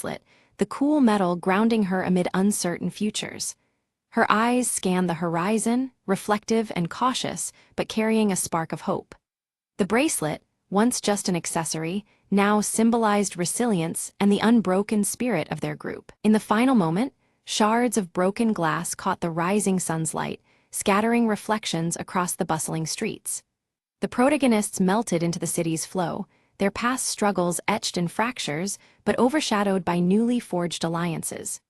bracelet, the cool metal grounding her amid uncertain futures. Her eyes scanned the horizon, reflective and cautious, but carrying a spark of hope. The bracelet, once just an accessory, now symbolized resilience and the unbroken spirit of their group. In the final moment, shards of broken glass caught the rising sun's light, scattering reflections across the bustling streets. The protagonists melted into the city's flow, their past struggles etched in fractures, but overshadowed by newly forged alliances.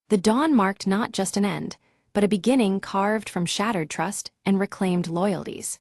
The dawn marked not just an end, but a beginning carved from shattered trust and reclaimed loyalties.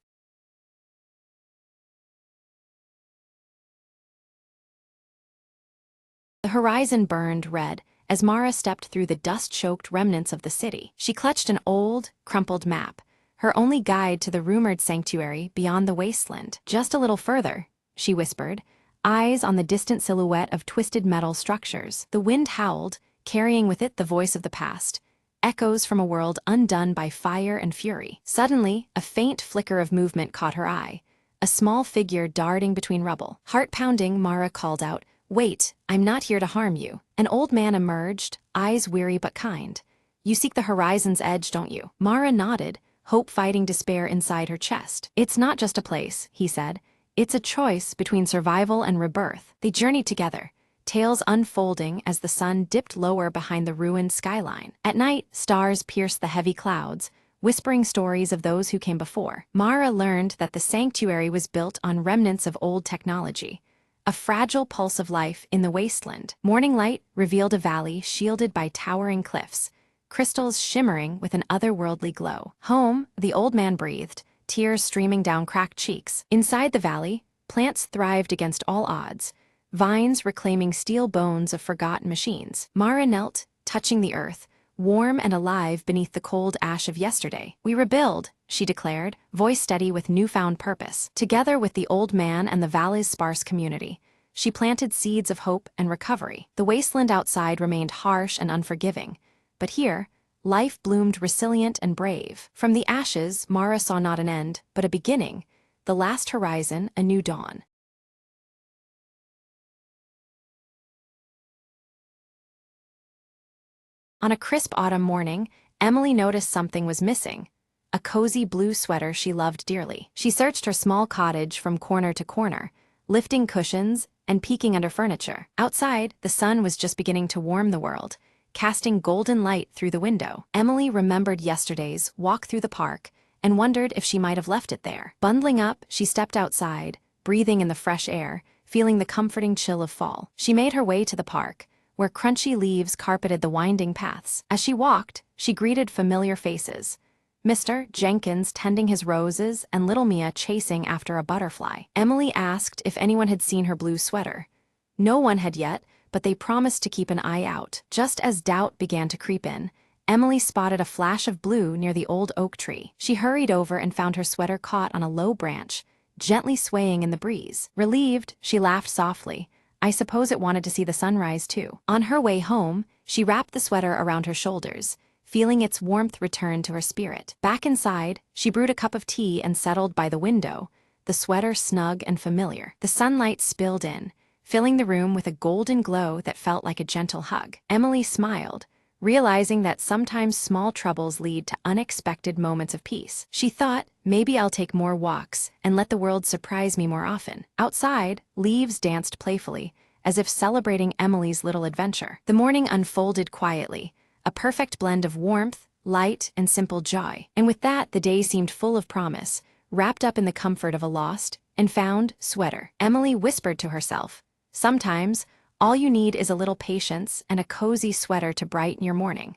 The horizon burned red as Mara stepped through the dust-choked remnants of the city. She clutched an old, crumpled map, her only guide to the rumored sanctuary beyond the wasteland. "Just a little further," she whispered, eyes on the distant silhouette of twisted metal structures. The wind howled, carrying with it the voice of the past, echoes from a world undone by fire and fury. Suddenly, a faint flicker of movement caught her eye, a small figure darting between rubble. Heart-pounding, Mara called out, "Wait, I'm not here to harm you." An old man emerged, eyes weary but kind. "You seek the horizon's edge, don't you?" Mara nodded, hope fighting despair inside her chest. "It's not just a place," he said. "It's a choice between survival and rebirth." They journeyed together, tales unfolding as the sun dipped lower behind the ruined skyline. At night, stars pierced the heavy clouds, whispering stories of those who came before. Mara learned that the sanctuary was built on remnants of old technology, a fragile pulse of life in the wasteland. Morning light revealed a valley shielded by towering cliffs, crystals shimmering with an otherworldly glow. "Home," the old man breathed, tears streaming down cracked cheeks. Inside the valley, plants thrived against all odds, vines reclaiming steel bones of forgotten machines. Mara knelt, touching the earth, warm and alive beneath the cold ash of yesterday. "We rebuild," she declared, voice steady with newfound purpose. Together with the old man and the valley's sparse community, she planted seeds of hope and recovery. The wasteland outside remained harsh and unforgiving, but here, life bloomed resilient and brave. From the ashes, Mara saw not an end, but a beginning, the last horizon, a new dawn. On a crisp autumn morning, Emily noticed something was missing: a cozy blue sweater she loved dearly. She searched her small cottage from corner to corner, lifting cushions and peeking under furniture. Outside, the sun was just beginning to warm the world, casting golden light through the window. Emily remembered yesterday's walk through the park and wondered if she might have left it there. Bundling up, she stepped outside, breathing in the fresh air, feeling the comforting chill of fall. She made her way to the park, where crunchy leaves carpeted the winding paths. As she walked, she greeted familiar faces: Mr. Jenkins tending his roses and little Mia chasing after a butterfly. Emily asked if anyone had seen her blue sweater. No one had yet, but they promised to keep an eye out. Just as doubt began to creep in, Emily spotted a flash of blue near the old oak tree. She hurried over and found her sweater caught on a low branch, gently swaying in the breeze. Relieved, she laughed softly. I suppose it wanted to see the sunrise too. On her way home, she wrapped the sweater around her shoulders, feeling its warmth return to her spirit. Back inside, she brewed a cup of tea and settled by the window, the sweater snug and familiar. The sunlight spilled in, filling the room with a golden glow that felt like a gentle hug. Emily smiled, realizing that sometimes small troubles lead to unexpected moments of peace. She thought, maybe I'll take more walks and let the world surprise me more often. Outside, leaves danced playfully, as if celebrating Emily's little adventure. The morning unfolded quietly, a perfect blend of warmth, light, and simple joy. And with that, the day seemed full of promise, wrapped up in the comfort of a lost and found sweater. Emily whispered to herself, sometimes, all you need is a little patience and a cozy sweater to brighten your morning.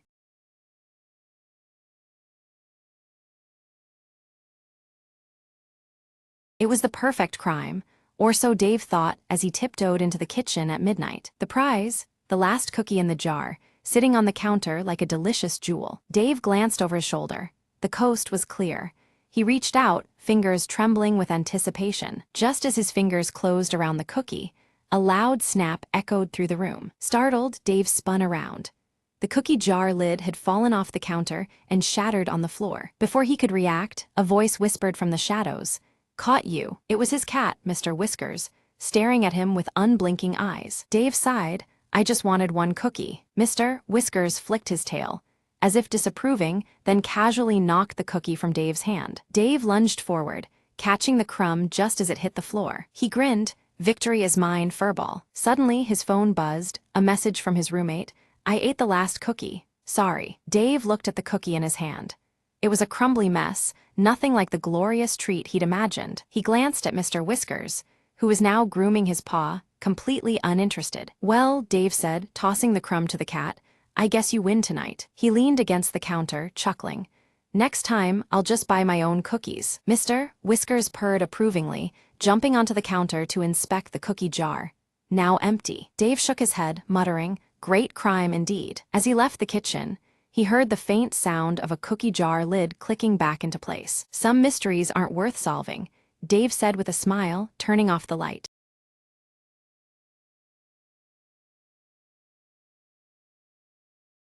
It was the perfect crime, or so Dave thought as he tiptoed into the kitchen at midnight. The prize, the last cookie in the jar, sitting on the counter like a delicious jewel. Dave glanced over his shoulder. The coast was clear. He reached out, fingers trembling with anticipation. Just as his fingers closed around the cookie, a loud snap echoed through the room. Startled, Dave spun around. The cookie jar lid had fallen off the counter and shattered on the floor. Before he could react, a voice whispered from the shadows, "Caught you." It was his cat, Mr. Whiskers, staring at him with unblinking eyes. Dave sighed, I just wanted one cookie. Mr. Whiskers flicked his tail, as if disapproving, then casually knocked the cookie from Dave's hand. Dave lunged forward, catching the crumb just as it hit the floor. He grinned, "Victory is mine, furball." Suddenly, his phone buzzed, a message from his roommate. "I ate the last cookie. Sorry." Dave looked at the cookie in his hand. It was a crumbly mess, nothing like the glorious treat he'd imagined. He glanced at Mr. Whiskers, who was now grooming his paw, completely uninterested. "Well," Dave said, tossing the crumb to the cat, "I guess you win tonight." He leaned against the counter, chuckling. "Next time, I'll just buy my own cookies." Mr. Whiskers purred approvingly, jumping onto the counter to inspect the cookie jar. Now empty. Dave shook his head, muttering, "Great crime indeed." As he left the kitchen, he heard the faint sound of a cookie jar lid clicking back into place. "Some mysteries aren't worth solving," Dave said with a smile, turning off the light.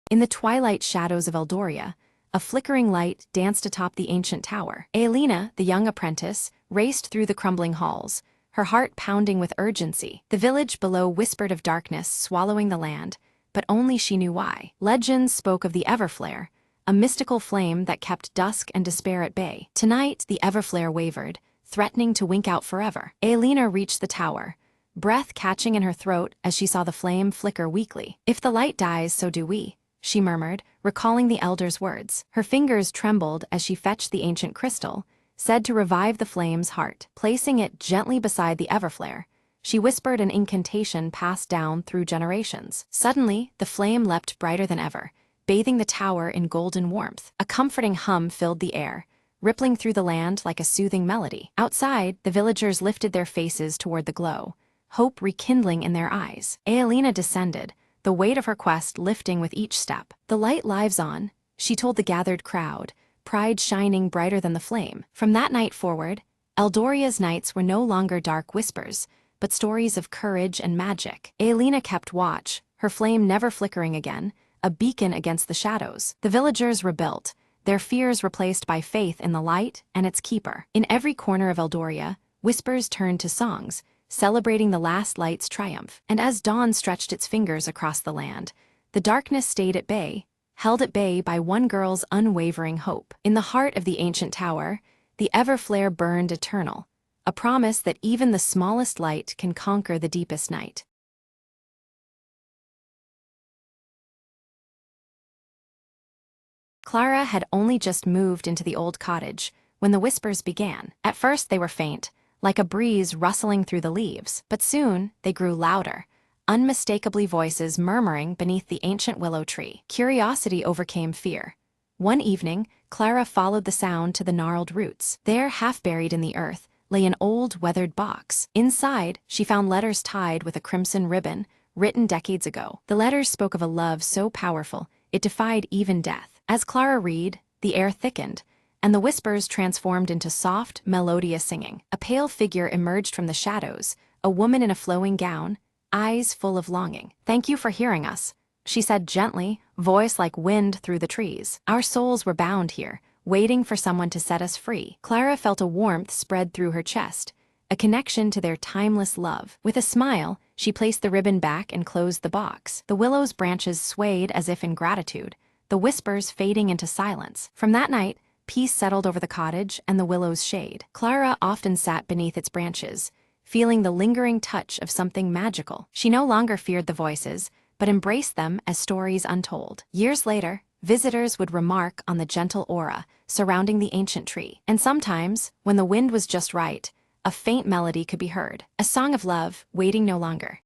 In the twilight shadows of Eldoria, a flickering light danced atop the ancient tower. Aelina, the young apprentice, raced through the crumbling halls, her heart pounding with urgency. The village below whispered of darkness swallowing the land, but only she knew why. Legends spoke of the Everflare, a mystical flame that kept dusk and despair at bay. Tonight, the Everflare wavered, threatening to wink out forever. Aelina reached the tower, breath catching in her throat as she saw the flame flicker weakly. "If the light dies, so do we," she murmured, recalling the elder's words. Her fingers trembled as she fetched the ancient crystal, said to revive the flame's heart. Placing it gently beside the Everflare, she whispered an incantation passed down through generations. Suddenly, the flame leapt brighter than ever, bathing the tower in golden warmth. A comforting hum filled the air, rippling through the land like a soothing melody. Outside, the villagers lifted their faces toward the glow, hope rekindling in their eyes. Aelina descended, the weight of her quest lifting with each step. "The light lives on," she told the gathered crowd, pride shining brighter than the flame. From that night forward, Eldoria's nights were no longer dark whispers, but stories of courage and magic. Aelina kept watch, her flame never flickering again, a beacon against the shadows. The villagers rebuilt, their fears replaced by faith in the light and its keeper. In every corner of Eldoria, whispers turned to songs, celebrating the last light's triumph. And as dawn stretched its fingers across the land, the darkness stayed at bay, held at bay by one girl's unwavering hope. In the heart of the ancient tower, the Everflare burned eternal, a promise that even the smallest light can conquer the deepest night. Clara had only just moved into the old cottage when the whispers began. At first they were faint, like a breeze rustling through the leaves, but soon they grew louder, unmistakably voices murmuring beneath the ancient willow tree. Curiosity overcame fear. One evening, Clara followed the sound to the gnarled roots. There, half buried in the earth, lay an old, weathered box. Inside, she found letters tied with a crimson ribbon, written decades ago. The letters spoke of a love so powerful, it defied even death. As Clara read, the air thickened, and the whispers transformed into soft, melodious singing. A pale figure emerged from the shadows, a woman in a flowing gown, eyes full of longing. "Thank you for hearing us," she said gently, voice like wind through the trees. "Our souls were bound here, waiting for someone to set us free." Clara felt a warmth spread through her chest, a connection to their timeless love. With a smile, she placed the ribbon back and closed the box. The willow's branches swayed as if in gratitude, the whispers fading into silence. From that night, peace settled over the cottage and the willow's shade. Clara often sat beneath its branches, feeling the lingering touch of something magical. She no longer feared the voices, but embraced them as stories untold. Years later, visitors would remark on the gentle aura surrounding the ancient tree. And sometimes, when the wind was just right, a faint melody could be heard, a song of love, waiting no longer.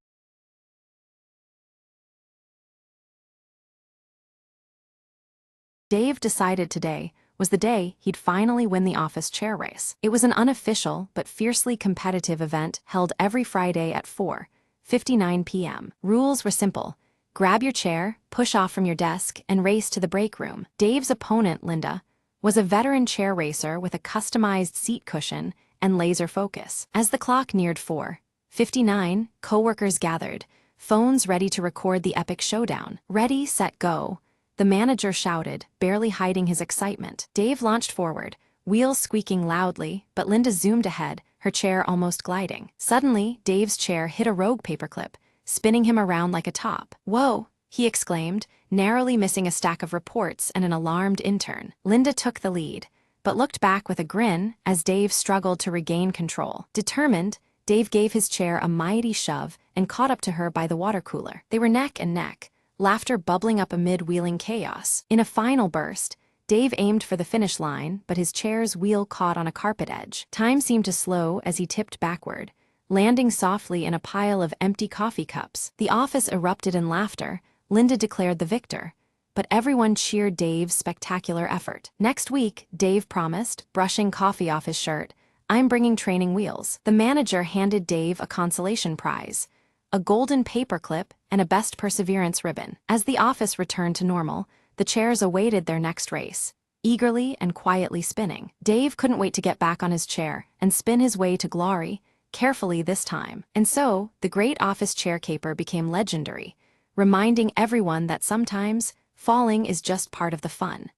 Dave decided today was the day he'd finally win the office chair race. It was an unofficial but fiercely competitive event held every Friday at 4:59 p.m. Rules were simple. Grab your chair, push off from your desk, and race to the break room. Dave's opponent, Linda, was a veteran chair racer with a customized seat cushion and laser focus. As the clock neared 4:59, coworkers gathered, phones ready to record the epic showdown. "Ready, set, go," the manager shouted, barely hiding his excitement. Dave launched forward, wheels squeaking loudly, but Linda zoomed ahead, her chair almost gliding. Suddenly, Dave's chair hit a rogue paperclip, spinning him around like a top. "Whoa!" he exclaimed, narrowly missing a stack of reports and an alarmed intern. Linda took the lead, but looked back with a grin as Dave struggled to regain control. Determined, Dave gave his chair a mighty shove and caught up to her by the water cooler. They were neck and neck, laughter bubbling up amid wheeling chaos. In a final burst, Dave aimed for the finish line, but his chair's wheel caught on a carpet edge. Time seemed to slow as he tipped backward, landing softly in a pile of empty coffee cups. The office erupted in laughter. Linda declared the victor, but everyone cheered Dave's spectacular effort. Next week, Dave promised, brushing coffee off his shirt, "I'm bringing training wheels." The manager handed Dave a consolation prize, a golden paperclip, and a Best Perseverance ribbon. As the office returned to normal, the chairs awaited their next race, eagerly and quietly spinning. Dave couldn't wait to get back on his chair and spin his way to glory, carefully this time. And so, the great office chair caper became legendary, reminding everyone that sometimes falling is just part of the fun.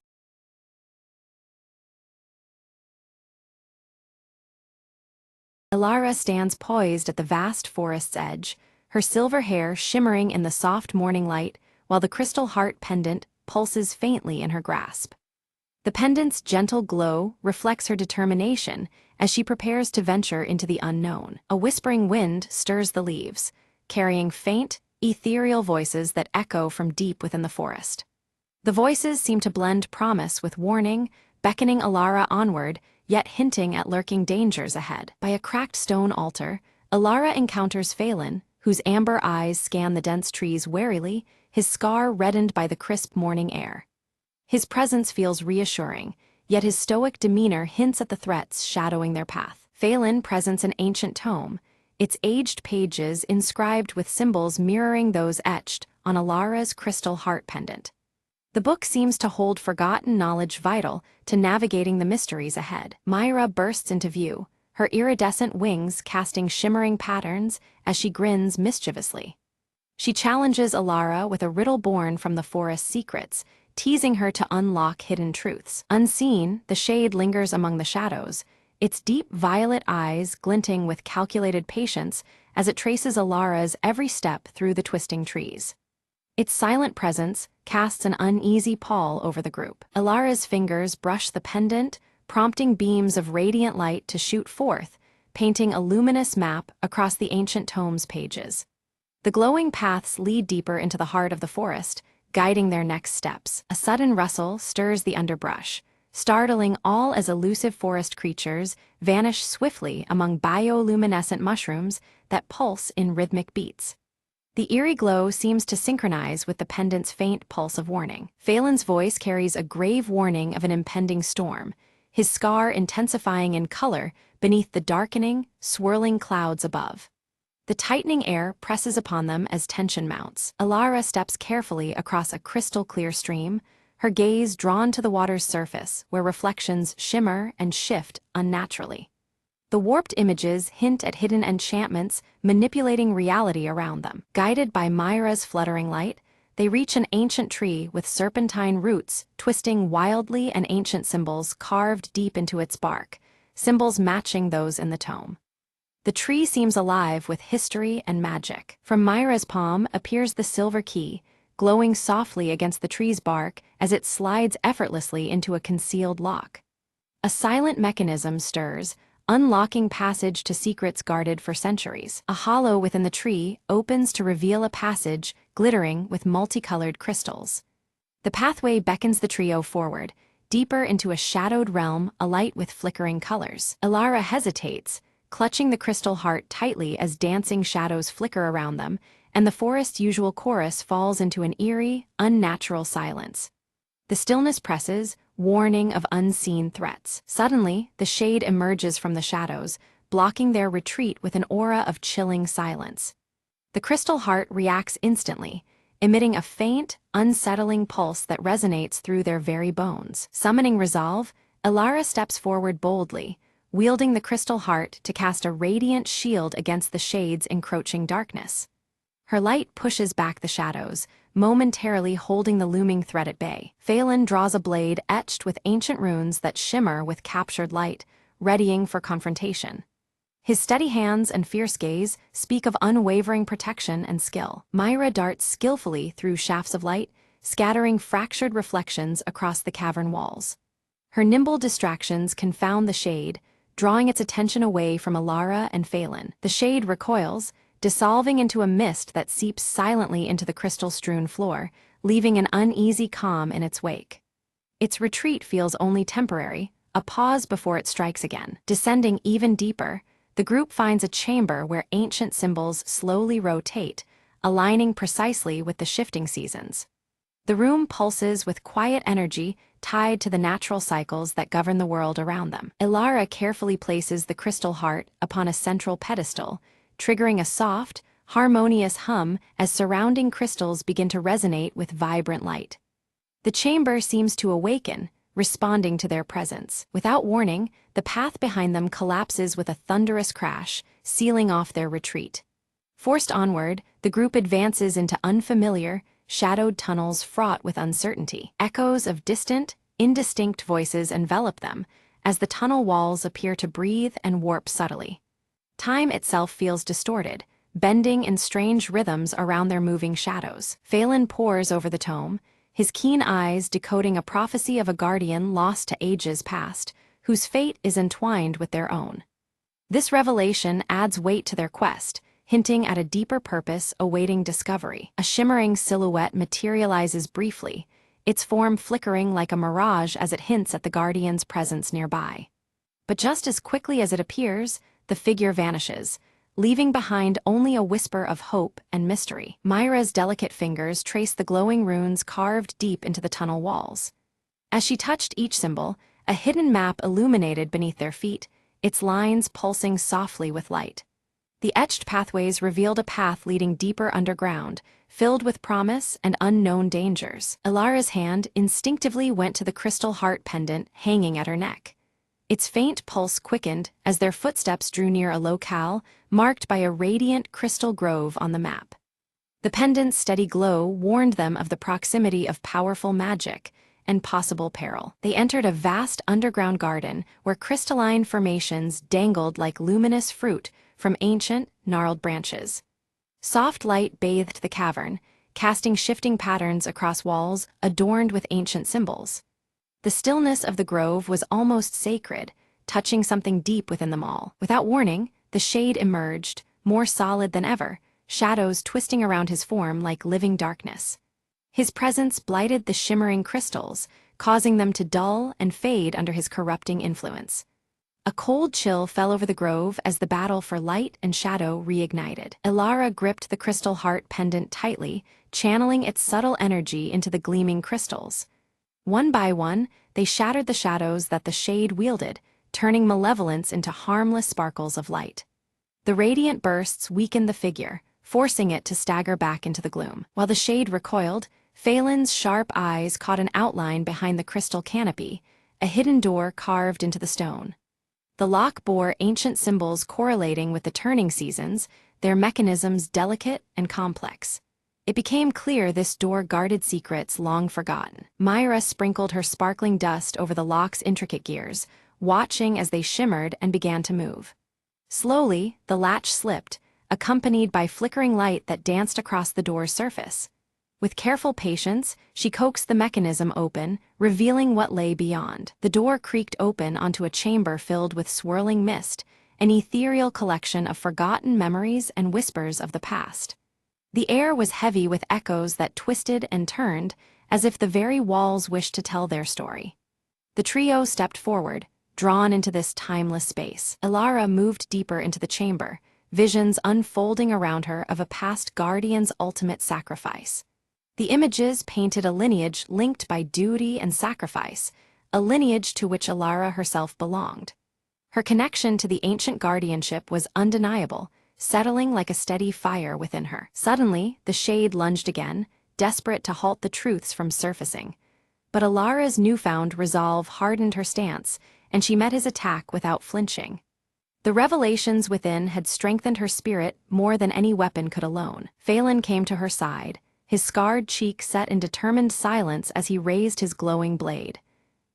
Elara stands poised at the vast forest's edge, her silver hair shimmering in the soft morning light, while the crystal heart pendant pulses faintly in her grasp. The pendant's gentle glow reflects her determination as she prepares to venture into the unknown. A whispering wind stirs the leaves, carrying faint, ethereal voices that echo from deep within the forest. The voices seem to blend promise with warning, beckoning Elara onward, yet hinting at lurking dangers ahead. By a cracked stone altar, Elara encounters Phelan, whose amber eyes scan the dense trees warily, his scar reddened by the crisp morning air. His presence feels reassuring, yet his stoic demeanor hints at the threats shadowing their path. Phelan presents an ancient tome, its aged pages inscribed with symbols mirroring those etched on Elara's crystal heart pendant. The book seems to hold forgotten knowledge vital to navigating the mysteries ahead. Myra bursts into view, her iridescent wings casting shimmering patterns as she grins mischievously. She challenges Elara with a riddle born from the forest's secrets, teasing her to unlock hidden truths. Unseen, the shade lingers among the shadows, its deep violet eyes glinting with calculated patience as it traces Elara's every step through the twisting trees. Its silent presence casts an uneasy pall over the group. Elara's fingers brush the pendant, prompting beams of radiant light to shoot forth, painting a luminous map across the ancient tome's pages. The glowing paths lead deeper into the heart of the forest, guiding their next steps. A sudden rustle stirs the underbrush, startling all as elusive forest creatures vanish swiftly among bioluminescent mushrooms that pulse in rhythmic beats. The eerie glow seems to synchronize with the pendant's faint pulse of warning. Phelan's voice carries a grave warning of an impending storm, his scar intensifying in color beneath the darkening, swirling clouds above. The tightening air presses upon them as tension mounts. Elara steps carefully across a crystal-clear stream, her gaze drawn to the water's surface, where reflections shimmer and shift unnaturally. The warped images hint at hidden enchantments manipulating reality around them. Guided by Myra's fluttering light, they reach an ancient tree with serpentine roots twisting wildly and ancient symbols carved deep into its bark, symbols matching those in the tome. The tree seems alive with history and magic. From Myra's palm appears the silver key, glowing softly against the tree's bark as it slides effortlessly into a concealed lock. A silent mechanism stirs, unlocking passage to secrets guarded for centuries. A hollow within the tree opens to reveal a passage glittering with multicolored crystals. The pathway beckons the trio forward, deeper into a shadowed realm alight with flickering colors. Elara hesitates, clutching the crystal heart tightly as dancing shadows flicker around them, and the forest's usual chorus falls into an eerie, unnatural silence. The stillness presses, warning of unseen threats. Suddenly, the shade emerges from the shadows, blocking their retreat with an aura of chilling silence. The crystal heart reacts instantly, emitting a faint, unsettling pulse that resonates through their very bones. Summoning resolve, Elara steps forward boldly, wielding the crystal heart to cast a radiant shield against the shade's encroaching darkness. Her light pushes back the shadows, momentarily holding the looming threat at bay. Phelan draws a blade etched with ancient runes that shimmer with captured light, readying for confrontation. His steady hands and fierce gaze speak of unwavering protection and skill. Myra darts skillfully through shafts of light, scattering fractured reflections across the cavern walls. Her nimble distractions confound the shade, drawing its attention away from Alara and Phelan. The shade recoils, dissolving into a mist that seeps silently into the crystal-strewn floor, leaving an uneasy calm in its wake. Its retreat feels only temporary, a pause before it strikes again. Descending even deeper, the group finds a chamber where ancient symbols slowly rotate, aligning precisely with the shifting seasons. The room pulses with quiet energy tied to the natural cycles that govern the world around them. Ilara carefully places the crystal heart upon a central pedestal, triggering a soft, harmonious hum as surrounding crystals begin to resonate with vibrant light. The chamber seems to awaken, responding to their presence. Without warning, the path behind them collapses with a thunderous crash, sealing off their retreat. Forced onward, the group advances into unfamiliar, shadowed tunnels fraught with uncertainty. Echoes of distant, indistinct voices envelop them, as the tunnel walls appear to breathe and warp subtly. Time itself feels distorted, bending in strange rhythms around their moving shadows. Phelan pores over the tome, his keen eyes decoding a prophecy of a guardian lost to ages past, whose fate is entwined with their own. This revelation adds weight to their quest, hinting at a deeper purpose awaiting discovery. A shimmering silhouette materializes briefly, its form flickering like a mirage as it hints at the guardian's presence nearby. But just as quickly as it appears, the figure vanishes, leaving behind only a whisper of hope and mystery. Myra's delicate fingers trace the glowing runes carved deep into the tunnel walls. As she touched each symbol, a hidden map illuminated beneath their feet, its lines pulsing softly with light. The etched pathways revealed a path leading deeper underground, filled with promise and unknown dangers. Ilara's hand instinctively went to the crystal heart pendant hanging at her neck. Its faint pulse quickened as their footsteps drew near a locale marked by a radiant crystal grove on the map. The pendant's steady glow warned them of the proximity of powerful magic and possible peril. They entered a vast underground garden where crystalline formations dangled like luminous fruit from ancient, gnarled branches. Soft light bathed the cavern, casting shifting patterns across walls adorned with ancient symbols. The stillness of the grove was almost sacred, touching something deep within them all. Without warning, the shade emerged, more solid than ever, shadows twisting around his form like living darkness. His presence blighted the shimmering crystals, causing them to dull and fade under his corrupting influence. A cold chill fell over the grove as the battle for light and shadow reignited. Ilara gripped the crystal heart pendant tightly, channeling its subtle energy into the gleaming crystals. One by one, they shattered the shadows that the shade wielded, turning malevolence into harmless sparkles of light. The radiant bursts weakened the figure, forcing it to stagger back into the gloom. While the shade recoiled, Phelan's sharp eyes caught an outline behind the crystal canopy, a hidden door carved into the stone. The lock bore ancient symbols correlating with the turning seasons, their mechanisms delicate and complex. It became clear this door guarded secrets long forgotten. Myra sprinkled her sparkling dust over the lock's intricate gears, watching as they shimmered and began to move. Slowly, the latch slipped, accompanied by flickering light that danced across the door's surface. With careful patience, she coaxed the mechanism open, revealing what lay beyond. The door creaked open onto a chamber filled with swirling mist, an ethereal collection of forgotten memories and whispers of the past. The air was heavy with echoes that twisted and turned, as if the very walls wished to tell their story. The trio stepped forward, drawn into this timeless space. Ilara moved deeper into the chamber, visions unfolding around her of a past guardian's ultimate sacrifice. The images painted a lineage linked by duty and sacrifice, a lineage to which Ilara herself belonged. Her connection to the ancient guardianship was undeniable, settling like a steady fire within her. Suddenly, the shade lunged again, desperate to halt the truths from surfacing. But Ilara's newfound resolve hardened her stance, and she met his attack without flinching. The revelations within had strengthened her spirit more than any weapon could alone. Phelan came to her side, his scarred cheek set in determined silence as he raised his glowing blade.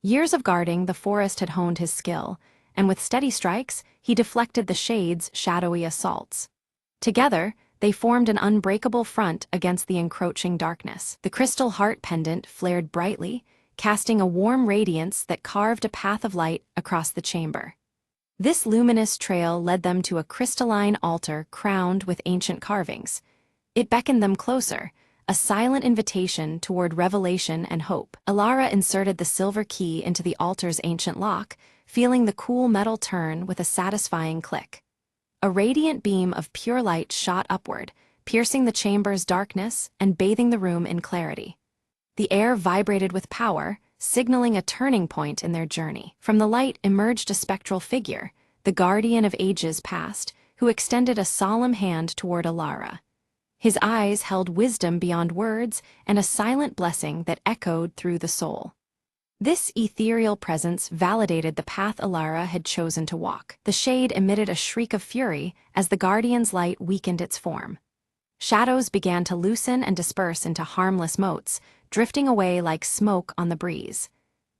Years of guarding the forest had honed his skill, and with steady strikes, he deflected the shade's shadowy assaults. Together, they formed an unbreakable front against the encroaching darkness. The crystal heart pendant flared brightly, casting a warm radiance that carved a path of light across the chamber. This luminous trail led them to a crystalline altar crowned with ancient carvings. It beckoned them closer, a silent invitation toward revelation and hope. Alara inserted the silver key into the altar's ancient lock, feeling the cool metal turn with a satisfying click. A radiant beam of pure light shot upward, piercing the chamber's darkness and bathing the room in clarity. The air vibrated with power, signaling a turning point in their journey. From the light emerged a spectral figure, the guardian of ages past, who extended a solemn hand toward Alara. His eyes held wisdom beyond words and a silent blessing that echoed through the soul. This ethereal presence validated the path Alara had chosen to walk. The shade emitted a shriek of fury as the guardian's light weakened its form. Shadows began to loosen and disperse into harmless motes, drifting away like smoke on the breeze.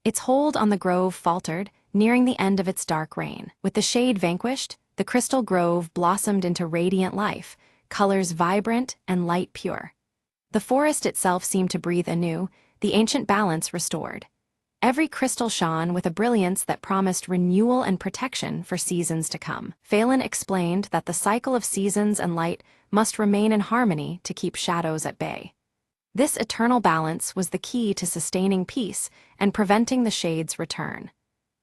Its hold on the grove faltered, nearing the end of its dark reign. With the shade vanquished, the crystal grove blossomed into radiant life, colors vibrant and light pure. The forest itself seemed to breathe anew, the ancient balance restored. Every crystal shone with a brilliance that promised renewal and protection for seasons to come. Phelan explained that the cycle of seasons and light must remain in harmony to keep shadows at bay. This eternal balance was the key to sustaining peace and preventing the shade's return.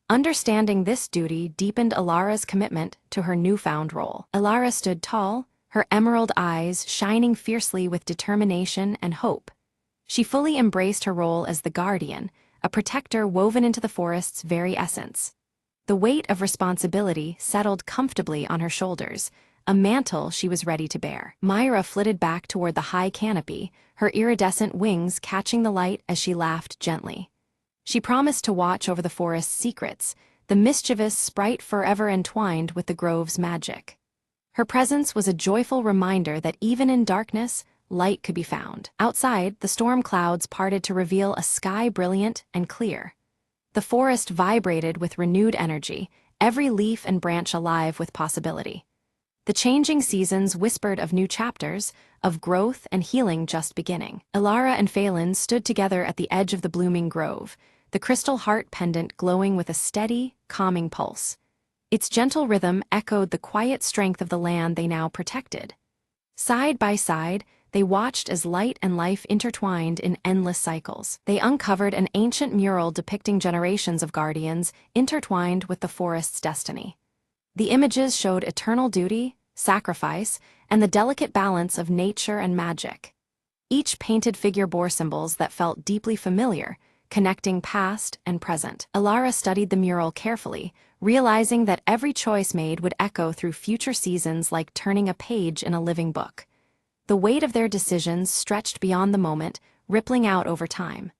Understanding this duty deepened Alara's commitment to her newfound role. Alara stood tall, her emerald eyes shining fiercely with determination and hope. She fully embraced her role as the guardian, a protector woven into the forest's very essence. The weight of responsibility settled comfortably on her shoulders, a mantle she was ready to bear. Myra flitted back toward the high canopy, her iridescent wings catching the light as she laughed gently. She promised to watch over the forest's secrets, the mischievous sprite forever entwined with the grove's magic. Her presence was a joyful reminder that even in darkness, light could be found. Outside, the storm clouds parted to reveal a sky brilliant and clear. The forest vibrated with renewed energy, every leaf and branch alive with possibility. The changing seasons whispered of new chapters, of growth and healing just beginning. Alara and Phelan stood together at the edge of the blooming grove, the crystal heart pendant glowing with a steady, calming pulse. Its gentle rhythm echoed the quiet strength of the land they now protected. Side by side, they watched as light and life intertwined in endless cycles. They uncovered an ancient mural depicting generations of guardians intertwined with the forest's destiny. The images showed eternal duty, sacrifice, and the delicate balance of nature and magic. Each painted figure bore symbols that felt deeply familiar, connecting past and present. Alara studied the mural carefully, realizing that every choice made would echo through future seasons like turning a page in a living book. The weight of their decisions stretched beyond the moment, rippling out over time.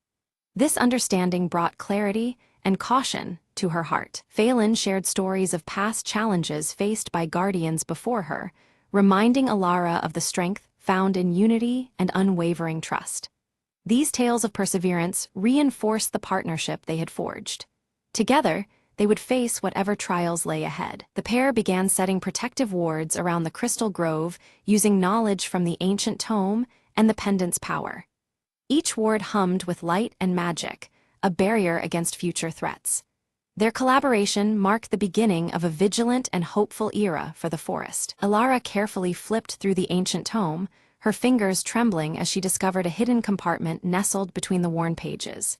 This understanding brought clarity and caution to her heart. Phelan shared stories of past challenges faced by guardians before her, reminding Alara of the strength found in unity and unwavering trust. These tales of perseverance reinforced the partnership they had forged. Together, they would face whatever trials lay ahead. The pair began setting protective wards around the crystal grove, using knowledge from the ancient tome and the pendant's power. Each ward hummed with light and magic, a barrier against future threats. Their collaboration marked the beginning of a vigilant and hopeful era for the forest. Alara carefully flipped through the ancient tome, her fingers trembling as she discovered a hidden compartment nestled between the worn pages.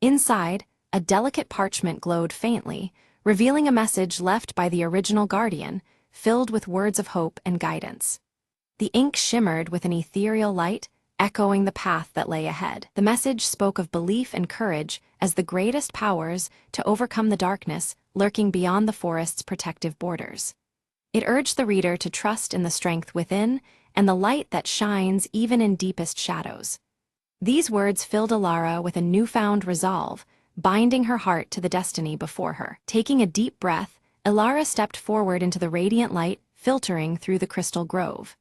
Inside, a delicate parchment glowed faintly, revealing a message left by the original guardian, filled with words of hope and guidance. The ink shimmered with an ethereal light, echoing the path that lay ahead. The message spoke of belief and courage as the greatest powers to overcome the darkness lurking beyond the forest's protective borders. It urged the reader to trust in the strength within and the light that shines even in deepest shadows. These words filled Alara with a newfound resolve, binding her heart to the destiny before her. Taking a deep breath, Alara stepped forward into the radiant light filtering through the crystal grove.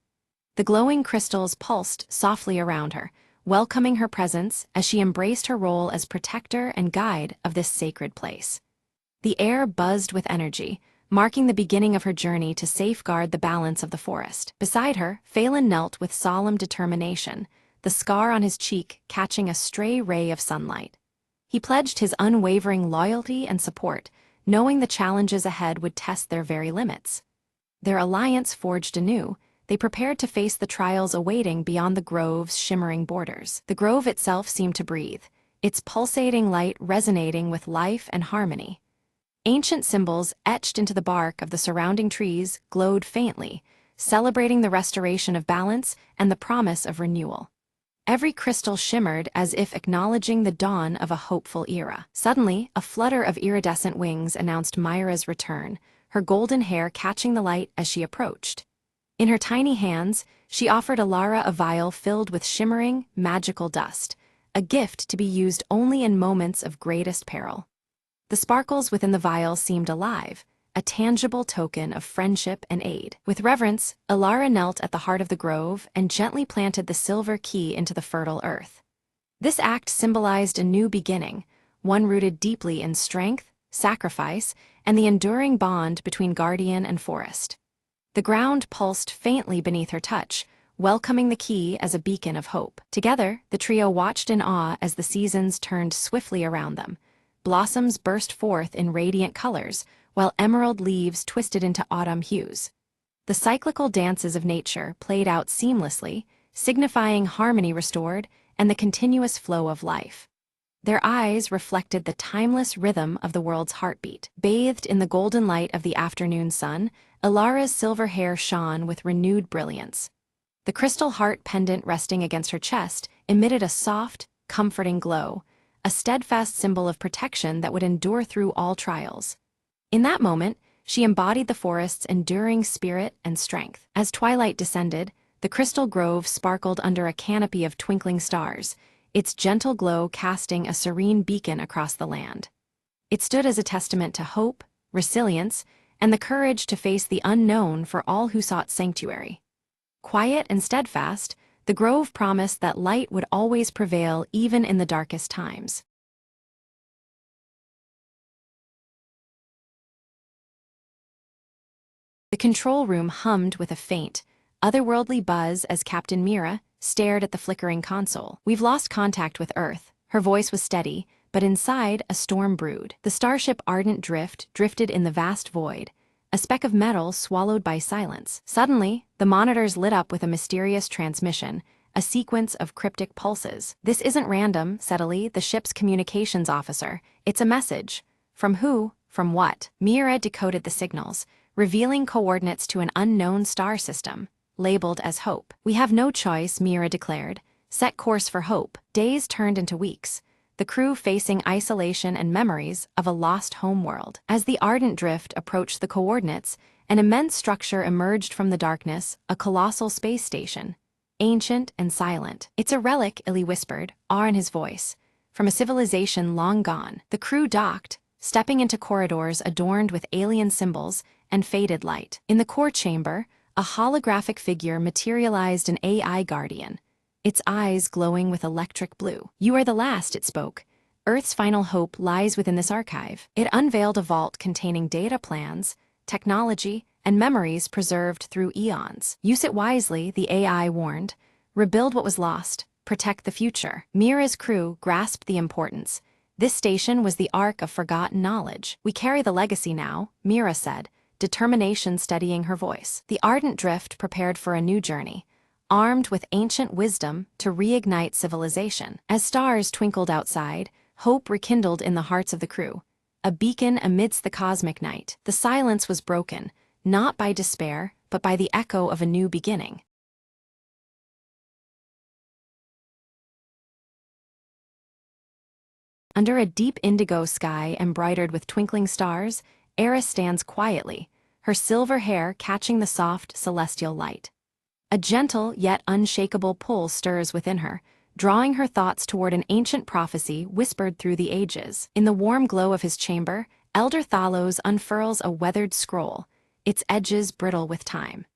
The glowing crystals pulsed softly around her, welcoming her presence as she embraced her role as protector and guide of this sacred place. The air buzzed with energy, marking the beginning of her journey to safeguard the balance of the forest. Beside her, Phelan knelt with solemn determination, the scar on his cheek catching a stray ray of sunlight. He pledged his unwavering loyalty and support, knowing the challenges ahead would test their very limits. Their alliance forged anew, they prepared to face the trials awaiting beyond the grove's shimmering borders. The grove itself seemed to breathe, its pulsating light resonating with life and harmony. Ancient symbols etched into the bark of the surrounding trees glowed faintly, celebrating the restoration of balance and the promise of renewal. Every crystal shimmered as if acknowledging the dawn of a hopeful era. Suddenly, a flutter of iridescent wings announced Myra's return, her golden hair catching the light as she approached. In her tiny hands, she offered Alara a vial filled with shimmering, magical dust, a gift to be used only in moments of greatest peril. The sparkles within the vial seemed alive, a tangible token of friendship and aid. With reverence, Alara knelt at the heart of the grove and gently planted the silver key into the fertile earth. This act symbolized a new beginning, one rooted deeply in strength, sacrifice, and the enduring bond between guardian and forest. The ground pulsed faintly beneath her touch, welcoming the key as a beacon of hope. Together, the trio watched in awe as the seasons turned swiftly around them. Blossoms burst forth in radiant colors, while emerald leaves twisted into autumn hues. The cyclical dances of nature played out seamlessly, signifying harmony restored and the continuous flow of life. Their eyes reflected the timeless rhythm of the world's heartbeat. Bathed in the golden light of the afternoon sun, Alara's silver hair shone with renewed brilliance. The crystal heart pendant resting against her chest emitted a soft, comforting glow, a steadfast symbol of protection that would endure through all trials. In that moment, she embodied the forest's enduring spirit and strength. As twilight descended, the crystal grove sparkled under a canopy of twinkling stars, its gentle glow casting a serene beacon across the land. It stood as a testament to hope, resilience, and the courage to face the unknown for all who sought sanctuary. Quiet and steadfast, the grove promised that light would always prevail even in the darkest times. The control room hummed with a faint, otherworldly buzz as Captain Mira stared at the flickering console. "We've lost contact with Earth." Her voice was steady, but inside a storm brewed. The starship Ardent Drift drifted in the vast void, a speck of metal swallowed by silence. Suddenly, the monitors lit up with a mysterious transmission, a sequence of cryptic pulses. "This isn't random," said Ali, the ship's communications officer. "It's a message." "From who? From what?" Mira decoded the signals, revealing coordinates to an unknown star system, labeled as Hope. "We have no choice," Mira declared. "Set course for Hope." Days turned into weeks, the crew facing isolation and memories of a lost homeworld. As the Ardent Drift approached the coordinates, an immense structure emerged from the darkness, a colossal space station. Ancient and silent. "It's a relic," Illy whispered, awe in his voice, "from a civilization long gone." The crew docked, stepping into corridors adorned with alien symbols and faded light. In the core chamber, a holographic figure materialized, an AI guardian, its eyes glowing with electric blue. "You are the last," it spoke. "Earth's final hope lies within this archive." It unveiled a vault containing data plans, technology, and memories preserved through eons. "Use it wisely," the AI warned. "Rebuild what was lost, protect the future." Mira's crew grasped the importance. This station was the ark of forgotten knowledge. "We carry the legacy now," Mira said, determination steadying her voice. The Ardent Drift prepared for a new journey, armed with ancient wisdom to reignite civilization. As stars twinkled outside, hope rekindled in the hearts of the crew, a beacon amidst the cosmic night. The silence was broken, not by despair, but by the echo of a new beginning. Under a deep indigo sky embroidered with twinkling stars, Eris stands quietly, her silver hair catching the soft, celestial light. A gentle yet unshakable pull stirs within her, drawing her thoughts toward an ancient prophecy whispered through the ages. In the warm glow of his chamber, Elder Thalos unfurls a weathered scroll, its edges brittle with time.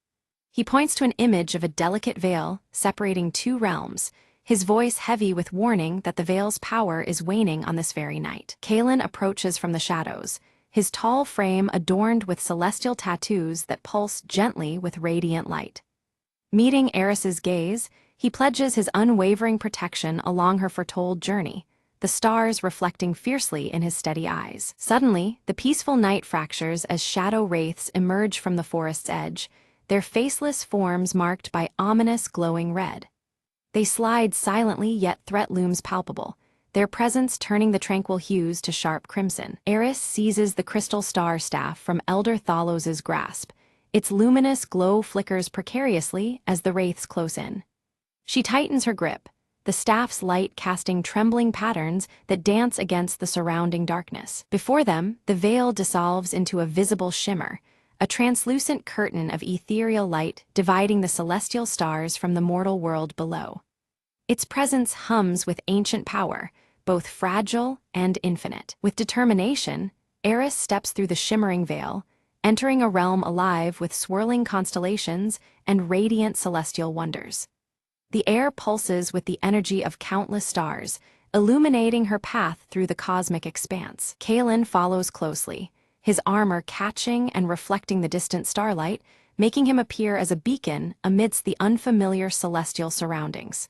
He points to an image of a delicate veil separating two realms, his voice heavy with warning that the veil's power is waning on this very night. Kalen approaches from the shadows, his tall frame adorned with celestial tattoos that pulse gently with radiant light. Meeting Eris's gaze, he pledges his unwavering protection along her foretold journey, the stars reflecting fiercely in his steady eyes. Suddenly, the peaceful night fractures as shadow wraiths emerge from the forest's edge, their faceless forms marked by ominous glowing red. They slide silently, yet threat looms palpable, their presence turning the tranquil hues to sharp crimson. Eris seizes the crystal star staff from Elder Thalos's grasp. Its luminous glow flickers precariously as the wraiths close in. She tightens her grip, the staff's light casting trembling patterns that dance against the surrounding darkness. Before them, the veil dissolves into a visible shimmer, a translucent curtain of ethereal light dividing the celestial stars from the mortal world below. Its presence hums with ancient power, both fragile and infinite. With determination, Eris steps through the shimmering veil, entering a realm alive with swirling constellations and radiant celestial wonders. The air pulses with the energy of countless stars, illuminating her path through the cosmic expanse. Kalen follows closely, his armor catching and reflecting the distant starlight, making him appear as a beacon amidst the unfamiliar celestial surroundings.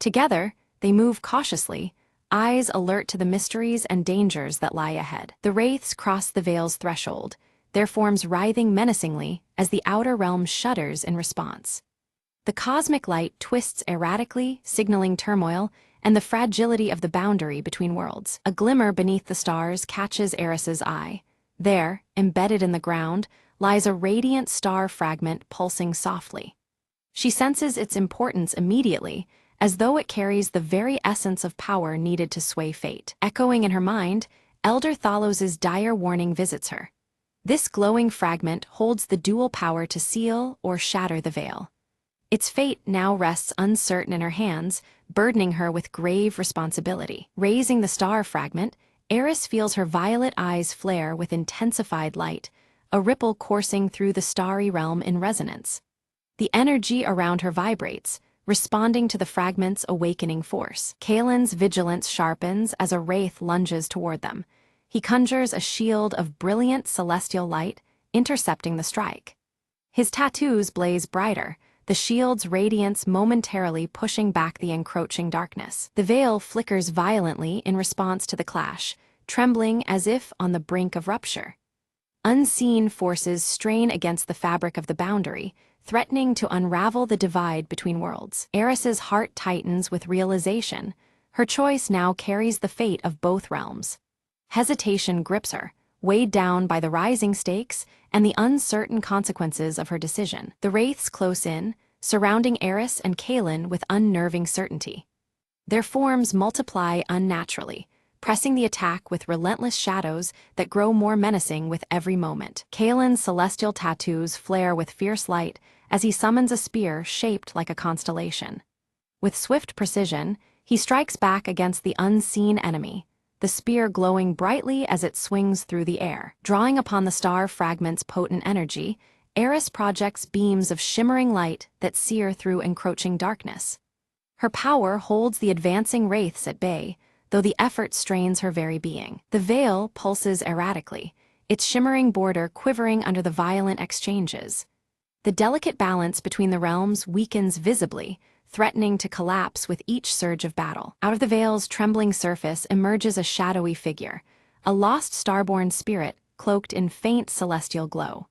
Together, they move cautiously, eyes alert to the mysteries and dangers that lie ahead. The wraiths cross the veil's threshold, their forms writhing menacingly as the outer realm shudders in response. The cosmic light twists erratically, signaling turmoil and the fragility of the boundary between worlds. A glimmer beneath the stars catches Eris's eye. There, embedded in the ground, lies a radiant star fragment pulsing softly. She senses its importance immediately, as though it carries the very essence of power needed to sway fate. Echoing in her mind, Elder Thalos's dire warning visits her. This glowing fragment holds the dual power to seal or shatter the veil. Its fate now rests uncertain in her hands, burdening her with grave responsibility. Raising the star fragment, Eris feels her violet eyes flare with intensified light, a ripple coursing through the starry realm in resonance. The energy around her vibrates, responding to the fragment's awakening force. Kalen's vigilance sharpens as a wraith lunges toward them. He conjures a shield of brilliant celestial light, intercepting the strike. His tattoos blaze brighter, the shield's radiance momentarily pushing back the encroaching darkness. The veil flickers violently in response to the clash, trembling as if on the brink of rupture. Unseen forces strain against the fabric of the boundary, threatening to unravel the divide between worlds. Eris's heart tightens with realization. Her choice now carries the fate of both realms. Hesitation grips her, weighed down by the rising stakes and the uncertain consequences of her decision. The wraiths close in, surrounding Eris and Kalen with unnerving certainty. Their forms multiply unnaturally, pressing the attack with relentless shadows that grow more menacing with every moment. Kalen's celestial tattoos flare with fierce light as he summons a spear shaped like a constellation. With swift precision, he strikes back against the unseen enemy, the spear glowing brightly as it swings through the air. Drawing upon the star fragment's potent energy, Eris projects beams of shimmering light that sear through encroaching darkness. Her power holds the advancing wraiths at bay, though the effort strains her very being. The veil pulses erratically, its shimmering border quivering under the violent exchanges. The delicate balance between the realms weakens visibly, threatening to collapse with each surge of battle. Out of the veil's trembling surface emerges a shadowy figure, a lost starborn spirit cloaked in faint celestial glow.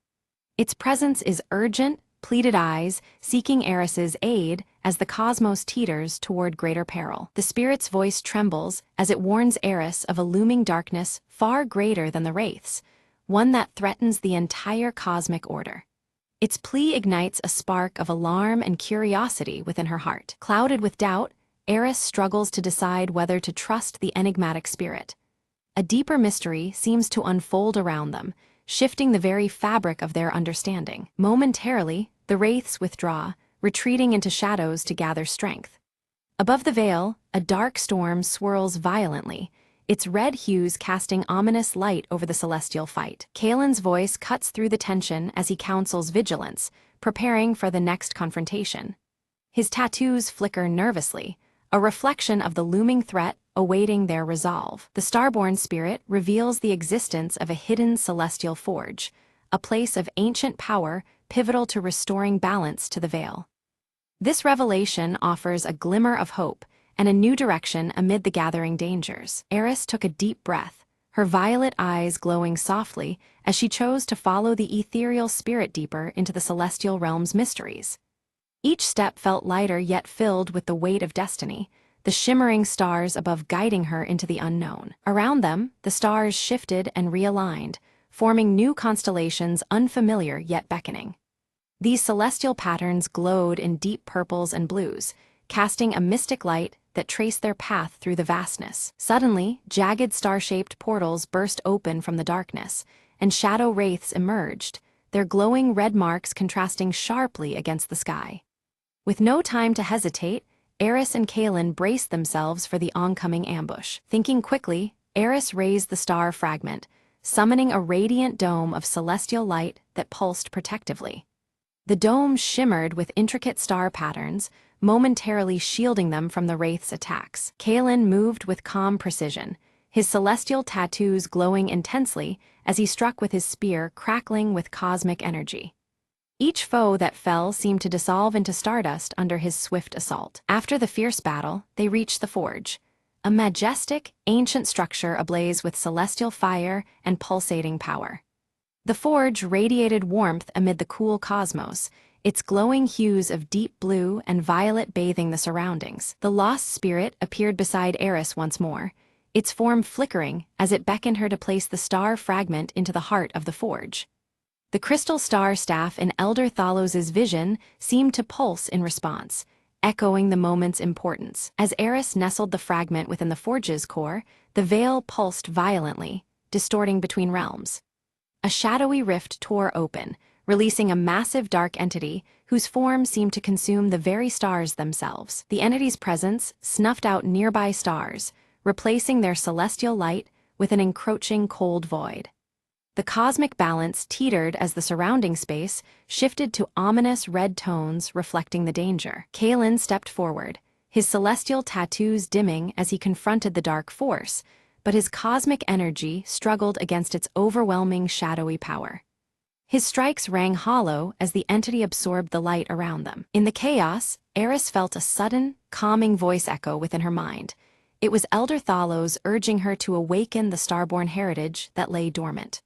Its presence is urgent, pleaded eyes, seeking Eris's aid as the cosmos teeters toward greater peril. The spirit's voice trembles as it warns Eris of a looming darkness far greater than the wraiths, one that threatens the entire cosmic order. Its plea ignites a spark of alarm and curiosity within her heart. Clouded with doubt, Eris struggles to decide whether to trust the enigmatic spirit. A deeper mystery seems to unfold around them, shifting the very fabric of their understanding. Momentarily, the wraiths withdraw, retreating into shadows to gather strength. Above the veil, a dark storm swirls violently, its red hues casting ominous light over the celestial fight. Kalen's voice cuts through the tension as he counsels vigilance, preparing for the next confrontation. His tattoos flicker nervously, a reflection of the looming threat awaiting their resolve. The Starborn spirit reveals the existence of a hidden celestial forge, a place of ancient power pivotal to restoring balance to the Veil. This revelation offers a glimmer of hope and a new direction amid the gathering dangers. Eris took a deep breath, her violet eyes glowing softly as she chose to follow the ethereal spirit deeper into the celestial realm's mysteries. Each step felt lighter yet filled with the weight of destiny, the shimmering stars above guiding her into the unknown. Around them, the stars shifted and realigned, forming new constellations unfamiliar yet beckoning. These celestial patterns glowed in deep purples and blues, casting a mystic light that traced their path through the vastness. Suddenly, jagged star-shaped portals burst open from the darkness, and shadow wraiths emerged, their glowing red marks contrasting sharply against the sky. With no time to hesitate, Eris and Kaelin braced themselves for the oncoming ambush. Thinking quickly, Eris raised the star fragment, summoning a radiant dome of celestial light that pulsed protectively. The dome shimmered with intricate star patterns, momentarily shielding them from the wraith's attacks. Kaelin moved with calm precision, his celestial tattoos glowing intensely as he struck with his spear crackling with cosmic energy. Each foe that fell seemed to dissolve into stardust under his swift assault. After the fierce battle, they reached the forge, a majestic, ancient structure ablaze with celestial fire and pulsating power. The forge radiated warmth amid the cool cosmos, its glowing hues of deep blue and violet bathing the surroundings. The lost spirit appeared beside Eris once more, its form flickering as it beckoned her to place the star fragment into the heart of the forge. The crystal star staff in Elder Thalos's vision seemed to pulse in response, echoing the moment's importance. As Eris nestled the fragment within the forge's core, the veil pulsed violently, distorting between realms. A shadowy rift tore open, releasing a massive dark entity whose form seemed to consume the very stars themselves. The entity's presence snuffed out nearby stars, replacing their celestial light with an encroaching cold void. The cosmic balance teetered as the surrounding space shifted to ominous red tones reflecting the danger. Kaelin stepped forward, his celestial tattoos dimming as he confronted the dark force, but his cosmic energy struggled against its overwhelming shadowy power. His strikes rang hollow as the entity absorbed the light around them. In the chaos, Eris felt a sudden, calming voice echo within her mind. It was Elder Thalos urging her to awaken the starborn heritage that lay dormant.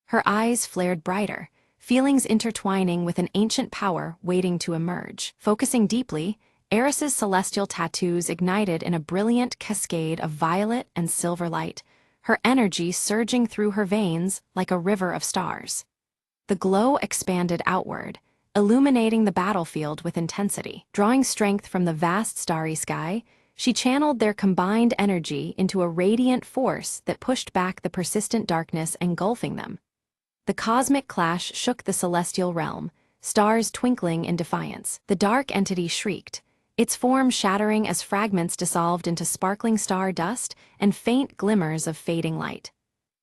Her eyes flared brighter, feelings intertwining with an ancient power waiting to emerge. Focusing deeply, Eris's celestial tattoos ignited in a brilliant cascade of violet and silver light, her energy surging through her veins like a river of stars. The glow expanded outward, illuminating the battlefield with intensity. Drawing strength from the vast starry sky, she channeled their combined energy into a radiant force that pushed back the persistent darkness engulfing them. The cosmic clash shook the celestial realm, stars twinkling in defiance. The dark entity shrieked, its form shattering as fragments dissolved into sparkling star dust and faint glimmers of fading light.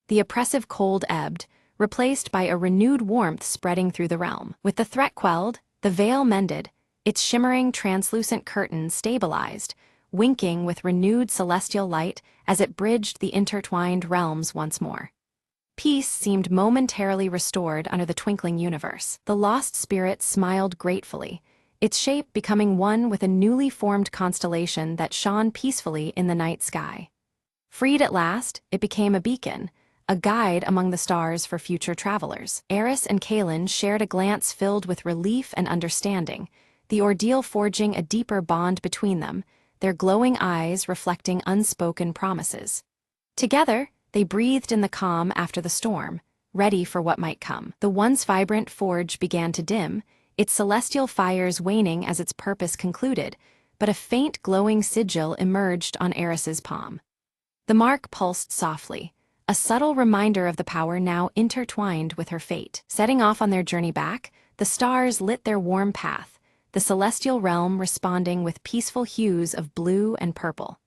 The oppressive cold ebbed, replaced by a renewed warmth spreading through the realm. With the threat quelled, the veil mended, its shimmering translucent curtain stabilized, winking with renewed celestial light as it bridged the intertwined realms once more. Peace seemed momentarily restored under the twinkling universe. The lost spirit smiled gratefully, its shape becoming one with a newly formed constellation that shone peacefully in the night sky. Freed at last, it became a beacon, a guide among the stars for future travelers. Eris and Kaelin shared a glance filled with relief and understanding, the ordeal forging a deeper bond between them, their glowing eyes reflecting unspoken promises. Together, they breathed in the calm after the storm, ready for what might come. The once vibrant forge began to dim, its celestial fires waning as its purpose concluded, but a faint glowing sigil emerged on Eris's palm. The mark pulsed softly, a subtle reminder of the power now intertwined with her fate. Setting off on their journey back, the stars lit their warm path, the celestial realm responding with peaceful hues of blue and purple.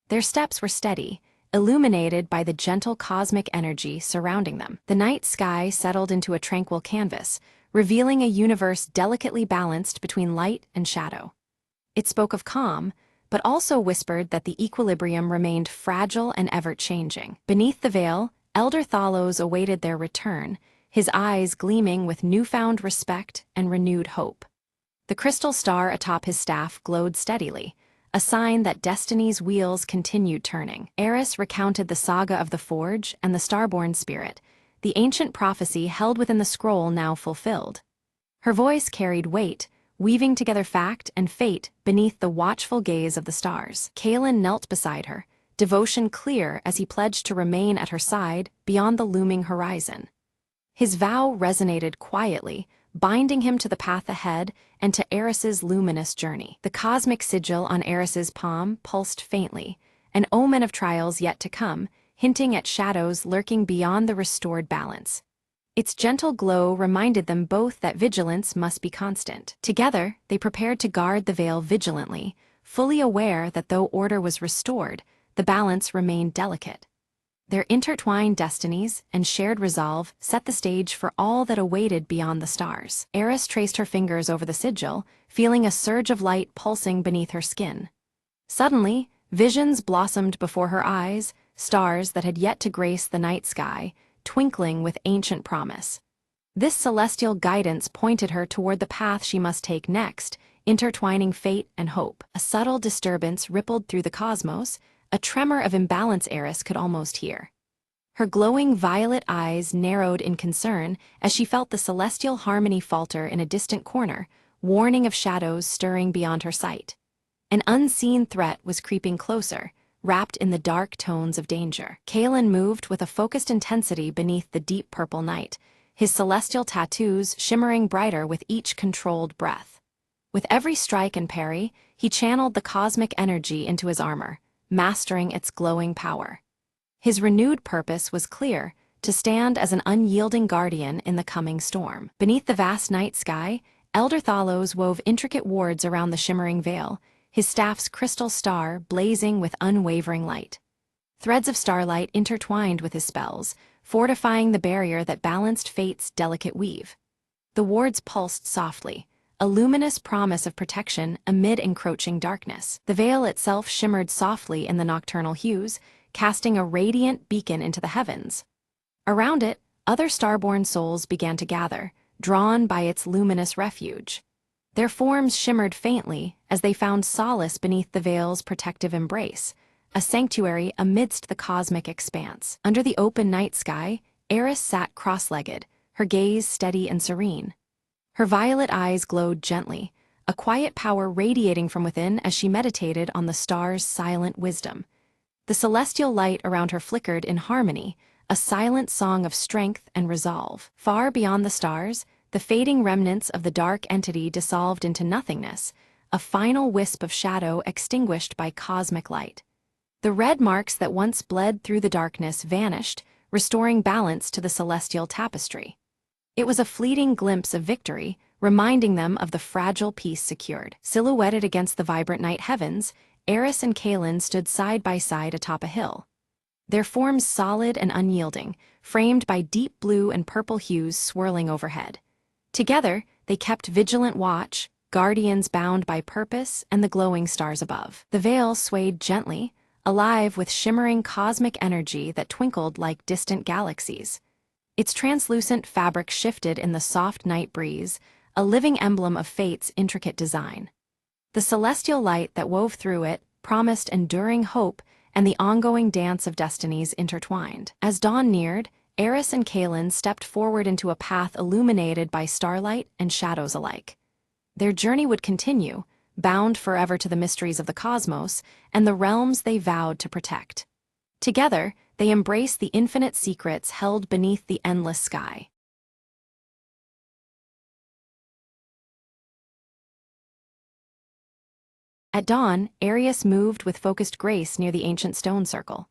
Their steps were steady, illuminated by the gentle cosmic energy surrounding them. The night sky settled into a tranquil canvas, revealing a universe delicately balanced between light and shadow. It spoke of calm, but also whispered that the equilibrium remained fragile and ever-changing. Beneath the veil, Elder Thalos awaited their return, his eyes gleaming with newfound respect and renewed hope. The crystal star atop his staff glowed steadily, a sign that destiny's wheels continued turning. Eris recounted the saga of the Forge and the Starborn spirit, the ancient prophecy held within the scroll now fulfilled. Her voice carried weight, weaving together fact and fate beneath the watchful gaze of the stars. Kaelin knelt beside her, devotion clear as he pledged to remain at her side beyond the looming horizon. His vow resonated quietly, binding him to the path ahead and to Eris's luminous journey. The cosmic sigil on Eris's palm pulsed faintly, an omen of trials yet to come, hinting at shadows lurking beyond the restored balance. Its gentle glow reminded them both that vigilance must be constant. Together, they prepared to guard the veil vigilantly, fully aware that though order was restored, the balance remained delicate. Their intertwined destinies and shared resolve set the stage for all that awaited beyond the stars. Eris traced her fingers over the sigil, feeling a surge of light pulsing beneath her skin. Suddenly, visions blossomed before her eyes, stars that had yet to grace the night sky, twinkling with ancient promise. This celestial guidance pointed her toward the path she must take next, intertwining fate and hope. A subtle disturbance rippled through the cosmos, a tremor of imbalance Eris could almost hear. Her glowing violet eyes narrowed in concern as she felt the celestial harmony falter in a distant corner, warning of shadows stirring beyond her sight. An unseen threat was creeping closer, wrapped in the dark tones of danger. Kaelin moved with a focused intensity beneath the deep purple night, his celestial tattoos shimmering brighter with each controlled breath. With every strike and parry, he channeled the cosmic energy into his armor, mastering its glowing power. His renewed purpose was clear, to stand as an unyielding guardian in the coming storm. Beneath the vast night sky, Elder Thalos wove intricate wards around the shimmering veil, his staff's crystal star blazing with unwavering light. Threads of starlight intertwined with his spells, fortifying the barrier that balanced fate's delicate weave. The wards pulsed softly, a luminous promise of protection amid encroaching darkness. The veil itself shimmered softly in the nocturnal hues, casting a radiant beacon into the heavens. Around it, other starborn souls began to gather, drawn by its luminous refuge. Their forms shimmered faintly as they found solace beneath the veil's protective embrace, a sanctuary amidst the cosmic expanse. Under the open night sky, Eris sat cross-legged, her gaze steady and serene. Her violet eyes glowed gently, a quiet power radiating from within as she meditated on the stars' silent wisdom. The celestial light around her flickered in harmony, a silent song of strength and resolve. Far beyond the stars, the fading remnants of the dark entity dissolved into nothingness, a final wisp of shadow extinguished by cosmic light. The red marks that once bled through the darkness vanished, restoring balance to the celestial tapestry. It was a fleeting glimpse of victory, reminding them of the fragile peace secured. Silhouetted against the vibrant night heavens, Eris and Kaelin stood side by side atop a hill. Their forms solid and unyielding, framed by deep blue and purple hues swirling overhead. Together, they kept vigilant watch, guardians bound by purpose and the glowing stars above. The veil swayed gently, alive with shimmering cosmic energy that twinkled like distant galaxies. Its translucent fabric shifted in the soft night breeze, a living emblem of fate's intricate design. The celestial light that wove through it promised enduring hope and the ongoing dance of destinies intertwined. As dawn neared, Eris and Kaelin stepped forward into a path illuminated by starlight and shadows alike. Their journey would continue, bound forever to the mysteries of the cosmos and the realms they vowed to protect. Together, they embraced the infinite secrets held beneath the endless sky. At dawn, Arius moved with focused grace near the ancient stone circle.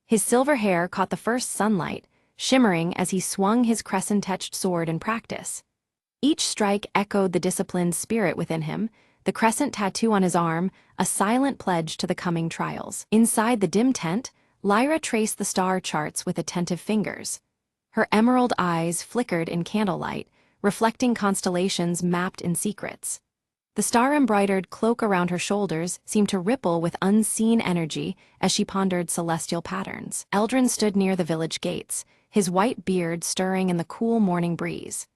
His silver hair caught the first sunlight, shimmering as he swung his crescent-etched sword in practice. Each strike echoed the disciplined spirit within him, the crescent tattoo on his arm, a silent pledge to the coming trials. Inside the dim tent, Lyra traced the star charts with attentive fingers. Her emerald eyes flickered in candlelight, reflecting constellations mapped in secrets. The star-embroidered cloak around her shoulders seemed to ripple with unseen energy as she pondered celestial patterns. Eldrin stood near the village gates, his white beard stirring in the cool morning breeze.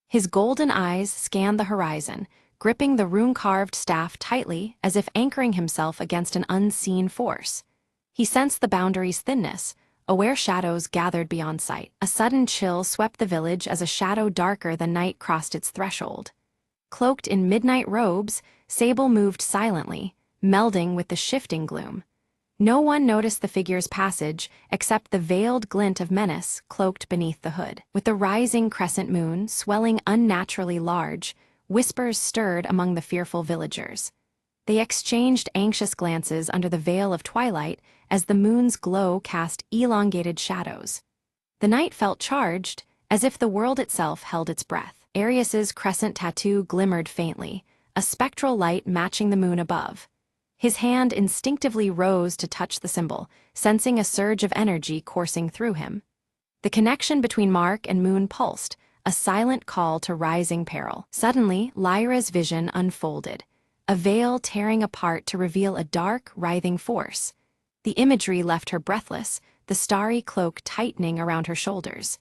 His golden eyes scanned the horizon, gripping the rune-carved staff tightly as if anchoring himself against an unseen force. He sensed the boundary's thinness, aware shadows gathered beyond sight. A sudden chill swept the village as a shadow darker than night crossed its threshold. Cloaked in midnight robes, Sable moved silently, melding with the shifting gloom. No one noticed the figure's passage except the veiled glint of menace cloaked beneath the hood. With the rising crescent moon swelling unnaturally large, whispers stirred among the fearful villagers. They exchanged anxious glances under the veil of twilight as the moon's glow cast elongated shadows. The night felt charged, as if the world itself held its breath. Arius's crescent tattoo glimmered faintly, a spectral light matching the moon above. His hand instinctively rose to touch the symbol, sensing a surge of energy coursing through him. The connection between mark and moon pulsed, a silent call to rising peril. Suddenly, Lyra's vision unfolded, a veil tearing apart to reveal a dark, writhing force. The imagery left her breathless, the starry cloak tightening around her shoulders.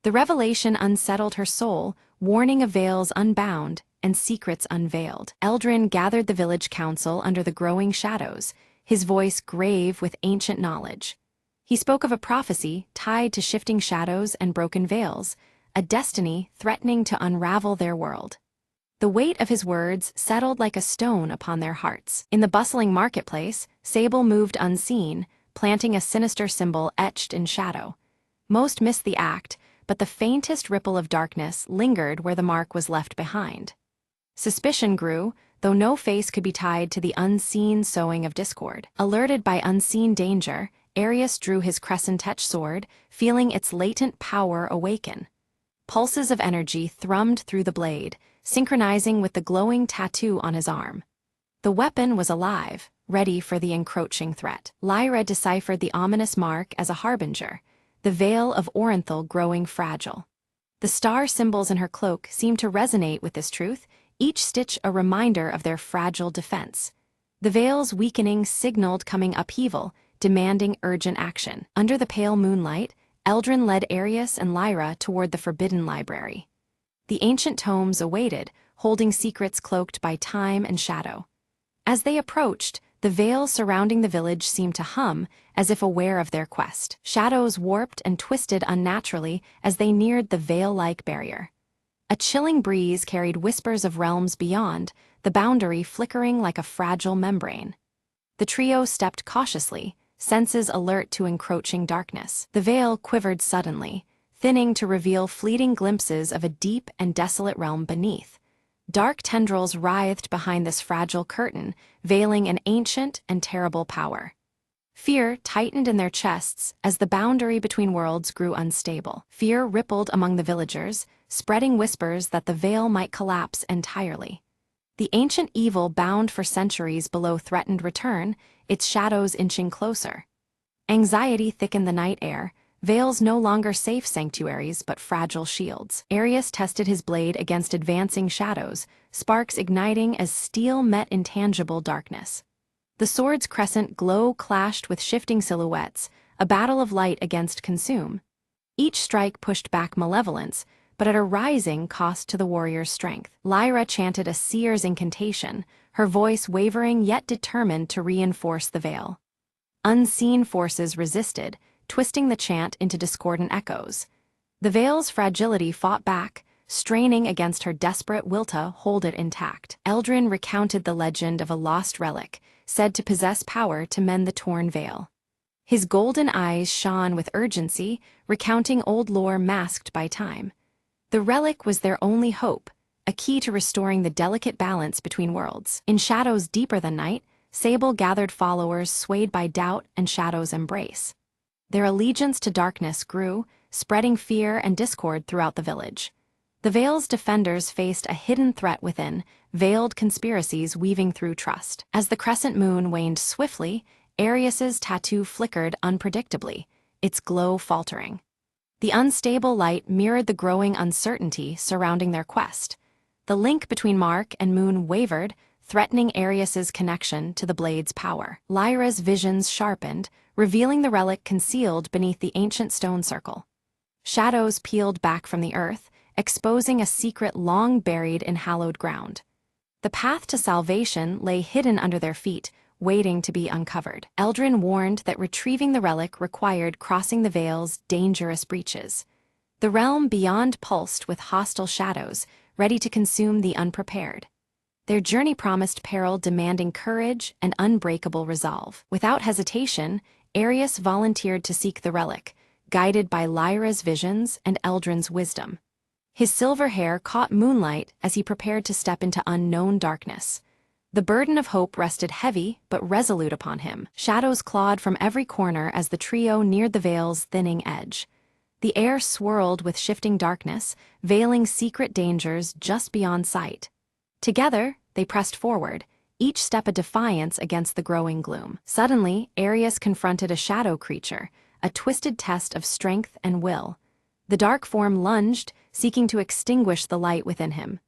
The revelation unsettled her soul, warning of veils unbound and secrets unveiled. Eldrin gathered the village council under the growing shadows, his voice grave with ancient knowledge. He spoke of a prophecy tied to shifting shadows and broken veils, a destiny threatening to unravel their world. The weight of his words settled like a stone upon their hearts. In the bustling marketplace, Sable moved unseen, planting a sinister symbol etched in shadow. Most missed the act, but the faintest ripple of darkness lingered where the mark was left behind. Suspicion grew, though no face could be tied to the unseen sowing of discord. Alerted by unseen danger, Arius drew his crescent-etched sword, feeling its latent power awaken. Pulses of energy thrummed through the blade, synchronizing with the glowing tattoo on his arm. The weapon was alive, ready for the encroaching threat. Lyra deciphered the ominous mark as a harbinger, the veil of Orenthal growing fragile. The star symbols in her cloak seemed to resonate with this truth, each stitch a reminder of their fragile defense. The veil's weakening signaled coming upheaval, demanding urgent action. Under the pale moonlight, Eldrin led Arius and Lyra toward the forbidden library. The ancient tomes awaited, holding secrets cloaked by time and shadow. As they approached, the veil surrounding the village seemed to hum, as if aware of their quest. Shadows warped and twisted unnaturally as they neared the veil-like barrier. A chilling breeze carried whispers of realms beyond, the boundary flickering like a fragile membrane. The trio stepped cautiously, senses alert to encroaching darkness. The veil quivered suddenly, thinning to reveal fleeting glimpses of a deep and desolate realm beneath. Dark tendrils writhed behind this fragile curtain, veiling an ancient and terrible power. Fear tightened in their chests as the boundary between worlds grew unstable. Fear rippled among the villagers, spreading whispers that the veil might collapse entirely. The ancient evil bound for centuries below threatened return, its shadows inching closer. Anxiety thickened the night air, veils no longer safe sanctuaries but fragile shields. Arius tested his blade against advancing shadows, sparks igniting as steel met intangible darkness. The sword's crescent glow clashed with shifting silhouettes, a battle of light against consume. Each strike pushed back malevolence, but at a rising cost to the warrior's strength. Lyra chanted a seer's incantation, her voice wavering yet determined to reinforce the veil. Unseen forces resisted, twisting the chant into discordant echoes. The veil's fragility fought back, straining against her desperate will to hold it intact. Eldrin recounted the legend of a lost relic, said to possess power to mend the torn veil. His golden eyes shone with urgency, recounting old lore masked by time. The relic was their only hope, a key to restoring the delicate balance between worlds. In shadows deeper than night, Sable gathered followers swayed by doubt and shadow's embrace. Their allegiance to darkness grew, spreading fear and discord throughout the village. The Veil's defenders faced a hidden threat within, veiled conspiracies weaving through trust. As the crescent moon waned swiftly, Arius's tattoo flickered unpredictably, its glow faltering. The unstable light mirrored the growing uncertainty surrounding their quest. The link between Mark and Moon wavered, threatening Arius's connection to the blade's power. Lyra's visions sharpened, revealing the relic concealed beneath the ancient stone circle. Shadows peeled back from the earth, exposing a secret long buried in hallowed ground. The path to salvation lay hidden under their feet, waiting to be uncovered. Eldrin warned that retrieving the relic required crossing the Veil's dangerous breaches. The realm beyond pulsed with hostile shadows, ready to consume the unprepared. Their journey promised peril demanding courage and unbreakable resolve. Without hesitation, Arius volunteered to seek the relic, guided by Lyra's visions and Eldrin's wisdom. His silver hair caught moonlight as he prepared to step into unknown darkness. The burden of hope rested heavy but resolute upon him. Shadows clawed from every corner as the trio neared the Veil's thinning edge. The air swirled with shifting darkness, veiling secret dangers just beyond sight. Together, they pressed forward, each step a defiance against the growing gloom. Suddenly, Arius confronted a shadow creature, a twisted test of strength and will. The dark form lunged, seeking to extinguish the light within him.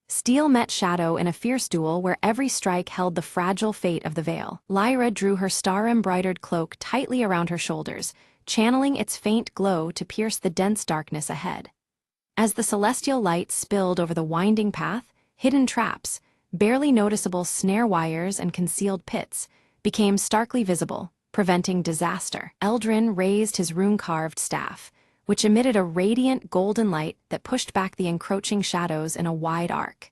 Steel met shadow in a fierce duel where every strike held the fragile fate of the Veil. Lyra drew her star-embroidered cloak tightly around her shoulders, channeling its faint glow to pierce the dense darkness ahead. As the celestial light spilled over the winding path, hidden traps, barely noticeable snare wires and concealed pits, became starkly visible, preventing disaster. Eldrin raised his rune-carved staff, which emitted a radiant golden light that pushed back the encroaching shadows in a wide arc.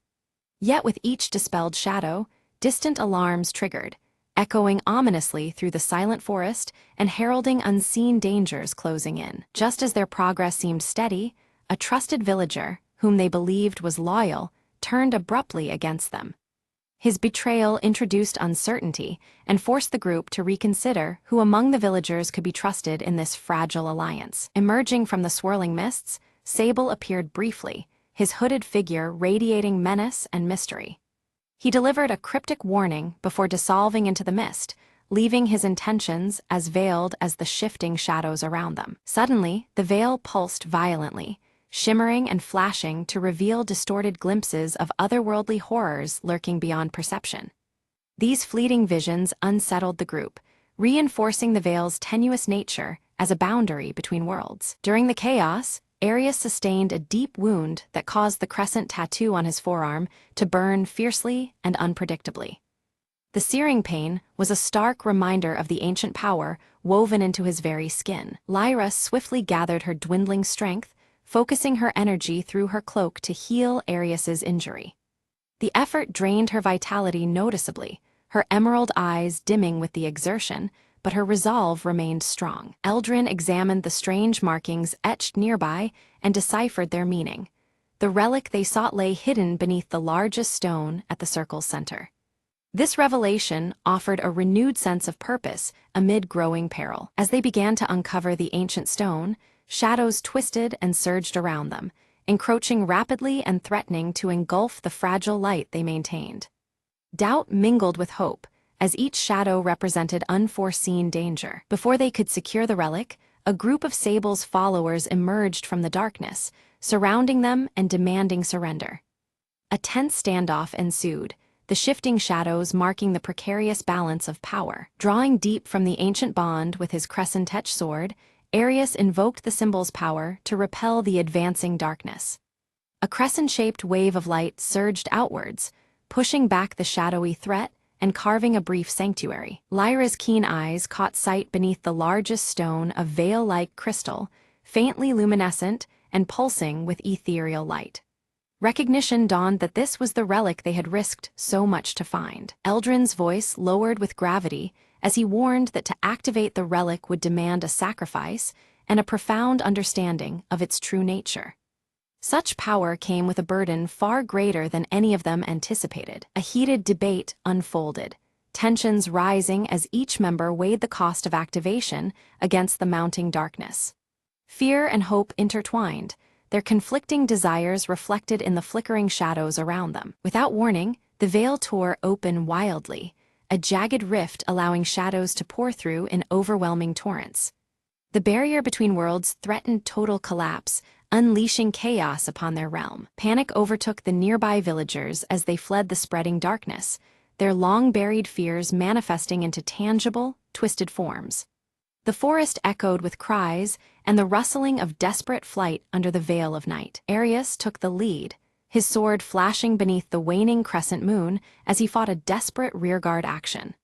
Yet with each dispelled shadow, distant alarms triggered, echoing ominously through the silent forest and heralding unseen dangers closing in. Just as their progress seemed steady, a trusted villager, whom they believed was loyal, turned abruptly against them. His betrayal introduced uncertainty and forced the group to reconsider who among the villagers could be trusted in this fragile alliance. Emerging from the swirling mists, Sable appeared briefly, his hooded figure radiating menace and mystery. He delivered a cryptic warning before dissolving into the mist, leaving his intentions as veiled as the shifting shadows around them. Suddenly, the veil pulsed violently, shimmering and flashing to reveal distorted glimpses of otherworldly horrors lurking beyond perception. These fleeting visions unsettled the group, reinforcing the Veil's tenuous nature as a boundary between worlds. During the chaos, Arius sustained a deep wound that caused the crescent tattoo on his forearm to burn fiercely and unpredictably. The searing pain was a stark reminder of the ancient power woven into his very skin. Lyra swiftly gathered her dwindling strength, focusing her energy through her cloak to heal Arius's injury. The effort drained her vitality noticeably, her emerald eyes dimming with the exertion, but her resolve remained strong. Eldrin examined the strange markings etched nearby and deciphered their meaning. The relic they sought lay hidden beneath the largest stone at the circle's center. This revelation offered a renewed sense of purpose amid growing peril. As they began to uncover the ancient stone, shadows twisted and surged around them, encroaching rapidly and threatening to engulf the fragile light they maintained. Doubt mingled with hope, as each shadow represented unforeseen danger. Before they could secure the relic, a group of Sable's followers emerged from the darkness, surrounding them and demanding surrender. A tense standoff ensued, the shifting shadows marking the precarious balance of power. Drawing deep from the ancient bond with his crescent-etched sword, Arius invoked the symbol's power to repel the advancing darkness. A crescent-shaped wave of light surged outwards, pushing back the shadowy threat and carving a brief sanctuary. Lyra's keen eyes caught sight beneath the largest stone of veil-like crystal, faintly luminescent and pulsing with ethereal light. Recognition dawned that this was the relic they had risked so much to find. Eldrin's voice lowered with gravity as he warned that to activate the relic would demand a sacrifice and a profound understanding of its true nature. Such power came with a burden far greater than any of them anticipated. A heated debate unfolded, tensions rising as each member weighed the cost of activation against the mounting darkness. Fear and hope intertwined, their conflicting desires reflected in the flickering shadows around them. Without warning, the veil tore open wildly, a jagged rift allowing shadows to pour through in overwhelming torrents. The barrier between worlds threatened total collapse, unleashing chaos upon their realm. Panic overtook the nearby villagers as they fled the spreading darkness, their long-buried fears manifesting into tangible, twisted forms. The forest echoed with cries and the rustling of desperate flight under the veil of night. Arius took the lead, his sword flashing beneath the waning crescent moon as he fought a desperate rearguard action.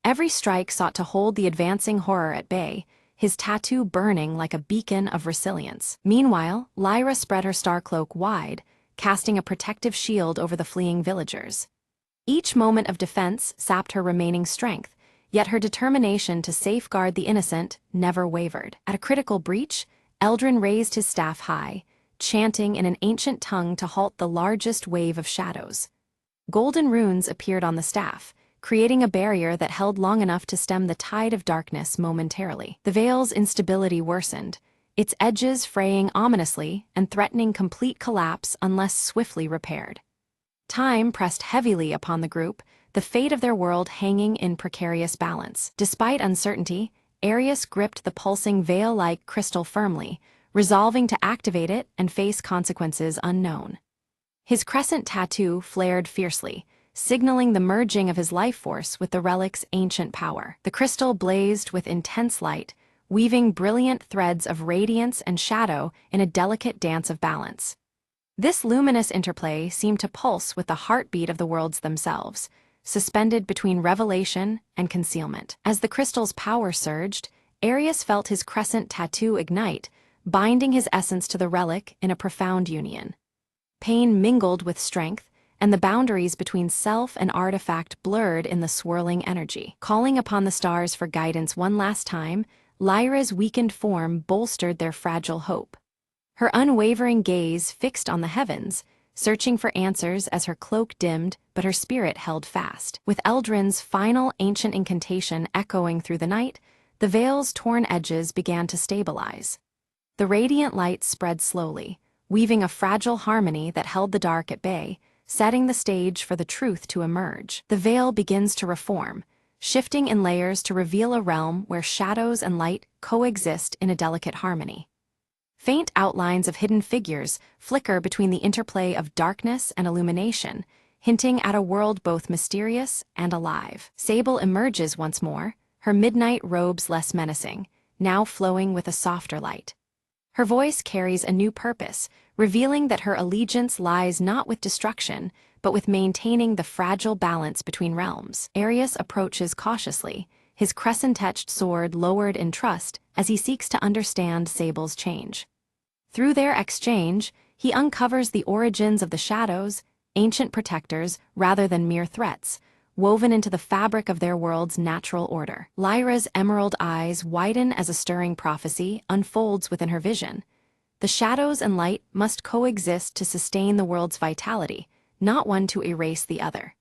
Every strike sought to hold the advancing horror at bay, his tattoo burning like a beacon of resilience. Meanwhile, Lyra spread her star cloak wide, casting a protective shield over the fleeing villagers. Each moment of defense sapped her remaining strength, yet her determination to safeguard the innocent never wavered. At a critical breach, Eldrin raised his staff high, chanting in an ancient tongue to halt the largest wave of shadows. Golden runes appeared on the staff, creating a barrier that held long enough to stem the tide of darkness momentarily. The veil's instability worsened, its edges fraying ominously and threatening complete collapse unless swiftly repaired. Time pressed heavily upon the group, the fate of their world hanging in precarious balance. Despite uncertainty, Arius gripped the pulsing veil-like crystal firmly, resolving to activate it and face consequences unknown. His crescent tattoo flared fiercely, signaling the merging of his life force with the relic's ancient power. The crystal blazed with intense light, weaving brilliant threads of radiance and shadow in a delicate dance of balance. This luminous interplay seemed to pulse with the heartbeat of the worlds themselves, suspended between revelation and concealment. As the crystal's power surged, Arius felt his crescent tattoo ignite, binding his essence to the relic in a profound union. Pain mingled with strength, and the boundaries between self and artifact blurred in the swirling energy. Calling upon the stars for guidance one last time, Lyra's weakened form bolstered their fragile hope. Her unwavering gaze fixed on the heavens, searching for answers as her cloak dimmed but her spirit held fast. With Eldrin's final ancient incantation echoing through the night, the veil's torn edges began to stabilize. The radiant light spread slowly, weaving a fragile harmony that held the dark at bay, setting the stage for the truth to emerge. The veil begins to reform, shifting in layers to reveal a realm where shadows and light coexist in a delicate harmony. Faint outlines of hidden figures flicker between the interplay of darkness and illumination, hinting at a world both mysterious and alive. Sable emerges once more, her midnight robes less menacing, now flowing with a softer light. Her voice carries a new purpose, revealing that her allegiance lies not with destruction, but with maintaining the fragile balance between realms. Arius approaches cautiously, his crescent-etched sword lowered in trust as he seeks to understand Sable's change. Through their exchange, he uncovers the origins of the shadows, ancient protectors rather than mere threats, woven into the fabric of their world's natural order. Lyra's emerald eyes widen as a stirring prophecy unfolds within her vision. The shadows and light must coexist to sustain the world's vitality, not one to erase the other.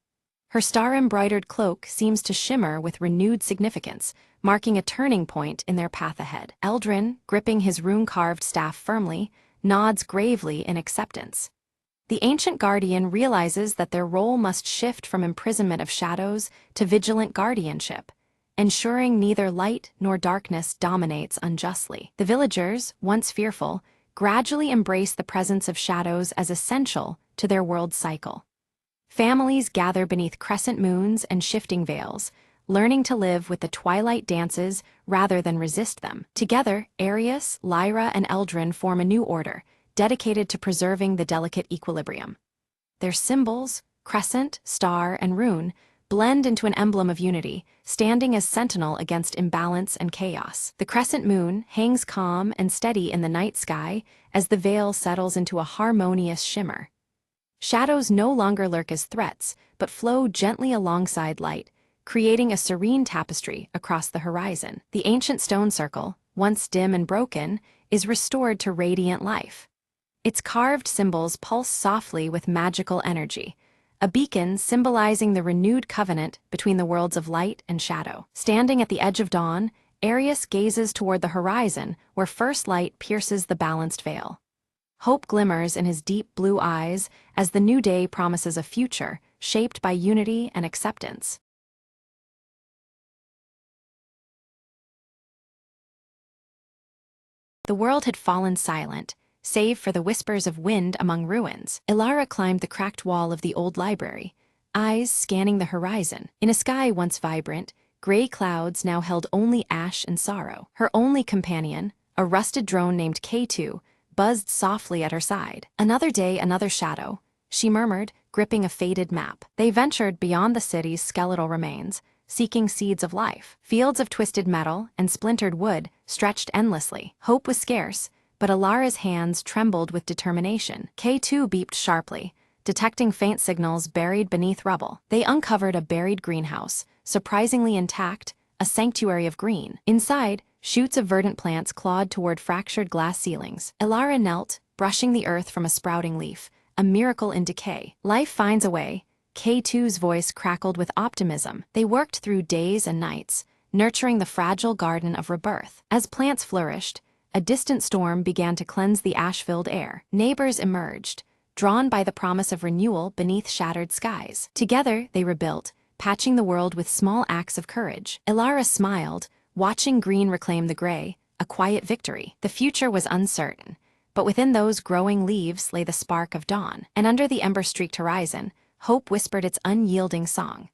Her star-embroidered cloak seems to shimmer with renewed significance, marking a turning point in their path ahead. Eldrin, gripping his rune-carved staff firmly, nods gravely in acceptance. The ancient guardian realizes that their role must shift from imprisonment of shadows to vigilant guardianship, ensuring neither light nor darkness dominates unjustly. The villagers, once fearful, gradually embrace the presence of shadows as essential to their world's cycle. Families gather beneath crescent moons and shifting veils, learning to live with the twilight dances rather than resist them. Together, Arius, Lyra, and Eldrin form a new order, dedicated to preserving the delicate equilibrium. Their symbols, crescent, star, and rune, blend into an emblem of unity, standing as sentinel against imbalance and chaos. The crescent moon hangs calm and steady in the night sky as the veil settles into a harmonious shimmer. Shadows no longer lurk as threats, but flow gently alongside light, creating a serene tapestry across the horizon. The ancient stone circle, once dim and broken, is restored to radiant life. Its carved symbols pulse softly with magical energy, a beacon symbolizing the renewed covenant between the worlds of light and shadow. Standing at the edge of dawn, Arius gazes toward the horizon where first light pierces the balanced veil. Hope glimmers in his deep blue eyes as the new day promises a future shaped by unity and acceptance. The world had fallen silent, save for the whispers of wind among ruins. Ilara climbed the cracked wall of the old library, eyes scanning the horizon. In a sky once vibrant, gray clouds now held only ash and sorrow. Her only companion, a rusted drone named K2, buzzed softly at her side. Another day, another shadow, she murmured, gripping a faded map. They ventured beyond the city's skeletal remains, seeking seeds of life. Fields of twisted metal and splintered wood stretched endlessly. Hope was scarce, but Ilara's hands trembled with determination. K2 beeped sharply, detecting faint signals buried beneath rubble. They uncovered a buried greenhouse, surprisingly intact, a sanctuary of green. Inside, shoots of verdant plants clawed toward fractured glass ceilings. Ilara knelt, brushing the earth from a sprouting leaf, a miracle in decay. Life finds a way. K2's voice crackled with optimism. They worked through days and nights, nurturing the fragile garden of rebirth. As plants flourished, a distant storm began to cleanse the ash-filled air. Neighbors emerged, drawn by the promise of renewal beneath shattered skies. Together, they rebuilt, patching the world with small acts of courage. Ilara smiled, watching green reclaim the gray, a quiet victory. The future was uncertain, but within those growing leaves lay the spark of dawn. And under the ember-streaked horizon, hope whispered its unyielding song.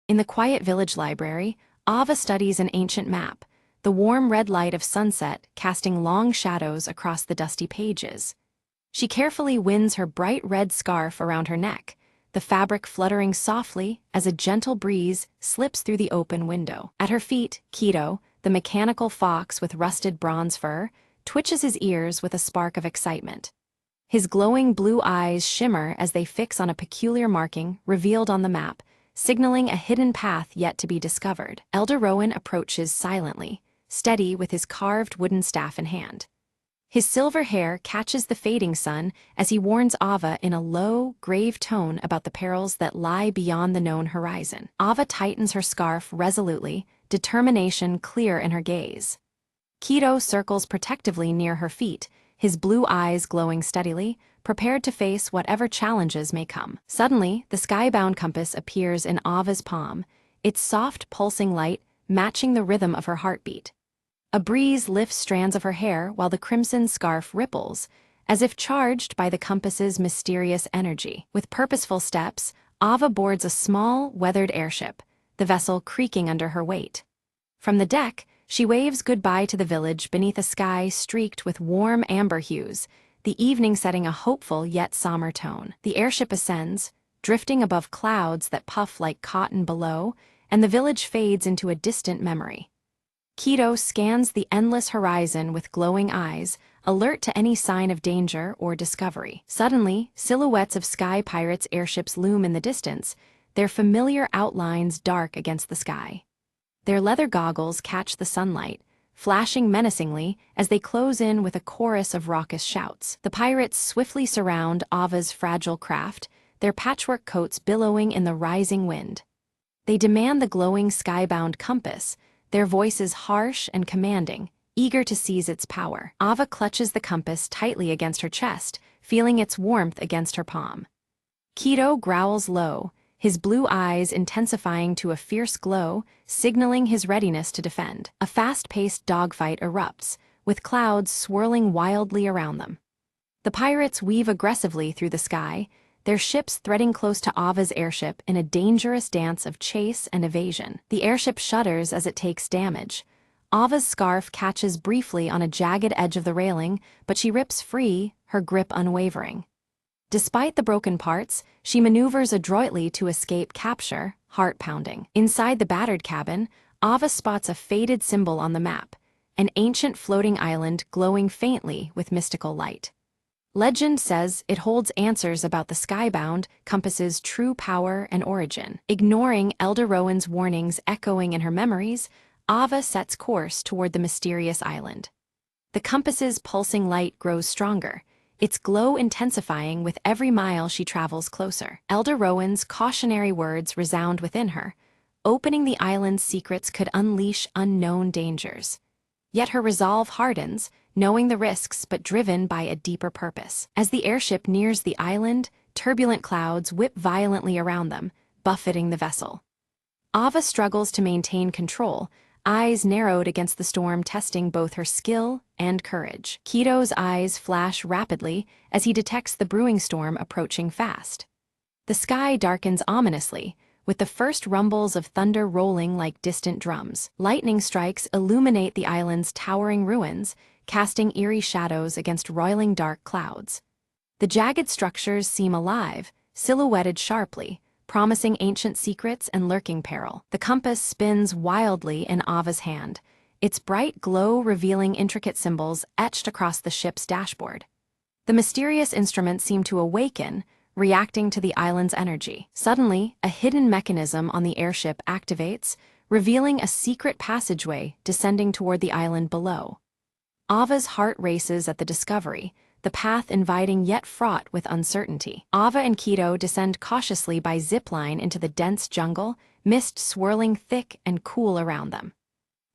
In the quiet village library, Ava studies an ancient map, the warm red light of sunset casting long shadows across the dusty pages. She carefully winds her bright red scarf around her neck, the fabric fluttering softly as a gentle breeze slips through the open window. At her feet, Keto, the mechanical fox with rusted bronze fur, twitches his ears with a spark of excitement. His glowing blue eyes shimmer as they fix on a peculiar marking revealed on the map, signaling a hidden path yet to be discovered. Elder Rowan approaches silently, steady with his carved wooden staff in hand. His silver hair catches the fading sun as he warns Ava in a low, grave tone about the perils that lie beyond the known horizon. Ava tightens her scarf resolutely, determination clear in her gaze. Keto circles protectively near her feet, his blue eyes glowing steadily, prepared to face whatever challenges may come. Suddenly, the sky-bound compass appears in Ava's palm, its soft, pulsing light matching the rhythm of her heartbeat. A breeze lifts strands of her hair while the crimson scarf ripples, as if charged by the compass's mysterious energy. With purposeful steps, Ava boards a small, weathered airship, the vessel creaking under her weight. From the deck, she waves goodbye to the village beneath a sky streaked with warm amber hues, the evening setting a hopeful yet somber tone. The airship ascends, drifting above clouds that puff like cotton below, and the village fades into a distant memory. Keto scans the endless horizon with glowing eyes, alert to any sign of danger or discovery. Suddenly, silhouettes of sky pirates' airships loom in the distance, their familiar outlines dark against the sky. Their leather goggles catch the sunlight, flashing menacingly as they close in with a chorus of raucous shouts. The pirates swiftly surround Ava's fragile craft, their patchwork coats billowing in the rising wind. They demand the glowing skybound compass, their voices harsh and commanding, eager to seize its power. Ava clutches the compass tightly against her chest, feeling its warmth against her palm. Keto growls low, his blue eyes intensifying to a fierce glow, signaling his readiness to defend. A fast-paced dogfight erupts, with clouds swirling wildly around them. The pirates weave aggressively through the sky, their ships threading close to Ava's airship in a dangerous dance of chase and evasion. The airship shudders as it takes damage. Ava's scarf catches briefly on a jagged edge of the railing, but she rips free, her grip unwavering. Despite the broken parts, she maneuvers adroitly to escape capture, heart-pounding. Inside the battered cabin, Ava spots a faded symbol on the map, an ancient floating island glowing faintly with mystical light. Legend says it holds answers about the skybound compass's true power and origin. Ignoring Elder Rowan's warnings echoing in her memories, Ava sets course toward the mysterious island. The compass's pulsing light grows stronger, its glow intensifying with every mile she travels closer. Elder Rowan's cautionary words resound within her. Opening the island's secrets could unleash unknown dangers. Yet her resolve hardens, knowing the risks but driven by a deeper purpose. As the airship nears the island, turbulent clouds whip violently around them, buffeting the vessel. Ava struggles to maintain control, eyes narrowed against the storm, testing both her skill and courage. Keto's eyes flash rapidly as he detects the brewing storm approaching fast. The sky darkens ominously, with the first rumbles of thunder rolling like distant drums. Lightning strikes illuminate the island's towering ruins, casting eerie shadows against roiling dark clouds. The jagged structures seem alive, silhouetted sharply, promising ancient secrets and lurking peril. The compass spins wildly in Ava's hand, its bright glow revealing intricate symbols etched across the ship's dashboard. The mysterious instruments seem to awaken, reacting to the island's energy. Suddenly, a hidden mechanism on the airship activates, revealing a secret passageway descending toward the island below. Ava's heart races at the discovery, the path inviting yet fraught with uncertainty. Ava and Keto descend cautiously by zipline into the dense jungle, mist swirling thick and cool around them.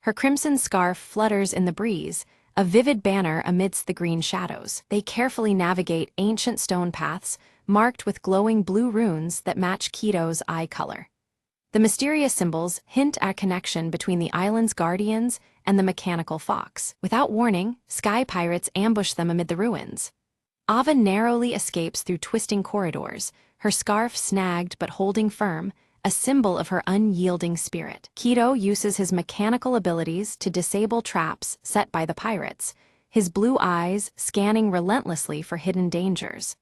Her crimson scarf flutters in the breeze, a vivid banner amidst the green shadows. They carefully navigate ancient stone paths, marked with glowing blue runes that match Keto's eye color. The mysterious symbols hint at a connection between the island's guardians and the mechanical fox. Without warning, sky pirates ambush them amid the ruins. Ava narrowly escapes through twisting corridors, her scarf snagged but holding firm, a symbol of her unyielding spirit. Keto uses his mechanical abilities to disable traps set by the pirates, his blue eyes scanning relentlessly for hidden dangers.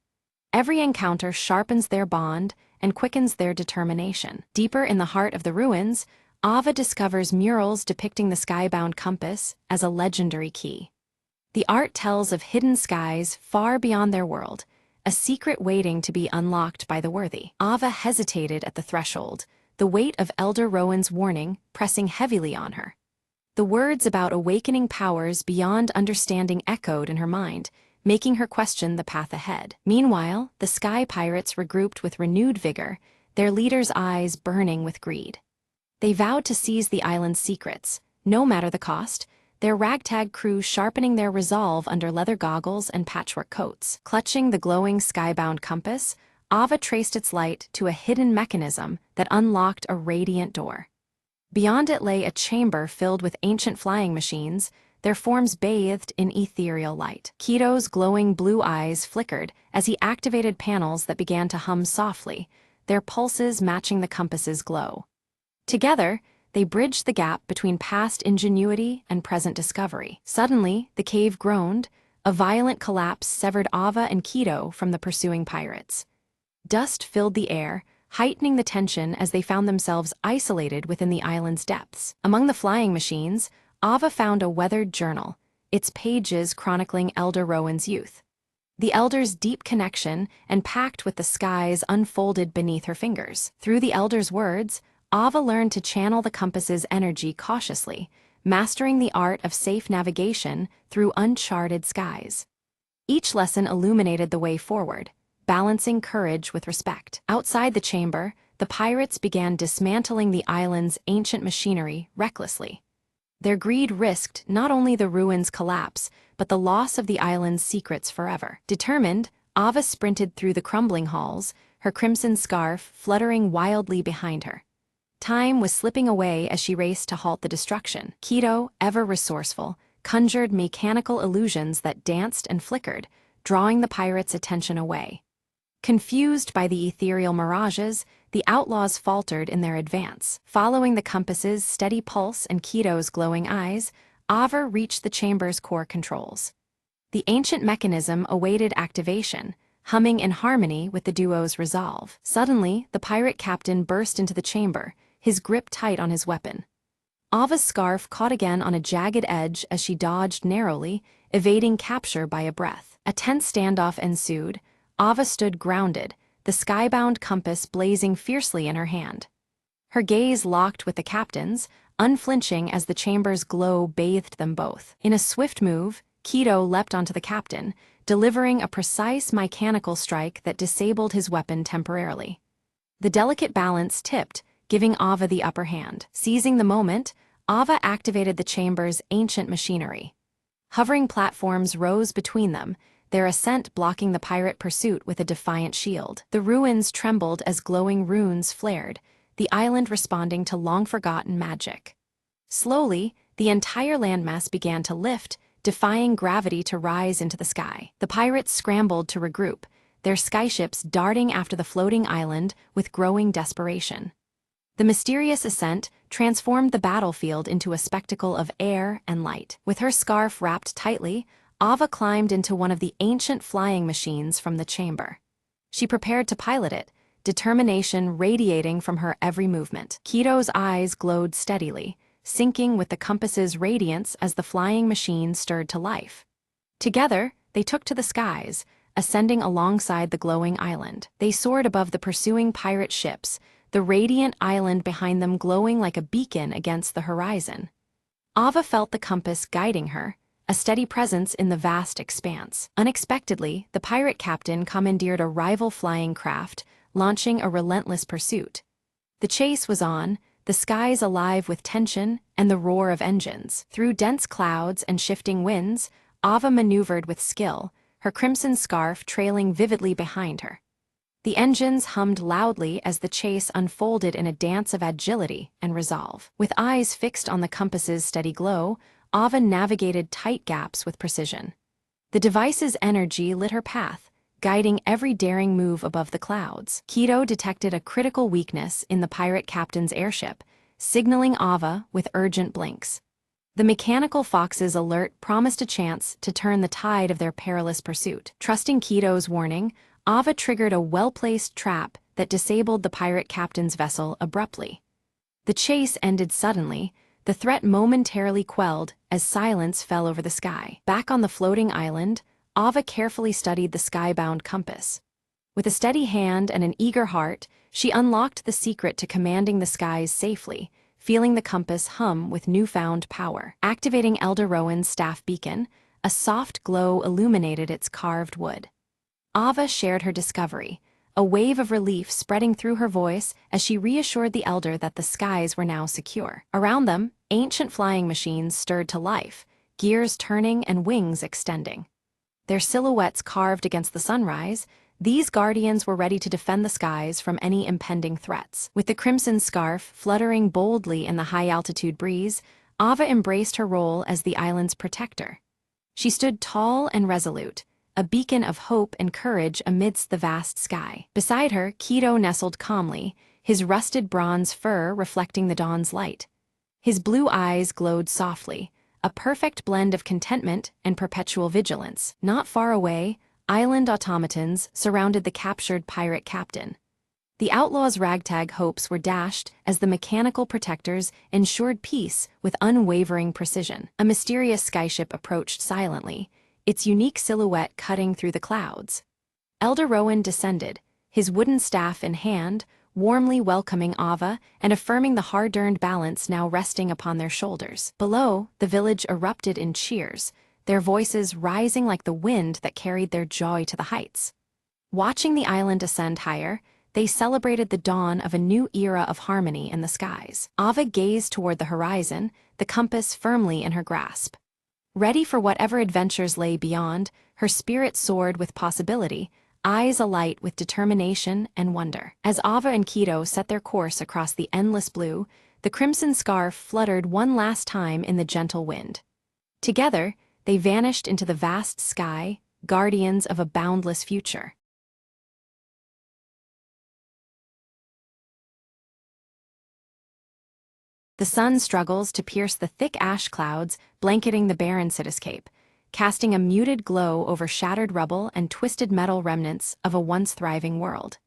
Every encounter sharpens their bond and quickens their determination. Deeper in the heart of the ruins, Ava discovers murals depicting the skybound compass as a legendary key. The art tells of hidden skies far beyond their world, a secret waiting to be unlocked by the worthy. Ava hesitated at the threshold, the weight of Elder Rowan's warning pressing heavily on her. The words about awakening powers beyond understanding echoed in her mind, making her question the path ahead. Meanwhile, the sky pirates regrouped with renewed vigor, their leader's eyes burning with greed. They vowed to seize the island's secrets, no matter the cost, their ragtag crew sharpening their resolve under leather goggles and patchwork coats. Clutching the glowing skybound compass, Ava traced its light to a hidden mechanism that unlocked a radiant door. Beyond it lay a chamber filled with ancient flying machines, their forms bathed in ethereal light. Keto's glowing blue eyes flickered as he activated panels that began to hum softly, their pulses matching the compass's glow. Together, they bridged the gap between past ingenuity and present discovery. Suddenly, the cave groaned, a violent collapse severed Ava and Keto from the pursuing pirates. Dust filled the air, heightening the tension as they found themselves isolated within the island's depths. Among the flying machines, Ava found a weathered journal, its pages chronicling Elder Rowan's youth. The Elder's deep connection and pact with the skies unfolded beneath her fingers. Through the Elder's words, Ava learned to channel the compass's energy cautiously, mastering the art of safe navigation through uncharted skies. Each lesson illuminated the way forward, balancing courage with respect. Outside the chamber, the pirates began dismantling the island's ancient machinery recklessly. Their greed risked not only the ruins' collapse, but the loss of the island's secrets forever. Determined, Ava sprinted through the crumbling halls, her crimson scarf fluttering wildly behind her. Time was slipping away as she raced to halt the destruction. Keto, ever resourceful, conjured mechanical illusions that danced and flickered, drawing the pirates' attention away. Confused by the ethereal mirages, the outlaws faltered in their advance. Following the compass's steady pulse and Keto's glowing eyes, Ava reached the chamber's core controls. The ancient mechanism awaited activation, humming in harmony with the duo's resolve. Suddenly, the pirate captain burst into the chamber, his grip tight on his weapon. Ava's scarf caught again on a jagged edge as she dodged narrowly, evading capture by a breath. A tense standoff ensued. Ava stood grounded, the skybound compass blazing fiercely in her hand. Her gaze locked with the captain's, unflinching as the chamber's glow bathed them both. In a swift move, Keto leapt onto the captain, delivering a precise mechanical strike that disabled his weapon temporarily. The delicate balance tipped, giving Ava the upper hand. Seizing the moment, Ava activated the chamber's ancient machinery. Hovering platforms rose between them, their ascent blocking the pirate pursuit with a defiant shield. The ruins trembled as glowing runes flared, the island responding to long-forgotten magic. Slowly, the entire landmass began to lift, defying gravity to rise into the sky. The pirates scrambled to regroup, their skyships darting after the floating island with growing desperation. The mysterious ascent transformed the battlefield into a spectacle of air and light. With her scarf wrapped tightly, Ava climbed into one of the ancient flying machines from the chamber. She prepared to pilot it, determination radiating from her every movement. Keto's eyes glowed steadily, syncing with the compass's radiance as the flying machine stirred to life. Together, they took to the skies, ascending alongside the glowing island. They soared above the pursuing pirate ships, the radiant island behind them glowing like a beacon against the horizon. Ava felt the compass guiding her, a steady presence in the vast expanse. Unexpectedly, the pirate captain commandeered a rival flying craft, launching a relentless pursuit. The chase was on, the skies alive with tension and the roar of engines. Through dense clouds and shifting winds, Ava maneuvered with skill, her crimson scarf trailing vividly behind her. The engines hummed loudly as the chase unfolded in a dance of agility and resolve. With eyes fixed on the compass's steady glow, Ava navigated tight gaps with precision. The device's energy lit her path, guiding every daring move above the clouds. Keto detected a critical weakness in the pirate captain's airship, signaling Ava with urgent blinks. The mechanical fox's alert promised a chance to turn the tide of their perilous pursuit. Trusting Keto's warning, Ava triggered a well-placed trap that disabled the pirate captain's vessel abruptly. The chase ended suddenly, the threat momentarily quelled as silence fell over the sky. Back on the floating island, Ava carefully studied the skybound compass. With a steady hand and an eager heart, she unlocked the secret to commanding the skies safely, feeling the compass hum with newfound power. Activating Elder Rowan's staff beacon, a soft glow illuminated its carved wood. Ava shared her discovery, a wave of relief spreading through her voice as she reassured the elder that the skies were now secure. Around them, ancient flying machines stirred to life, gears turning and wings extending. Their silhouettes carved against the sunrise, these guardians were ready to defend the skies from any impending threats. With the crimson scarf fluttering boldly in the high-altitude breeze, Ava embraced her role as the island's protector. She stood tall and resolute, a beacon of hope and courage amidst the vast sky. Beside her, Keto nestled calmly, his rusted bronze fur reflecting the dawn's light. His blue eyes glowed softly, a perfect blend of contentment and perpetual vigilance. Not far away, island automatons surrounded the captured pirate captain. The outlaws' ragtag hopes were dashed as the mechanical protectors ensured peace with unwavering precision. A mysterious skyship approached silently, its unique silhouette cutting through the clouds. Elder Rowan descended, his wooden staff in hand, warmly welcoming Ava and affirming the hard-earned balance now resting upon their shoulders. Below, the village erupted in cheers, their voices rising like the wind that carried their joy to the heights. Watching the island ascend higher, they celebrated the dawn of a new era of harmony in the skies. Ava gazed toward the horizon, the compass firmly in her grasp. Ready for whatever adventures lay beyond, her spirit soared with possibility, eyes alight with determination and wonder. As Ava and Keto set their course across the endless blue, the crimson scarf fluttered one last time in the gentle wind. Together, they vanished into the vast sky, guardians of a boundless future. The sun struggles to pierce the thick ash clouds blanketing the barren cityscape, casting a muted glow over shattered rubble and twisted metal remnants of a once thriving world.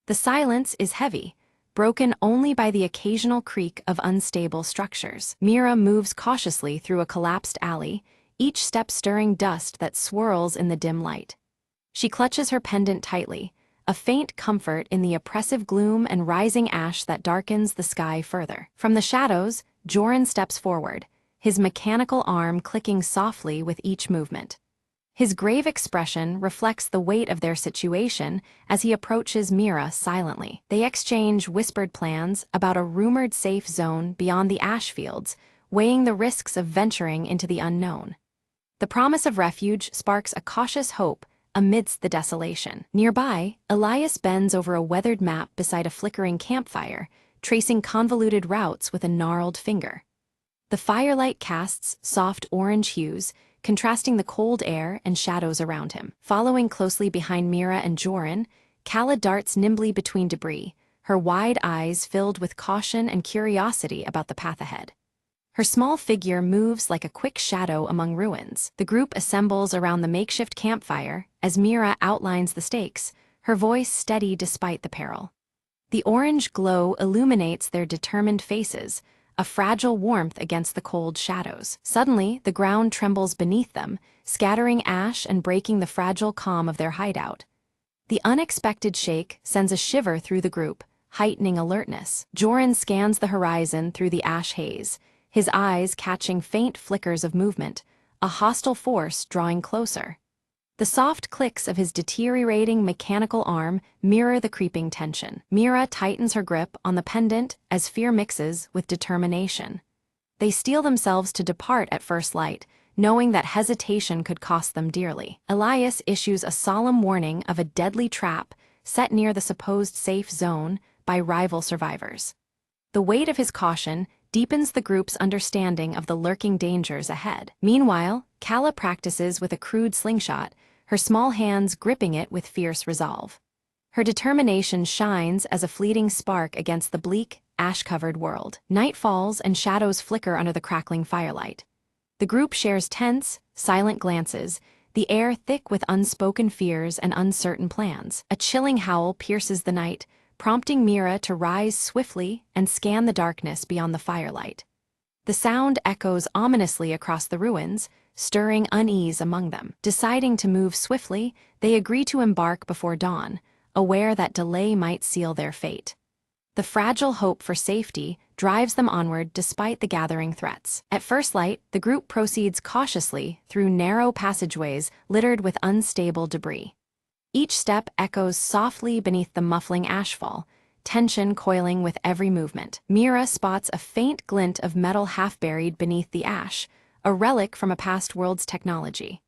The silence is heavy, broken only by the occasional creak of unstable structures. Mira moves cautiously through a collapsed alley, each step stirring dust that swirls in the dim light. She clutches her pendant tightly, a faint comfort in the oppressive gloom and rising ash that darkens the sky further. From the shadows, Joran steps forward, his mechanical arm clicking softly with each movement. His grave expression reflects the weight of their situation as he approaches Mira silently. They exchange whispered plans about a rumored safe zone beyond the ash fields, weighing the risks of venturing into the unknown. The promise of refuge sparks a cautious hope amidst the desolation. Nearby, Elias bends over a weathered map beside a flickering campfire, tracing convoluted routes with a gnarled finger. The firelight casts soft orange hues, contrasting the cold air and shadows around him. Following closely behind Mira and Joran, Kala darts nimbly between debris, her wide eyes filled with caution and curiosity about the path ahead. Her small figure moves like a quick shadow among ruins. The group assembles around the makeshift campfire as Mira outlines the stakes, her voice steady despite the peril. The orange glow illuminates their determined faces, a fragile warmth against the cold shadows. Suddenly, the ground trembles beneath them, scattering ash and breaking the fragile calm of their hideout. The unexpected shake sends a shiver through the group, heightening alertness. Joran scans the horizon through the ash haze, his eyes catching faint flickers of movement, a hostile force drawing closer. The soft clicks of his deteriorating mechanical arm mirror the creeping tension. Mira tightens her grip on the pendant as fear mixes with determination. They steel themselves to depart at first light, knowing that hesitation could cost them dearly. Elias issues a solemn warning of a deadly trap set near the supposed safe zone by rival survivors. The weight of his caution deepens the group's understanding of the lurking dangers ahead. Meanwhile, Kala practices with a crude slingshot, her small hands gripping it with fierce resolve. Her determination shines as a fleeting spark against the bleak, ash-covered world. Night falls and shadows flicker under the crackling firelight. The group shares tense, silent glances, the air thick with unspoken fears and uncertain plans. A chilling howl pierces the night, prompting Mira to rise swiftly and scan the darkness beyond the firelight. The sound echoes ominously across the ruins, stirring unease among them. Deciding to move swiftly, they agree to embark before dawn, aware that delay might seal their fate. The fragile hope for safety drives them onward despite the gathering threats. At first light, the group proceeds cautiously through narrow passageways littered with unstable debris. Each step echoes softly beneath the muffling ashfall, tension coiling with every movement. Mira spots a faint glint of metal half-buried beneath the ash, a relic from a past world's technology.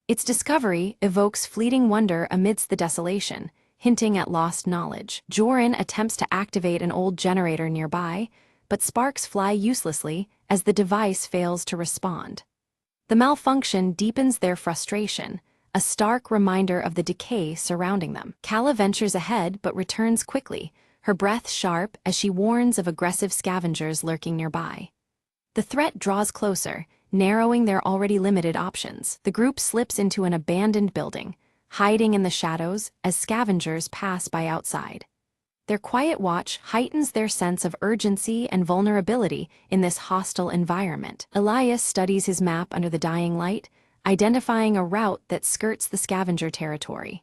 Its discovery evokes fleeting wonder amidst the desolation, hinting at lost knowledge. Joran attempts to activate an old generator nearby, but sparks fly uselessly as the device fails to respond. The malfunction deepens their frustration, a stark reminder of the decay surrounding them. Kala ventures ahead but returns quickly, her breath sharp as she warns of aggressive scavengers lurking nearby. The threat draws closer, narrowing their already limited options. The group slips into an abandoned building, hiding in the shadows as scavengers pass by outside. Their quiet watch heightens their sense of urgency and vulnerability in this hostile environment. Elias studies his map under the dying light, identifying a route that skirts the scavenger territory.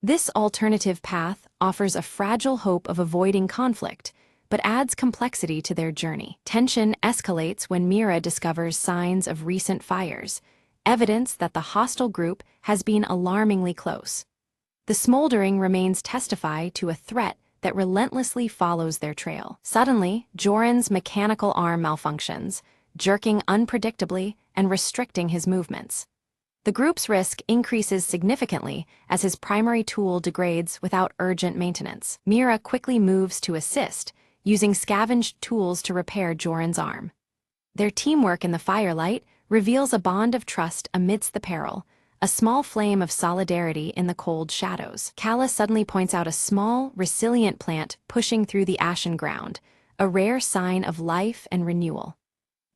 This alternative path offers a fragile hope of avoiding conflict, but adds complexity to their journey. Tension escalates when Mira discovers signs of recent fires, evidence that the hostile group has been alarmingly close. The smoldering remains testify to a threat that relentlessly follows their trail. Suddenly, Joran's mechanical arm malfunctions, jerking unpredictably and restricting his movements. The group's risk increases significantly as his primary tool degrades without urgent maintenance. Mira quickly moves to assist, using scavenged tools to repair Joran's arm. Their teamwork in the firelight reveals a bond of trust amidst the peril, a small flame of solidarity in the cold shadows. Kala suddenly points out a small, resilient plant pushing through the ashen ground, a rare sign of life and renewal.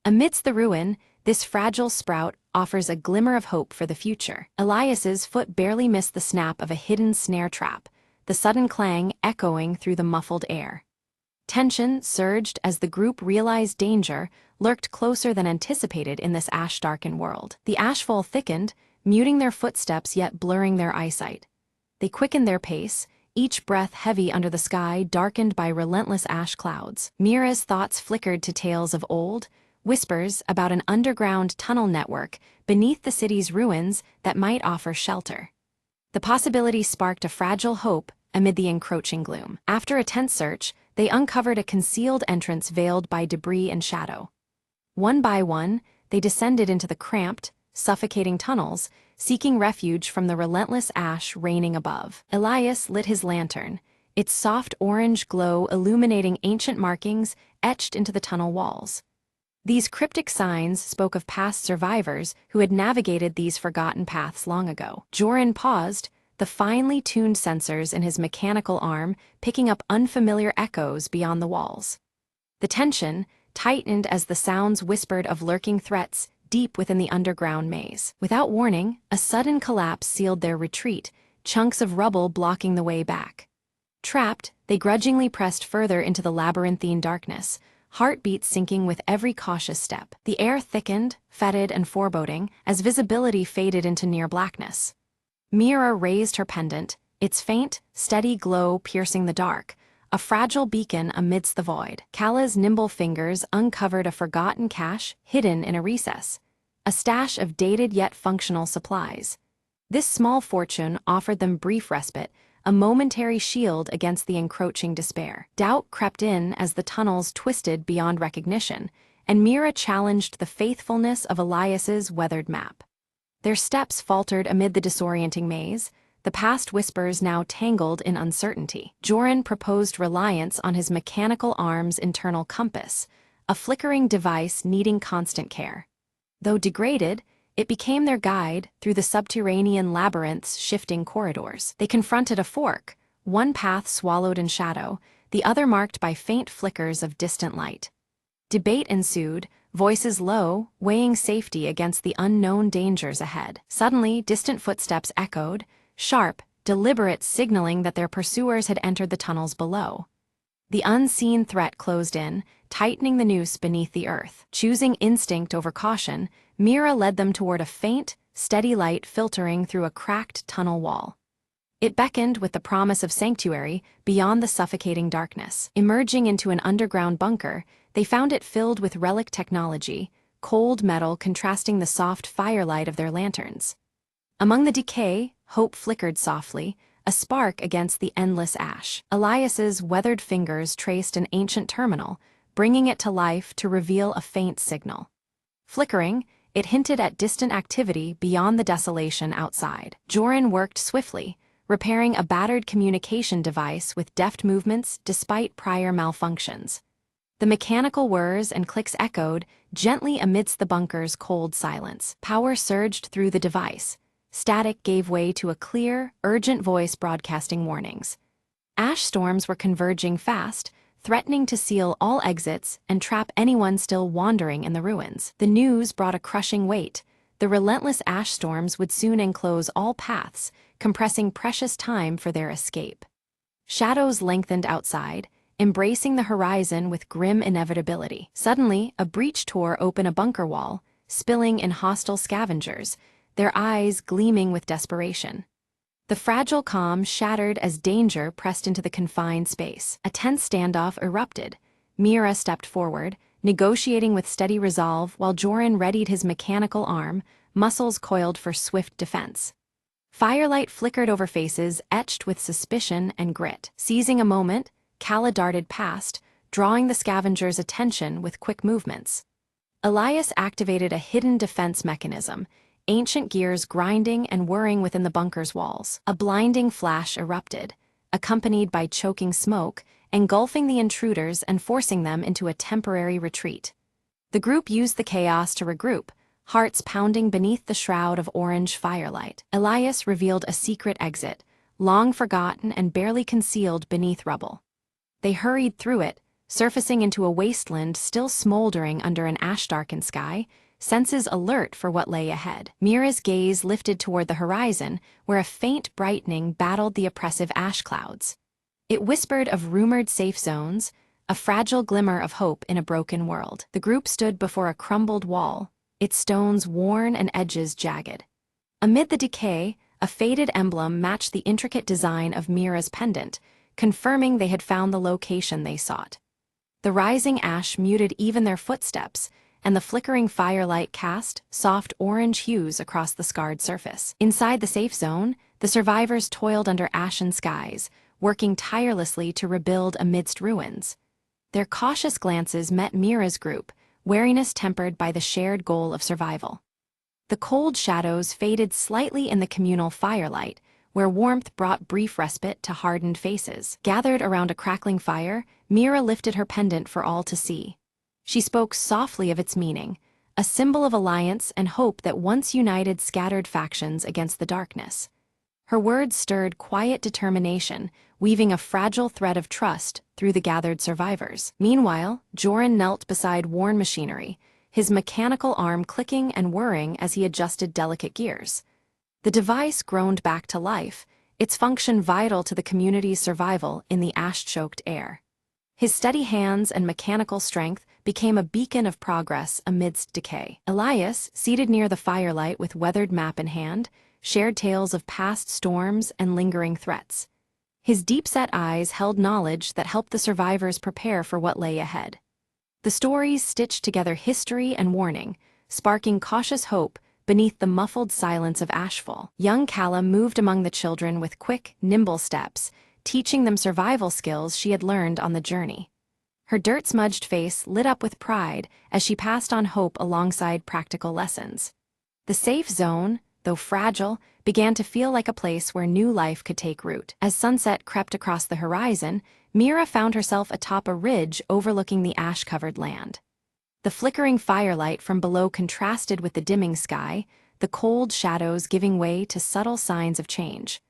Amidst the ruin, this fragile sprout offers a glimmer of hope for the future. Elias's foot barely missed the snap of a hidden snare trap, the sudden clang echoing through the muffled air. Tension surged as the group realized danger lurked closer than anticipated in this ash-darkened world. The ashfall thickened, muting their footsteps yet blurring their eyesight. They quickened their pace, each breath heavy under the sky darkened by relentless ash clouds. Mira's thoughts flickered to tales of old, whispers about an underground tunnel network beneath the city's ruins that might offer shelter. The possibility sparked a fragile hope amid the encroaching gloom. After a tense search, they uncovered a concealed entrance veiled by debris and shadow. One by one, they descended into the cramped, suffocating tunnels, seeking refuge from the relentless ash raining above. Elias lit his lantern, its soft orange glow illuminating ancient markings etched into the tunnel walls. These cryptic signs spoke of past survivors who had navigated these forgotten paths long ago. Joran paused, the finely tuned sensors in his mechanical arm picking up unfamiliar echoes beyond the walls. The tension tightened as the sounds whispered of lurking threats deep within the underground maze. Without warning, a sudden collapse sealed their retreat, chunks of rubble blocking the way back. Trapped, they grudgingly pressed further into the labyrinthine darkness, heartbeats sinking with every cautious step. The air thickened, fetid and foreboding, as visibility faded into near blackness. Mira raised her pendant, its faint, steady glow piercing the dark, a fragile beacon amidst the void. Kala's nimble fingers uncovered a forgotten cache hidden in a recess, a stash of dated yet functional supplies. This small fortune offered them brief respite, a momentary shield against the encroaching despair. Doubt crept in as the tunnels twisted beyond recognition, and Mira challenged the faithfulness of Elias's weathered map. Their steps faltered amid the disorienting maze, the past whispers now tangled in uncertainty. Joran proposed reliance on his mechanical arm's internal compass, a flickering device needing constant care. Though degraded, it became their guide through the subterranean labyrinth's shifting corridors. They confronted a fork, one path swallowed in shadow, the other marked by faint flickers of distant light. Debate ensued, voices low, weighing safety against the unknown dangers ahead. Suddenly, distant footsteps echoed, sharp, deliberate, signaling that their pursuers had entered the tunnels below. The unseen threat closed in, tightening the noose beneath the earth. Choosing instinct over caution, Mira led them toward a faint, steady light filtering through a cracked tunnel wall. It beckoned with the promise of sanctuary beyond the suffocating darkness. Emerging into an underground bunker, they found it filled with relic technology, cold metal contrasting the soft firelight of their lanterns. Among the decay, hope flickered softly, a spark against the endless ash. Elias's weathered fingers traced an ancient terminal, bringing it to life to reveal a faint signal. Flickering, it hinted at distant activity beyond the desolation outside. Joran worked swiftly, repairing a battered communication device with deft movements despite prior malfunctions. The mechanical whirs and clicks echoed gently amidst the bunker's cold silence. Power surged through the device. Static gave way to a clear, urgent voice broadcasting warnings. Ash storms were converging fast, threatening to seal all exits and trap anyone still wandering in the ruins. The news brought a crushing weight. The relentless ash storms would soon enclose all paths, compressing precious time for their escape. Shadows lengthened outside, embracing the horizon with grim inevitability. Suddenly, a breach tore open a bunker wall, spilling in hostile scavengers, their eyes gleaming with desperation. The fragile calm shattered as danger pressed into the confined space. A tense standoff erupted. Mira stepped forward, negotiating with steady resolve while Joran readied his mechanical arm, muscles coiled for swift defense. Firelight flickered over faces etched with suspicion and grit. Seizing a moment, Kala darted past, drawing the scavenger's attention with quick movements. Elias activated a hidden defense mechanism, ancient gears grinding and whirring within the bunker's walls. A blinding flash erupted, accompanied by choking smoke, engulfing the intruders and forcing them into a temporary retreat. The group used the chaos to regroup, hearts pounding beneath the shroud of orange firelight. Elias revealed a secret exit, long forgotten and barely concealed beneath rubble. They hurried through it, surfacing into a wasteland still smoldering under an ash-darkened sky, senses alert for what lay ahead. Mira's gaze lifted toward the horizon, where a faint brightening battled the oppressive ash clouds. It whispered of rumored safe zones, a fragile glimmer of hope in a broken world. The group stood before a crumbled wall, its stones worn and edges jagged. Amid the decay, a faded emblem matched the intricate design of Mira's pendant, confirming they had found the location they sought. The rising ash muted even their footsteps, and the flickering firelight cast soft orange hues across the scarred surface. Inside the safe zone, the survivors toiled under ashen skies, working tirelessly to rebuild amidst ruins. Their cautious glances met Mira's group, wariness tempered by the shared goal of survival. The cold shadows faded slightly in the communal firelight, where warmth brought brief respite to hardened faces. Gathered around a crackling fire, Mira lifted her pendant for all to see. She spoke softly of its meaning, a symbol of alliance and hope that once united scattered factions against the darkness. Her words stirred quiet determination, weaving a fragile thread of trust through the gathered survivors. Meanwhile, Joran knelt beside worn machinery, his mechanical arm clicking and whirring as he adjusted delicate gears. The device groaned back to life, its function vital to the community's survival in the ash-choked air. His steady hands and mechanical strength became a beacon of progress amidst decay. Elias, seated near the firelight with weathered map in hand, shared tales of past storms and lingering threats. His deep-set eyes held knowledge that helped the survivors prepare for what lay ahead. The stories stitched together history and warning, sparking cautious hope beneath the muffled silence of ashfall. Young Calla moved among the children with quick, nimble steps, teaching them survival skills she had learned on the journey. Her dirt-smudged face lit up with pride as she passed on hope alongside practical lessons. The safe zone, though fragile, began to feel like a place where new life could take root. As sunset crept across the horizon, Mira found herself atop a ridge overlooking the ash-covered land. The flickering firelight from below contrasted with the dimming sky, the cold shadows giving way to subtle signs of change.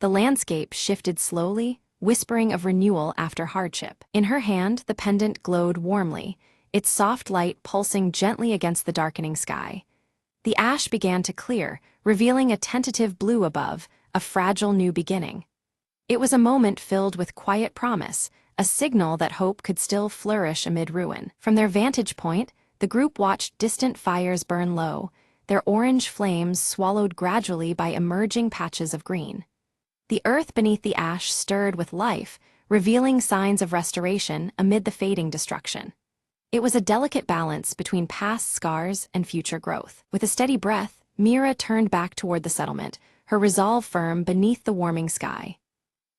The landscape shifted slowly, whispering of renewal after hardship. In her hand, the pendant glowed warmly, its soft light pulsing gently against the darkening sky. The ash began to clear, revealing a tentative blue above, a fragile new beginning. It was a moment filled with quiet promise, a signal that hope could still flourish amid ruin. From their vantage point, the group watched distant fires burn low, their orange flames swallowed gradually by emerging patches of green. The earth beneath the ash stirred with life, revealing signs of restoration amid the fading destruction. It was a delicate balance between past scars and future growth. With a steady breath, Mira turned back toward the settlement, her resolve firm beneath the warming sky.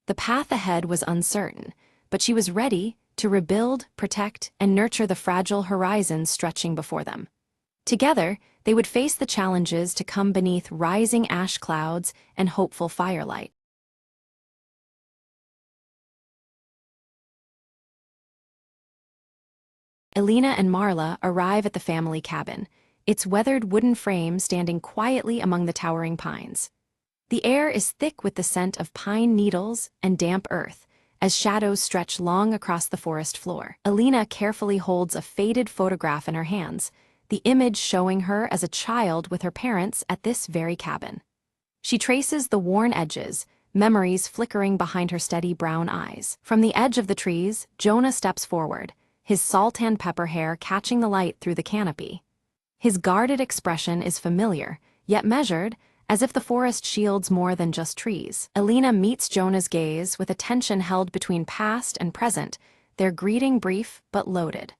The path ahead was uncertain, but she was ready to rebuild, protect, and nurture the fragile horizons stretching before them. Together, they would face the challenges to come beneath rising ash clouds and hopeful firelight. Elena and Marla arrive at the family cabin, its weathered wooden frame standing quietly among the towering pines. The air is thick with the scent of pine needles and damp earth, as shadows stretch long across the forest floor. Elena carefully holds a faded photograph in her hands, the image showing her as a child with her parents at this very cabin. She traces the worn edges, memories flickering behind her steady brown eyes. From the edge of the trees, Jonah steps forward, his salt and pepper hair catching the light through the canopy. His guarded expression is familiar, yet measured, as if the forest shields more than just trees. Elena meets Jonah's gaze with attention held between past and present, their greeting brief but loaded.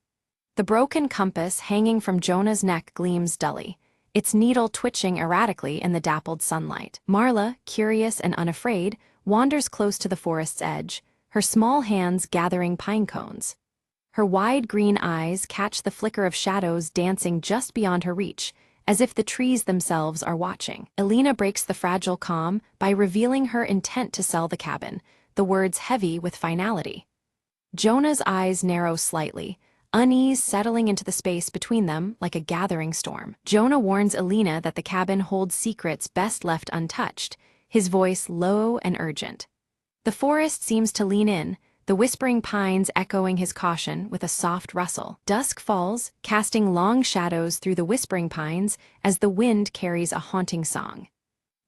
The broken compass hanging from Jonah's neck gleams dully, its needle twitching erratically in the dappled sunlight. Marla, curious and unafraid, wanders close to the forest's edge, her small hands gathering pine cones. Her wide green eyes catch the flicker of shadows dancing just beyond her reach, as if the trees themselves are watching. Elena breaks the fragile calm by revealing her intent to sell the cabin, the words heavy with finality. Jonah's eyes narrow slightly, unease settling into the space between them like a gathering storm. Jonah warns Elena that the cabin holds secrets best left untouched, his voice low and urgent. The forest seems to lean in, the whispering pines echoing his caution with a soft rustle. Dusk falls, casting long shadows through the whispering pines as the wind carries a haunting song.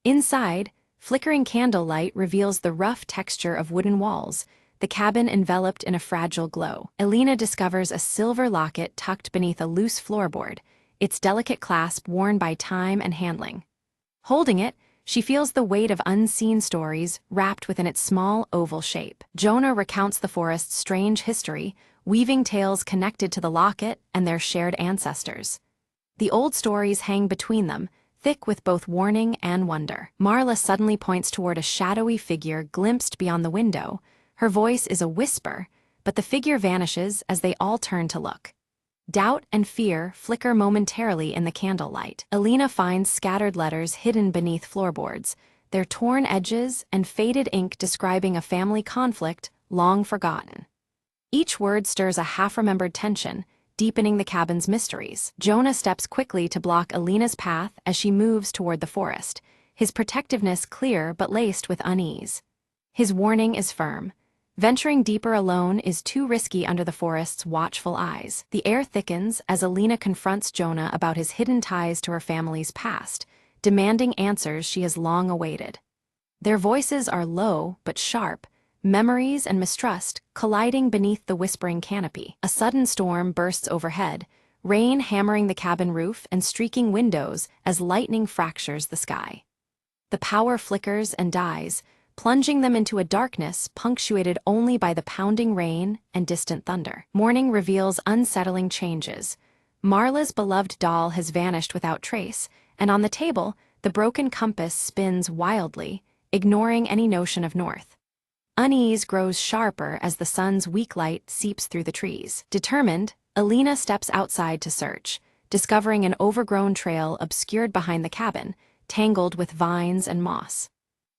Inside, flickering candlelight reveals the rough texture of wooden walls, the cabin enveloped in a fragile glow. Elena discovers a silver locket tucked beneath a loose floorboard, its delicate clasp worn by time and handling. Holding it, she feels the weight of unseen stories wrapped within its small, oval shape. Jonah recounts the forest's strange history, weaving tales connected to the locket and their shared ancestors. The old stories hang between them, thick with both warning and wonder. Marla suddenly points toward a shadowy figure glimpsed beyond the window. Her voice is a whisper, but the figure vanishes as they all turn to look. Doubt and fear flicker momentarily in the candlelight. Elena finds scattered letters hidden beneath floorboards, their torn edges and faded ink describing a family conflict long forgotten. Each word stirs a half-remembered tension, deepening the cabin's mysteries. Jonah steps quickly to block Alina's path as she moves toward the forest, his protectiveness clear but laced with unease. His warning is firm. Venturing deeper alone is too risky under the forest's watchful eyes. The air thickens as Alina confronts Jonah about his hidden ties to her family's past, demanding answers she has long awaited. Their voices are low but sharp, memories and mistrust colliding beneath the whispering canopy. A sudden storm bursts overhead, rain hammering the cabin roof and streaking windows as lightning fractures the sky. The power flickers and dies, plunging them into a darkness punctuated only by the pounding rain and distant thunder. Morning reveals unsettling changes. Marla's beloved doll has vanished without trace, and on the table, the broken compass spins wildly, ignoring any notion of north. Unease grows sharper as the sun's weak light seeps through the trees. Determined, Alina steps outside to search, discovering an overgrown trail obscured behind the cabin, tangled with vines and moss.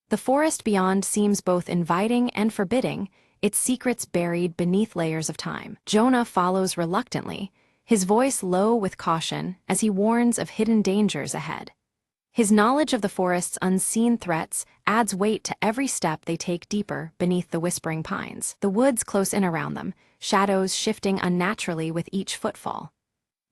The forest beyond seems both inviting and forbidding, its secrets buried beneath layers of time. Jonah follows reluctantly, his voice low with caution as he warns of hidden dangers ahead. His knowledge of the forest's unseen threats adds weight to every step they take deeper beneath the whispering pines. The woods close in around them, shadows shifting unnaturally with each footfall.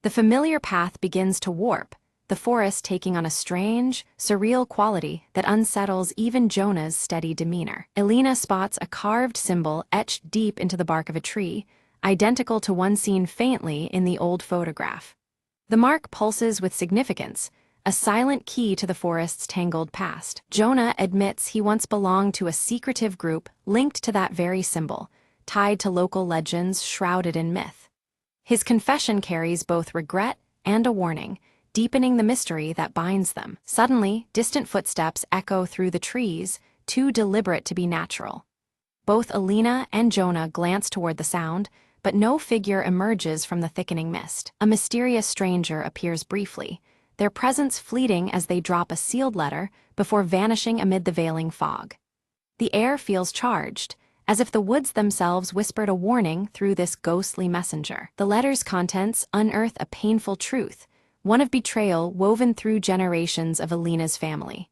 The familiar path begins to warp, the forest taking on a strange, surreal quality that unsettles even Jonah's steady demeanor. Alina spots a carved symbol etched deep into the bark of a tree, identical to one seen faintly in the old photograph. The mark pulses with significance, a silent key to the forest's tangled past. Jonah admits he once belonged to a secretive group linked to that very symbol, tied to local legends shrouded in myth. His confession carries both regret and a warning, deepening the mystery that binds them. Suddenly, distant footsteps echo through the trees, too deliberate to be natural. Both Alina and Jonah glance toward the sound, but no figure emerges from the thickening mist. A mysterious stranger appears briefly, their presence fleeting as they drop a sealed letter before vanishing amid the veiling fog. The air feels charged, as if the woods themselves whispered a warning through this ghostly messenger. The letter's contents unearth a painful truth, one of betrayal woven through generations of Alina's family.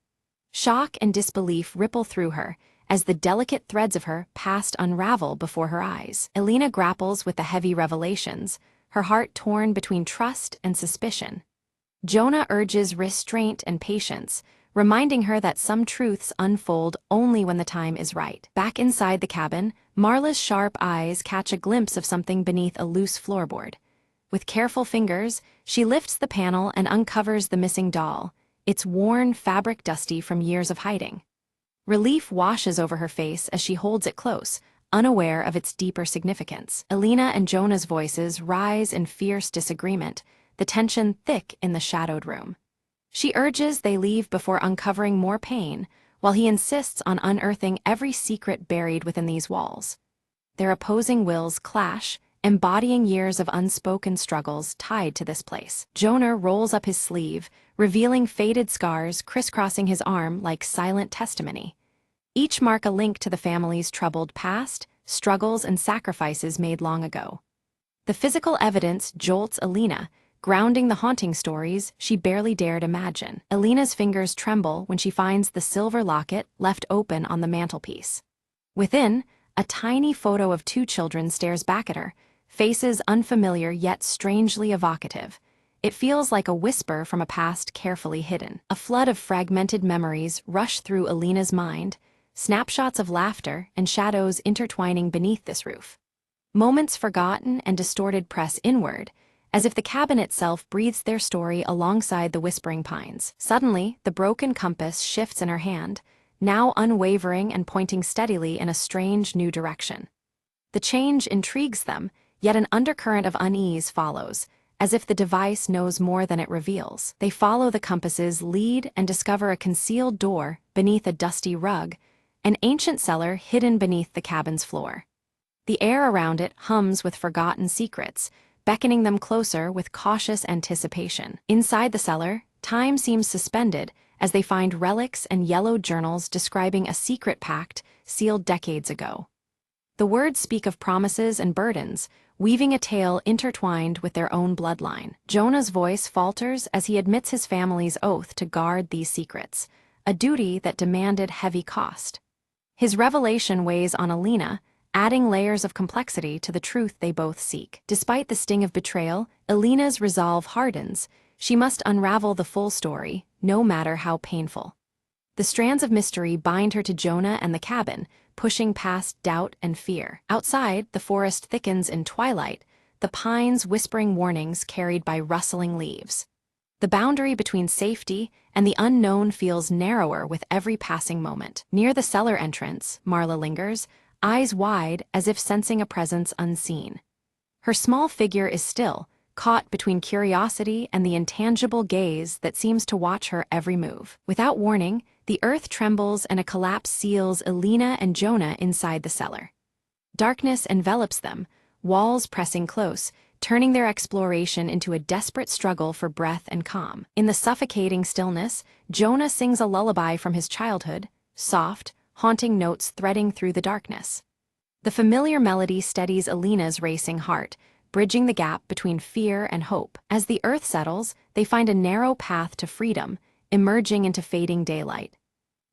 Shock and disbelief ripple through her, as the delicate threads of her past unravel before her eyes. Alina grapples with the heavy revelations, her heart torn between trust and suspicion. Jonah urges restraint and patience, reminding her that some truths unfold only when the time is right. Back inside the cabin, Marla's sharp eyes catch a glimpse of something beneath a loose floorboard. With careful fingers, she lifts the panel and uncovers the missing doll, its worn fabric dusty from years of hiding. Relief washes over her face as she holds it close, unaware of its deeper significance. Alina and Jonah's voices rise in fierce disagreement, the tension thick in the shadowed room. She urges they leave before uncovering more pain, while he insists on unearthing every secret buried within these walls. Their opposing wills clash, embodying years of unspoken struggles tied to this place. Jonah rolls up his sleeve, revealing faded scars crisscrossing his arm like silent testimony. Each mark a link to the family's troubled past, struggles and sacrifices made long ago. The physical evidence jolts Alina, grounding the haunting stories she barely dared imagine. Alina's fingers tremble when she finds the silver locket left open on the mantelpiece. Within, a tiny photo of two children stares back at her, faces unfamiliar yet strangely evocative. It feels like a whisper from a past carefully hidden. A flood of fragmented memories rush through Alina's mind, snapshots of laughter and shadows intertwining beneath this roof. Moments forgotten and distorted press inward, as if the cabin itself breathes their story alongside the whispering pines. Suddenly, the broken compass shifts in her hand, now unwavering and pointing steadily in a strange new direction. The change intrigues them, yet an undercurrent of unease follows, as if the device knows more than it reveals. They follow the compass's lead and discover a concealed door beneath a dusty rug, an ancient cellar hidden beneath the cabin's floor. The air around it hums with forgotten secrets, beckoning them closer with cautious anticipation. Inside the cellar, time seems suspended as they find relics and yellowed journals describing a secret pact sealed decades ago. The words speak of promises and burdens, weaving a tale intertwined with their own bloodline. Jonah's voice falters as he admits his family's oath to guard these secrets, a duty that demanded heavy cost. His revelation weighs on Alina, adding layers of complexity to the truth they both seek. Despite the sting of betrayal, Alina's resolve hardens. She must unravel the full story, no matter how painful. The strands of mystery bind her to Jonah and the cabin, pushing past doubt and fear. Outside, the forest thickens in twilight, the pines whispering warnings carried by rustling leaves. The boundary between safety and the unknown feels narrower with every passing moment. Near the cellar entrance, Marla lingers, eyes wide as if sensing a presence unseen. Her small figure is still, caught between curiosity and the intangible gaze that seems to watch her every move. Without warning, the earth trembles and a collapse seals Alina and Jonah inside the cellar. Darkness envelops them, walls pressing close, turning their exploration into a desperate struggle for breath and calm. In the suffocating stillness, Jonah sings a lullaby from his childhood, soft, haunting notes threading through the darkness. The familiar melody steadies Alina's racing heart, bridging the gap between fear and hope. As the earth settles, they find a narrow path to freedom, emerging into fading daylight.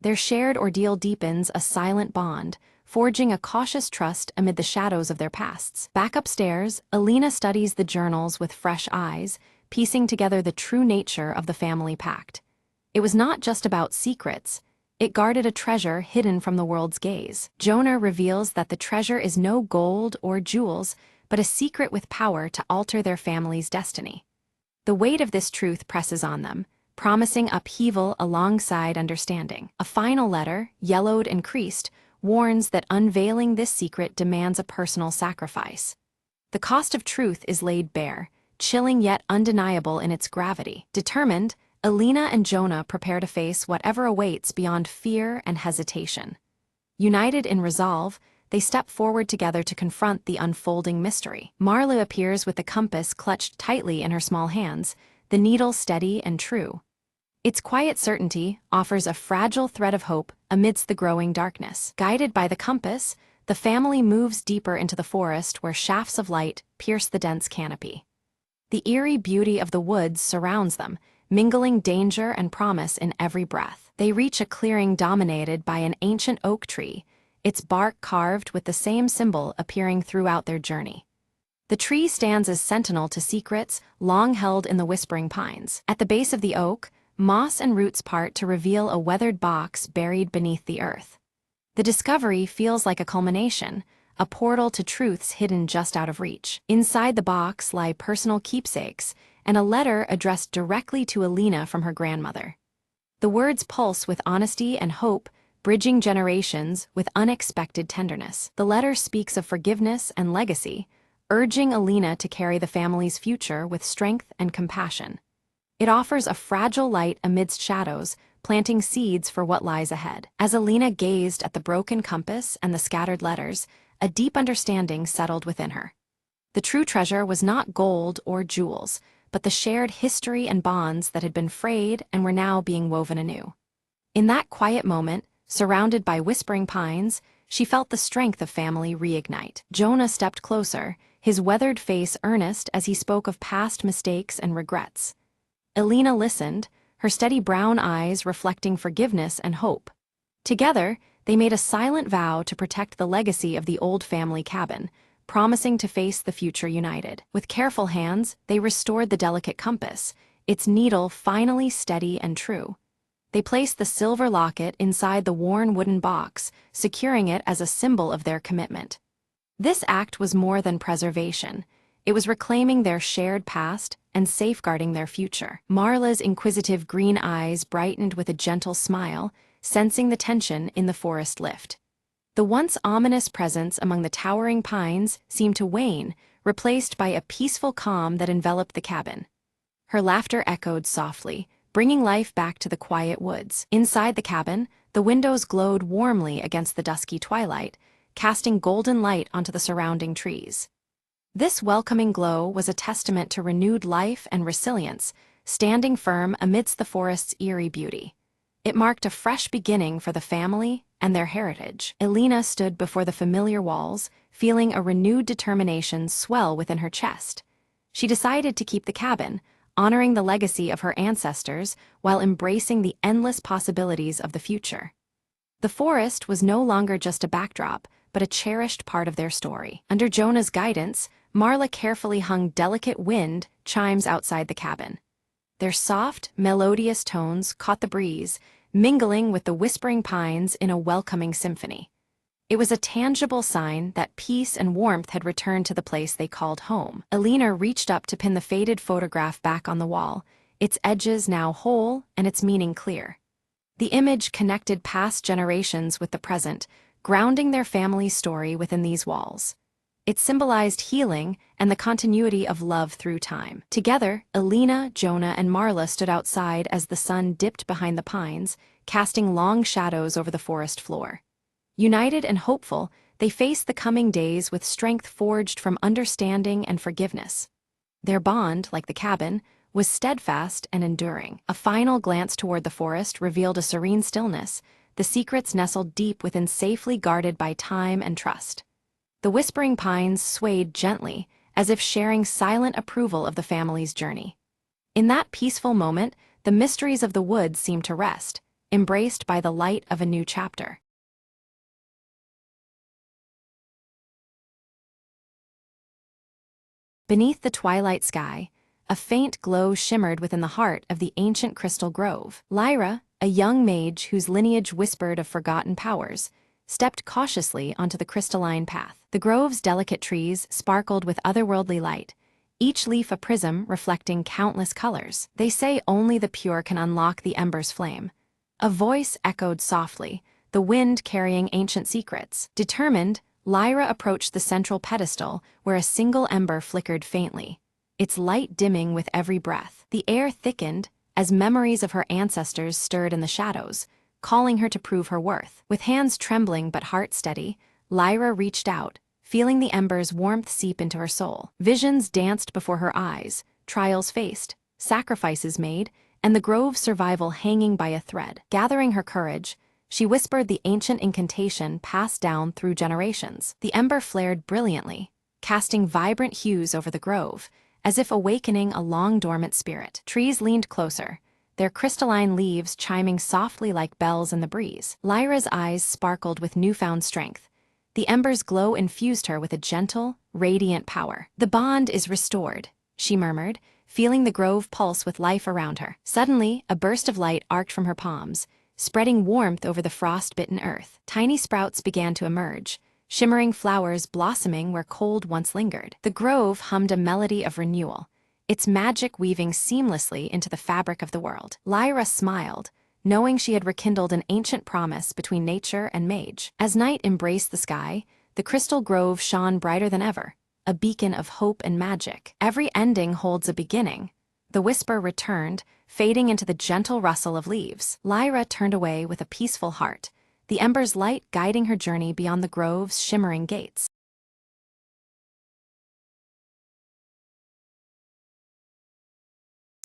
Their shared ordeal deepens a silent bond, forging a cautious trust amid the shadows of their pasts. Back upstairs, Alina studies the journals with fresh eyes, piecing together the true nature of the family pact. It was not just about secrets. It guarded a treasure hidden from the world's gaze. Jonah reveals that the treasure is no gold or jewels, but a secret with power to alter their family's destiny. The weight of this truth presses on them, promising upheaval alongside understanding. A final letter, yellowed and creased, warns that unveiling this secret demands a personal sacrifice. The cost of truth is laid bare, chilling yet undeniable in its gravity. Determined, Alina and Jonah prepare to face whatever awaits beyond fear and hesitation. United in resolve, they step forward together to confront the unfolding mystery. Marla appears with the compass clutched tightly in her small hands, the needle steady and true. Its quiet certainty offers a fragile thread of hope amidst the growing darkness. Guided by the compass, the family moves deeper into the forest where shafts of light pierce the dense canopy. The eerie beauty of the woods surrounds them, mingling danger and promise in every breath. They reach a clearing dominated by an ancient oak tree, its bark carved with the same symbol appearing throughout their journey. The tree stands as sentinel to secrets long held in the whispering pines. At the base of the oak, moss and roots part to reveal a weathered box buried beneath the earth. The discovery feels like a culmination, a portal to truths hidden just out of reach. Inside the box lie personal keepsakes and a letter addressed directly to Alina from her grandmother. The words pulse with honesty and hope, bridging generations with unexpected tenderness. The letter speaks of forgiveness and legacy, urging Alina to carry the family's future with strength and compassion. It offers a fragile light amidst shadows, planting seeds for what lies ahead. As Alina gazed at the broken compass and the scattered letters, a deep understanding settled within her. The true treasure was not gold or jewels, but the shared history and bonds that had been frayed and were now being woven anew. In that quiet moment, surrounded by whispering pines, she felt the strength of family reignite. Jonah stepped closer, his weathered face earnest as he spoke of past mistakes and regrets. Alina listened, her steady brown eyes reflecting forgiveness and hope. Together, they made a silent vow to protect the legacy of the old family cabin, promising to face the future united. With careful hands, they restored the delicate compass, its needle finally steady and true. They placed the silver locket inside the worn wooden box, securing it as a symbol of their commitment. This act was more than preservation. It was reclaiming their shared past and safeguarding their future. Marla's inquisitive green eyes brightened with a gentle smile, sensing the tension in the forest lift. The once ominous presence among the towering pines seemed to wane, replaced by a peaceful calm that enveloped the cabin. Her laughter echoed softly, bringing life back to the quiet woods. Inside the cabin, the windows glowed warmly against the dusky twilight, casting golden light onto the surrounding trees. This welcoming glow was a testament to renewed life and resilience, standing firm amidst the forest's eerie beauty. It marked a fresh beginning for the family and their heritage. Elena stood before the familiar walls, feeling a renewed determination swell within her chest. She decided to keep the cabin, honoring the legacy of her ancestors while embracing the endless possibilities of the future. The forest was no longer just a backdrop, but a cherished part of their story. Under Jonah's guidance, Marla carefully hung delicate wind chimes outside the cabin. Their soft, melodious tones caught the breeze, mingling with the whispering pines in a welcoming symphony. It was a tangible sign that peace and warmth had returned to the place they called home. Elena reached up to pin the faded photograph back on the wall, its edges now whole and its meaning clear. The image connected past generations with the present, grounding their family's story within these walls. It symbolized healing and the continuity of love through time. Together, Elena, Jonah, and Marla stood outside as the sun dipped behind the pines, casting long shadows over the forest floor. United and hopeful, they faced the coming days with strength forged from understanding and forgiveness. Their bond, like the cabin, was steadfast and enduring. A final glance toward the forest revealed a serene stillness, the secrets nestled deep within, safely guarded by time and trust. The whispering pines swayed gently, as if sharing silent approval of the family's journey. In that peaceful moment, the mysteries of the woods seemed to rest, embraced by the light of a new chapter. Beneath the twilight sky, a faint glow shimmered within the heart of the ancient crystal grove. Lyra, a young mage whose lineage whispered of forgotten powers, stepped cautiously onto the crystalline path. The grove's delicate trees sparkled with otherworldly light, each leaf a prism reflecting countless colors. They say only the pure can unlock the ember's flame. A voice echoed softly, the wind carrying ancient secrets. Determined, Lyra approached the central pedestal where a single ember flickered faintly, its light dimming with every breath. The air thickened as memories of her ancestors stirred in the shadows, calling her to prove her worth. With hands trembling but heart steady, Lyra reached out, feeling the ember's warmth seep into her soul. Visions danced before her eyes, trials faced, sacrifices made, and the grove's survival hanging by a thread. Gathering her courage, she whispered the ancient incantation passed down through generations. The ember flared brilliantly, casting vibrant hues over the grove, as if awakening a long-dormant spirit. Trees leaned closer, their crystalline leaves chiming softly like bells in the breeze. Lyra's eyes sparkled with newfound strength. The ember's glow infused her with a gentle, radiant power. "The bond is restored," she murmured, feeling the grove pulse with life around her. Suddenly, a burst of light arced from her palms, spreading warmth over the frost-bitten earth. Tiny sprouts began to emerge, shimmering flowers blossoming where cold once lingered. The grove hummed a melody of renewal, its magic weaving seamlessly into the fabric of the world. Lyra smiled, knowing she had rekindled an ancient promise between nature and mage. As night embraced the sky, the crystal grove shone brighter than ever, a beacon of hope and magic. "Every ending holds a beginning," the whisper returned, fading into the gentle rustle of leaves. Lyra turned away with a peaceful heart, the ember's light guiding her journey beyond the grove's shimmering gates.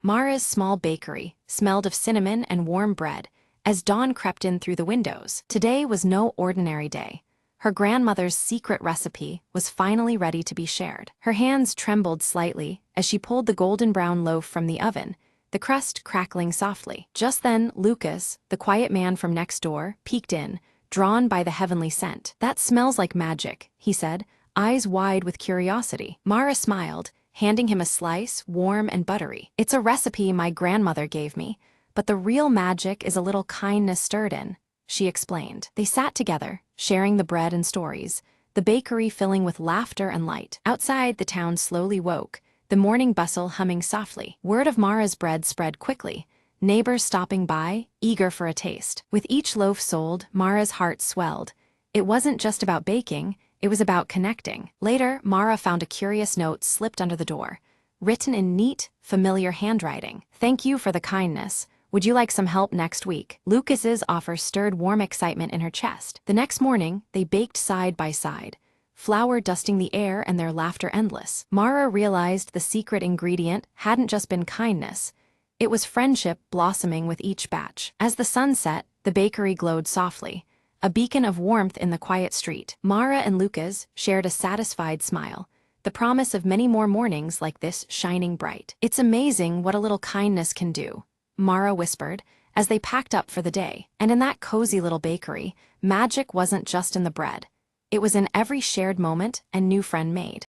Mara's small bakery smelled of cinnamon and warm bread as dawn crept in through the windows. Today was no ordinary day. Her grandmother's secret recipe was finally ready to be shared. Her hands trembled slightly as she pulled the golden brown loaf from the oven, the crust crackling softly. Just then, Lucas, the quiet man from next door, peeked in, drawn by the heavenly scent. "That smells like magic," he said, eyes wide with curiosity. Mara smiled, handing him a slice, warm and buttery. "It's a recipe my grandmother gave me, but the real magic is a little kindness stirred in," she explained. They sat together, sharing the bread and stories, the bakery filling with laughter and light. Outside, the town slowly woke, the morning bustle humming softly. Word of Mara's bread spread quickly, neighbors stopping by, eager for a taste. With each loaf sold, Mara's heart swelled. It wasn't just about baking, it was about connecting. Later, Mara found a curious note slipped under the door, written in neat, familiar handwriting. "Thank you for the kindness. Would you like some help next week?" Lucas's offer stirred warm excitement in her chest. The next morning, they baked side by side, flour dusting the air and their laughter endless. Mara realized the secret ingredient hadn't just been kindness. It was friendship blossoming with each batch. As the sun set, the bakery glowed softly, a beacon of warmth in the quiet street. Mara and Lucas shared a satisfied smile, the promise of many more mornings like this shining bright. "It's amazing what a little kindness can do," Mara whispered, as they packed up for the day. And in that cozy little bakery, magic wasn't just in the bread. It was in every shared moment and new friend made.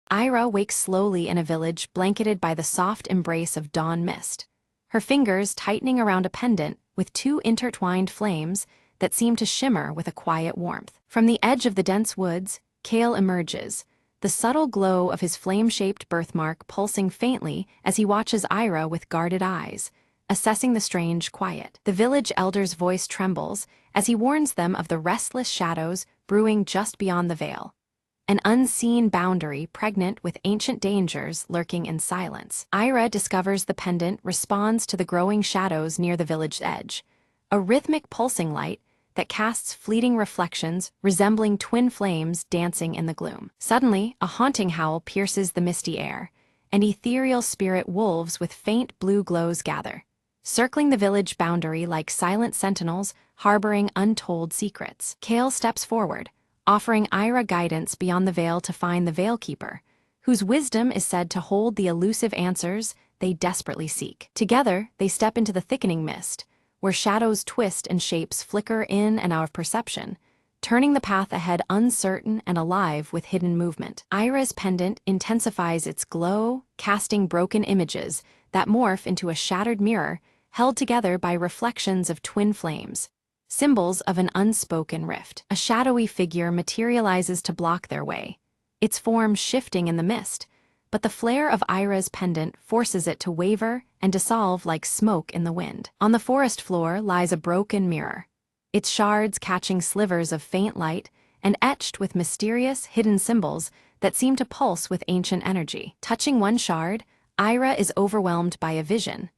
Ira wakes slowly in a village blanketed by the soft embrace of dawn mist, her fingers tightening around a pendant with two intertwined flames that seem to shimmer with a quiet warmth. From the edge of the dense woods, Kale emerges, the subtle glow of his flame-shaped birthmark pulsing faintly as he watches Ira with guarded eyes, assessing the strange quiet. The village elder's voice trembles as he warns them of the restless shadows brewing just beyond the veil, an unseen boundary pregnant with ancient dangers lurking in silence. Ira discovers the pendant responds to the growing shadows near the village's edge, a rhythmic pulsing light that casts fleeting reflections resembling twin flames dancing in the gloom. Suddenly, a haunting howl pierces the misty air, and ethereal spirit wolves with faint blue glows gather, circling the village boundary like silent sentinels harboring untold secrets. Kale steps forward, offering Ira guidance beyond the veil to find the Veilkeeper, whose wisdom is said to hold the elusive answers they desperately seek. Together, they step into the thickening mist, where shadows twist and shapes flicker in and out of perception, turning the path ahead uncertain and alive with hidden movement. Ira's pendant intensifies its glow, casting broken images that morph into a shattered mirror held together by reflections of twin flames, symbols of an unspoken rift. A shadowy figure materializes to block their way, its form shifting in the mist, but the flare of Ira's pendant forces it to waver and dissolve like smoke in the wind. On the forest floor lies a broken mirror, its shards catching slivers of faint light and etched with mysterious, hidden symbols that seem to pulse with ancient energy. Touching one shard, Ira is overwhelmed by a vision,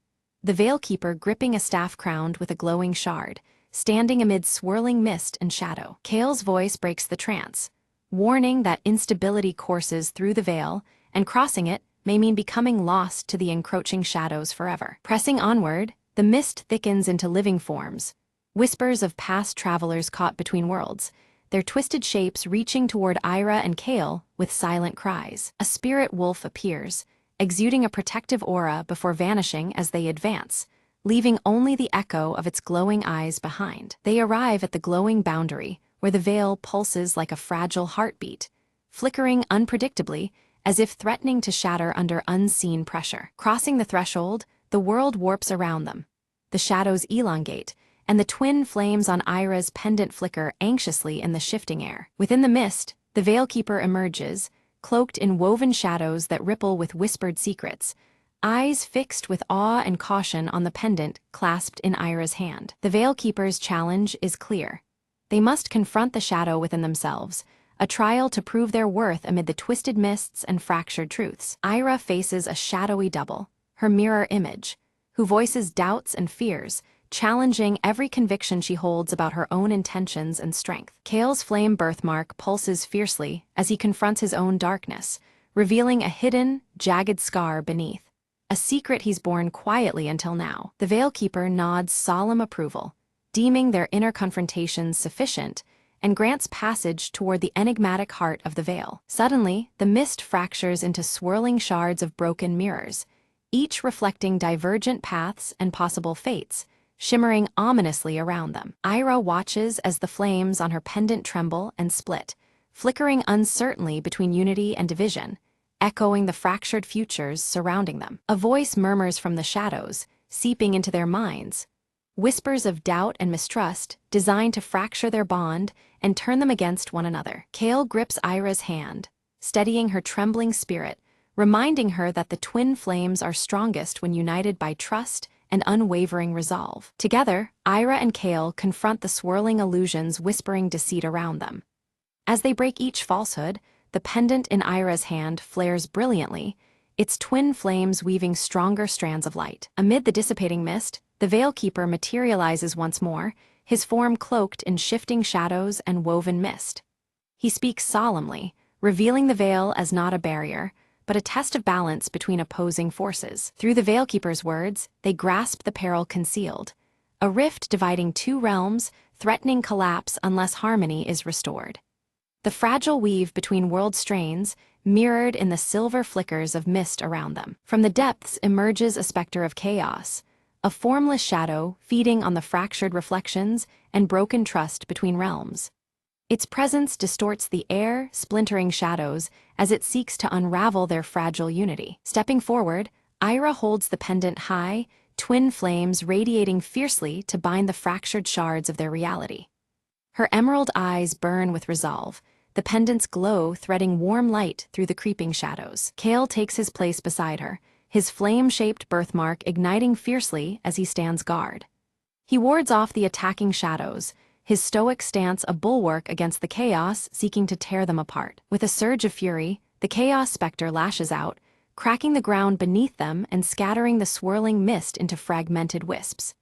the Veilkeeper gripping a staff crowned with a glowing shard, standing amid swirling mist and shadow. Kale's voice breaks the trance, warning that instability courses through the veil, and crossing it may mean becoming lost to the encroaching shadows forever. Pressing onward, the mist thickens into living forms, whispers of past travelers caught between worlds, their twisted shapes reaching toward Ira and Kale with silent cries. A spirit wolf appears, exuding a protective aura before vanishing as they advance, leaving only the echo of its glowing eyes behind. They arrive at the glowing boundary, where the veil pulses like a fragile heartbeat, flickering unpredictably as if threatening to shatter under unseen pressure. Crossing the threshold, the world warps around them. The shadows elongate, and the twin flames on Ira's pendant flicker anxiously in the shifting air. Within the mist, the Veilkeeper emerges, cloaked in woven shadows that ripple with whispered secrets, eyes fixed with awe and caution on the pendant clasped in Ira's hand. The Veilkeeper's challenge is clear. They must confront the shadow within themselves, a trial to prove their worth amid the twisted mists and fractured truths. Ira faces a shadowy double, her mirror image, who voices doubts and fears, challenging every conviction she holds about her own intentions and strength. Kale's flame birthmark pulses fiercely as he confronts his own darkness, revealing a hidden, jagged scar beneath, a secret he's borne quietly until now. The Veilkeeper nods solemn approval, deeming their inner confrontations sufficient, and grants passage toward the enigmatic heart of the veil. Suddenly, the mist fractures into swirling shards of broken mirrors, each reflecting divergent paths and possible fates, shimmering ominously around them. Ira watches as the flames on her pendant tremble and split, flickering uncertainly between unity and division, echoing the fractured futures surrounding them. A voice murmurs from the shadows, seeping into their minds, whispers of doubt and mistrust designed to fracture their bond and turn them against one another. Kale grips Ira's hand, steadying her trembling spirit, reminding her that the twin flames are strongest when united by trust and unwavering resolve. Together, Ira and Kale confront the swirling illusions whispering deceit around them. As they break each falsehood, the pendant in Ira's hand flares brilliantly, its twin flames weaving stronger strands of light. Amid the dissipating mist, the Veilkeeper materializes once more, his form cloaked in shifting shadows and woven mist. He speaks solemnly, revealing the veil as not a barrier, but a test of balance between opposing forces. Through the Veilkeeper's words, they grasp the peril concealed, a rift dividing two realms, threatening collapse unless harmony is restored. The fragile weave between world strains, mirrored in the silver flickers of mist around them. From the depths emerges a specter of chaos, a formless shadow feeding on the fractured reflections and broken trust between realms. Its presence distorts the air, splintering shadows as it seeks to unravel their fragile unity. Stepping forward, Ira holds the pendant high, twin flames radiating fiercely to bind the fractured shards of their reality. Her emerald eyes burn with resolve, the pendant's glow threading warm light through the creeping shadows. Kale takes his place beside her, his flame-shaped birthmark igniting fiercely as he stands guard. He wards off the attacking shadows, his stoic stance a bulwark against the chaos seeking to tear them apart. With a surge of fury, the Chaos Spectre lashes out, cracking the ground beneath them and scattering the swirling mist into fragmented wisps.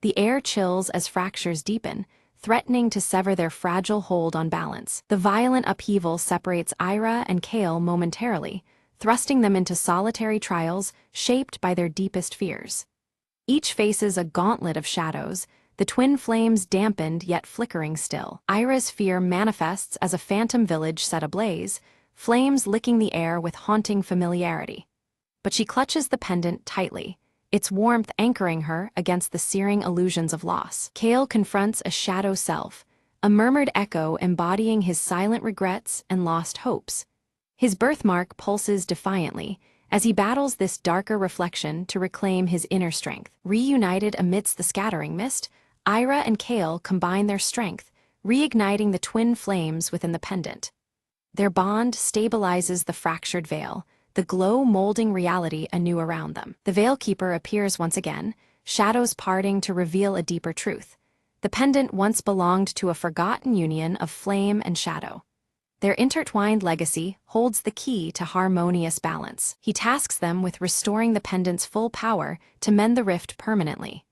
The air chills as fractures deepen, threatening to sever their fragile hold on balance. The violent upheaval separates Ira and Kale momentarily, thrusting them into solitary trials shaped by their deepest fears. Each faces a gauntlet of shadows, the twin flames dampened yet flickering still. Ira's fear manifests as a phantom village set ablaze, flames licking the air with haunting familiarity. But she clutches the pendant tightly, its warmth anchoring her against the searing illusions of loss. Kale confronts a shadow self, a murmured echo embodying his silent regrets and lost hopes. His birthmark pulses defiantly as he battles this darker reflection to reclaim his inner strength. Reunited amidst the scattering mist, Ira and Kale combine their strength, reigniting the twin flames within the pendant. Their bond stabilizes the fractured veil, the glow molding reality anew around them. The Veilkeeper appears once again, shadows parting to reveal a deeper truth. The pendant once belonged to a forgotten union of flame and shadow. Their intertwined legacy holds the key to harmonious balance. He tasks them with restoring the pendant's full power to mend the rift permanently.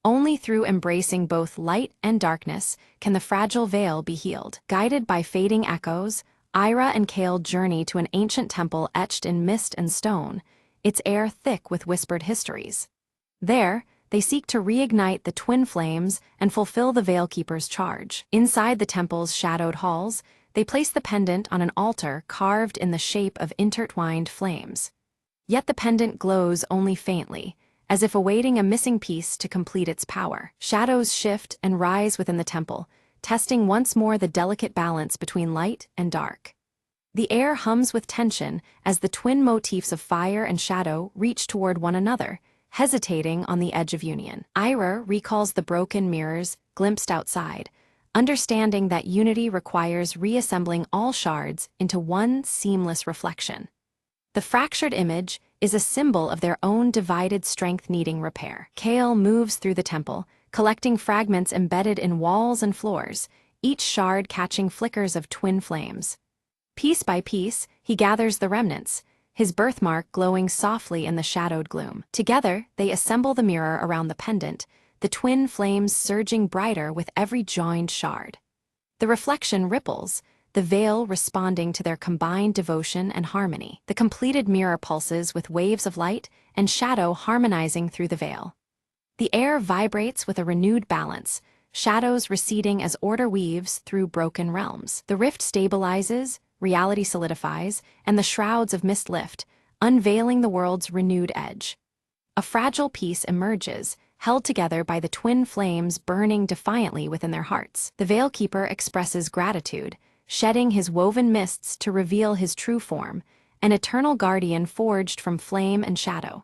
Only through embracing both light and darkness can the fragile veil be healed. Guided by fading echoes, Ira and Kale journey to an ancient temple etched in mist and stone, its air thick with whispered histories. There, they seek to reignite the twin flames and fulfill the Veilkeeper's charge. Inside the temple's shadowed halls, they place the pendant on an altar carved in the shape of intertwined flames. Yet the pendant glows only faintly, as if awaiting a missing piece to complete its power. Shadows shift and rise within the temple, testing once more the delicate balance between light and dark. The air hums with tension as the twin motifs of fire and shadow reach toward one another, hesitating on the edge of union. Ira recalls the broken mirrors glimpsed outside, understanding that unity requires reassembling all shards into one seamless reflection. The fractured image is a symbol of their own divided strength needing repair. Kale moves through the temple, collecting fragments embedded in walls and floors, each shard catching flickers of twin flames. Piece by piece, he gathers the remnants, his birthmark glowing softly in the shadowed gloom. Together, they assemble the mirror around the pendant, the twin flames surging brighter with every joined shard. The reflection ripples, the veil responding to their combined devotion and harmony. The completed mirror pulses with waves of light and shadow harmonizing through the veil. The air vibrates with a renewed balance, shadows receding as order weaves through broken realms. The rift stabilizes, reality solidifies, and the shrouds of mist lift, unveiling the world's renewed edge. A fragile piece emerges, held together by the twin flames burning defiantly within their hearts. The Veilkeeper expresses gratitude, shedding his woven mists to reveal his true form, an eternal guardian forged from flame and shadow.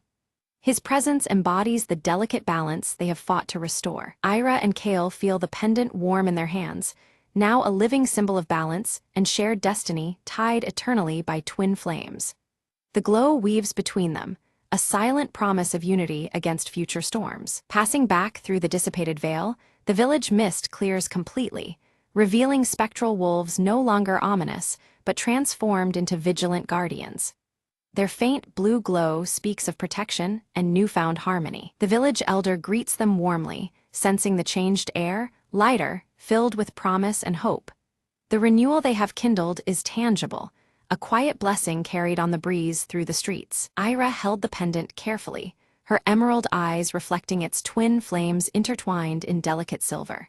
His presence embodies the delicate balance they have fought to restore. Ira and Kale feel the pendant warm in their hands, now a living symbol of balance and shared destiny tied eternally by twin flames. The glow weaves between them, a silent promise of unity against future storms. Passing back through the dissipated veil, the village mist clears completely, revealing spectral wolves no longer ominous, but transformed into vigilant guardians. Their faint blue glow speaks of protection and newfound harmony. The village elder greets them warmly, sensing the changed air, lighter, filled with promise and hope. The renewal they have kindled is tangible, A quiet blessing carried on the breeze through the streets. Ira held the pendant carefully, her emerald eyes reflecting its twin flames intertwined in delicate silver.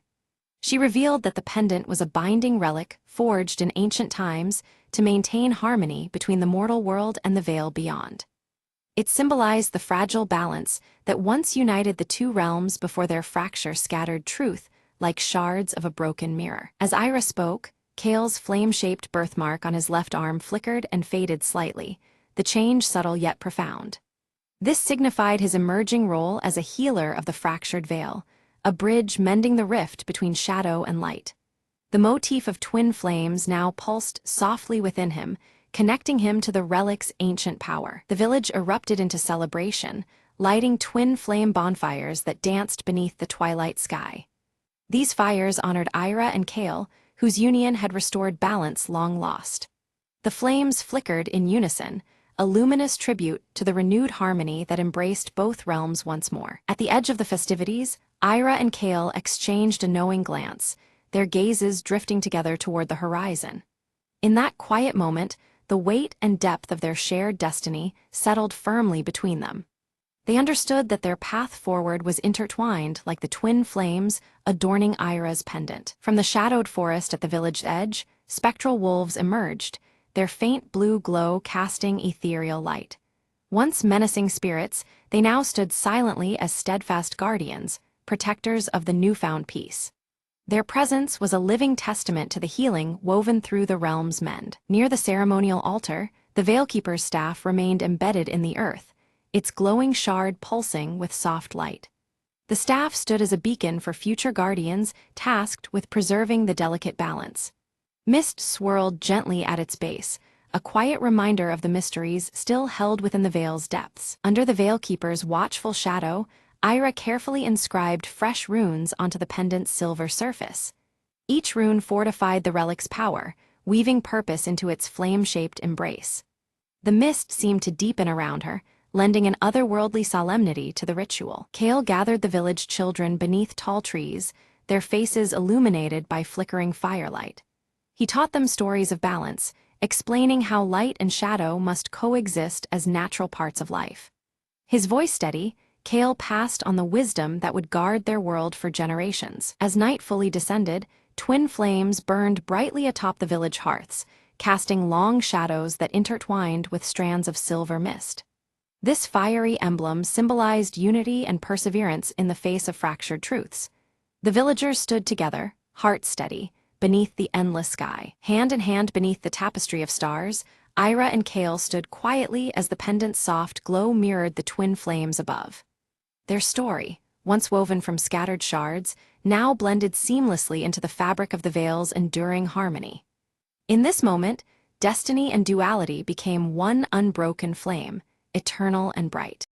She revealed that the pendant was a binding relic forged in ancient times to maintain harmony between the mortal world and the veil beyond. It symbolized the fragile balance that once united the two realms before their fracture scattered truth like shards of a broken mirror. As Ira spoke, Kale's flame-shaped birthmark on his left arm flickered and faded slightly, the change subtle yet profound. This signified his emerging role as a healer of the fractured veil, a bridge mending the rift between shadow and light. The motif of twin flames now pulsed softly within him, connecting him to the relic's ancient power. The village erupted into celebration, lighting twin flame bonfires that danced beneath the twilight sky. These fires honored Ira and Kale, whose union had restored balance long lost. The flames flickered in unison, a luminous tribute to the renewed harmony that embraced both realms once more. At the edge of the festivities, Ira and Kale exchanged a knowing glance, their gazes drifting together toward the horizon. In that quiet moment, the weight and depth of their shared destiny settled firmly between them. They understood that their path forward was intertwined like the twin flames adorning Ira's pendant. From the shadowed forest at the village edge, spectral wolves emerged, their faint blue glow casting ethereal light. Once menacing spirits, they now stood silently as steadfast guardians, protectors of the newfound peace. Their presence was a living testament to the healing woven through the realm's mend. Near the ceremonial altar, the Veilkeeper's staff remained embedded in the earth, its glowing shard pulsing with soft light. The staff stood as a beacon for future guardians tasked with preserving the delicate balance. Mist swirled gently at its base, a quiet reminder of the mysteries still held within the veil's depths. Under the Veilkeeper's watchful shadow, Ira carefully inscribed fresh runes onto the pendant's silver surface. Each rune fortified the relic's power, weaving purpose into its flame-shaped embrace. The mist seemed to deepen around her, lending an otherworldly solemnity to the ritual. Kale gathered the village children beneath tall trees, their faces illuminated by flickering firelight. He taught them stories of balance, explaining how light and shadow must coexist as natural parts of life. His voice steady, Kale passed on the wisdom that would guard their world for generations. As night fully descended, twin flames burned brightly atop the village hearths, casting long shadows that intertwined with strands of silver mist. This fiery emblem symbolized unity and perseverance in the face of fractured truths. The villagers stood together, hearts steady, beneath the endless sky. Hand in hand beneath the tapestry of stars, Ira and Kale stood quietly as the pendant's soft glow mirrored the twin flames above. Their story, once woven from scattered shards, now blended seamlessly into the fabric of the veil's enduring harmony. In this moment, destiny and duality became one unbroken flame, eternal and bright.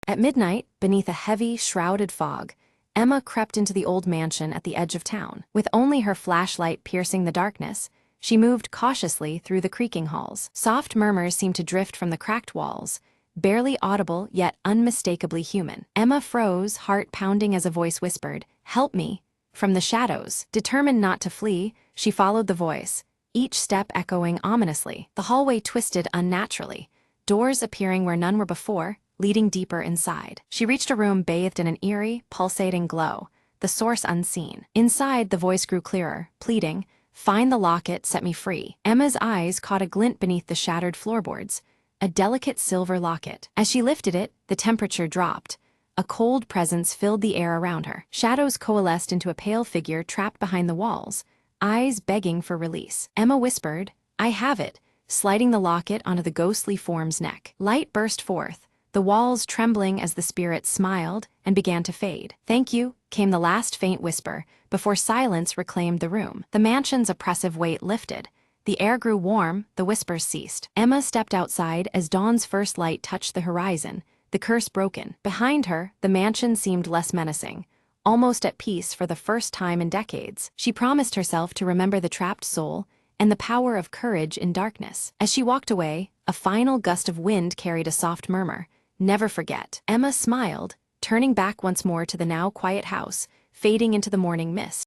At midnight, beneath a heavy, shrouded fog, Emma crept into the old mansion at the edge of town. With only her flashlight piercing the darkness, she moved cautiously through the creaking halls. Soft murmurs seemed to drift from the cracked walls, barely audible yet unmistakably human. Emma froze, heart pounding as a voice whispered, "Help me," from the shadows. Determined not to flee, she followed the voice, each step echoing ominously. The hallway twisted unnaturally, doors appearing where none were before, leading deeper inside. She reached a room bathed in an eerie, pulsating glow, the source unseen. Inside, the voice grew clearer, pleading, "Find the locket, set me free." Emma's eyes caught a glint beneath the shattered floorboards, a delicate silver locket. As she lifted it, the temperature dropped. A cold presence filled the air around her. Shadows coalesced into a pale figure trapped behind the walls, eyes begging for release. Emma whispered, "I have it," sliding the locket onto the ghostly form's neck. Light burst forth, the walls trembling as the spirit smiled and began to fade. "Thank you," came the last faint whisper, before silence reclaimed the room. The mansion's oppressive weight lifted. The air grew warm, the whispers ceased. Emma stepped outside as dawn's first light touched the horizon, the curse broken. Behind her, the mansion seemed less menacing, almost at peace for the first time in decades. She promised herself to remember the trapped soul and the power of courage in darkness. As she walked away, a final gust of wind carried a soft murmur, "Never forget." Emma smiled, turning back once more to the now quiet house, fading into the morning mist.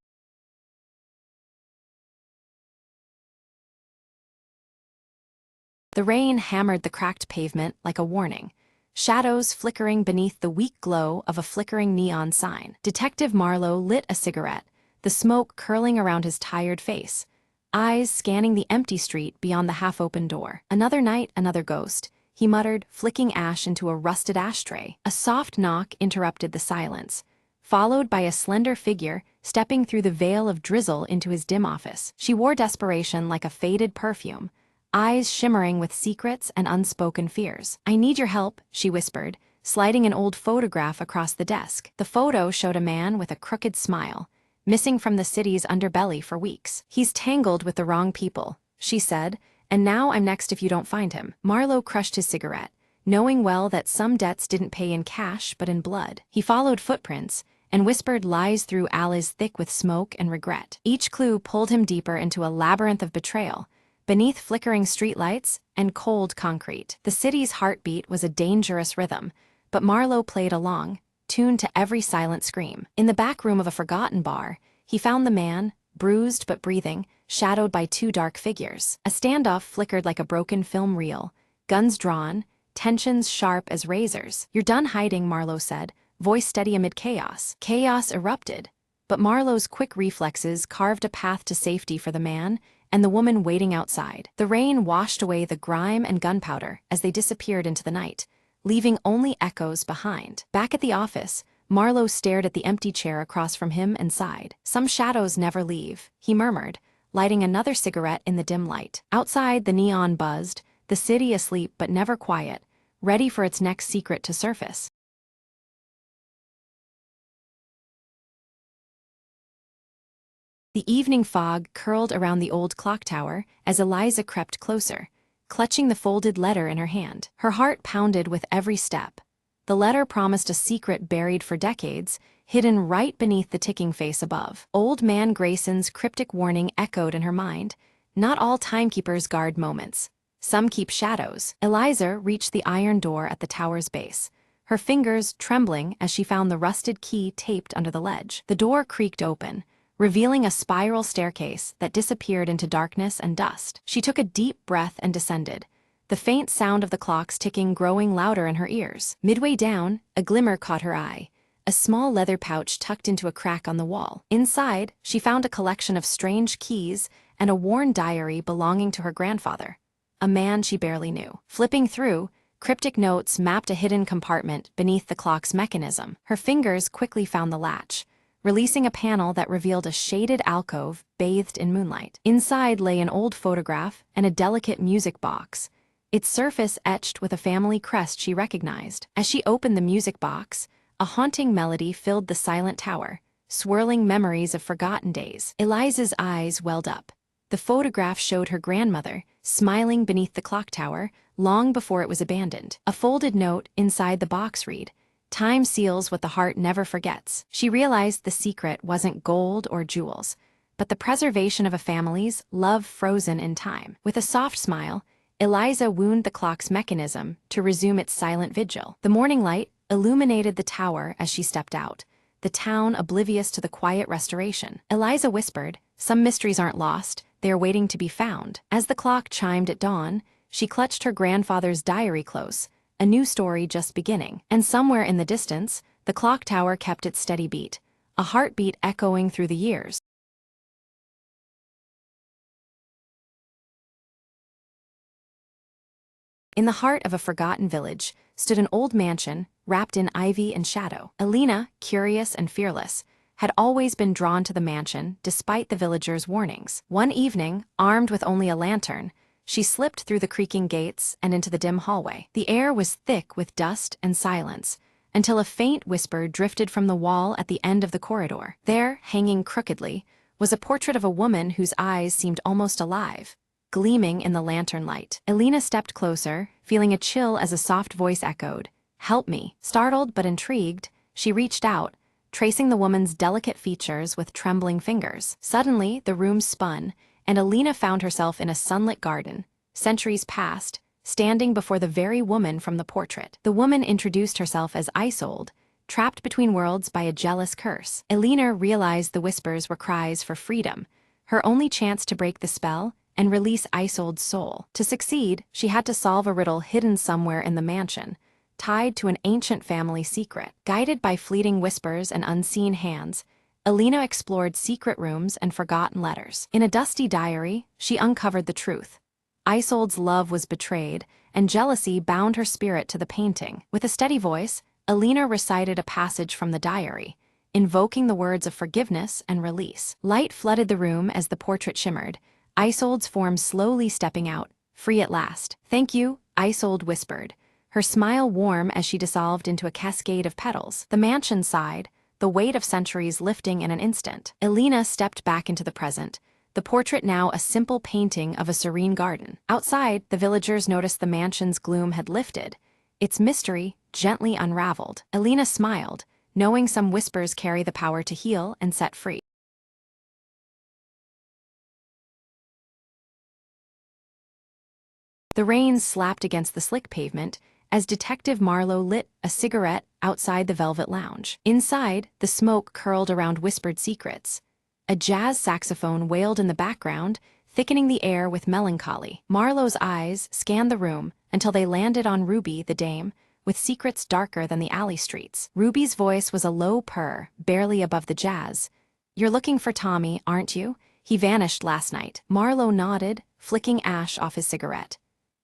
The rain hammered the cracked pavement like a warning, shadows flickering beneath the weak glow of a flickering neon sign. Detective Marlowe lit a cigarette, the smoke curling around his tired face, eyes scanning the empty street beyond the half-open door. Another night, another ghost, he muttered, flicking ash into a rusted ashtray. A soft knock interrupted the silence, followed by a slender figure stepping through the veil of drizzle into his dim office. She wore desperation like a faded perfume, eyes shimmering with secrets and unspoken fears. "I need your help," she whispered, sliding an old photograph across the desk. The photo showed a man with a crooked smile, missing from the city's underbelly for weeks. "He's tangled with the wrong people," she said, "and now I'm next if you don't find him." Marlowe crushed his cigarette, knowing well that some debts didn't pay in cash but in blood. He followed footprints and whispered lies through alleys thick with smoke and regret. Each clue pulled him deeper into a labyrinth of betrayal, beneath flickering streetlights and cold concrete. The city's heartbeat was a dangerous rhythm, but Marlowe played along, tuned to every silent scream. In the back room of a forgotten bar, he found the man, bruised but breathing, shadowed by two dark figures. A standoff flickered like a broken film reel, guns drawn, tensions sharp as razors. "You're done hiding," Marlowe said, voice steady amid chaos. Chaos erupted, but Marlowe's quick reflexes carved a path to safety for the man and the woman waiting outside. The rain washed away the grime and gunpowder as they disappeared into the night, leaving only echoes behind. Back at the office, Marlowe stared at the empty chair across from him and sighed. "Some shadows never leave," he murmured, lighting another cigarette in the dim light. Outside, the neon buzzed, the city asleep but never quiet, ready for its next secret to surface. The evening fog curled around the old clock tower as Eliza crept closer, clutching the folded letter in her hand. Her heart pounded with every step. The letter promised a secret buried for decades, hidden right beneath the ticking face above. Old Man Grayson's cryptic warning echoed in her mind. Not all timekeepers guard moments. Some keep shadows. Eliza reached the iron door at the tower's base, her fingers trembling as she found the rusted key taped under the ledge. The door creaked open, revealing a spiral staircase that disappeared into darkness and dust. She took a deep breath and descended, the faint sound of the clocks ticking growing louder in her ears. Midway down, a glimmer caught her eye, a small leather pouch tucked into a crack on the wall. Inside, she found a collection of strange keys and a worn diary belonging to her grandfather, a man she barely knew. Flipping through, cryptic notes mapped a hidden compartment beneath the clock's mechanism. Her fingers quickly found the latch, releasing a panel that revealed a shaded alcove bathed in moonlight. Inside lay an old photograph and a delicate music box, its surface etched with a family crest she recognized. As she opened the music box, a haunting melody filled the silent tower, swirling memories of forgotten days. Eliza's eyes welled up. The photograph showed her grandmother, smiling beneath the clock tower, long before it was abandoned. A folded note inside the box read, "Time seals what the heart never forgets." She realized the secret wasn't gold or jewels, but the preservation of a family's love frozen in time. With a soft smile, Eliza wound the clock's mechanism to resume its silent vigil. The morning light illuminated the tower as she stepped out, the town oblivious to the quiet restoration. Eliza whispered, "Some mysteries aren't lost, they are waiting to be found." As the clock chimed at dawn, she clutched her grandfather's diary close, a new story just beginning. And somewhere in the distance, the clock tower kept its steady beat, a heartbeat echoing through the years. In the heart of a forgotten village stood an old mansion wrapped in ivy and shadow. Alina, curious and fearless, had always been drawn to the mansion despite the villagers' warnings. One evening, armed with only a lantern, she slipped through the creaking gates and into the dim hallway. The air was thick with dust and silence, until a faint whisper drifted from the wall at the end of the corridor. There, hanging crookedly, was a portrait of a woman whose eyes seemed almost alive, gleaming in the lantern light. Alina stepped closer, feeling a chill as a soft voice echoed, "Help me." Startled but intrigued, she reached out, tracing the woman's delicate features with trembling fingers. Suddenly, the room spun, and Alina found herself in a sunlit garden, centuries past, standing before the very woman from the portrait. The woman introduced herself as Isolde, trapped between worlds by a jealous curse. Elena realized the whispers were cries for freedom, her only chance to break the spell and release Isolde's soul. To succeed, she had to solve a riddle hidden somewhere in the mansion, tied to an ancient family secret. Guided by fleeting whispers and unseen hands, Elena explored secret rooms and forgotten letters. In a dusty diary, she uncovered the truth. Isolde's love was betrayed, and jealousy bound her spirit to the painting. With a steady voice, Elena recited a passage from the diary, invoking the words of forgiveness and release. Light flooded the room as the portrait shimmered, Isolde's form slowly stepping out, free at last. "Thank you," Isolde whispered, her smile warm as she dissolved into a cascade of petals. The mansion sighed, the weight of centuries lifting in an instant. Elena stepped back into the present, the portrait now a simple painting of a serene garden. Outside, the villagers noticed the mansion's gloom had lifted, its mystery gently unraveled. Elena smiled, knowing some whispers carry the power to heal and set free. The rain slapped against the slick pavement as Detective Marlowe lit a cigarette outside the velvet lounge. Inside, the smoke curled around whispered secrets. A jazz saxophone wailed in the background, thickening the air with melancholy. Marlowe's eyes scanned the room until they landed on Ruby, the dame, with secrets darker than the alley streets. Ruby's voice was a low purr, barely above the jazz. "You're looking for Tommy, aren't you? He vanished last night." Marlowe nodded, flicking ash off his cigarette.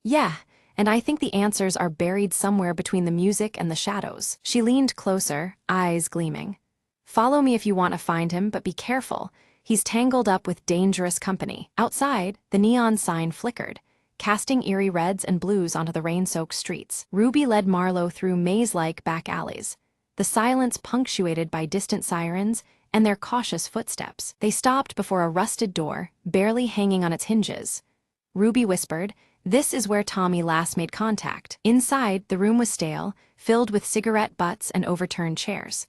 "Yeah, and I think the answers are buried somewhere between the music and the shadows." She leaned closer, eyes gleaming. "Follow me if you want to find him, but be careful. He's tangled up with dangerous company." Outside, the neon sign flickered, casting eerie reds and blues onto the rain-soaked streets. Ruby led Marlowe through maze-like back alleys, the silence punctuated by distant sirens and their cautious footsteps. They stopped before a rusted door, barely hanging on its hinges. Ruby whispered, "This is where Tommy last made contact." Inside, the room was stale, filled with cigarette butts and overturned chairs.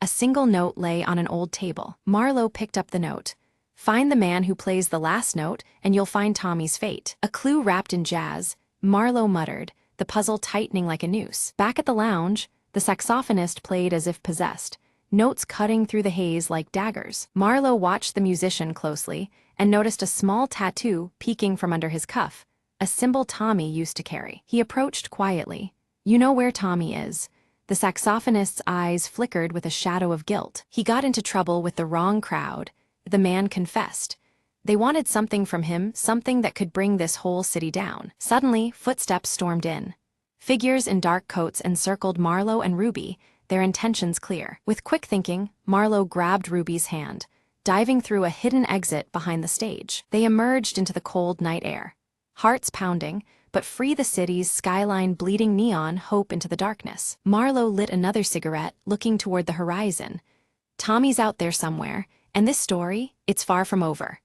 A single note lay on an old table. Marlowe picked up the note. "Find the man who plays the last note, and you'll find Tommy's fate." A clue wrapped in jazz, Marlowe muttered, the puzzle tightening like a noose. Back at the lounge, the saxophonist played as if possessed, notes cutting through the haze like daggers. Marlowe watched the musician closely and noticed a small tattoo peeking from under his cuff, a symbol Tommy used to carry. He approached quietly. "You know where Tommy is." The saxophonist's eyes flickered with a shadow of guilt. "He got into trouble with the wrong crowd," the man confessed. "They wanted something from him, something that could bring this whole city down." Suddenly, footsteps stormed in. Figures in dark coats encircled Marlowe and Ruby, their intentions clear. With quick thinking, Marlowe grabbed Ruby's hand, diving through a hidden exit behind the stage. They emerged into the cold night air, hearts pounding, but free the city's skyline bleeding neon hope into the darkness. Marlowe lit another cigarette, looking toward the horizon. "Tommy's out there somewhere, and this story, it's far from over."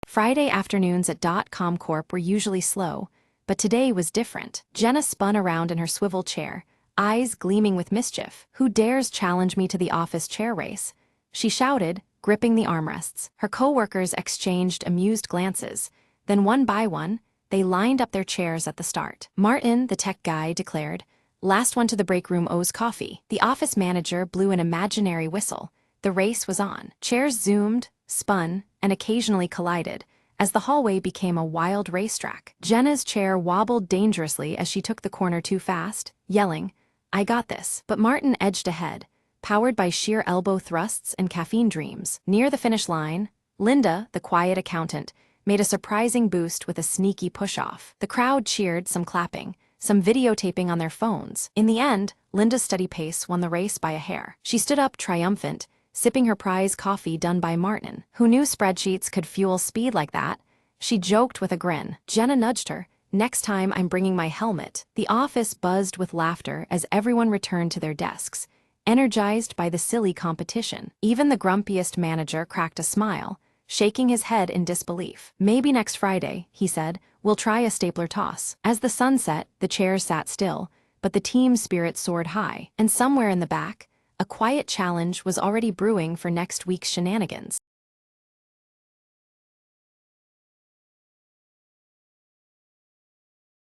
Friday afternoons at .com Corp were usually slow, but today was different. Jenna spun around in her swivel chair, eyes gleaming with mischief. "Who dares challenge me to the office chair race?" she shouted, gripping the armrests. Her co-workers exchanged amused glances. Then one by one, they lined up their chairs at the start. Martin, the tech guy, declared, "Last one to the break room owes coffee." The office manager blew an imaginary whistle. The race was on. Chairs zoomed, spun, and occasionally collided, as the hallway became a wild racetrack. Jenna's chair wobbled dangerously as she took the corner too fast, yelling, "I got this." But Martin edged ahead, powered by sheer elbow thrusts and caffeine dreams. Near the finish line, Linda, the quiet accountant, made a surprising boost with a sneaky push-off. The crowd cheered, some clapping, some videotaping on their phones. In the end, Linda's steady pace won the race by a hair. She stood up triumphant, sipping her prize coffee done by Martin. Who knew spreadsheets could fuel speed like that? She joked with a grin. Jenna nudged her. "Next time I'm bringing my helmet." The office buzzed with laughter as everyone returned to their desks, energized by the silly competition. Even the grumpiest manager cracked a smile, shaking his head in disbelief. "Maybe next Friday," he said, "we'll try a stapler toss." As the sun set, the chairs sat still, but the team's spirit soared high, and somewhere in the back, a quiet challenge was already brewing for next week's shenanigans.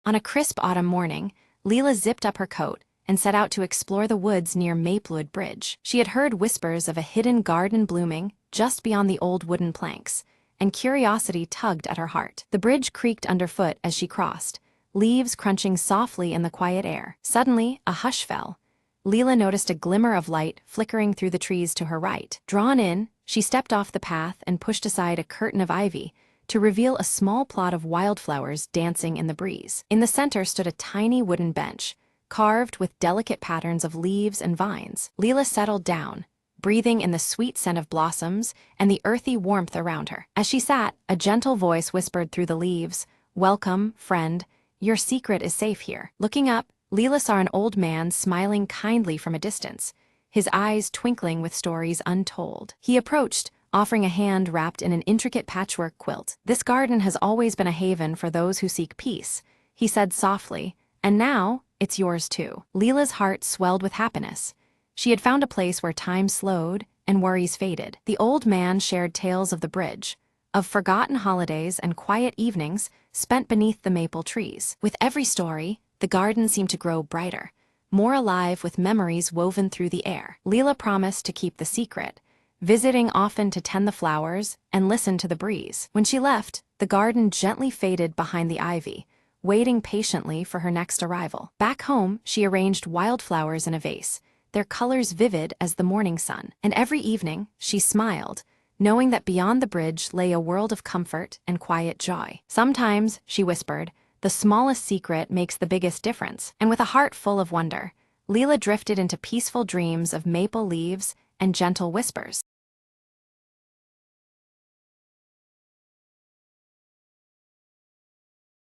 On a crisp autumn morning, Leela zipped up her coat and set out to explore the woods near Maplewood Bridge. She had heard whispers of a hidden garden blooming just beyond the old wooden planks, and curiosity tugged at her heart. The bridge creaked underfoot as she crossed, leaves crunching softly in the quiet air. Suddenly, a hush fell. Leela noticed a glimmer of light flickering through the trees to her right. Drawn in, she stepped off the path and pushed aside a curtain of ivy to reveal a small plot of wildflowers dancing in the breeze. In the center stood a tiny wooden bench, carved with delicate patterns of leaves and vines. Leela settled down, breathing in the sweet scent of blossoms and the earthy warmth around her. As she sat, a gentle voice whispered through the leaves, "Welcome, friend. Your secret is safe here." Looking up, Leela saw an old man smiling kindly from a distance, his eyes twinkling with stories untold. He approached, offering a hand wrapped in an intricate patchwork quilt. "This garden has always been a haven for those who seek peace," he said softly, "and now it's yours too." Leela's heart swelled with happiness. She had found a place where time slowed and worries faded. The old man shared tales of the bridge, of forgotten holidays and quiet evenings spent beneath the maple trees. With every story, the garden seemed to grow brighter, more alive with memories woven through the air. Leela promised to keep the secret, visiting often to tend the flowers and listen to the breeze. When she left, the garden gently faded behind the ivy, waiting patiently for her next arrival. Back home, she arranged wildflowers in a vase, their colors vivid as the morning sun. And every evening, she smiled, knowing that beyond the bridge lay a world of comfort and quiet joy. Sometimes, she whispered, the smallest secret makes the biggest difference. And with a heart full of wonder, Leela drifted into peaceful dreams of maple leaves and gentle whispers.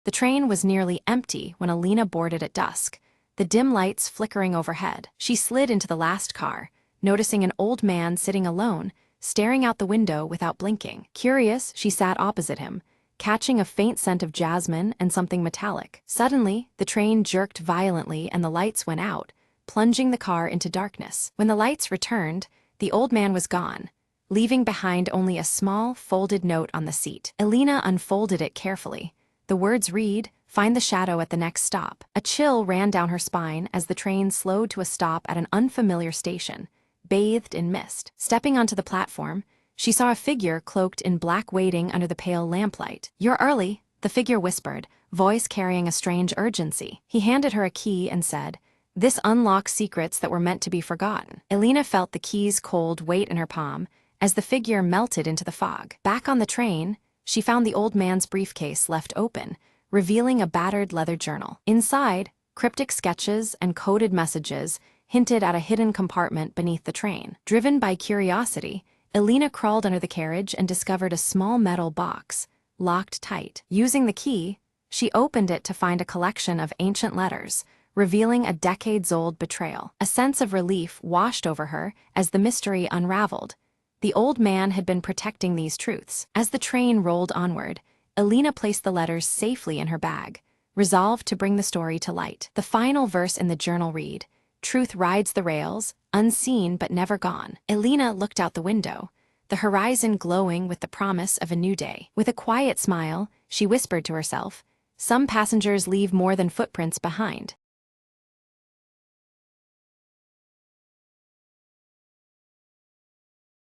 The train was nearly empty when Alina boarded at dusk, the dim lights flickering overhead. She slid into the last car, noticing an old man sitting alone, staring out the window without blinking. Curious, she sat opposite him, catching a faint scent of jasmine and something metallic. Suddenly, the train jerked violently and the lights went out, plunging the car into darkness. When the lights returned, the old man was gone, leaving behind only a small, folded note on the seat. Alina unfolded it carefully. The words read, "Find the shadow at the next stop." A chill ran down her spine as the train slowed to a stop at an unfamiliar station, bathed in mist. Stepping onto the platform, she saw a figure cloaked in black waiting under the pale lamplight. "You're early," the figure whispered, voice carrying a strange urgency. He handed her a key and said, "This unlocks secrets that were meant to be forgotten." Alina felt the key's cold weight in her palm as the figure melted into the fog. Back on the train, she found the old man's briefcase left open, revealing a battered leather journal. Inside, cryptic sketches and coded messages hinted at a hidden compartment beneath the train. Driven by curiosity, Alina crawled under the carriage and discovered a small metal box, locked tight. Using the key, she opened it to find a collection of ancient letters, revealing a decades-old betrayal. A sense of relief washed over her as the mystery unraveled. The old man had been protecting these truths. As the train rolled onward, Alina placed the letters safely in her bag, resolved to bring the story to light. The final verse in the journal read, "Truth rides the rails, unseen but never gone." Alina looked out the window, the horizon glowing with the promise of a new day. With a quiet smile, she whispered to herself, "Some passengers leave more than footprints behind."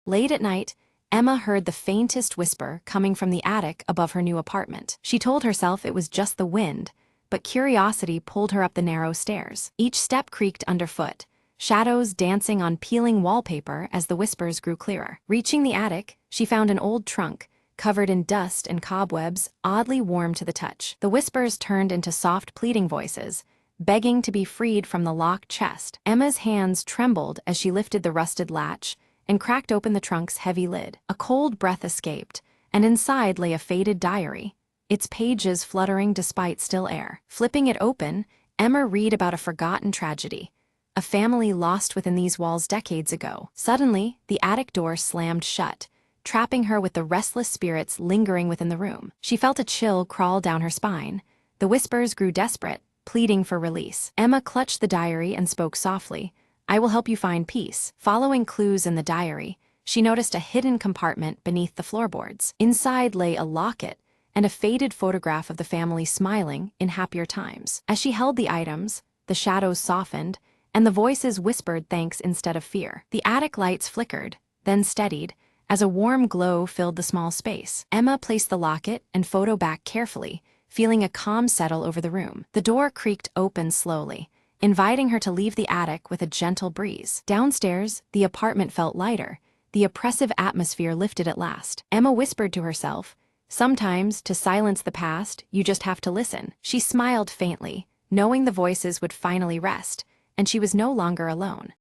Late at night, Emma heard the faintest whisper coming from the attic above her new apartment. She told herself it was just the wind, but curiosity pulled her up the narrow stairs. Each step creaked underfoot, shadows dancing on peeling wallpaper as the whispers grew clearer. Reaching the attic, she found an old trunk, covered in dust and cobwebs, oddly warm to the touch. The whispers turned into soft pleading voices, begging to be freed from the locked chest. Emma's hands trembled as she lifted the rusted latch and cracked open the trunk's heavy lid. A cold breath escaped, and inside lay a faded diary, its pages fluttering despite still air. Flipping it open, Emma read about a forgotten tragedy, a family lost within these walls decades ago. Suddenly, the attic door slammed shut, trapping her with the restless spirits lingering within the room. She felt a chill crawl down her spine. The whispers grew desperate, pleading for release. Emma clutched the diary and spoke softly, "I will help you find peace." Following clues in the diary, she noticed a hidden compartment beneath the floorboards. Inside lay a locket, and a faded photograph of the family smiling in happier times. As she held the items, the shadows softened, and the voices whispered thanks instead of fear. The attic lights flickered, then steadied, as a warm glow filled the small space. Emma placed the locket and photo back carefully, feeling a calm settle over the room. The door creaked open slowly, inviting her to leave the attic with a gentle breeze. Downstairs, the apartment felt lighter. The oppressive atmosphere lifted at last. Emma whispered to herself, "Sometimes, to silence the past, you just have to listen." She smiled faintly, knowing the voices would finally rest, and she was no longer alone.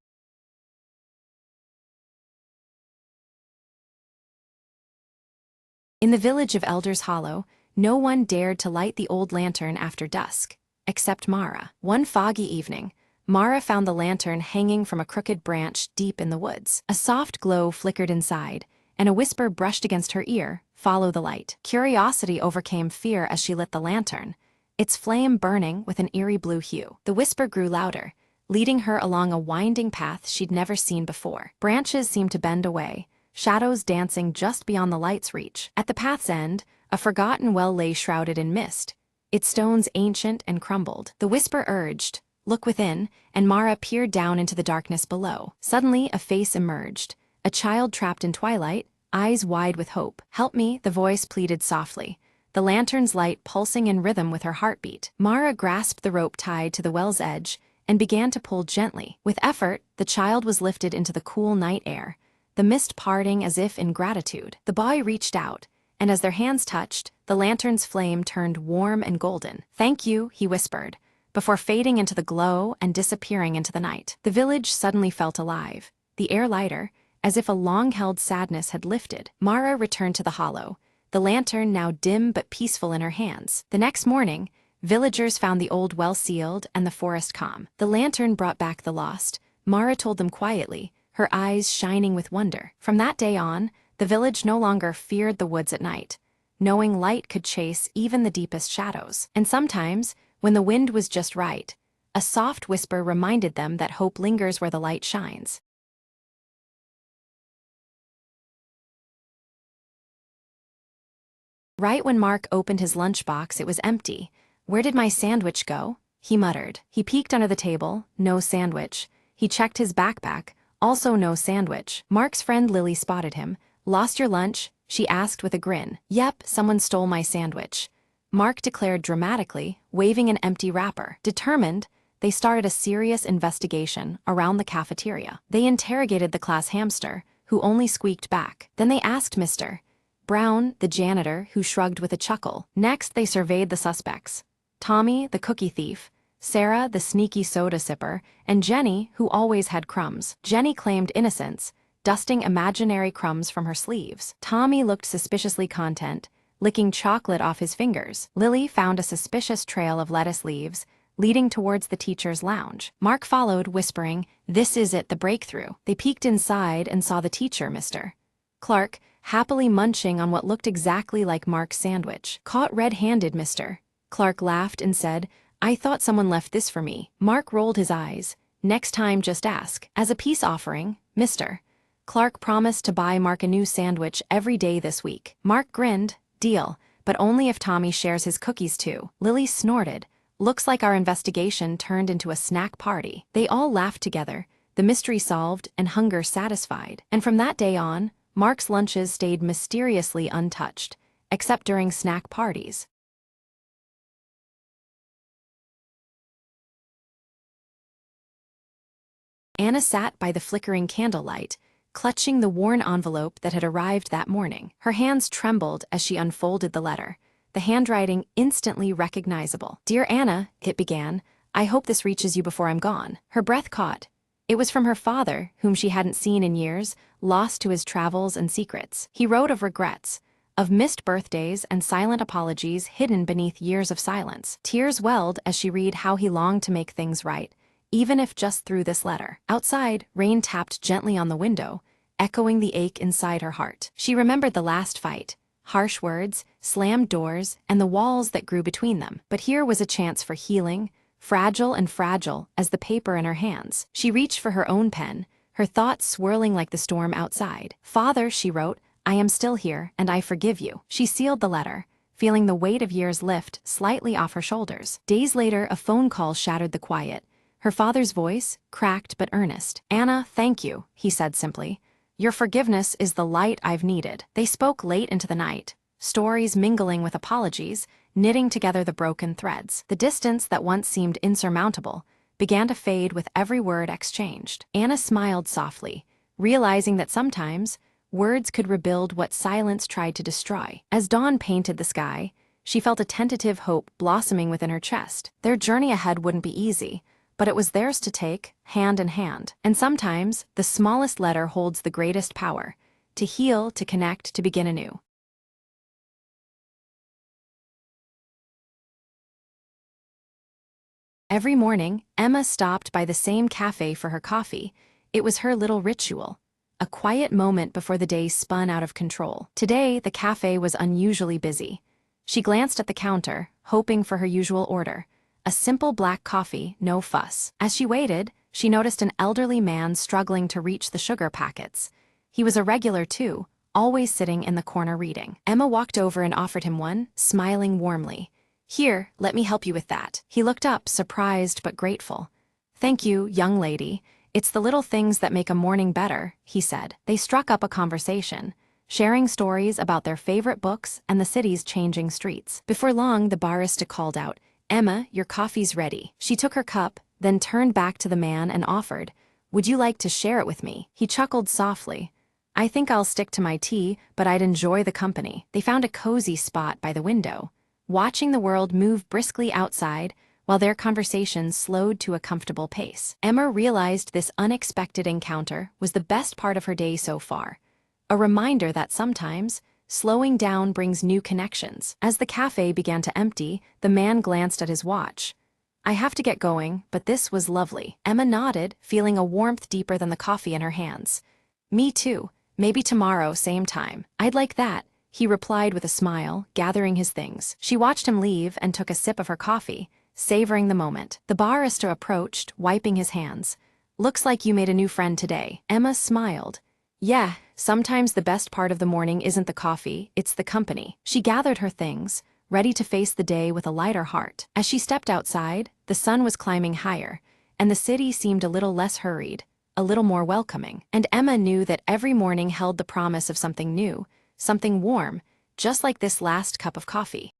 In the village of Elder's Hollow, no one dared to light the old lantern after dusk, except Mara. One foggy evening, Mara found the lantern hanging from a crooked branch deep in the woods. A soft glow flickered inside, and a whisper brushed against her ear, "Follow the light." Curiosity overcame fear as she lit the lantern, its flame burning with an eerie blue hue. The whisper grew louder, leading her along a winding path she'd never seen before. Branches seemed to bend away, shadows dancing just beyond the light's reach. At the path's end, a forgotten well lay shrouded in mist, its stones ancient and crumbled. The whisper urged, "Look within," and Mara peered down into the darkness below. Suddenly, a face emerged, a child trapped in twilight, eyes wide with hope. "Help me," the voice pleaded softly, the lantern's light pulsing in rhythm with her heartbeat. Mara grasped the rope tied to the well's edge and began to pull gently. With effort, the child was lifted into the cool night air, the mist parting as if in gratitude. The boy reached out, and as their hands touched, the lantern's flame turned warm and golden. "Thank you," he whispered, before fading into the glow and disappearing into the night. The village suddenly felt alive, the air lighter, as if a long-held sadness had lifted. Mara returned to the hollow, the lantern now dim but peaceful in her hands. The next morning, villagers found the old well sealed and the forest calm. The lantern brought back the lost, Mara told them quietly, her eyes shining with wonder. From that day on, the village no longer feared the woods at night, knowing light could chase even the deepest shadows. And sometimes, when the wind was just right, a soft whisper reminded them that hope lingers where the light shines. Right when Mark opened his lunchbox, it was empty. "Where did my sandwich go?" he muttered. He peeked under the table, no sandwich. He checked his backpack, also no sandwich. Mark's friend Lily spotted him. "Lost your lunch?" she asked with a grin. "Yep, someone stole my sandwich," Mark declared dramatically, waving an empty wrapper. Determined, they started a serious investigation around the cafeteria. They interrogated the class hamster, who only squeaked back. Then they asked Mr. Brown, the janitor, who shrugged with a chuckle. Next, they surveyed the suspects: Tommy, the cookie thief, Sarah, the sneaky soda sipper, and Jenny, who always had crumbs. Jenny claimed innocence, dusting imaginary crumbs from her sleeves. Tommy looked suspiciously content, licking chocolate off his fingers. Lily found a suspicious trail of lettuce leaves, leading towards the teacher's lounge. Mark followed, whispering, "This is it, the breakthrough." They peeked inside and saw the teacher, Mr. Clark, happily munching on what looked exactly like Mark's sandwich. "Caught red-handed, Mr. Clark laughed and said, "I thought someone left this for me." Mark rolled his eyes. "Next time, just ask." As a peace offering, Mr. Clark promised to buy Mark a new sandwich every day this week. Mark grinned, "Deal, but only if Tommy shares his cookies too." Lily snorted. "Looks like our investigation turned into a snack party." They all laughed together, the mystery solved and hunger satisfied. And from that day on, Mark's lunches stayed mysteriously untouched, except during snack parties. Anna sat by the flickering candlelight, clutching the worn envelope that had arrived that morning. Her hands trembled as she unfolded the letter, the handwriting instantly recognizable. "Dear Anna," it began, "I hope this reaches you before I'm gone." Her breath caught. It was from her father, whom she hadn't seen in years, lost to his travels and secrets. He wrote of regrets, of missed birthdays and silent apologies hidden beneath years of silence. Tears welled as she read how he longed to make things right, even if just through this letter. Outside, rain tapped gently on the window, echoing the ache inside her heart. She remembered the last fight, harsh words, slammed doors, and the walls that grew between them. But here was a chance for healing, fragile as the paper in her hands. She reached for her own pen, her thoughts swirling like the storm outside. "Father," she wrote, "I am still here, and I forgive you." She sealed the letter, feeling the weight of years lift slightly off her shoulders. Days later, a phone call shattered the quiet. Her father's voice, cracked but earnest. "Anna, thank you," he said simply. "Your forgiveness is the light I've needed." They spoke late into the night, stories mingling with apologies, knitting together the broken threads. The distance that once seemed insurmountable began to fade with every word exchanged. Anna smiled softly, realizing that sometimes words could rebuild what silence tried to destroy. As dawn painted the sky, she felt a tentative hope blossoming within her chest. Their journey ahead wouldn't be easy, but it was theirs to take, hand in hand. And sometimes, the smallest letter holds the greatest power, to heal, to connect, to begin anew. Every morning, Emma stopped by the same cafe for her coffee. It was her little ritual, a quiet moment before the day spun out of control. Today, the cafe was unusually busy. She glanced at the counter, hoping for her usual order. A simple black coffee, no fuss. As she waited, she noticed an elderly man struggling to reach the sugar packets. He was a regular too, always sitting in the corner reading. Emma walked over and offered him one, smiling warmly. "Here, let me help you with that." He looked up, surprised but grateful. "Thank you, young lady. It's the little things that make a morning better," he said. They struck up a conversation, sharing stories about their favorite books and the city's changing streets. Before long, the barista called out, "Emma, your coffee's ready." She took her cup, then turned back to the man and offered, "Would you like to share it with me?" He chuckled softly. "I think I'll stick to my tea, but I'd enjoy the company." They found a cozy spot by the window, watching the world move briskly outside while their conversation slowed to a comfortable pace. Emma realized this unexpected encounter was the best part of her day so far, a reminder that sometimes slowing down brings new connections. As the cafe began to empty, the man glanced at his watch. "I have to get going, but this was lovely." Emma nodded, feeling a warmth deeper than the coffee in her hands. "Me too. Maybe tomorrow, same time." "I'd like that," he replied with a smile, gathering his things. She watched him leave and took a sip of her coffee, savoring the moment. The barista approached, wiping his hands. "Looks like you made a new friend today." Emma smiled. "Yeah, sometimes the best part of the morning isn't the coffee, it's the company." She gathered her things, ready to face the day with a lighter heart. As she stepped outside, the sun was climbing higher, and the city seemed a little less hurried, a little more welcoming. And Emma knew that every morning held the promise of something new, something warm, just like this last cup of coffee.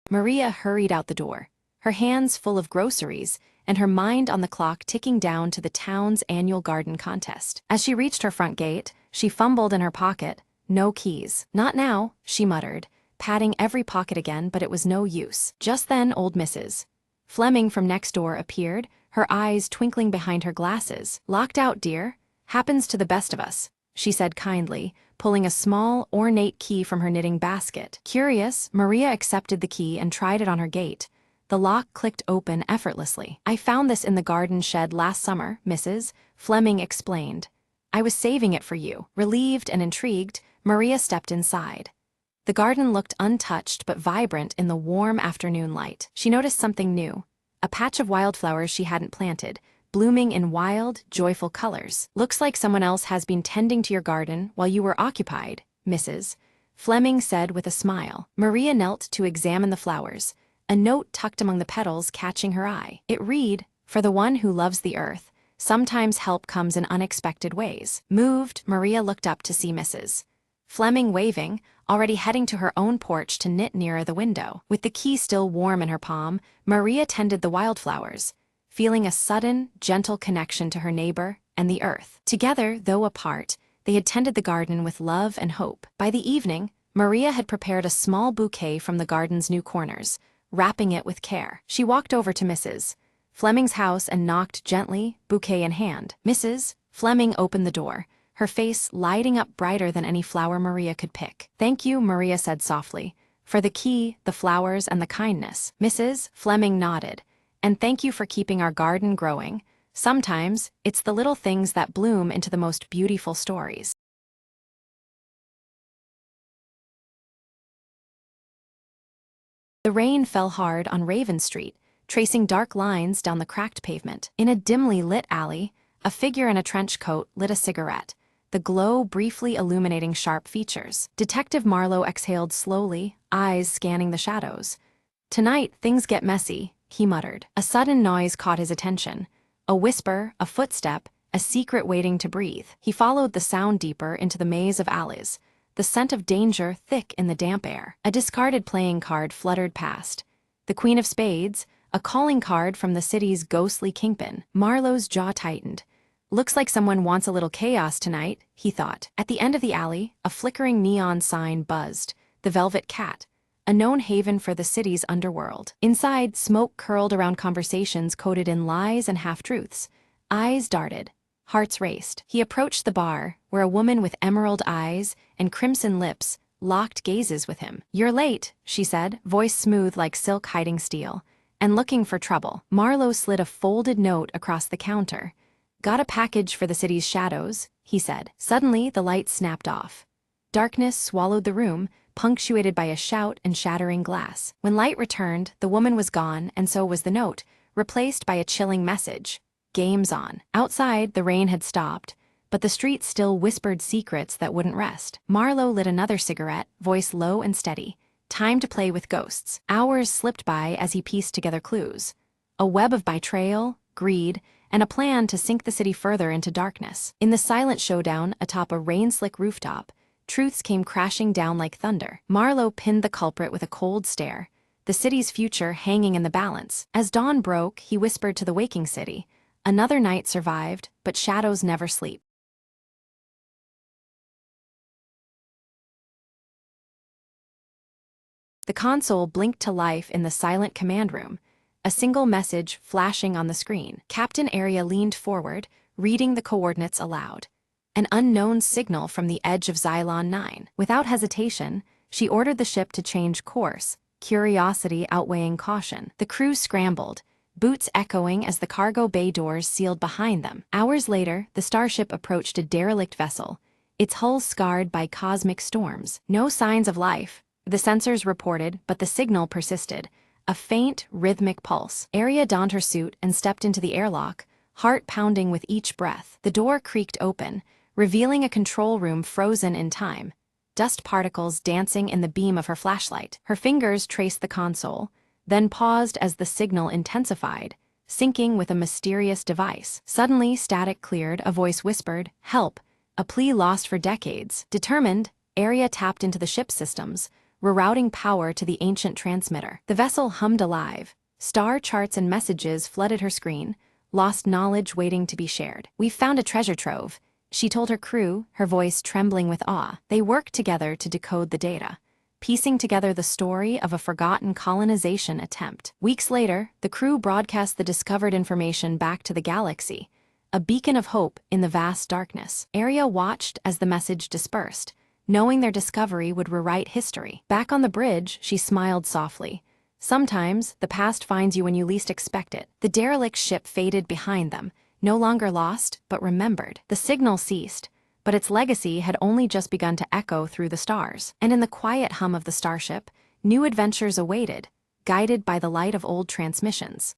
Maria hurried out the door, her hands full of groceries, and her mind on the clock ticking down to the town's annual garden contest. As she reached her front gate, she fumbled in her pocket. No keys. "Not now," she muttered, patting every pocket again, but it was no use. Just then old Mrs. Fleming from next door appeared, her eyes twinkling behind her glasses. "Locked out, dear? Happens to the best of us," she said kindly, pulling a small, ornate key from her knitting basket. Curious, Maria accepted the key and tried it on her gate. The lock clicked open effortlessly. "I found this in the garden shed last summer," Mrs. Fleming explained. "I was saving it for you." Relieved and intrigued, Maria stepped inside. The garden looked untouched but vibrant in the warm afternoon light. She noticed something new, a patch of wildflowers she hadn't planted, blooming in wild, joyful colors. "Looks like someone else has been tending to your garden while you were occupied," Mrs. Fleming said with a smile. Maria knelt to examine the flowers, a note tucked among the petals catching her eye. It read, "For the one who loves the earth, sometimes help comes in unexpected ways." Moved, Maria looked up to see Mrs. Fleming waving, already heading to her own porch to knit nearer the window. With the key still warm in her palm, Maria tended the wildflowers, feeling a sudden, gentle connection to her neighbor and the earth. Together, though apart, they had tended the garden with love and hope. By the evening, Maria had prepared a small bouquet from the garden's new corners, wrapping it with care. She walked over to Mrs. Fleming's house and knocked gently, bouquet in hand. Mrs. Fleming opened the door, her face lighting up brighter than any flower Maria could pick. "Thank you," Maria said softly, "for the key, the flowers, and the kindness." Mrs. Fleming nodded. "And thank you for keeping our garden growing. Sometimes, it's the little things that bloom into the most beautiful stories." The rain fell hard on Raven Street, tracing dark lines down the cracked pavement. In a dimly lit alley, a figure in a trench coat lit a cigarette, the glow briefly illuminating sharp features. Detective Marlowe exhaled slowly, eyes scanning the shadows. "Tonight, things get messy," he muttered. A sudden noise caught his attention. A whisper, a footstep, a secret waiting to breathe. He followed the sound deeper into the maze of alleys, the scent of danger thick in the damp air. A discarded playing card fluttered past. The Queen of Spades, a calling card from the city's ghostly kingpin. Marlowe's jaw tightened. "Looks like someone wants a little chaos tonight," he thought. At the end of the alley, a flickering neon sign buzzed. The Velvet Cat, a known haven for the city's underworld. Inside, smoke curled around conversations coded in lies and half-truths. Eyes darted. Hearts raced. He approached the bar, where a woman with emerald eyes and crimson lips locked gazes with him. "You're late," she said, voice smooth like silk hiding steel. "And looking for trouble." Marlowe slid a folded note across the counter. "Got a package for the city's shadows," he said. Suddenly, the lights snapped off. Darkness swallowed the room, punctuated by a shout and shattering glass. When light returned, the woman was gone, and so was the note, replaced by a chilling message. "Game's on." Outside, the rain had stopped, but the street still whispered secrets that wouldn't rest. Marlowe lit another cigarette, voice low and steady. Time to play with ghosts. Hours slipped by as he pieced together clues. A web of betrayal, greed, and a plan to sink the city further into darkness. In the silent showdown atop a rain-slick rooftop, truths came crashing down like thunder. Marlowe pinned the culprit with a cold stare, the city's future hanging in the balance. As dawn broke, he whispered to the waking city, "Another night survived, but shadows never sleep." The console blinked to life in the silent command room, a single message flashing on the screen. Captain Arya leaned forward, reading the coordinates aloud. An unknown signal from the edge of Xylon 9. Without hesitation, she ordered the ship to change course, curiosity outweighing caution. The crew scrambled, boots echoing as the cargo bay doors sealed behind them. Hours later, the starship approached a derelict vessel, its hull scarred by cosmic storms. No signs of life, the sensors reported, but the signal persisted. A faint, rhythmic pulse. Arya donned her suit and stepped into the airlock, heart pounding with each breath. The door creaked open, revealing a control room frozen in time, dust particles dancing in the beam of her flashlight. Her fingers traced the console, then paused as the signal intensified, syncing with a mysterious device. Suddenly, static cleared, a voice whispered, "Help," a plea lost for decades. Determined, Arya tapped into the ship's systems, rerouting power to the ancient transmitter. The vessel hummed alive. Star charts and messages flooded her screen, lost knowledge waiting to be shared. "We've found a treasure trove," she told her crew, her voice trembling with awe. They worked together to decode the data, piecing together the story of a forgotten colonization attempt. Weeks later, the crew broadcast the discovered information back to the galaxy, a beacon of hope in the vast darkness. Arya watched as the message dispersed, knowing their discovery would rewrite history. Back on the bridge, she smiled softly. Sometimes, the past finds you when you least expect it. The derelict ship faded behind them, no longer lost, but remembered. The signal ceased, but its legacy had only just begun to echo through the stars. And in the quiet hum of the starship, new adventures awaited, guided by the light of old transmissions.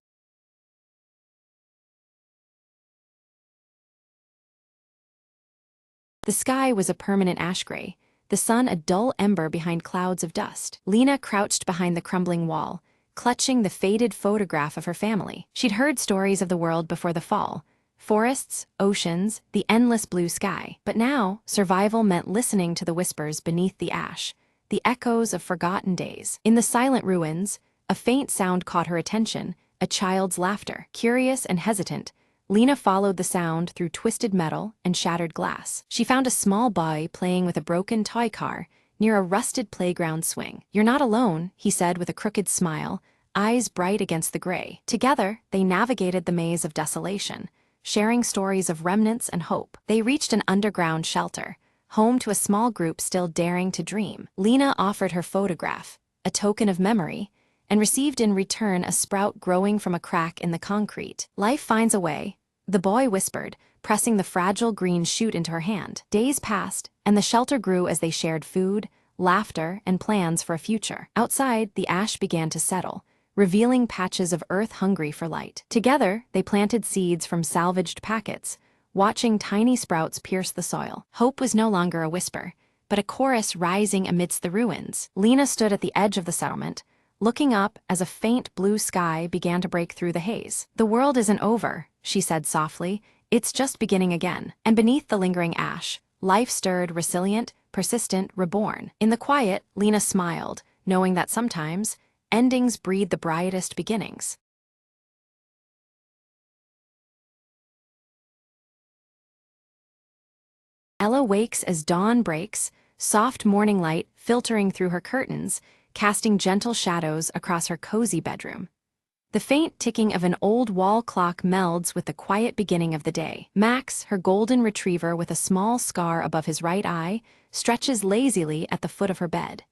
The sky was a permanent ash gray, the sun a dull ember behind clouds of dust. Lena crouched behind the crumbling wall, clutching the faded photograph of her family. She'd heard stories of the world before the fall, forests, oceans, the endless blue sky. But now, survival meant listening to the whispers beneath the ash, the echoes of forgotten days. In the silent ruins, a faint sound caught her attention, a child's laughter. Curious and hesitant, Lena followed the sound through twisted metal and shattered glass. She found a small boy playing with a broken toy car near a rusted playground swing. "You're not alone," he said with a crooked smile, eyes bright against the gray. Together, they navigated the maze of desolation, sharing stories of remnants and hope. They reached an underground shelter, home to a small group still daring to dream. Lena offered her photograph, a token of memory, and received in return a sprout growing from a crack in the concrete. "Life finds a way," the boy whispered, pressing the fragile green shoot into her hand. Days passed, and the shelter grew as they shared food, laughter, and plans for a future. Outside, the ash began to settle, revealing patches of earth hungry for light. Together, they planted seeds from salvaged packets, watching tiny sprouts pierce the soil. Hope was no longer a whisper, but a chorus rising amidst the ruins. Lena stood at the edge of the settlement, looking up as a faint blue sky began to break through the haze. "The world isn't over," she said softly. "It's just beginning again." And beneath the lingering ash, life stirred, resilient, persistent, reborn. In the quiet, Lena smiled, knowing that sometimes endings breed the brightest beginnings. Ella wakes as dawn breaks, soft morning light filtering through her curtains, casting gentle shadows across her cozy bedroom. The faint ticking of an old wall clock melds with the quiet beginning of the day. Max, her golden retriever with a small scar above his right eye, stretches lazily at the foot of her bed.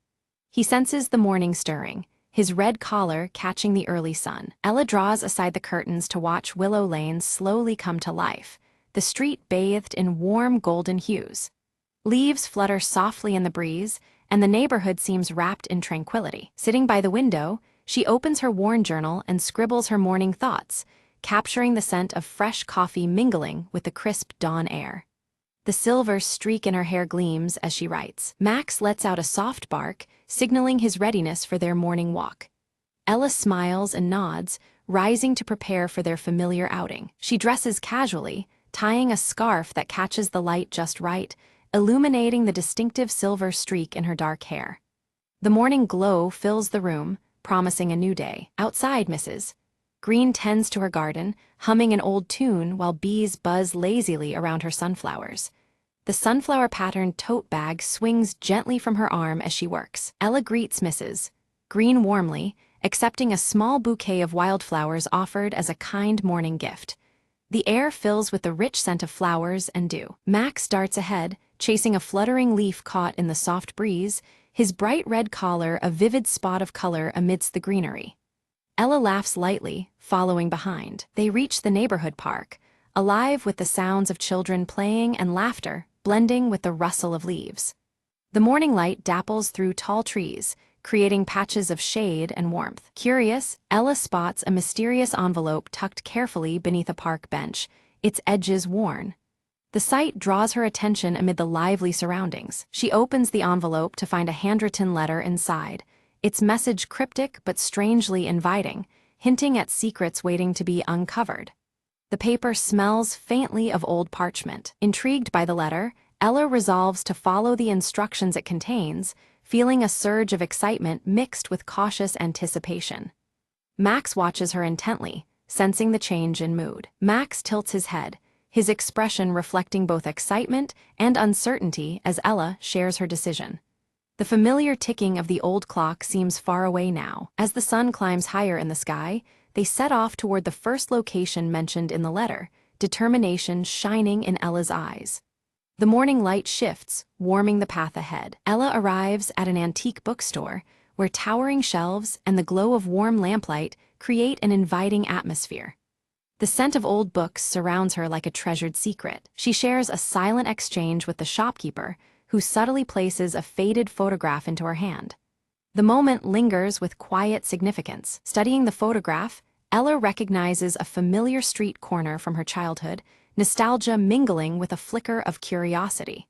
He senses the morning stirring, his red collar catching the early sun. Ella draws aside the curtains to watch Willow Lane slowly come to life, the street bathed in warm golden hues. Leaves flutter softly in the breeze, and the neighborhood seems wrapped in tranquility. Sitting by the window, she opens her worn journal and scribbles her morning thoughts, capturing the scent of fresh coffee mingling with the crisp dawn air. The silver streak in her hair gleams as she writes. Max lets out a soft bark, signaling his readiness for their morning walk. Ella smiles and nods, rising to prepare for their familiar outing. She dresses casually, tying a scarf that catches the light just right, illuminating the distinctive silver streak in her dark hair. The morning glow fills the room, promising a new day. Outside, Mrs. Green tends to her garden, humming an old tune while bees buzz lazily around her sunflowers. The sunflower-patterned tote bag swings gently from her arm as she works. Ella greets Mrs. Green warmly, accepting a small bouquet of wildflowers offered as a kind morning gift. The air fills with the rich scent of flowers and dew. Max darts ahead, chasing a fluttering leaf caught in the soft breeze, his bright red collar a vivid spot of color amidst the greenery. Ella laughs lightly, following behind. They reach the neighborhood park, alive with the sounds of children playing and laughter, blending with the rustle of leaves. The morning light dapples through tall trees, creating patches of shade and warmth. Curious, Ella spots a mysterious envelope tucked carefully beneath a park bench, its edges worn. The sight draws her attention amid the lively surroundings. She opens the envelope to find a handwritten letter inside, its message cryptic but strangely inviting, hinting at secrets waiting to be uncovered. The paper smells faintly of old parchment. Intrigued by the letter, Ella resolves to follow the instructions it contains, feeling a surge of excitement mixed with cautious anticipation. Max watches her intently, sensing the change in mood. Max tilts his head, his expression reflecting both excitement and uncertainty as Ella shares her decision. The familiar ticking of the old clock seems far away now. As the sun climbs higher in the sky, they set off toward the first location mentioned in the letter, determination shining in Ella's eyes. The morning light shifts, warming the path ahead. Ella arrives at an antique bookstore, where towering shelves and the glow of warm lamplight create an inviting atmosphere. The scent of old books surrounds her like a treasured secret. She shares a silent exchange with the shopkeeper, who subtly places a faded photograph into her hand. The moment lingers with quiet significance. Studying the photograph, Ella recognizes a familiar street corner from her childhood, nostalgia mingling with a flicker of curiosity.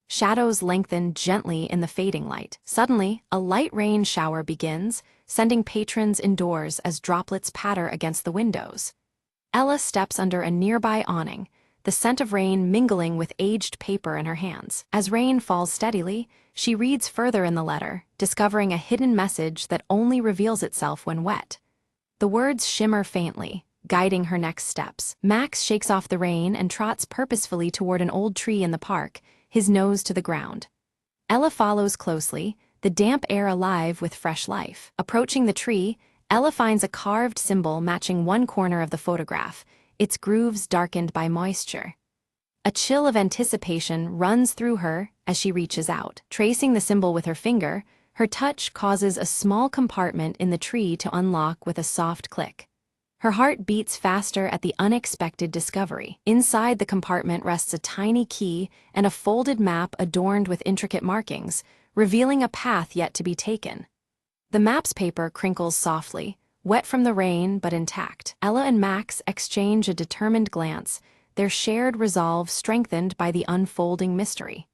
Shadows lengthen gently in the fading light. Suddenly, a light rain shower begins, sending patrons indoors as droplets patter against the windows. Ella steps under a nearby awning, the scent of rain mingling with aged paper in her hands. As rain falls steadily, she reads further in the letter, discovering a hidden message that only reveals itself when wet. The words shimmer faintly, guiding her next steps. Max shakes off the rain and trots purposefully toward an old tree in the park, his nose to the ground. Ella follows closely, the damp air alive with fresh life. Approaching the tree, Ella finds a carved symbol matching one corner of the photograph, its grooves darkened by moisture. A chill of anticipation runs through her as she reaches out. Tracing the symbol with her finger, her touch causes a small compartment in the tree to unlock with a soft click. Her heart beats faster at the unexpected discovery. Inside the compartment rests a tiny key and a folded map adorned with intricate markings, revealing a path yet to be taken. The map's paper crinkles softly, wet from the rain but intact. Ella and Max exchange a determined glance, their shared resolve strengthened by the unfolding mystery.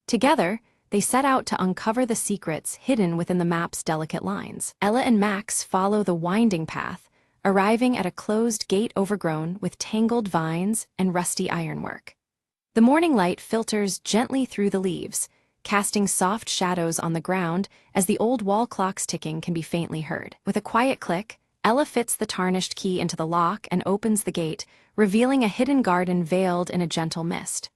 Together, they set out to uncover the secrets hidden within the map's delicate lines. Ella and Max follow the winding path, arriving at a closed gate overgrown with tangled vines and rusty ironwork. The morning light filters gently through the leaves, casting soft shadows on the ground as the old wall clock's ticking can be faintly heard. With a quiet click, Ella fits the tarnished key into the lock and opens the gate, revealing a hidden garden veiled in a gentle mist.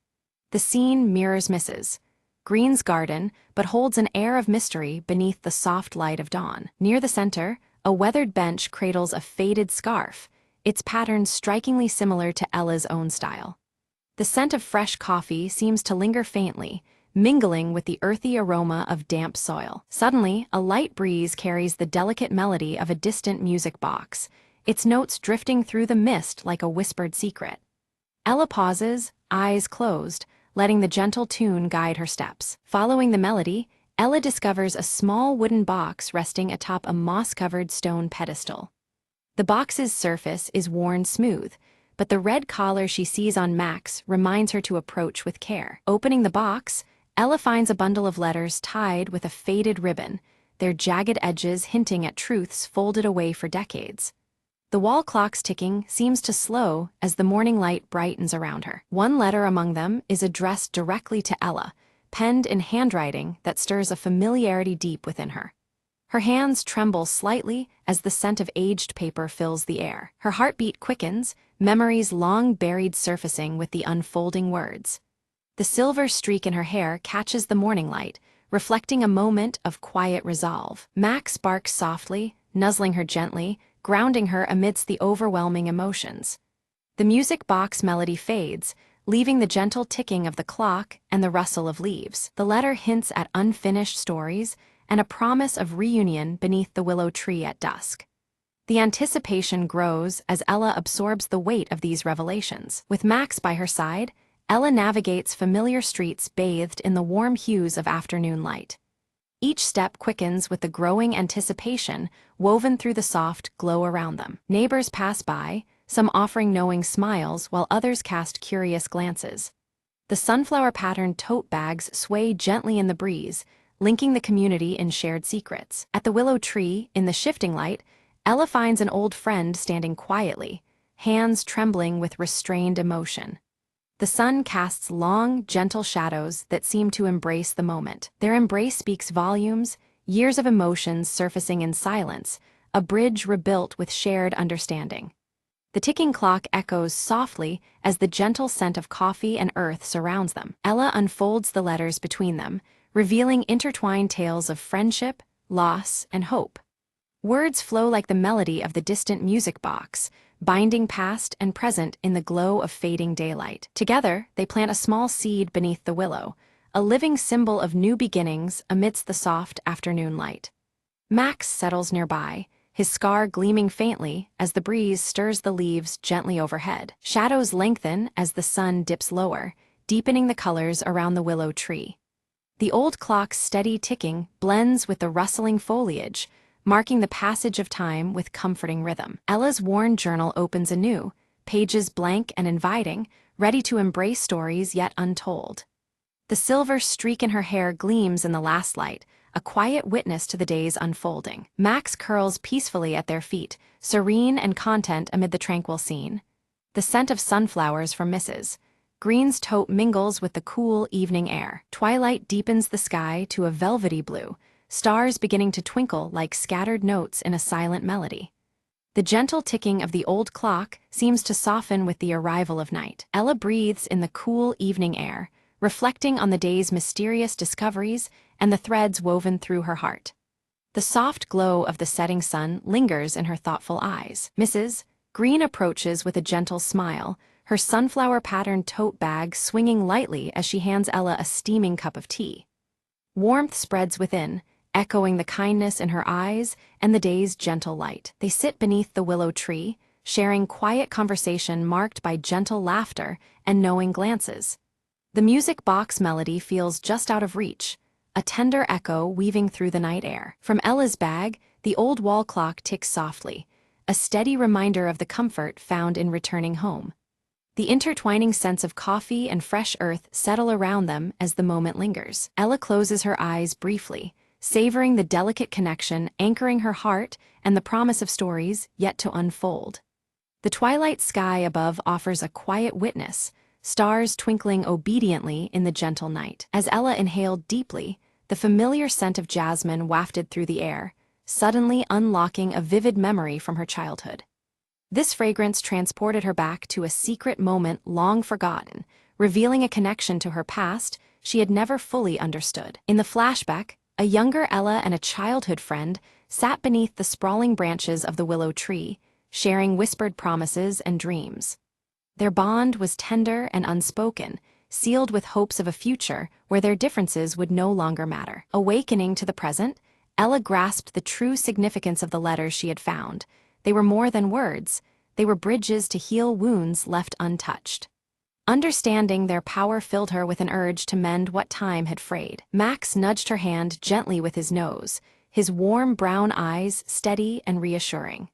The scene mirrors Mrs. Green's garden, but holds an air of mystery beneath the soft light of dawn. Near the center, a weathered bench cradles a faded scarf, its pattern strikingly similar to Ella's own style. The scent of fresh coffee seems to linger faintly, mingling with the earthy aroma of damp soil. Suddenly, a light breeze carries the delicate melody of a distant music box, its notes drifting through the mist like a whispered secret. Ella pauses, eyes closed, letting the gentle tune guide her steps. Following the melody, Ella discovers a small wooden box resting atop a moss-covered stone pedestal. The box's surface is worn smooth, but the red collar she sees on Max reminds her to approach with care. Opening the box, Ella finds a bundle of letters tied with a faded ribbon, their jagged edges hinting at truths folded away for decades. The wall clock's ticking seems to slow as the morning light brightens around her. One letter among them is addressed directly to Ella, penned in handwriting that stirs a familiarity deep within her. Her hands tremble slightly as the scent of aged paper fills the air. Her heartbeat quickens, memories long buried surfacing with the unfolding words. The silver streak in her hair catches the morning light, reflecting a moment of quiet resolve. Max barks softly, nuzzling her gently, grounding her amidst the overwhelming emotions. The music box melody fades, leaving the gentle ticking of the clock and the rustle of leaves. The letter hints at unfinished stories and a promise of reunion beneath the willow tree at dusk. The anticipation grows as Ella absorbs the weight of these revelations. With Max by her side, Ella navigates familiar streets bathed in the warm hues of afternoon light. Each step quickens with the growing anticipation woven through the soft glow around them. Neighbors pass by, some offering knowing smiles while others cast curious glances. The sunflower-patterned tote bags sway gently in the breeze, linking the community in shared secrets. At the willow tree, in the shifting light, Ella finds an old friend standing quietly, hands trembling with restrained emotion. The sun casts long, gentle shadows that seem to embrace the moment. Their embrace speaks volumes, years of emotions surfacing in silence, a bridge rebuilt with shared understanding. The ticking clock echoes softly as the gentle scent of coffee and earth surrounds them. Ella unfolds the letters between them, revealing intertwined tales of friendship, loss, and hope. Words flow like the melody of the distant music box, binding past and present in the glow of fading daylight. Together, they plant a small seed beneath the willow, a living symbol of new beginnings amidst the soft afternoon light. Max settles nearby, his scar gleaming faintly as the breeze stirs the leaves gently overhead. Shadows lengthen as the sun dips lower, deepening the colors around the willow tree. The old clock's steady ticking blends with the rustling foliage, marking the passage of time with comforting rhythm. Ella's worn journal opens anew, pages blank and inviting, ready to embrace stories yet untold. The silver streak in her hair gleams in the last light, a quiet witness to the day's unfolding. Max curls peacefully at their feet, serene and content amid the tranquil scene. The scent of sunflowers from Mrs. Green's tote mingles with the cool evening air. Twilight deepens the sky to a velvety blue, stars beginning to twinkle like scattered notes in a silent melody. The gentle ticking of the old clock seems to soften with the arrival of night. Ella breathes in the cool evening air, reflecting on the day's mysterious discoveries and the threads woven through her heart. The soft glow of the setting sun lingers in her thoughtful eyes. Mrs. Green approaches with a gentle smile, her sunflower-patterned tote bag swinging lightly as she hands Ella a steaming cup of tea. Warmth spreads within, echoing the kindness in her eyes and the day's gentle light. They sit beneath the willow tree, sharing quiet conversation marked by gentle laughter and knowing glances. The music box melody feels just out of reach, a tender echo weaving through the night air. From Ella's bag, the old wall clock ticks softly, a steady reminder of the comfort found in returning home. The intertwining scents of coffee and fresh earth settle around them as the moment lingers. Ella closes her eyes briefly, savoring the delicate connection anchoring her heart and the promise of stories yet to unfold. The twilight sky above offers a quiet witness, stars twinkling obediently in the gentle night. As Ella inhaled deeply, the familiar scent of jasmine wafted through the air, suddenly unlocking a vivid memory from her childhood. This fragrance transported her back to a secret moment long forgotten, revealing a connection to her past she had never fully understood. In the flashback, a younger Ella and a childhood friend sat beneath the sprawling branches of the willow tree, sharing whispered promises and dreams. Their bond was tender and unspoken, sealed with hopes of a future where their differences would no longer matter. Awakening to the present, Ella grasped the true significance of the letters she had found. They were more than words, they were bridges to heal wounds left untouched. Understanding their power filled her with an urge to mend what time had frayed. Max nudged her hand gently with his nose, his warm brown eyes steady and reassuring.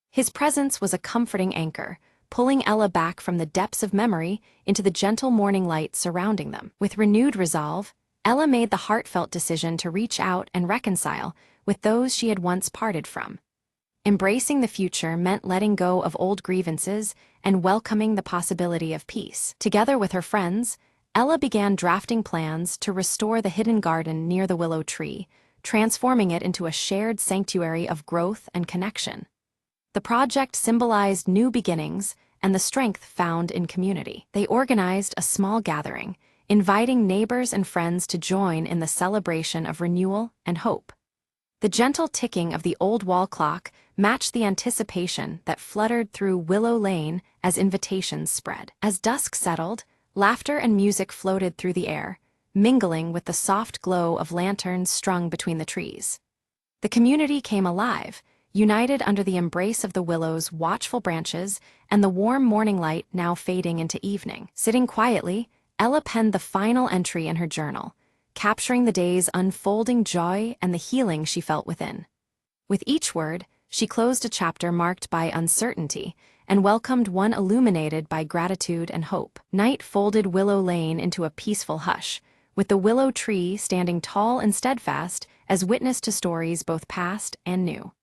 His presence was a comforting anchor, pulling Ella back from the depths of memory into the gentle morning light surrounding them. With renewed resolve, Ella made the heartfelt decision to reach out and reconcile with those she had once parted from. Embracing the future meant letting go of old grievances and welcoming the possibility of peace. Together with her friends, Ella began drafting plans to restore the hidden garden near the willow tree, transforming it into a shared sanctuary of growth and connection. The project symbolized new beginnings and the strength found in community. They organized a small gathering, inviting neighbors and friends to join in the celebration of renewal and hope. The gentle ticking of the old wall clock matched the anticipation that fluttered through Willow Lane as invitations spread. As dusk settled, laughter and music floated through the air, mingling with the soft glow of lanterns strung between the trees. The community came alive, united under the embrace of the willow's watchful branches and the warm morning light now fading into evening. Sitting quietly, Ella penned the final entry in her journal, capturing the day's unfolding joy and the healing she felt within. With each word, she closed a chapter marked by uncertainty and welcomed one illuminated by gratitude and hope. Night folded Willow Lane into a peaceful hush, with the willow tree standing tall and steadfast as witness to stories both past and new.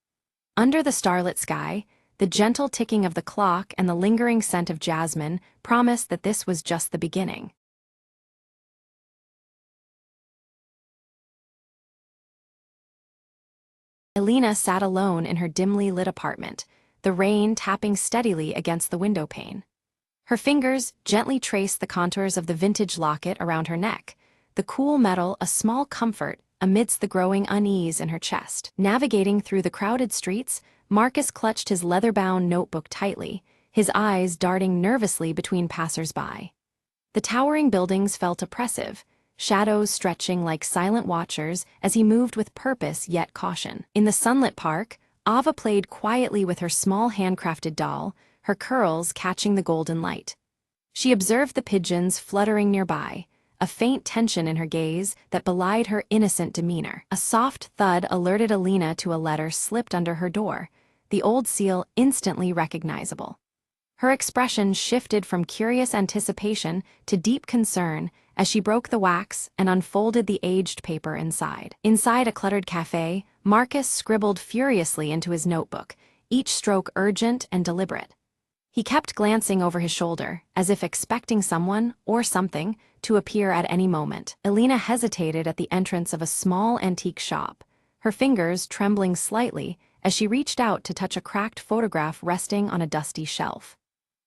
Under the starlit sky, the gentle ticking of the clock and the lingering scent of jasmine promised that this was just the beginning. Elena sat alone in her dimly lit apartment, the rain tapping steadily against the window pane. Her fingers gently traced the contours of the vintage locket around her neck, the cool metal a small comfort amidst the growing unease in her chest. Navigating through the crowded streets, Marcus clutched his leather-bound notebook tightly, his eyes darting nervously between passers-by. The towering buildings felt oppressive, shadows stretching like silent watchers as he moved with purpose yet caution. In the sunlit park, Ava played quietly with her small handcrafted doll, her curls catching the golden light. She observed the pigeons fluttering nearby, a faint tension in her gaze that belied her innocent demeanor. A soft thud alerted Alina to a letter slipped under her door, the old seal instantly recognizable. Her expression shifted from curious anticipation to deep concern as she broke the wax and unfolded the aged paper inside. Inside a cluttered cafe, Marcus scribbled furiously into his notebook, each stroke urgent and deliberate. He kept glancing over his shoulder, as if expecting someone, or something, to appear at any moment. Elena hesitated at the entrance of a small antique shop, her fingers trembling slightly as she reached out to touch a cracked photograph resting on a dusty shelf.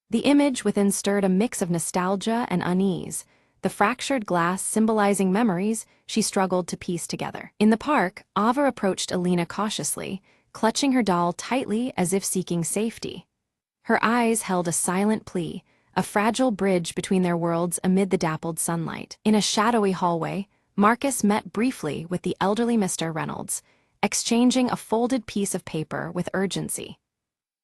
The image within stirred a mix of nostalgia and unease, the fractured glass symbolizing memories she struggled to piece together. In the park, Ava approached Elena cautiously, clutching her doll tightly as if seeking safety. Her eyes held a silent plea, a fragile bridge between their worlds amid the dappled sunlight. In a shadowy hallway, Marcus met briefly with the elderly Mr. Reynolds, exchanging a folded piece of paper with urgency.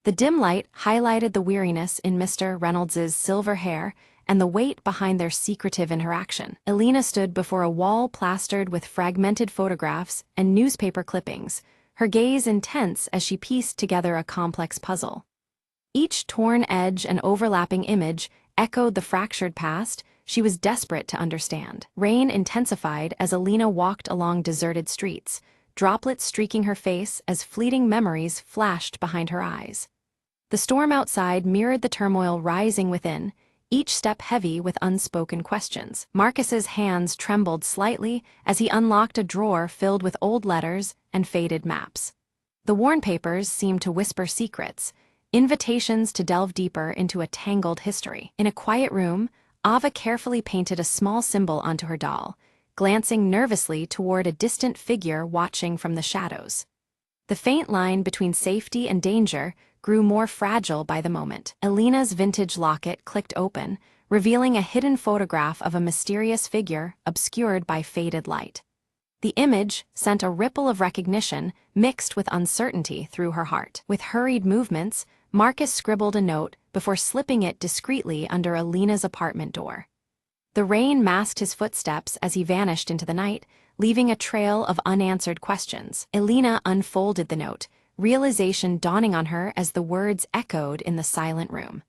The dim light highlighted the weariness in Mr. Reynolds's silver hair and the weight behind their secretive interaction. Elena stood before a wall plastered with fragmented photographs and newspaper clippings, her gaze intense as she pieced together a complex puzzle. Each torn edge and overlapping image echoed the fractured past she was desperate to understand. Rain intensified as Alina walked along deserted streets, droplets streaking her face as fleeting memories flashed behind her eyes. The storm outside mirrored the turmoil rising within, each step heavy with unspoken questions. Marcus's hands trembled slightly as he unlocked a drawer filled with old letters and faded maps. The worn papers seemed to whisper secrets, invitations to delve deeper into a tangled history. In a quiet room, Ava carefully painted a small symbol onto her doll, glancing nervously toward a distant figure watching from the shadows. The faint line between safety and danger grew more fragile by the moment. Alina's vintage locket clicked open, revealing a hidden photograph of a mysterious figure obscured by faded light. The image sent a ripple of recognition mixed with uncertainty through her heart. With hurried movements, Marcus scribbled a note before slipping it discreetly under Alina's apartment door. The rain masked his footsteps as he vanished into the night, leaving a trail of unanswered questions. Alina unfolded the note, realization dawning on her as the words echoed in the silent room.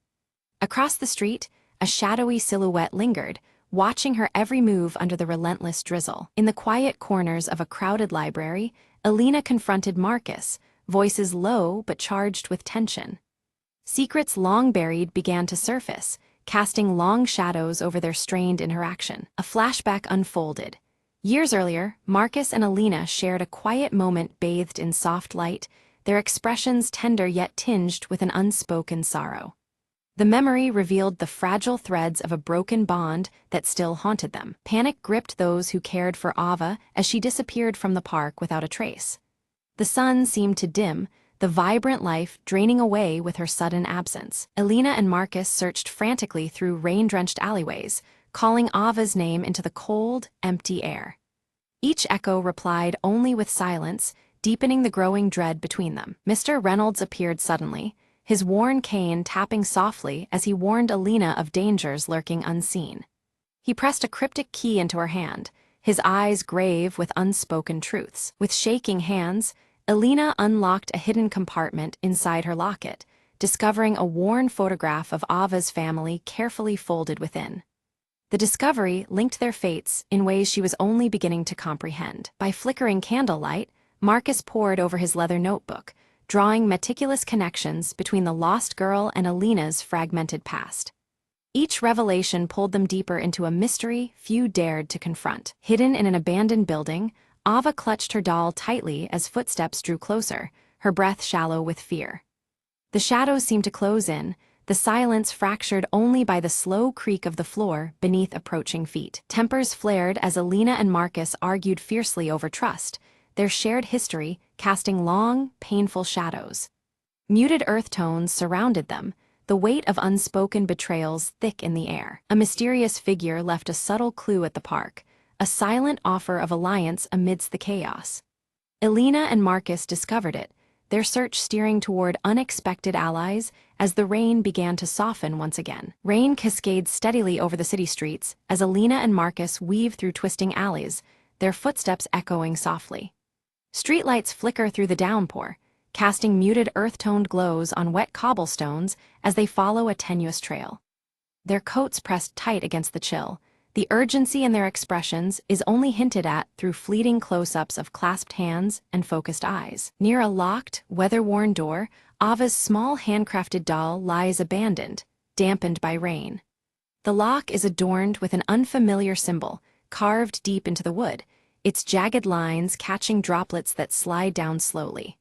Across the street, a shadowy silhouette lingered, watching her every move under the relentless drizzle. In the quiet corners of a crowded library, Alina confronted Marcus, voices low but charged with tension. Secrets long buried began to surface, casting long shadows over their strained interaction. A flashback unfolded. Years earlier, Marcus and Alina shared a quiet moment bathed in soft light, their expressions tender yet tinged with an unspoken sorrow. The memory revealed the fragile threads of a broken bond that still haunted them. Panic gripped those who cared for Ava as she disappeared from the park without a trace. The sun seemed to dim, the vibrant life draining away with her sudden absence. Alina and Marcus searched frantically through rain-drenched alleyways, calling Ava's name into the cold, empty air. Each echo replied only with silence, deepening the growing dread between them. Mr. Reynolds appeared suddenly, his worn cane tapping softly as he warned Alina of dangers lurking unseen. He pressed a cryptic key into her hand, his eyes grave with unspoken truths. With shaking hands, Alina unlocked a hidden compartment inside her locket, discovering a worn photograph of Ava's family carefully folded within. The discovery linked their fates in ways she was only beginning to comprehend. By flickering candlelight, Marcus pored over his leather notebook, drawing meticulous connections between the lost girl and Alina's fragmented past. Each revelation pulled them deeper into a mystery few dared to confront. Hidden in an abandoned building, Ava clutched her doll tightly as footsteps drew closer, her breath shallow with fear. The shadows seemed to close in, the silence fractured only by the slow creak of the floor beneath approaching feet. Tempers flared as Alina and Marcus argued fiercely over trust, their shared history casting long, painful shadows. Muted earth tones surrounded them, the weight of unspoken betrayals thick in the air. A mysterious figure left a subtle clue at the park, a silent offer of alliance amidst the chaos. Alina and Marcus discovered it, their search steering toward unexpected allies as the rain began to soften once again. Rain cascades steadily over the city streets as Alina and Marcus weave through twisting alleys, their footsteps echoing softly. Streetlights flicker through the downpour, casting muted earth-toned glows on wet cobblestones as they follow a tenuous trail. Their coats pressed tight against the chill, the urgency in their expressions is only hinted at through fleeting close-ups of clasped hands and focused eyes. Near a locked, weather-worn door, Ava's small handcrafted doll lies abandoned, dampened by rain. The lock is adorned with an unfamiliar symbol, carved deep into the wood, its jagged lines catching droplets that slide down slowly.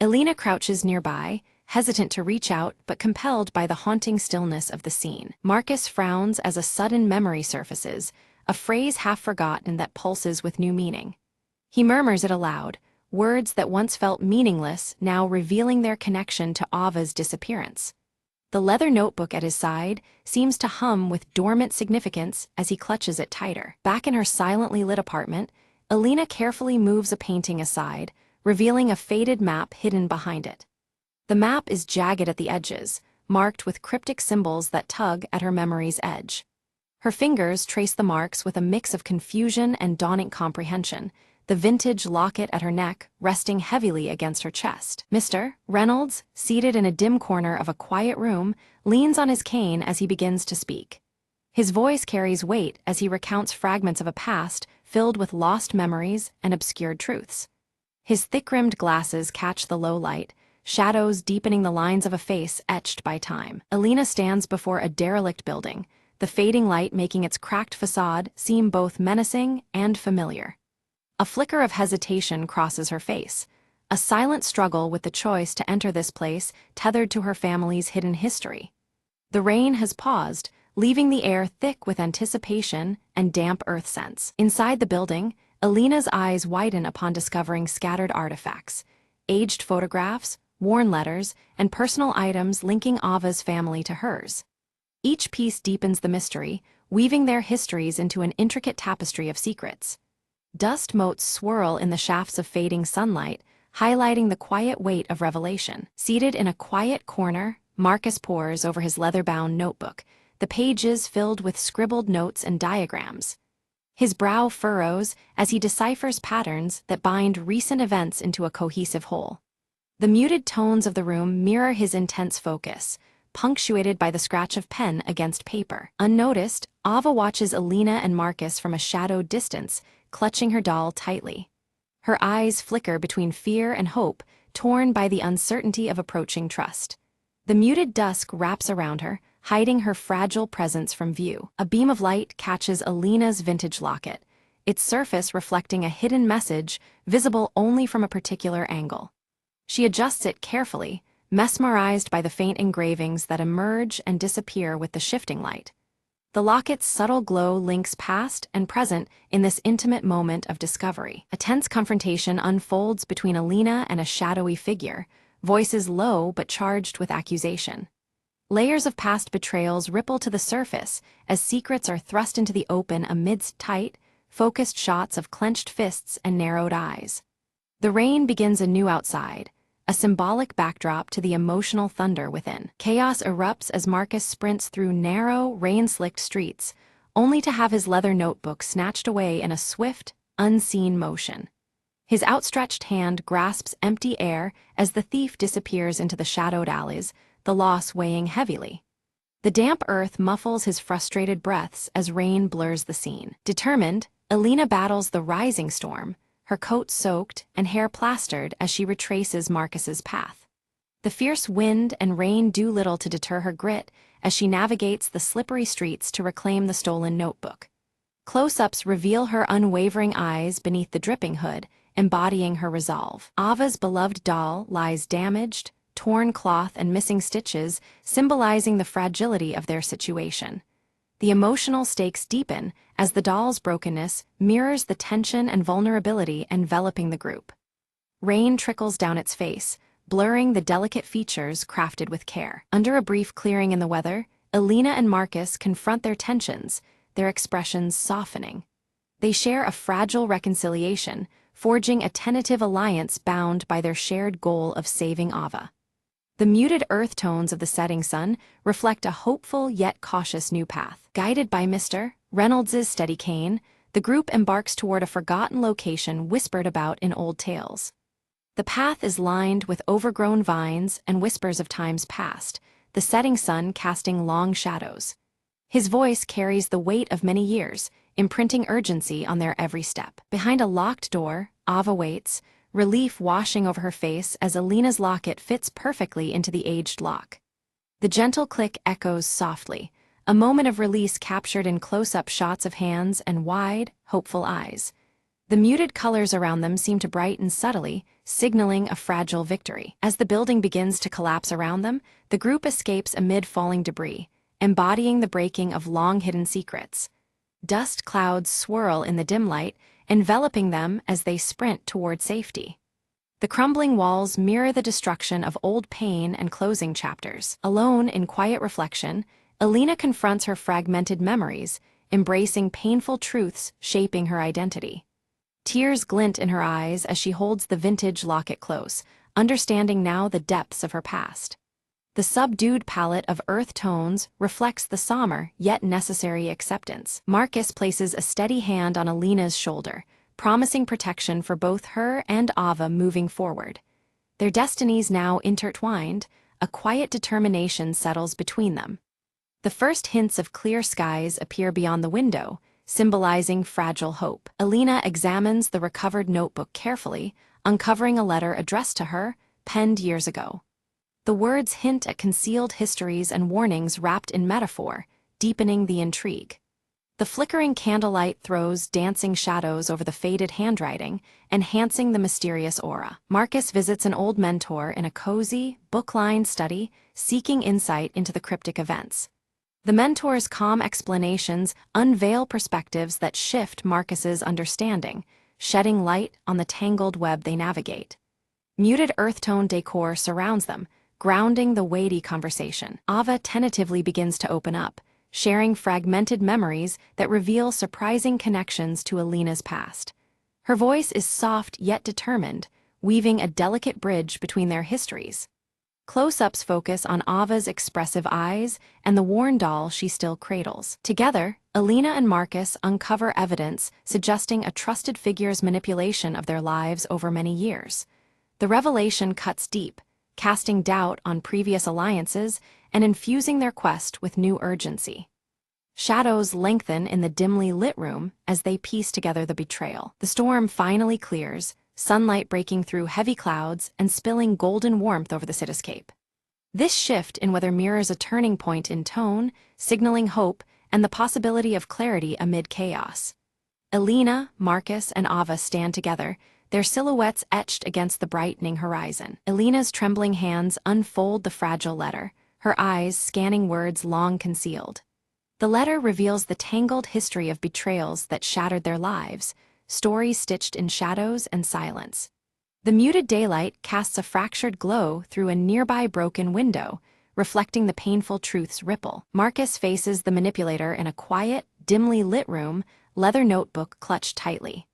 Alina crouches nearby, hesitant to reach out but compelled by the haunting stillness of the scene. Marcus frowns as a sudden memory surfaces, a phrase half forgotten that pulses with new meaning. He murmurs it aloud, words that once felt meaningless now revealing their connection to Ava's disappearance. The leather notebook at his side seems to hum with dormant significance as he clutches it tighter. Back in her silently lit apartment, Alina carefully moves a painting aside, revealing a faded map hidden behind it. The map is jagged at the edges, marked with cryptic symbols that tug at her memory's edge. Her fingers trace the marks with a mix of confusion and dawning comprehension, the vintage locket at her neck resting heavily against her chest. Mr. Reynolds, seated in a dim corner of a quiet room, leans on his cane as he begins to speak. His voice carries weight as he recounts fragments of a past filled with lost memories and obscured truths. His thick-rimmed glasses catch the low light, shadows deepening the lines of a face etched by time. Alina stands before a derelict building, the fading light making its cracked facade seem both menacing and familiar. A flicker of hesitation crosses her face, a silent struggle with the choice to enter this place tethered to her family's hidden history. The rain has paused, leaving the air thick with anticipation and damp earth scents. Inside the building, Alina's eyes widen upon discovering scattered artifacts, aged photographs, worn letters, and personal items linking Ava's family to hers. Each piece deepens the mystery, weaving their histories into an intricate tapestry of secrets. Dust motes swirl in the shafts of fading sunlight, highlighting the quiet weight of revelation. Seated in a quiet corner, Marcus pores over his leather-bound notebook, the pages filled with scribbled notes and diagrams. His brow furrows as he deciphers patterns that bind recent events into a cohesive whole. The muted tones of the room mirror his intense focus, punctuated by the scratch of pen against paper. Unnoticed, Ava watches Alina and Marcus from a shadowed distance, clutching her doll tightly. Her eyes flicker between fear and hope, torn by the uncertainty of approaching trust. The muted dusk wraps around her, hiding her fragile presence from view. A beam of light catches Alina's vintage locket, its surface reflecting a hidden message visible only from a particular angle. She adjusts it carefully, mesmerized by the faint engravings that emerge and disappear with the shifting light. The locket's subtle glow links past and present in this intimate moment of discovery. A tense confrontation unfolds between Alina and a shadowy figure, voices low but charged with accusation. Layers of past betrayals ripple to the surface as secrets are thrust into the open amidst tight, focused shots of clenched fists and narrowed eyes. The rain begins anew outside, a symbolic backdrop to the emotional thunder within. Chaos erupts as Marcus sprints through narrow, rain-slicked streets, only to have his leather notebook snatched away in a swift, unseen motion. His outstretched hand grasps empty air as the thief disappears into the shadowed alleys, the loss weighing heavily. The damp earth muffles his frustrated breaths as rain blurs the scene. Determined, Alina battles the rising storm, her coat soaked and hair plastered as she retraces Marcus's path. The fierce wind and rain do little to deter her grit as she navigates the slippery streets to reclaim the stolen notebook. Close-ups reveal her unwavering eyes beneath the dripping hood, embodying her resolve. Ava's beloved doll lies damaged, torn cloth and missing stitches, symbolizing the fragility of their situation. The emotional stakes deepen as the doll's brokenness mirrors the tension and vulnerability enveloping the group. Rain trickles down its face, blurring the delicate features crafted with care. Under a brief clearing in the weather, Alina and Marcus confront their tensions, their expressions softening. They share a fragile reconciliation, forging a tentative alliance bound by their shared goal of saving Ava. The muted earth tones of the setting sun reflect a hopeful yet cautious new path. Guided by Mr. Reynolds's steady cane, the group embarks toward a forgotten location whispered about in old tales. The path is lined with overgrown vines and whispers of times past, the setting sun casting long shadows. His voice carries the weight of many years, imprinting urgency on their every step. Behind a locked door, Ava waits, relief washing over her face as Alina's locket fits perfectly into the aged lock. The gentle click echoes softly, a moment of release captured in close-up shots of hands and wide, hopeful eyes. The muted colors around them seem to brighten subtly, signaling a fragile victory. As the building begins to collapse around them, the group escapes amid falling debris, embodying the breaking of long-hidden secrets. Dust clouds swirl in the dim light, enveloping them as they sprint toward safety. The crumbling walls mirror the destruction of old pain and closing chapters. Alone in quiet reflection, Alina confronts her fragmented memories, embracing painful truths shaping her identity. Tears glint in her eyes as she holds the vintage locket close, understanding now the depths of her past. The subdued palette of earth tones reflects the somber yet necessary acceptance. Marcus places a steady hand on Alina's shoulder, promising protection for both her and Ava moving forward. Their destinies now intertwined, a quiet determination settles between them. The first hints of clear skies appear beyond the window, symbolizing fragile hope. Alina examines the recovered notebook carefully, uncovering a letter addressed to her, penned years ago. The words hint at concealed histories and warnings wrapped in metaphor, deepening the intrigue. The flickering candlelight throws dancing shadows over the faded handwriting, enhancing the mysterious aura. Marcus visits an old mentor in a cozy, book-lined study, seeking insight into the cryptic events. The mentor's calm explanations unveil perspectives that shift Marcus's understanding, shedding light on the tangled web they navigate. Muted earth-tone decor surrounds them, grounding the weighty conversation. Ava tentatively begins to open up, sharing fragmented memories that reveal surprising connections to Alina's past. Her voice is soft yet determined, weaving a delicate bridge between their histories. Close-ups focus on Ava's expressive eyes and the worn doll she still cradles. Together, Alina and Marcus uncover evidence suggesting a trusted figure's manipulation of their lives over many years. The revelation cuts deep, casting doubt on previous alliances and infusing their quest with new urgency. Shadows lengthen in the dimly lit room as they piece together the betrayal. The storm finally clears, sunlight breaking through heavy clouds and spilling golden warmth over the cityscape. This shift in weather mirrors a turning point in tone, signaling hope and the possibility of clarity amid chaos. Alina, Marcus, and Ava stand together, their silhouettes etched against the brightening horizon. Alina's trembling hands unfold the fragile letter, her eyes scanning words long concealed. The letter reveals the tangled history of betrayals that shattered their lives, stories stitched in shadows and silence. The muted daylight casts a fractured glow through a nearby broken window, reflecting the painful truth's ripple. Marcus faces the manipulator in a quiet, dimly lit room, leather notebook clutched tightly.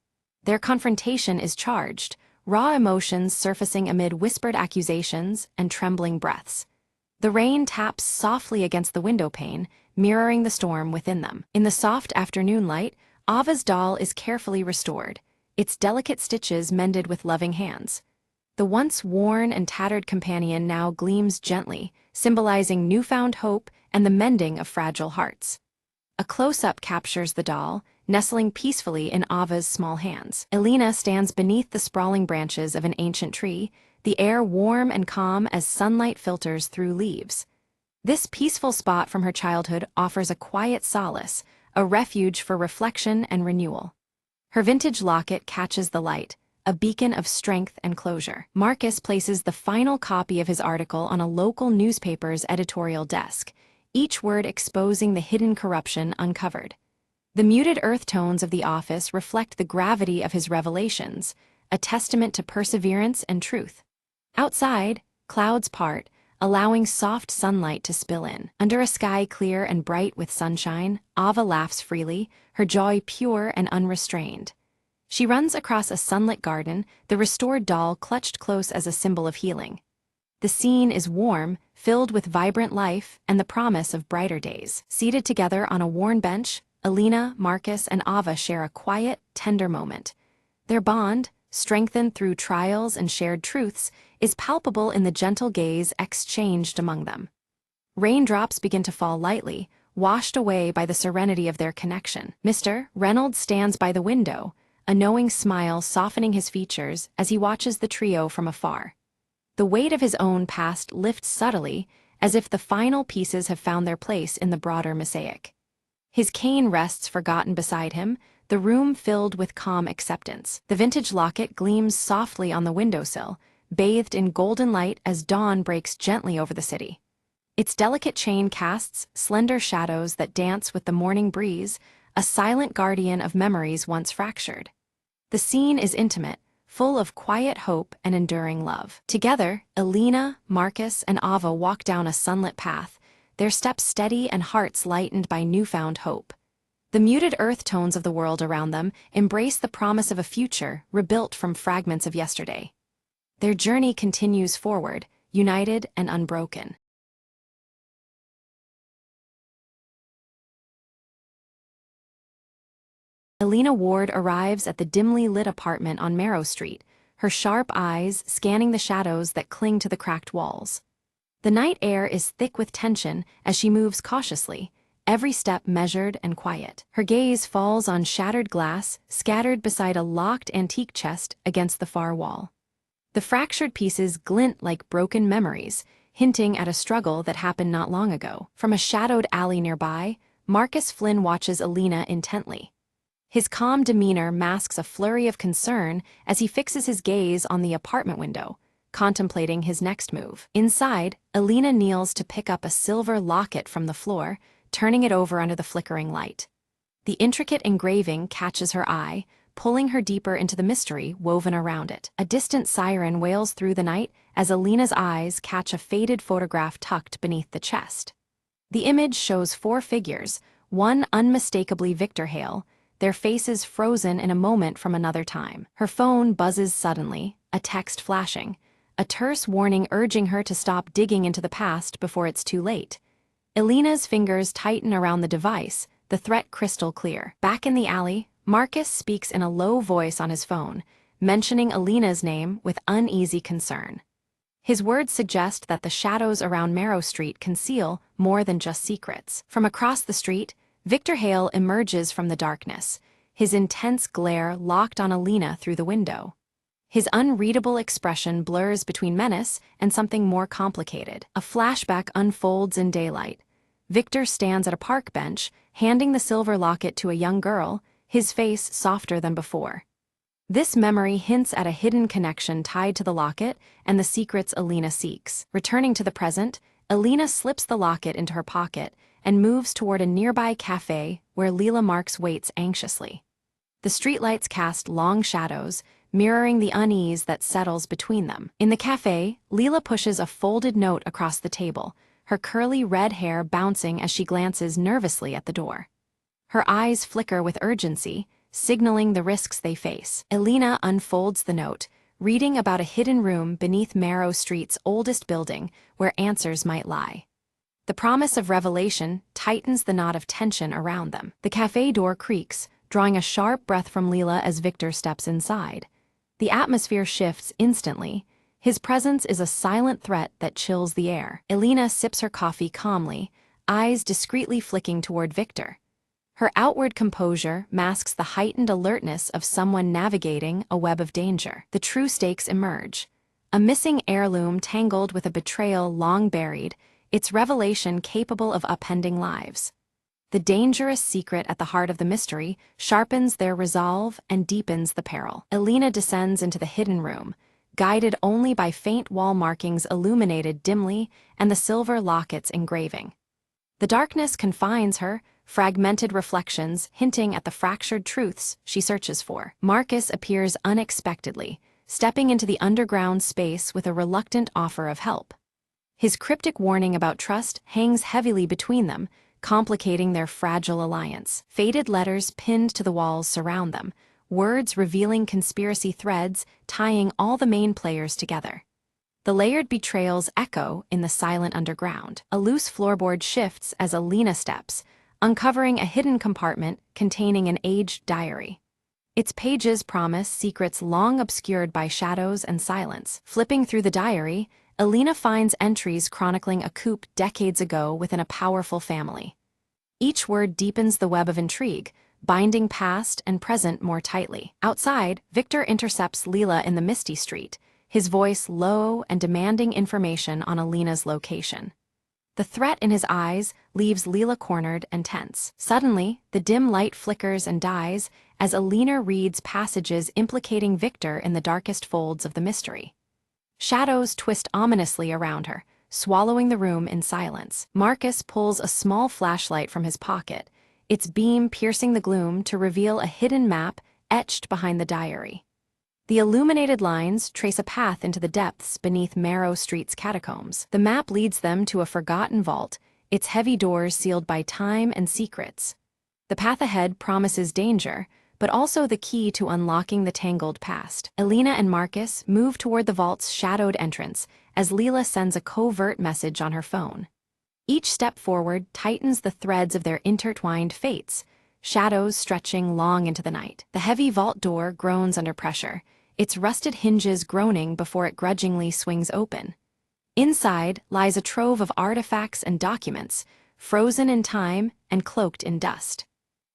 Their confrontation is charged, raw emotions surfacing amid whispered accusations and trembling breaths. The rain taps softly against the windowpane, mirroring the storm within them. In the soft afternoon light, Ava's doll is carefully restored, its delicate stitches mended with loving hands. The once worn and tattered companion now gleams gently, symbolizing newfound hope and the mending of fragile hearts. A close-up captures the doll, nestling peacefully in Ava's small hands. Alina stands beneath the sprawling branches of an ancient tree, the air warm and calm as sunlight filters through leaves. This peaceful spot from her childhood offers a quiet solace, a refuge for reflection and renewal. Her vintage locket catches the light, a beacon of strength and closure. Marcus places the final copy of his article on a local newspaper's editorial desk, each word exposing the hidden corruption uncovered. The muted earth tones of the office reflect the gravity of his revelations, a testament to perseverance and truth. Outside, clouds part, allowing soft sunlight to spill in. Under a sky clear and bright with sunshine, Ava laughs freely, her joy pure and unrestrained. She runs across a sunlit garden, the restored doll clutched close as a symbol of healing. The scene is warm, filled with vibrant life and the promise of brighter days. Seated together on a worn bench, Alina, Marcus, and Ava share a quiet, tender moment. Their bond, strengthened through trials and shared truths, is palpable in the gentle gaze exchanged among them. Raindrops begin to fall lightly, washed away by the serenity of their connection. Mr. Reynolds stands by the window, a knowing smile softening his features as he watches the trio from afar. The weight of his own past lifts subtly, as if the final pieces have found their place in the broader mosaic. His cane rests forgotten beside him, the room filled with calm acceptance. The vintage locket gleams softly on the windowsill, bathed in golden light as dawn breaks gently over the city. Its delicate chain casts slender shadows that dance with the morning breeze, a silent guardian of memories once fractured. The scene is intimate, full of quiet hope and enduring love. Together, Alina, Marcus, and Ava walk down a sunlit path, their steps steady and hearts lightened by newfound hope. The muted earth tones of the world around them embrace the promise of a future rebuilt from fragments of yesterday. Their journey continues forward, united and unbroken. Alina Ward arrives at the dimly lit apartment on Marrow Street, her sharp eyes scanning the shadows that cling to the cracked walls. The night air is thick with tension as she moves cautiously, every step measured and quiet. Her gaze falls on shattered glass scattered beside a locked antique chest against the far wall. The fractured pieces glint like broken memories, hinting at a struggle that happened not long ago. From a shadowed alley nearby, Marcus Flynn watches Alina intently. His calm demeanor masks a flurry of concern as he fixes his gaze on the apartment window, contemplating his next move. Inside, Alina kneels to pick up a silver locket from the floor, turning it over under the flickering light. The intricate engraving catches her eye, pulling her deeper into the mystery woven around it. A distant siren wails through the night as Alina's eyes catch a faded photograph tucked beneath the chest. The image shows 4 figures, one unmistakably Victor Hale, their faces frozen in a moment from another time. Her phone buzzes suddenly, a text flashing, a terse warning urging her to stop digging into the past before it's too late. Alina's fingers tighten around the device, the threat crystal clear. Back in the alley, Marcus speaks in a low voice on his phone, mentioning Alina's name with uneasy concern. His words suggest that the shadows around Marrow Street conceal more than just secrets. From across the street, Victor Hale emerges from the darkness, his intense glare locked on Alina through the window. His unreadable expression blurs between menace and something more complicated. A flashback unfolds in daylight. Victor stands at a park bench, handing the silver locket to a young girl, his face softer than before. This memory hints at a hidden connection tied to the locket and the secrets Alina seeks. Returning to the present, Alina slips the locket into her pocket and moves toward a nearby cafe where Leela Marks waits anxiously. The streetlights cast long shadows, mirroring the unease that settles between them. In the cafe, Leela pushes a folded note across the table, her curly red hair bouncing as she glances nervously at the door. Her eyes flicker with urgency, signaling the risks they face. Alina unfolds the note, reading about a hidden room beneath Marrow Street's oldest building where answers might lie. The promise of revelation tightens the knot of tension around them. The cafe door creaks, drawing a sharp breath from Leela as Victor steps inside. The atmosphere shifts instantly. His presence is a silent threat that chills the air. Alina sips her coffee calmly, eyes discreetly flicking toward Victor. Her outward composure masks the heightened alertness of someone navigating a web of danger. The true stakes emerge. A missing heirloom tangled with a betrayal long buried, its revelation capable of upending lives. The dangerous secret at the heart of the mystery sharpens their resolve and deepens the peril. Alina descends into the hidden room, guided only by faint wall markings illuminated dimly and the silver locket's engraving. The darkness confines her, fragmented reflections hinting at the fractured truths she searches for. Marcus appears unexpectedly, stepping into the underground space with a reluctant offer of help. His cryptic warning about trust hangs heavily between them, complicating their fragile alliance. Faded letters pinned to the walls surround them, words revealing conspiracy threads tying all the main players together. The layered betrayals echo in the silent underground. A loose floorboard shifts as Alina steps, uncovering a hidden compartment containing an aged diary. Its pages promise secrets long obscured by shadows and silence. Flipping through the diary, Alina finds entries chronicling a coup decades ago within a powerful family. Each word deepens the web of intrigue, binding past and present more tightly. Outside, Victor intercepts Leela in the misty street, his voice low and demanding information on Alina's location. The threat in his eyes leaves Leela cornered and tense. Suddenly, the dim light flickers and dies as Alina reads passages implicating Victor in the darkest folds of the mystery. Shadows twist ominously around her, swallowing the room in silence. Marcus pulls a small flashlight from his pocket, its beam piercing the gloom to reveal a hidden map etched behind the diary. The illuminated lines trace a path into the depths beneath Marrow Street's catacombs. The map leads them to a forgotten vault, its heavy doors sealed by time and secrets. The path ahead promises danger, but also the key to unlocking the tangled past. Alina and Marcus move toward the vault's shadowed entrance as Leela sends a covert message on her phone. Each step forward tightens the threads of their intertwined fates, shadows stretching long into the night. The heavy vault door groans under pressure, its rusted hinges groaning before it grudgingly swings open. Inside lies a trove of artifacts and documents, frozen in time and cloaked in dust.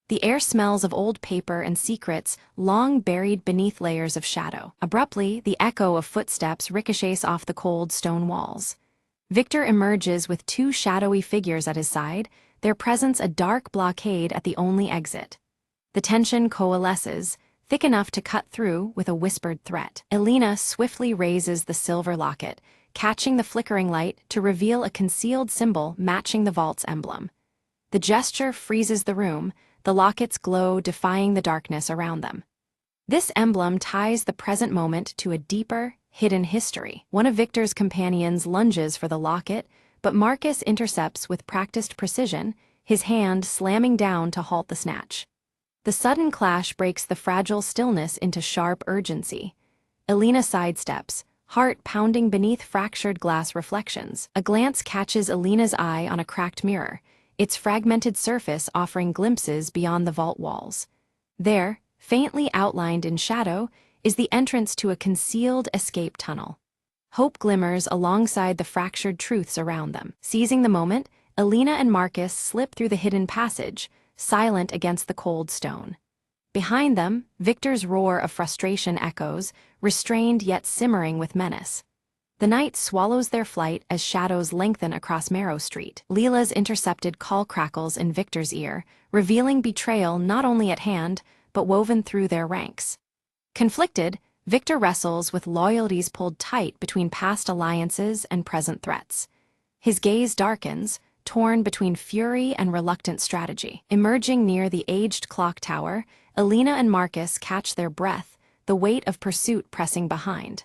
The air smells of old paper and secrets long buried beneath layers of shadow. Abruptly, the echo of footsteps ricochets off the cold stone walls. Victor emerges with two shadowy figures at his side, their presence a dark blockade at the only exit. The tension coalesces, thick enough to cut through with a whispered threat. Elena swiftly raises the silver locket, catching the flickering light to reveal a concealed symbol matching the vault's emblem. The gesture freezes the room, the locket's glow defying the darkness around them. This emblem ties the present moment to a deeper, hidden history. One of Victor's companions lunges for the locket, but Marcus intercepts with practiced precision, his hand slamming down to halt the snatch. The sudden clash breaks the fragile stillness into sharp urgency. Elena sidesteps, heart pounding beneath fractured glass reflections. A glance catches Elena's eye on a cracked mirror, its fragmented surface offering glimpses beyond the vault walls. There, faintly outlined in shadow, is the entrance to a concealed escape tunnel. Hope glimmers alongside the fractured truths around them. Seizing the moment, Elena and Marcus slip through the hidden passage, silent against the cold stone. Behind them, Victor's roar of frustration echoes, restrained yet simmering with menace. The night swallows their flight as shadows lengthen across Marrow Street. Leela's intercepted call crackles in Victor's ear, revealing betrayal not only at hand, but woven through their ranks. Conflicted, Victor wrestles with loyalties pulled tight between past alliances and present threats. His gaze darkens, torn between fury and reluctant strategy. Emerging near the aged clock tower, Elena and Marcus catch their breath, the weight of pursuit pressing behind.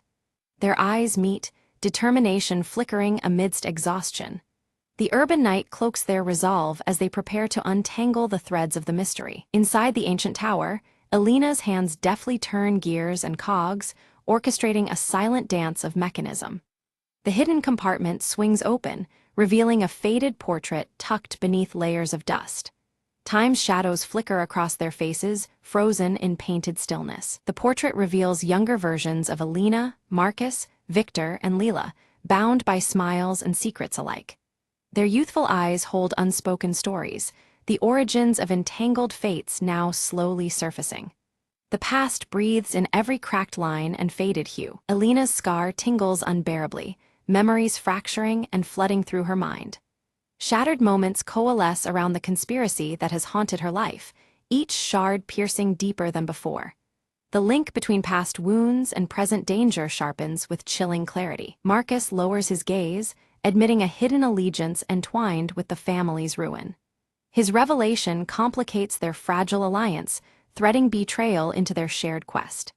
Their eyes meet, determination flickering amidst exhaustion. The urban night cloaks their resolve as they prepare to untangle the threads of the mystery. Inside the ancient tower, Elena's hands deftly turn gears and cogs, orchestrating a silent dance of mechanism. The hidden compartment swings open, revealing a faded portrait tucked beneath layers of dust. Time's shadows flicker across their faces, frozen in painted stillness. The portrait reveals younger versions of Elena, Marcus, Victor, and Leela, bound by smiles and secrets alike. Their youthful eyes hold unspoken stories, the origins of entangled fates now slowly surfacing. The past breathes in every cracked line and faded hue. Elena's scar tingles unbearably, memories fracturing and flooding through her mind. Shattered moments coalesce around the conspiracy that has haunted her life, each shard piercing deeper than before. The link between past wounds and present danger sharpens with chilling clarity. Marcus lowers his gaze, admitting a hidden allegiance entwined with the family's ruin. His revelation complicates their fragile alliance, threading betrayal into their shared quest.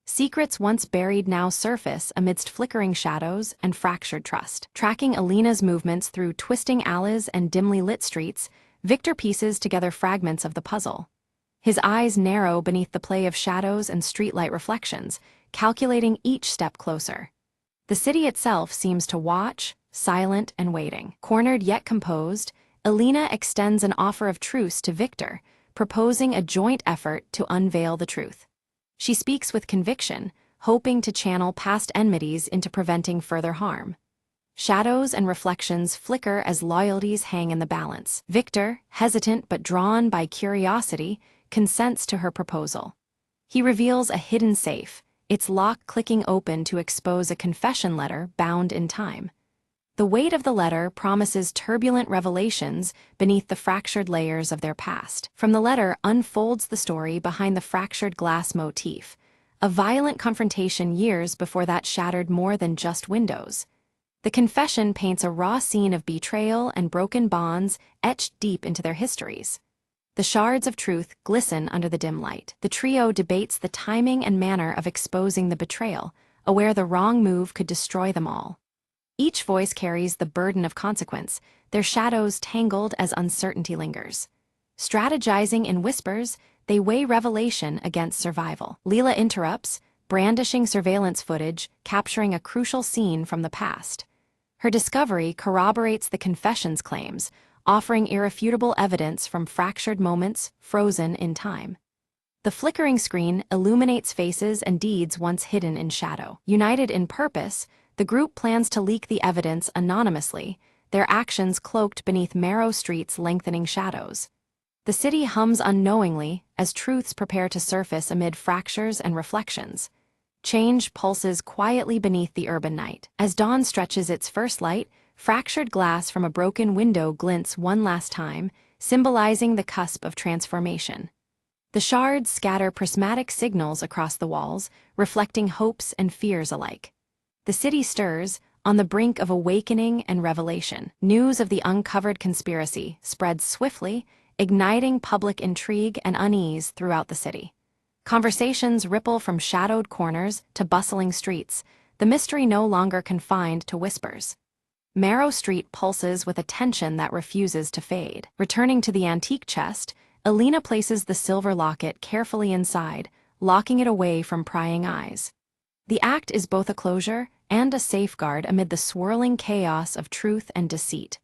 Secrets once buried now surface amidst flickering shadows and fractured trust. Tracking Elena's movements through twisting alleys and dimly lit streets, Victor pieces together fragments of the puzzle. His eyes narrow beneath the play of shadows and streetlight reflections, calculating each step closer. The city itself seems to watch, silent and waiting. Cornered yet composed, Elena extends an offer of truce to Victor, proposing a joint effort to unveil the truth. She speaks with conviction, hoping to channel past enmities into preventing further harm. Shadows and reflections flicker as loyalties hang in the balance. Victor, hesitant but drawn by curiosity, consents to her proposal. He reveals a hidden safe, its lock clicking open to expose a confession letter bound in time. The weight of the letter promises turbulent revelations beneath the fractured layers of their past. From the letter unfolds the story behind the fractured glass motif, a violent confrontation years before that shattered more than just windows. The confession paints a raw scene of betrayal and broken bonds etched deep into their histories. The shards of truth glisten under the dim light. The trio debates the timing and manner of exposing the betrayal, aware the wrong move could destroy them all. Each voice carries the burden of consequence, their shadows tangled as uncertainty lingers. Strategizing in whispers, they weigh revelation against survival. Leela interrupts, brandishing surveillance footage, capturing a crucial scene from the past. Her discovery corroborates the confession's claims, offering irrefutable evidence from fractured moments frozen in time. The flickering screen illuminates faces and deeds once hidden in shadow. United in purpose, the group plans to leak the evidence anonymously, their actions cloaked beneath Marrow Street's lengthening shadows. The city hums unknowingly as truths prepare to surface amid fractures and reflections. Change pulses quietly beneath the urban night. As dawn stretches its first light, fractured glass from a broken window glints one last time, symbolizing the cusp of transformation. The shards scatter prismatic signals across the walls, reflecting hopes and fears alike. The city stirs, on the brink of awakening and revelation. News of the uncovered conspiracy spreads swiftly, igniting public intrigue and unease throughout the city. Conversations ripple from shadowed corners to bustling streets, the mystery no longer confined to whispers. Marrow Street pulses with a tension that refuses to fade. Returning to the antique chest, Alina places the silver locket carefully inside, locking it away from prying eyes. The act is both a closure and a safeguard amid the swirling chaos of truth and deceit.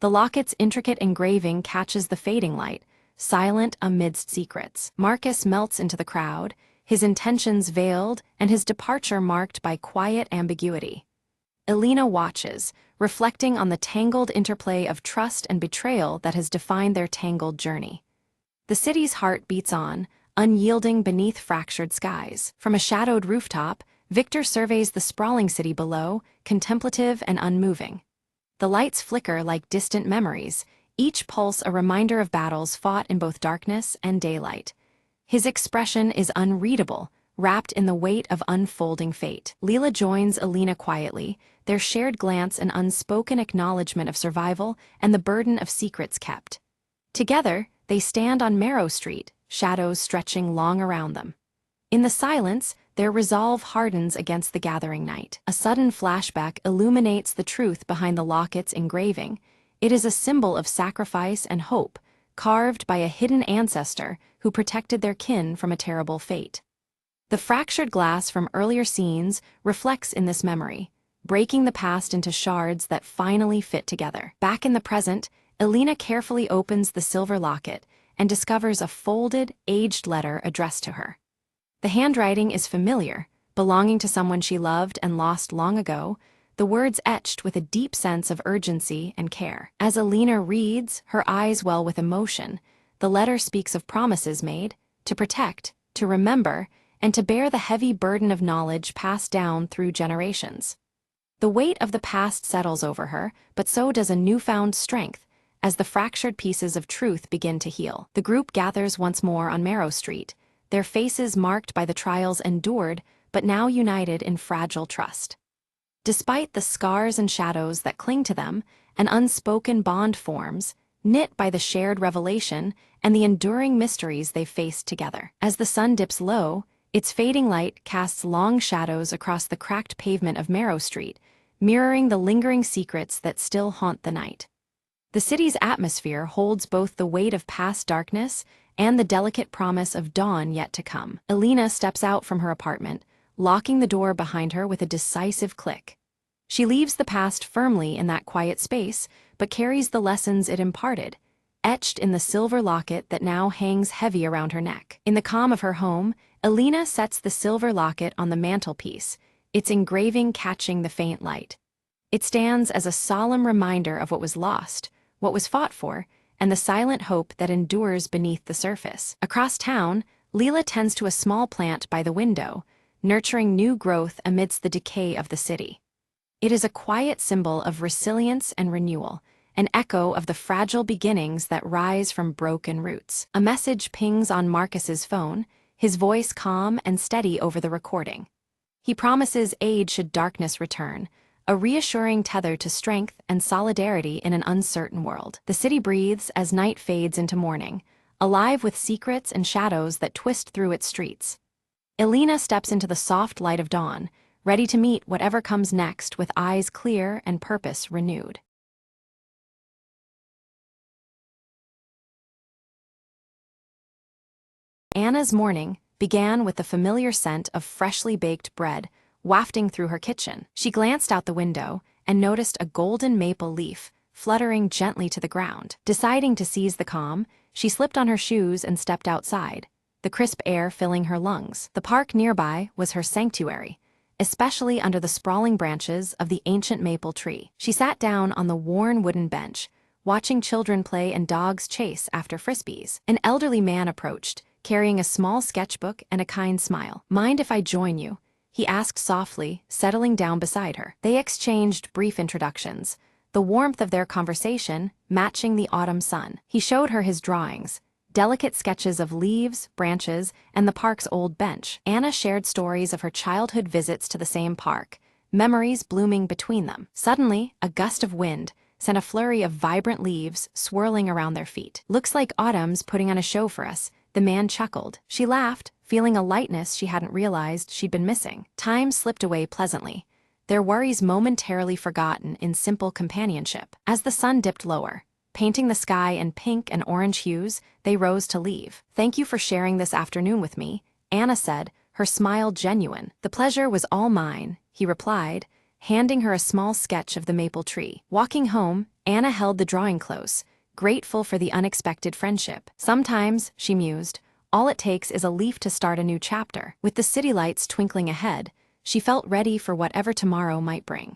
The locket's intricate engraving catches the fading light, silent amidst secrets. Marcus melts into the crowd, his intentions veiled and his departure marked by quiet ambiguity. Alina watches, reflecting on the tangled interplay of trust and betrayal that has defined their tangled journey. The city's heart beats on, unyielding beneath fractured skies. From a shadowed rooftop, Victor surveys the sprawling city below, contemplative and unmoving. The lights flicker like distant memories, each pulse a reminder of battles fought in both darkness and daylight. His expression is unreadable, wrapped in the weight of unfolding fate. Leela joins Alina quietly, their shared glance an unspoken acknowledgement of survival and the burden of secrets kept. Together, they stand on Marrow Street, shadows stretching long around them. In the silence, their resolve hardens against the gathering night. A sudden flashback illuminates the truth behind the locket's engraving. It is a symbol of sacrifice and hope, carved by a hidden ancestor who protected their kin from a terrible fate. The fractured glass from earlier scenes reflects in this memory, breaking the past into shards that finally fit together. Back in the present, Alina carefully opens the silver locket and discovers a folded, aged letter addressed to her. The handwriting is familiar, belonging to someone she loved and lost long ago, the words etched with a deep sense of urgency and care. As Alina reads, her eyes well with emotion, the letter speaks of promises made, to protect, to remember, and to bear the heavy burden of knowledge passed down through generations. The weight of the past settles over her, but so does a newfound strength, as the fractured pieces of truth begin to heal. The group gathers once more on Marrow Street, their faces marked by the trials endured, but now united in fragile trust. Despite the scars and shadows that cling to them, an unspoken bond forms, knit by the shared revelation and the enduring mysteries they've faced together. As the sun dips low, its fading light casts long shadows across the cracked pavement of Marrow Street, mirroring the lingering secrets that still haunt the night. The city's atmosphere holds both the weight of past darkness and the delicate promise of dawn yet to come. Alina steps out from her apartment, locking the door behind her with a decisive click. She leaves the past firmly in that quiet space, but carries the lessons it imparted, etched in the silver locket that now hangs heavy around her neck. In the calm of her home, Alina sets the silver locket on the mantelpiece, its engraving catching the faint light. It stands as a solemn reminder of what was lost, what was fought for, and the silent hope that endures beneath the surface. Across town, Leela tends to a small plant by the window, nurturing new growth amidst the decay of the city. It is a quiet symbol of resilience and renewal, an echo of the fragile beginnings that rise from broken roots. A message pings on Marcus's phone, his voice calm and steady over the recording. He promises aid should darkness return, a reassuring tether to strength and solidarity in an uncertain world. The city breathes as night fades into morning, alive with secrets and shadows that twist through its streets. Alina steps into the soft light of dawn, ready to meet whatever comes next with eyes clear and purpose renewed. Anna's morning began with the familiar scent of freshly baked bread wafting through her kitchen. She glanced out the window and noticed a golden maple leaf fluttering gently to the ground. Deciding to seize the calm, she slipped on her shoes and stepped outside, the crisp air filling her lungs. The park nearby was her sanctuary, especially under the sprawling branches of the ancient maple tree. She sat down on the worn wooden bench, watching children play and dogs chase after frisbees. An elderly man approached, carrying a small sketchbook and a kind smile. "Mind if I join you?" he asked softly, settling down beside her. They exchanged brief introductions, the warmth of their conversation matching the autumn sun. He showed her his drawings, delicate sketches of leaves, branches, and the park's old bench. Anna shared stories of her childhood visits to the same park, memories blooming between them. Suddenly, a gust of wind sent a flurry of vibrant leaves swirling around their feet. "Looks like autumn's putting on a show for us," the man chuckled. She laughed, feeling a lightness she hadn't realized she'd been missing. Time slipped away pleasantly, their worries momentarily forgotten in simple companionship. As the sun dipped lower, painting the sky in pink and orange hues, they rose to leave. "Thank you for sharing this afternoon with me," Anna said, her smile genuine. "The pleasure was all mine," he replied, handing her a small sketch of the maple tree. Walking home, Anna held the drawing close, grateful for the unexpected friendship. Sometimes, she mused, all it takes is a leaf to start a new chapter. With the city lights twinkling ahead, she felt ready for whatever tomorrow might bring.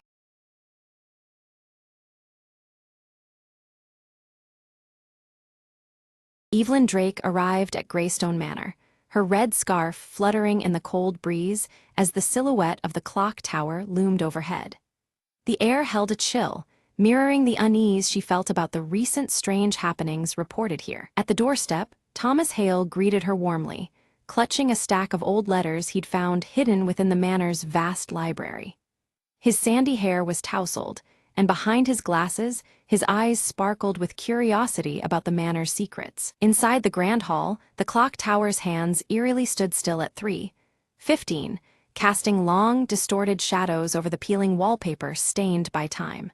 Evelyn Drake arrived at Greystone Manor, her red scarf fluttering in the cold breeze as the silhouette of the clock tower loomed overhead. The air held a chill, mirroring the unease she felt about the recent strange happenings reported here. At the doorstep, Thomas Hale greeted her warmly, clutching a stack of old letters he'd found hidden within the manor's vast library. His sandy hair was tousled, and behind his glasses, his eyes sparkled with curiosity about the manor's secrets. Inside the grand hall, the clock tower's hands eerily stood still at 3:15, casting long, distorted shadows over the peeling wallpaper stained by time.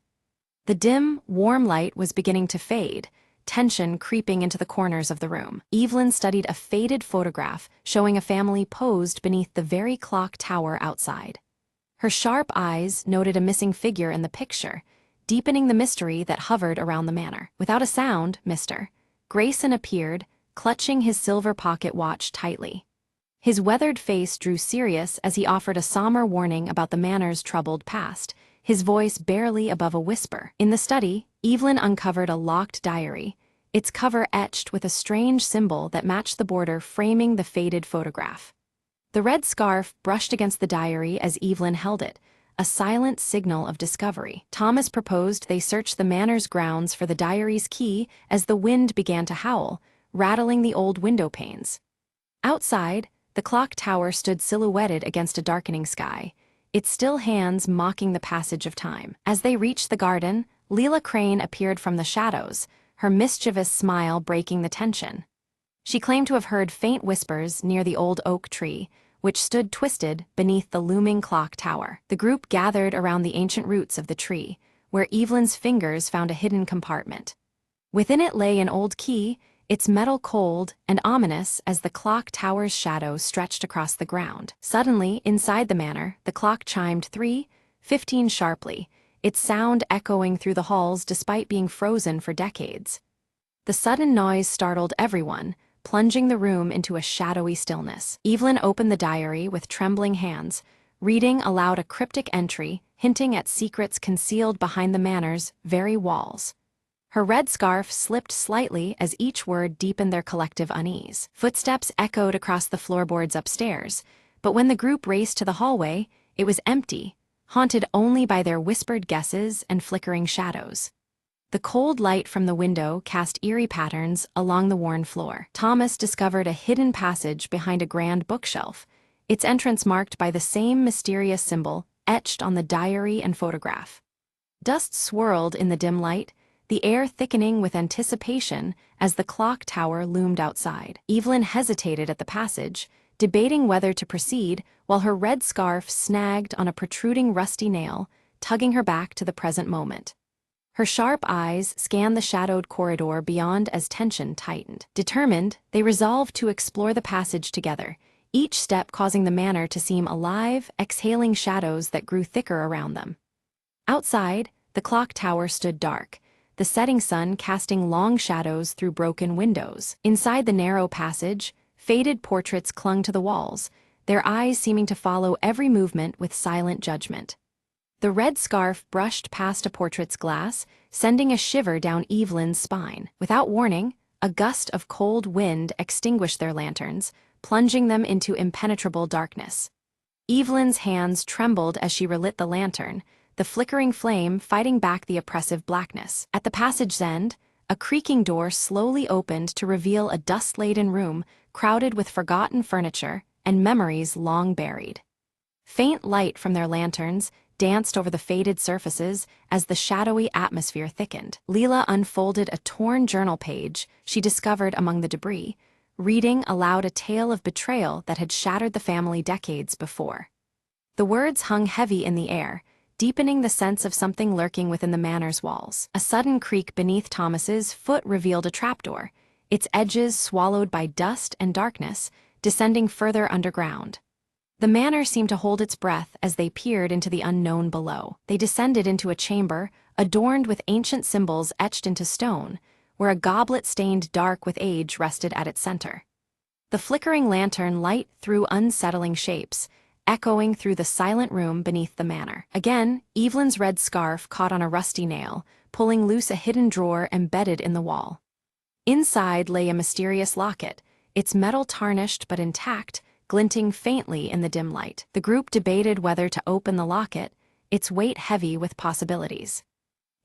The dim, warm light was beginning to fade, tension creeping into the corners of the room. Evelyn studied a faded photograph showing a family posed beneath the very clock tower outside. Her sharp eyes noted a missing figure in the picture, deepening the mystery that hovered around the manor. Without a sound, Mr. Grayson appeared, clutching his silver pocket watch tightly. His weathered face drew serious as he offered a somber warning about the manor's troubled past, his voice barely above a whisper. In the study, Evelyn uncovered a locked diary, its cover etched with a strange symbol that matched the border framing the faded photograph. The red scarf brushed against the diary as Evelyn held it, a silent signal of discovery. Thomas proposed they search the manor's grounds for the diary's key as the wind began to howl, rattling the old window panes. Outside, the clock tower stood silhouetted against a darkening sky, its still hands mocking the passage of time. As they reached the garden, Leela Crane appeared from the shadows, her mischievous smile breaking the tension. She claimed to have heard faint whispers near the old oak tree, which stood twisted beneath the looming clock tower. The group gathered around the ancient roots of the tree, where Evelyn's fingers found a hidden compartment. Within it lay an old key, its metal cold and ominous as the clock tower's shadow stretched across the ground. Suddenly, inside the manor, the clock chimed 3:15 sharply, its sound echoing through the halls despite being frozen for decades. The sudden noise startled everyone, plunging the room into a shadowy stillness. Evelyn opened the diary with trembling hands, reading aloud a cryptic entry hinting at secrets concealed behind the manor's very walls. Her red scarf slipped slightly as each word deepened their collective unease. Footsteps echoed across the floorboards upstairs, but when the group raced to the hallway, it was empty, haunted only by their whispered guesses and flickering shadows. The cold light from the window cast eerie patterns along the worn floor. Thomas discovered a hidden passage behind a grand bookshelf, its entrance marked by the same mysterious symbol etched on the diary and photograph. Dust swirled in the dim light, the air thickening with anticipation as the clock tower loomed outside. Evelyn hesitated at the passage, debating whether to proceed while her red scarf snagged on a protruding rusty nail, tugging her back to the present moment. Her sharp eyes scanned the shadowed corridor beyond as tension tightened. Determined, they resolved to explore the passage together, each step causing the manor to seem alive, exhaling shadows that grew thicker around them. Outside, the clock tower stood dark, the setting sun casting long shadows through broken windows. Inside the narrow passage, faded portraits clung to the walls, their eyes seeming to follow every movement with silent judgment. The red scarf brushed past a portrait's glass, sending a shiver down Evelyn's spine. Without warning, a gust of cold wind extinguished their lanterns, plunging them into impenetrable darkness. Evelyn's hands trembled as she relit the lantern, the flickering flame fighting back the oppressive blackness. At the passage's end, a creaking door slowly opened to reveal a dust-laden room crowded with forgotten furniture and memories long buried. Faint light from their lanterns danced over the faded surfaces as the shadowy atmosphere thickened. Leela unfolded a torn journal page she discovered among the debris, reading aloud a tale of betrayal that had shattered the family decades before. The words hung heavy in the air, deepening the sense of something lurking within the manor's walls. A sudden creak beneath Thomas's foot revealed a trapdoor, its edges swallowed by dust and darkness, descending further underground. The manor seemed to hold its breath as they peered into the unknown below. They descended into a chamber, adorned with ancient symbols etched into stone, where a goblet stained dark with age rested at its center. The flickering lantern light threw unsettling shapes, echoing through the silent room beneath the manor. Again, Evelyn's red scarf caught on a rusty nail, pulling loose a hidden drawer embedded in the wall. Inside lay a mysterious locket, its metal tarnished but intact, glinting faintly in the dim light. The group debated whether to open the locket, its weight heavy with possibilities.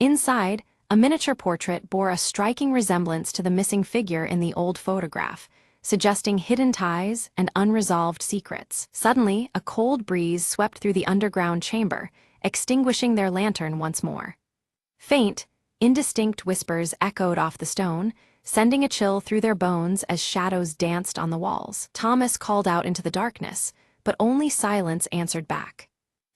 Inside, a miniature portrait bore a striking resemblance to the missing figure in the old photograph, suggesting hidden ties and unresolved secrets. Suddenly, a cold breeze swept through the underground chamber, extinguishing their lantern once more. Faint, indistinct whispers echoed off the stone, sending a chill through their bones as shadows danced on the walls. Thomas called out into the darkness, but only silence answered back.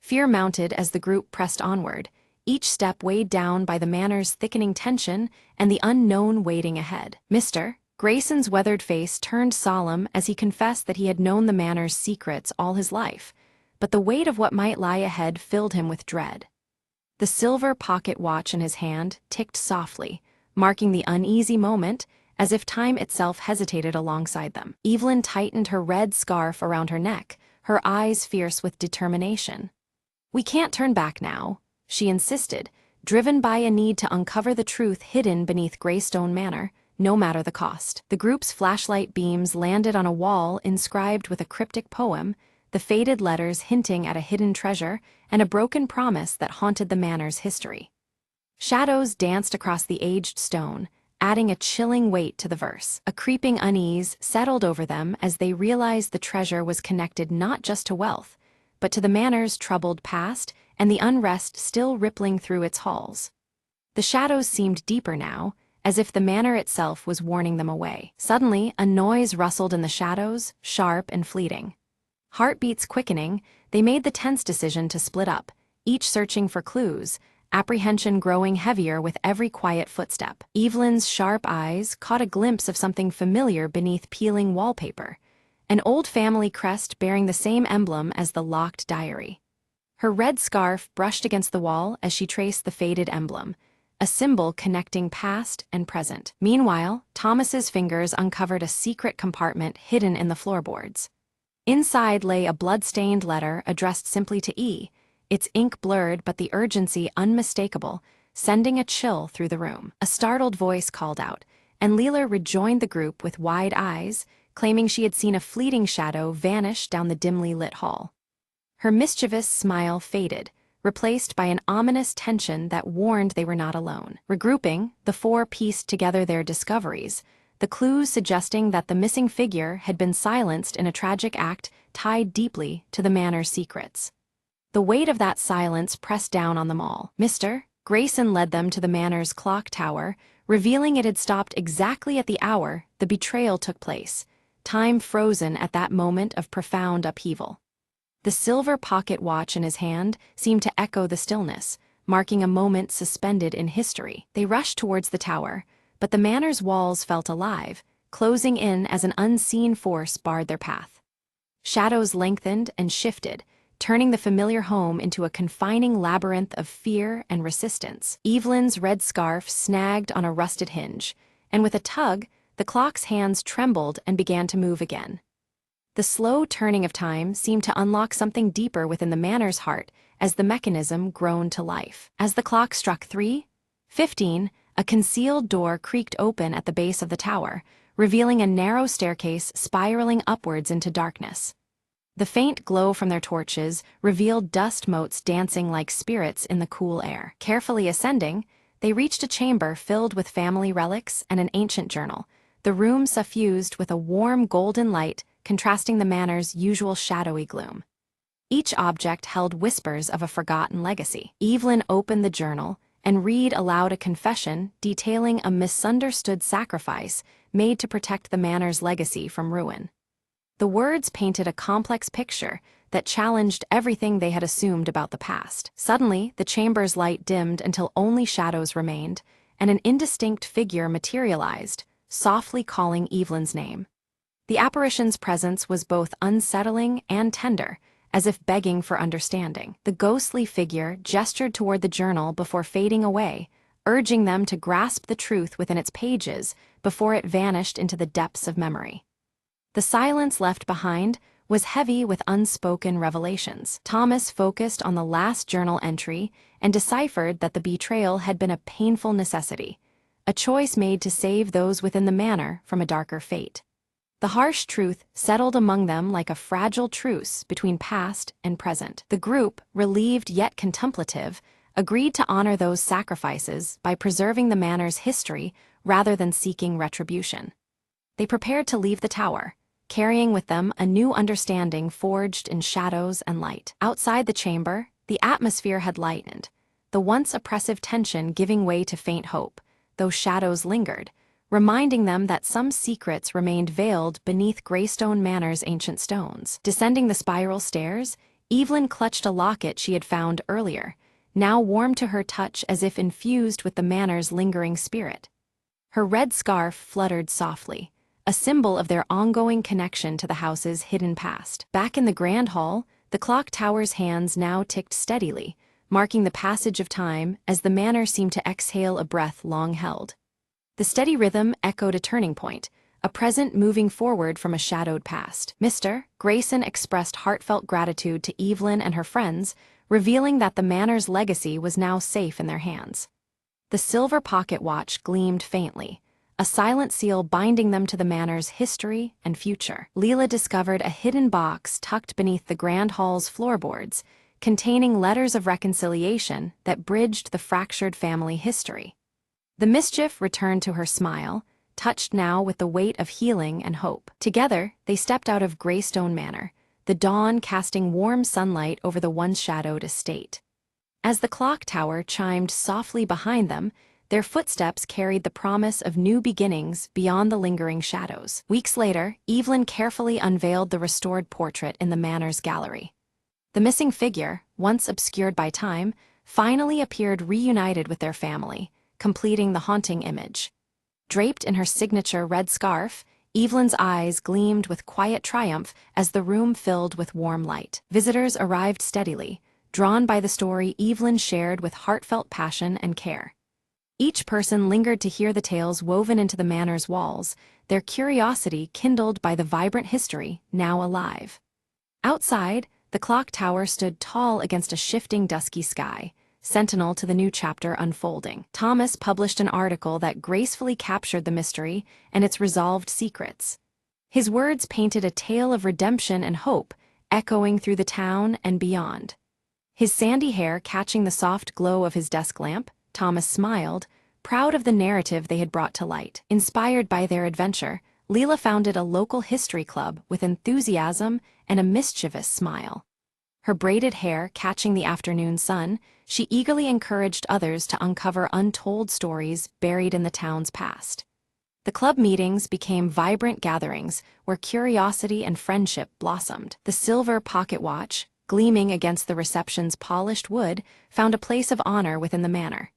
Fear mounted as the group pressed onward, each step weighed down by the manor's thickening tension and the unknown waiting ahead. Mr. Grayson's weathered face turned solemn as he confessed that he had known the manor's secrets all his life, but the weight of what might lie ahead filled him with dread. The silver pocket watch in his hand ticked softly, marking the uneasy moment, as if time itself hesitated alongside them. Evelyn tightened her red scarf around her neck, her eyes fierce with determination. "We can't turn back now," she insisted, driven by a need to uncover the truth hidden beneath Greystone Manor, no matter the cost. The group's flashlight beams landed on a wall inscribed with a cryptic poem, the faded letters hinting at a hidden treasure and a broken promise that haunted the manor's history. Shadows danced across the aged stone, adding a chilling weight to the verse. A creeping unease settled over them as they realized the treasure was connected not just to wealth, but to the manor's troubled past and the unrest still rippling through its halls. The shadows seemed deeper now, as if the manor itself was warning them away. Suddenly, a noise rustled in the shadows, sharp and fleeting. Heartbeats quickening, they made the tense decision to split up, each searching for clues, apprehension growing heavier with every quiet footstep. Evelyn's sharp eyes caught a glimpse of something familiar beneath peeling wallpaper, an old family crest bearing the same emblem as the locked diary. Her red scarf brushed against the wall as she traced the faded emblem, a symbol connecting past and present. Meanwhile, Thomas's fingers uncovered a secret compartment hidden in the floorboards. Inside lay a blood-stained letter addressed simply to E, its ink blurred but the urgency unmistakable, sending a chill through the room. A startled voice called out, and Leela rejoined the group with wide eyes, claiming she had seen a fleeting shadow vanish down the dimly lit hall. Her mischievous smile faded, replaced by an ominous tension that warned they were not alone. Regrouping, the four pieced together their discoveries, the clues suggesting that the missing figure had been silenced in a tragic act tied deeply to the manor's secrets. The weight of that silence pressed down on them all. Mr. Grayson led them to the manor's clock tower, revealing it had stopped exactly at the hour the betrayal took place, time frozen at that moment of profound upheaval. The silver pocket watch in his hand seemed to echo the stillness, marking a moment suspended in history. They rushed towards the tower, but the manor's walls felt alive, closing in as an unseen force barred their path. Shadows lengthened and shifted, turning the familiar home into a confining labyrinth of fear and resistance. Evelyn's red scarf snagged on a rusted hinge, and with a tug, the clock's hands trembled and began to move again. The slow turning of time seemed to unlock something deeper within the manor's heart as the mechanism groaned to life. As the clock struck 3:15, a concealed door creaked open at the base of the tower, revealing a narrow staircase spiraling upwards into darkness. The faint glow from their torches revealed dust motes dancing like spirits in the cool air. Carefully ascending, they reached a chamber filled with family relics and an ancient journal, the room suffused with a warm golden light contrasting the manor's usual shadowy gloom. Each object held whispers of a forgotten legacy. Evelyn opened the journal and read aloud a confession detailing a misunderstood sacrifice made to protect the manor's legacy from ruin. The words painted a complex picture that challenged everything they had assumed about the past. Suddenly, the chamber's light dimmed until only shadows remained, and an indistinct figure materialized, softly calling Evelyn's name. The apparition's presence was both unsettling and tender, as if begging for understanding. The ghostly figure gestured toward the journal before fading away, urging them to grasp the truth within its pages before it vanished into the depths of memory. The silence left behind was heavy with unspoken revelations. Thomas focused on the last journal entry and deciphered that the betrayal had been a painful necessity, a choice made to save those within the manor from a darker fate. The harsh truth settled among them like a fragile truce between past and present. The group, relieved yet contemplative, agreed to honor those sacrifices by preserving the manor's history rather than seeking retribution. They prepared to leave the tower, carrying with them a new understanding forged in shadows and light. Outside the chamber, the atmosphere had lightened, the once oppressive tension giving way to faint hope, though shadows lingered, reminding them that some secrets remained veiled beneath Greystone Manor's ancient stones. Descending the spiral stairs, Evelyn clutched a locket she had found earlier, now warm to her touch as if infused with the manor's lingering spirit. Her red scarf fluttered softly, a symbol of their ongoing connection to the house's hidden past. Back in the grand hall, the clock tower's hands now ticked steadily, marking the passage of time as the manor seemed to exhale a breath long held. The steady rhythm echoed a turning point, a present moving forward from a shadowed past. Mr. Grayson expressed heartfelt gratitude to Evelyn and her friends, revealing that the manor's legacy was now safe in their hands. The silver pocket watch gleamed faintly, a silent seal binding them to the manor's history and future. Leela discovered a hidden box tucked beneath the grand hall's floorboards, containing letters of reconciliation that bridged the fractured family history. The mischief returned to her smile, touched now with the weight of healing and hope. Together, they stepped out of Greystone Manor, the dawn casting warm sunlight over the once shadowed estate. As the clock tower chimed softly behind them, their footsteps carried the promise of new beginnings beyond the lingering shadows. Weeks later, Evelyn carefully unveiled the restored portrait in the manor's gallery. The missing figure, once obscured by time, finally appeared reunited with their family, completing the haunting image. Draped in her signature red scarf, Evelyn's eyes gleamed with quiet triumph as the room filled with warm light. Visitors arrived steadily, drawn by the story Evelyn shared with heartfelt passion and care. Each person lingered to hear the tales woven into the manor's walls, their curiosity kindled by the vibrant history now alive. Outside, the clock tower stood tall against a shifting dusky sky, sentinel to the new chapter unfolding. Thomas published an article that gracefully captured the mystery and its resolved secrets. His words painted a tale of redemption and hope, echoing through the town and beyond. His sandy hair catching the soft glow of his desk lamp, Thomas smiled, proud of the narrative they had brought to light. Inspired by their adventure, Leela founded a local history club with enthusiasm and a mischievous smile. Her braided hair catching the afternoon sun, she eagerly encouraged others to uncover untold stories buried in the town's past. The club meetings became vibrant gatherings where curiosity and friendship blossomed. The silver pocket watch, gleaming against the reception's polished wood, found a place of honor within the manor.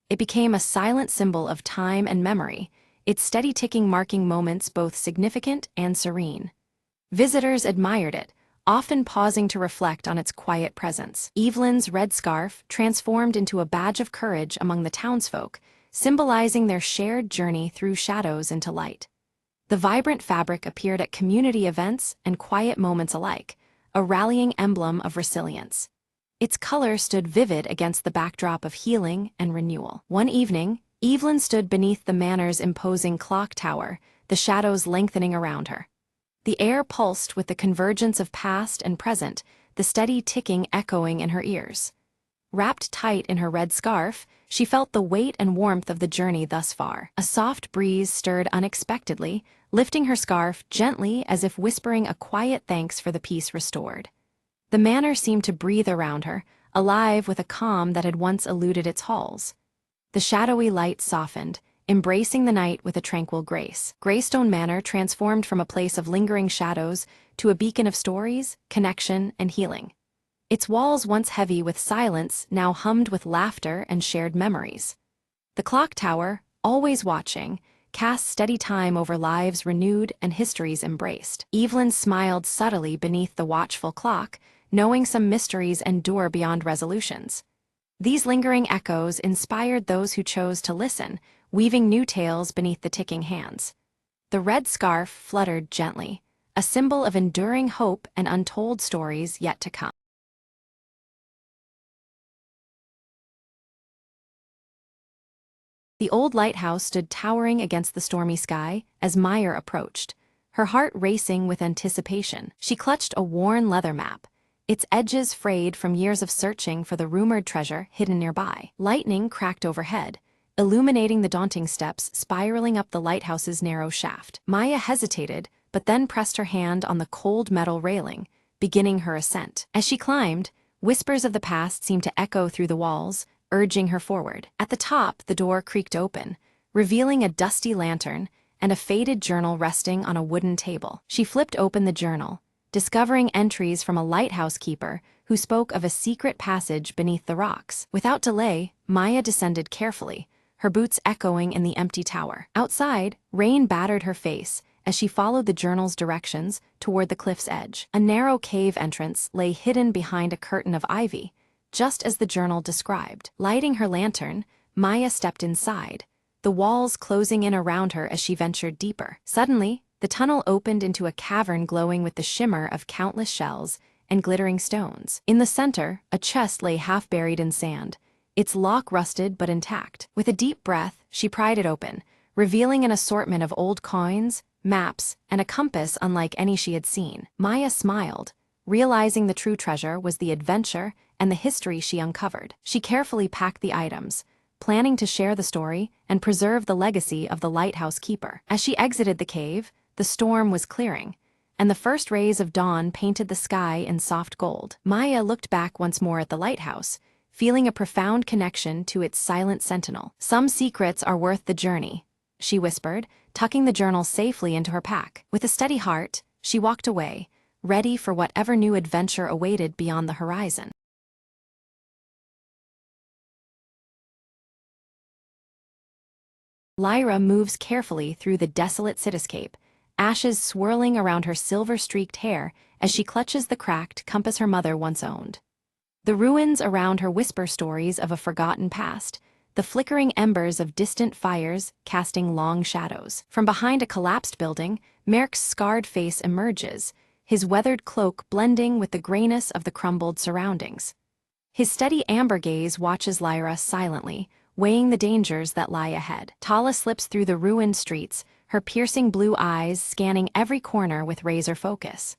It became a silent symbol of time and memory, its steady ticking marking moments both significant and serene. Visitors admired it, often pausing to reflect on its quiet presence. Evelyn's red scarf transformed into a badge of courage among the townsfolk, symbolizing their shared journey through shadows into light. The vibrant fabric appeared at community events and quiet moments alike, a rallying emblem of resilience. Its color stood vivid against the backdrop of healing and renewal. One evening, Evelyn stood beneath the manor's imposing clock tower, the shadows lengthening around her. The air pulsed with the convergence of past and present, the steady ticking echoing in her ears. Wrapped tight in her red scarf, she felt the weight and warmth of the journey thus far. A soft breeze stirred unexpectedly, lifting her scarf gently as if whispering a quiet thanks for the peace restored. The manor seemed to breathe around her, alive with a calm that had once eluded its halls. The shadowy light softened, embracing the night with a tranquil grace. Greystone Manor transformed from a place of lingering shadows to a beacon of stories, connection, and healing. Its walls, once heavy with silence, now hummed with laughter and shared memories. The clock tower, always watching, cast steady time over lives renewed and histories embraced. Evelyn smiled subtly beneath the watchful clock, knowing some mysteries endure beyond resolutions. These lingering echoes inspired those who chose to listen, weaving new tales beneath the ticking hands. The red scarf fluttered gently, a symbol of enduring hope and untold stories yet to come. The old lighthouse stood towering against the stormy sky as Meyer approached, her heart racing with anticipation. She clutched a worn leather map, its edges frayed from years of searching for the rumored treasure hidden nearby. Lightning cracked overhead, illuminating the daunting steps spiraling up the lighthouse's narrow shaft. Maya hesitated, but then pressed her hand on the cold metal railing, beginning her ascent. As she climbed, whispers of the past seemed to echo through the walls, urging her forward. At the top, the door creaked open, revealing a dusty lantern and a faded journal resting on a wooden table. She flipped open the journal, discovering entries from a lighthouse keeper who spoke of a secret passage beneath the rocks. Without delay, Maya descended carefully, her boots echoing in the empty tower. Outside, rain battered her face as she followed the journal's directions toward the cliff's edge. A narrow cave entrance lay hidden behind a curtain of ivy, just as the journal described. Lighting her lantern, Maya stepped inside, the walls closing in around her as she ventured deeper. Suddenly, the tunnel opened into a cavern glowing with the shimmer of countless shells and glittering stones. In the center, a chest lay half buried in sand, its lock rusted but intact. With a deep breath, she pried it open, revealing an assortment of old coins, maps, and a compass unlike any she had seen. Maya smiled, realizing the true treasure was the adventure and the history she uncovered. She carefully packed the items, planning to share the story and preserve the legacy of the lighthouse keeper. As she exited the cave, the storm was clearing, and the first rays of dawn painted the sky in soft gold. Maya looked back once more at the lighthouse, feeling a profound connection to its silent sentinel. "Some secrets are worth the journey," she whispered, tucking the journal safely into her pack. With a steady heart, she walked away, ready for whatever new adventure awaited beyond the horizon. Lyra moves carefully through the desolate cityscape, ashes swirling around her silver-streaked hair as she clutches the cracked compass her mother once owned. The ruins around her whisper stories of a forgotten past, the flickering embers of distant fires casting long shadows. From behind a collapsed building, Merck's scarred face emerges, his weathered cloak blending with the grayness of the crumbled surroundings. His steady amber gaze watches Lyra silently, weighing the dangers that lie ahead. Tala slips through the ruined streets, her piercing blue eyes scanning every corner with razor focus.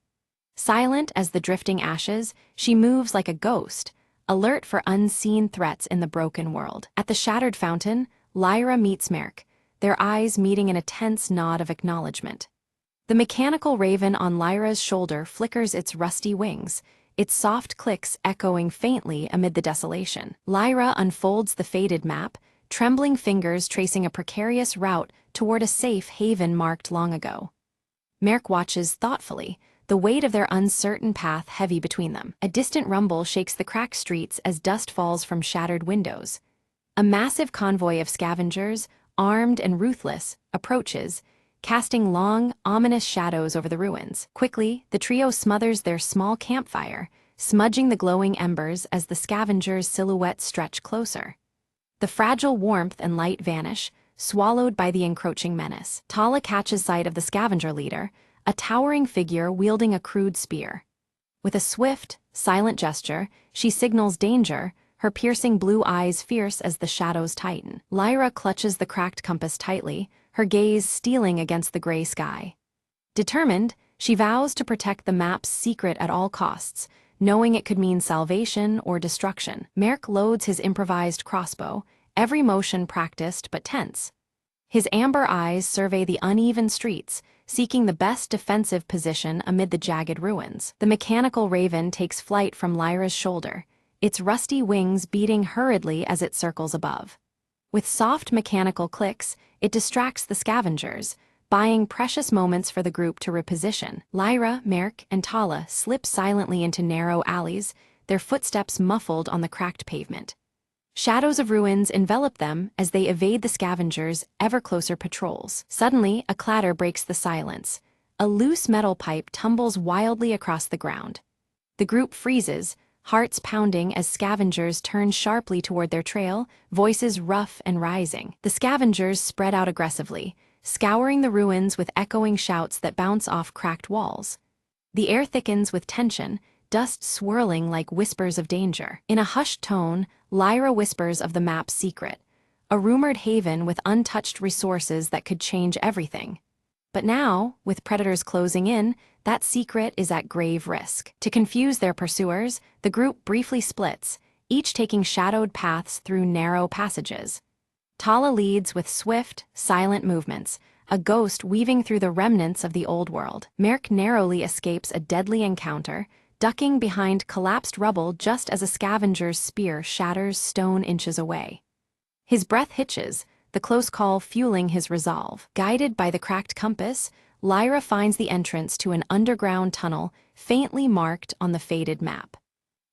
Silent as the drifting ashes, she moves like a ghost, alert for unseen threats in the broken world. At the shattered fountain, Lyra meets Merck, their eyes meeting in a tense nod of acknowledgement. The mechanical raven on Lyra's shoulder flickers its rusty wings, its soft clicks echoing faintly amid the desolation. Lyra unfolds the faded map, trembling fingers tracing a precarious route toward a safe haven marked long ago. Merck watches thoughtfully, the weight of their uncertain path heavy between them. A distant rumble shakes the cracked streets as dust falls from shattered windows. A massive convoy of scavengers, armed and ruthless, approaches, casting long, ominous shadows over the ruins. Quickly, the trio smothers their small campfire, smudging the glowing embers as the scavengers' silhouettes stretch closer. The fragile warmth and light vanish, swallowed by the encroaching menace. Tala catches sight of the scavenger leader, a towering figure wielding a crude spear. With a swift, silent gesture, she signals danger, her piercing blue eyes fierce as the shadows tighten. Lyra clutches the cracked compass tightly, her gaze stealing against the gray sky. Determined, she vows to protect the map's secret at all costs, knowing it could mean salvation or destruction. Merk loads his improvised crossbow, every motion practiced but tense. His amber eyes survey the uneven streets, seeking the best defensive position amid the jagged ruins. The mechanical raven takes flight from Lyra's shoulder, its rusty wings beating hurriedly as it circles above. With soft mechanical clicks, it distracts the scavengers, buying precious moments for the group to reposition. Lyra, Merk, and Tala slip silently into narrow alleys, their footsteps muffled on the cracked pavement. Shadows of ruins envelop them as they evade the scavengers' ever-closer patrols. Suddenly, a clatter breaks the silence. A loose metal pipe tumbles wildly across the ground. The group freezes, hearts pounding as scavengers turn sharply toward their trail, voices rough and rising. The scavengers spread out aggressively, scouring the ruins with echoing shouts that bounce off cracked walls. The air thickens with tension, dust swirling like whispers of danger. In a hushed tone, Lyra whispers of the map's secret, a rumored haven with untouched resources that could change everything. But now, with predators closing in, that secret is at grave risk. To confuse their pursuers, the group briefly splits, each taking shadowed paths through narrow passages. Tala leads with swift, silent movements, a ghost weaving through the remnants of the old world. Merk narrowly escapes a deadly encounter, ducking behind collapsed rubble just as a scavenger's spear shatters stone inches away. His breath hitches, the close call fueling his resolve. Guided by the cracked compass, Lyra finds the entrance to an underground tunnel faintly marked on the faded map.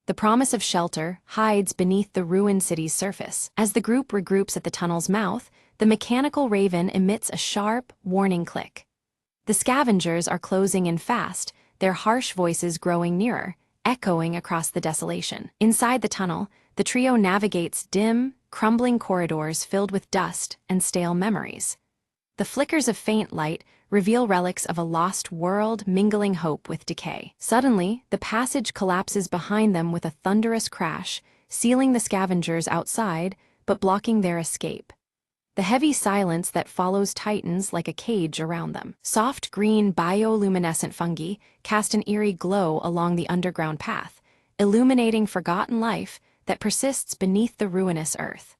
The promise of shelter hides beneath the ruined city's surface. As the group regroups at the tunnel's mouth, the mechanical raven emits a sharp, warning click. The scavengers are closing in fast, their harsh voices growing nearer, echoing across the desolation. Inside the tunnel, the trio navigates dim, crumbling corridors filled with dust and stale memories. The flickers of faint light reveal relics of a lost world mingling hope with decay. Suddenly, the passage collapses behind them with a thunderous crash, sealing the scavengers outside, but blocking their escape. The heavy silence that follows tightens like a cage around them. Soft green bioluminescent fungi cast an eerie glow along the underground path, illuminating forgotten life that persists beneath the ruinous earth.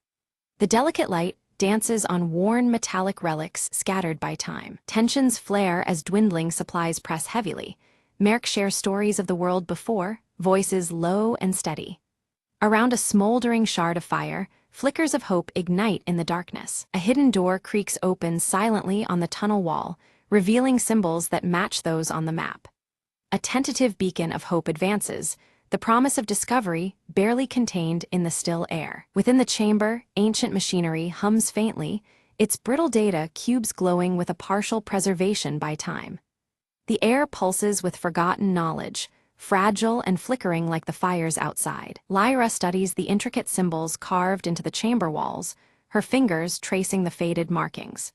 The delicate light dances on worn metallic relics scattered by time. Tensions flare as dwindling supplies press heavily. Merk shares stories of the world before, voices low and steady. Around a smoldering shard of fire, flickers of hope ignite in the darkness. A hidden door creaks open silently on the tunnel wall, revealing symbols that match those on the map. A tentative beacon of hope advances, the promise of discovery barely contained in the still air. Within the chamber, ancient machinery hums faintly, its brittle data cubes glowing with a partial preservation by time. The air pulses with forgotten knowledge, fragile and flickering like the fires outside. Lyra studies the intricate symbols carved into the chamber walls, her fingers tracing the faded markings.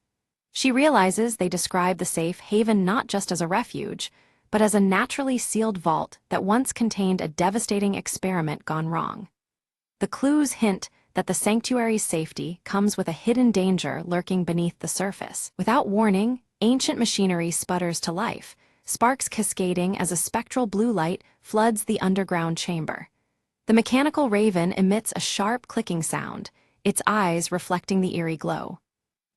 She realizes they describe the safe haven not just as a refuge, but as a naturally sealed vault that once contained a devastating experiment gone wrong. The clues hint that the sanctuary's safety comes with a hidden danger lurking beneath the surface. Without warning, ancient machinery sputters to life, sparks cascading as a spectral blue light floods the underground chamber. The mechanical raven emits a sharp clicking sound, its eyes reflecting the eerie glow.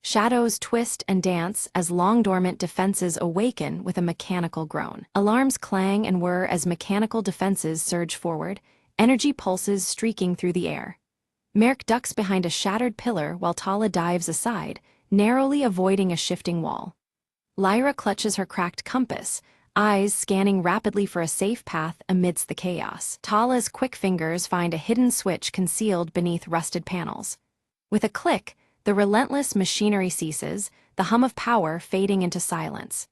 Shadows twist and dance as long-dormant defenses awaken with a mechanical groan. Alarms clang and whir as mechanical defenses surge forward, energy pulses streaking through the air. Merk ducks behind a shattered pillar while Tala dives aside, narrowly avoiding a shifting wall. Lyra clutches her cracked compass, eyes scanning rapidly for a safe path amidst the chaos. Tala's quick fingers find a hidden switch concealed beneath rusted panels. With a click, the relentless machinery ceases, the hum of power fading into silence.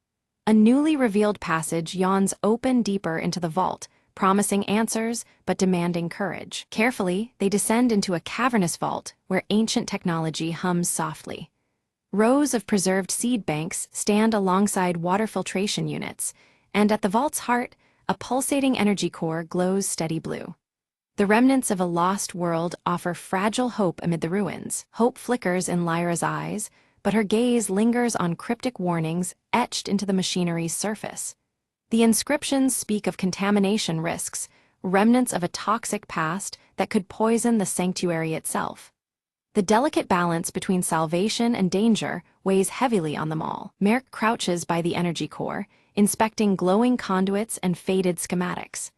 A newly revealed passage yawns open deeper into the vault, promising answers but demanding courage. Carefully, they descend into a cavernous vault where ancient technology hums softly. Rows of preserved seed banks stand alongside water filtration units, and at the vault's heart, a pulsating energy core glows steady blue. The remnants of a lost world offer fragile hope amid the ruins. Hope flickers in Lyra's eyes, but her gaze lingers on cryptic warnings etched into the machinery's surface. The inscriptions speak of contamination risks, remnants of a toxic past that could poison the sanctuary itself. The delicate balance between salvation and danger weighs heavily on them all. Merrick crouches by the energy core, inspecting glowing conduits and faded schematics.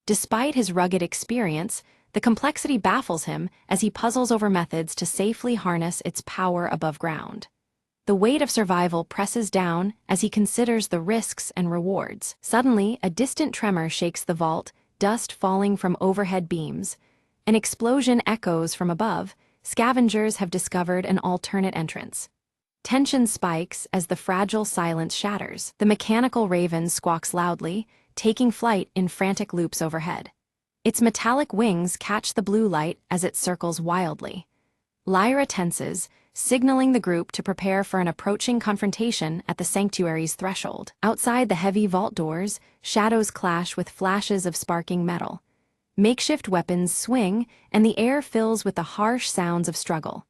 Despite his rugged experience, the complexity baffles him as he puzzles over methods to safely harness its power above ground. The weight of survival presses down as he considers the risks and rewards. Suddenly, a distant tremor shakes the vault, dust falling from overhead beams. An explosion echoes from above. Scavengers have discovered an alternate entrance. Tension spikes as the fragile silence shatters. The mechanical raven squawks loudly, taking flight in frantic loops overhead. Its metallic wings catch the blue light as it circles wildly. Lyra tenses, signaling the group to prepare for an approaching confrontation at the sanctuary's threshold. Outside the heavy vault doors, shadows clash with flashes of sparking metal. Makeshift weapons swing, and the air fills with the harsh sounds of struggle.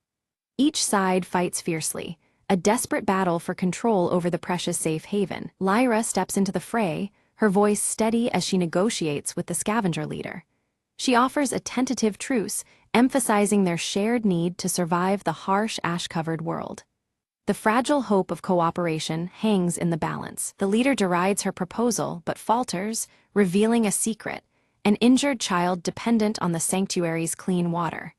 Each side fights fiercely, a desperate battle for control over the precious safe haven. Lyra steps into the fray, her voice steady as she negotiates with the scavenger leader. She offers a tentative truce, emphasizing their shared need to survive the harsh ash-covered world. The fragile hope of cooperation hangs in the balance. The leader derides her proposal but falters, revealing a secret: an injured child dependent on the sanctuary's clean water.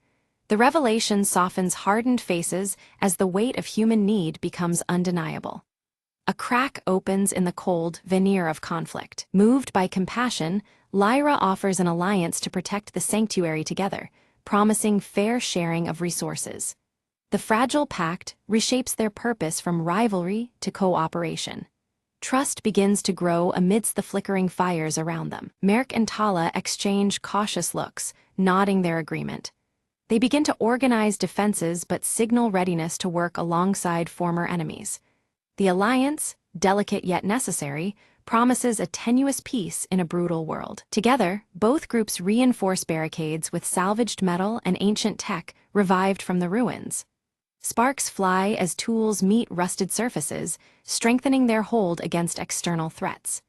The revelation softens hardened faces as the weight of human need becomes undeniable. A crack opens in the cold veneer of conflict. Moved by compassion, Lyra offers an alliance to protect the sanctuary together, promising fair sharing of resources. The fragile pact reshapes their purpose from rivalry to cooperation. Trust begins to grow amidst the flickering fires around them. Merrick and Tala exchange cautious looks, nodding their agreement. They begin to organize defenses but signal readiness to work alongside former enemies. The alliance, delicate yet necessary, promises a tenuous peace in a brutal world. Together, both groups reinforce barricades with salvaged metal and ancient tech revived from the ruins. Sparks fly as tools meet rusted surfaces, strengthening their hold against external threats.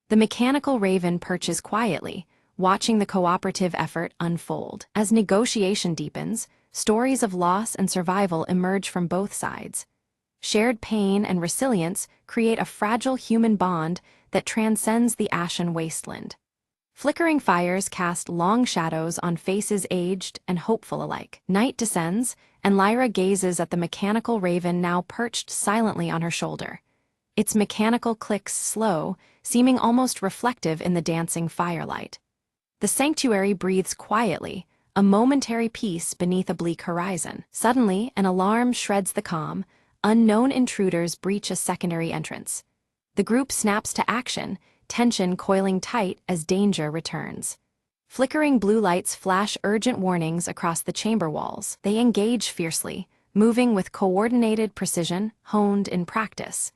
The mechanical raven perches quietly, watching the cooperative effort unfold. As negotiation deepens, stories of loss and survival emerge from both sides. Shared pain and resilience create a fragile human bond that transcends the ashen wasteland. Flickering fires cast long shadows on faces aged and hopeful alike. Night descends, and Lyra gazes at the mechanical raven now perched silently on her shoulder. Its mechanical clicks slow, seeming almost reflective in the dancing firelight. The sanctuary breathes quietly, a momentary peace beneath a bleak horizon. Suddenly, an alarm shreds the calm. Unknown intruders breach a secondary entrance. The group snaps to action, tension coiling tight as danger returns. Flickering blue lights flash urgent warnings across the chamber walls. They engage fiercely, moving with coordinated precision honed in practice.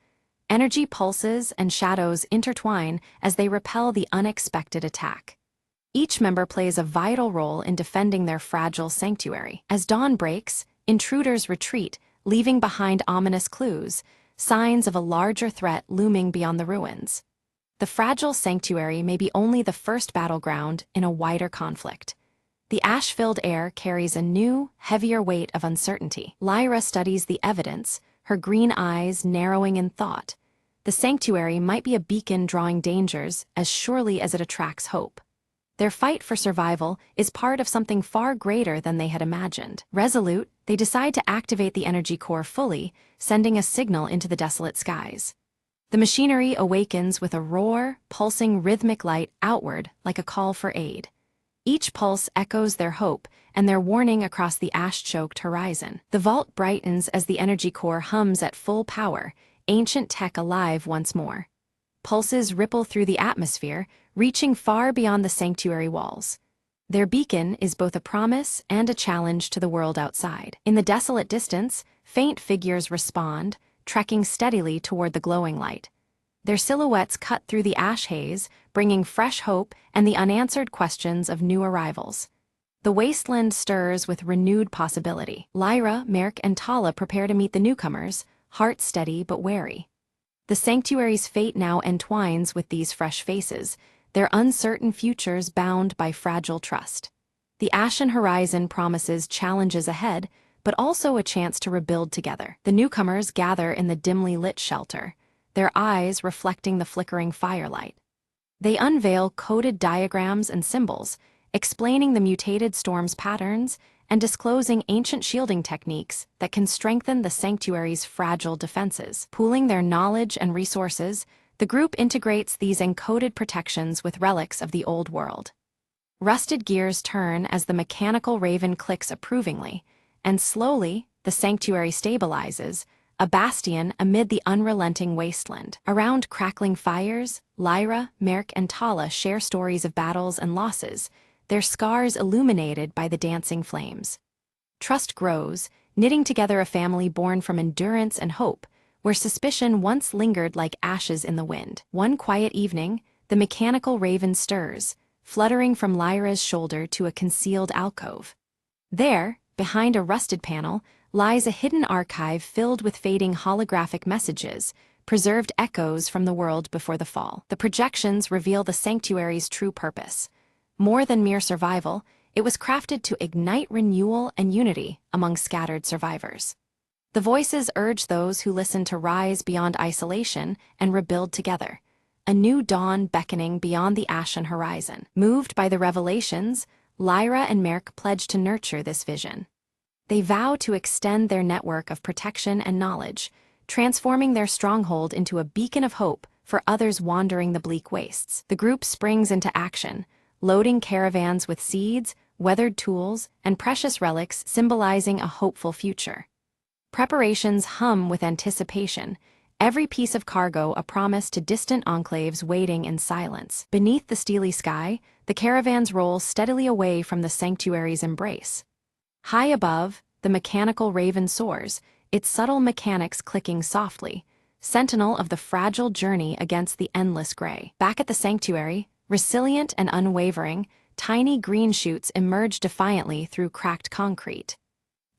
Energy pulses and shadows intertwine as they repel the unexpected attack. Each member plays a vital role in defending their fragile sanctuary. As dawn breaks, intruders retreat, leaving behind ominous clues, signs of a larger threat looming beyond the ruins. The fragile sanctuary may be only the first battleground in a wider conflict. The ash-filled air carries a new, heavier weight of uncertainty. Lyra studies the evidence, her green eyes narrowing in thought. The sanctuary might be a beacon drawing dangers as surely as it attracts hope. Their fight for survival is part of something far greater than they had imagined. Resolute, they decide to activate the energy core fully, sending a signal into the desolate skies. The machinery awakens with a roar, pulsing rhythmic light outward like a call for aid. Each pulse echoes their hope and their warning across the ash-choked horizon. The vault brightens as the energy core hums at full power, ancient tech alive once more. Pulses ripple through the atmosphere, reaching far beyond the sanctuary walls. Their beacon is both a promise and a challenge to the world outside. In the desolate distance, faint figures respond, trekking steadily toward the glowing light. Their silhouettes cut through the ash haze, bringing fresh hope and the unanswered questions of new arrivals. The wasteland stirs with renewed possibility. Lyra, Merk, and Tala prepare to meet the newcomers, hearts steady but wary. The sanctuary's fate now entwines with these fresh faces, their uncertain futures bound by fragile trust. The ashen horizon promises challenges ahead, but also a chance to rebuild together. The newcomers gather in the dimly lit shelter, their eyes reflecting the flickering firelight. They unveil coded diagrams and symbols, explaining the mutated storm's patterns and disclosing ancient shielding techniques that can strengthen the sanctuary's fragile defenses. Pooling their knowledge and resources, the group integrates these encoded protections with relics of the old world. Rusted gears turn as the mechanical raven clicks approvingly, and slowly, the sanctuary stabilizes, a bastion amid the unrelenting wasteland. Around crackling fires, Lyra, Merk, and Tala share stories of battles and losses, their scars illuminated by the dancing flames. Trust grows, knitting together a family born from endurance and hope, where suspicion once lingered like ashes in the wind. One quiet evening, the mechanical raven stirs, fluttering from Lyra's shoulder to a concealed alcove. There, behind a rusted panel, lies a hidden archive filled with fading holographic messages, preserved echoes from the world before the fall. The projections reveal the sanctuary's true purpose. More than mere survival, it was crafted to ignite renewal and unity among scattered survivors. The voices urge those who listen to rise beyond isolation and rebuild together, a new dawn beckoning beyond the ashen horizon. Moved by the revelations, Lyra and Merk pledge to nurture this vision. They vow to extend their network of protection and knowledge, transforming their stronghold into a beacon of hope for others wandering the bleak wastes. The group springs into action, loading caravans with seeds, weathered tools, and precious relics symbolizing a hopeful future. Preparations hum with anticipation, every piece of cargo a promise to distant enclaves waiting in silence. Beneath the steely sky, the caravans roll steadily away from the sanctuary's embrace. High above, the mechanical raven soars, its subtle mechanics clicking softly, sentinel of the fragile journey against the endless gray. Back at the sanctuary, resilient and unwavering, tiny green shoots emerge defiantly through cracked concrete.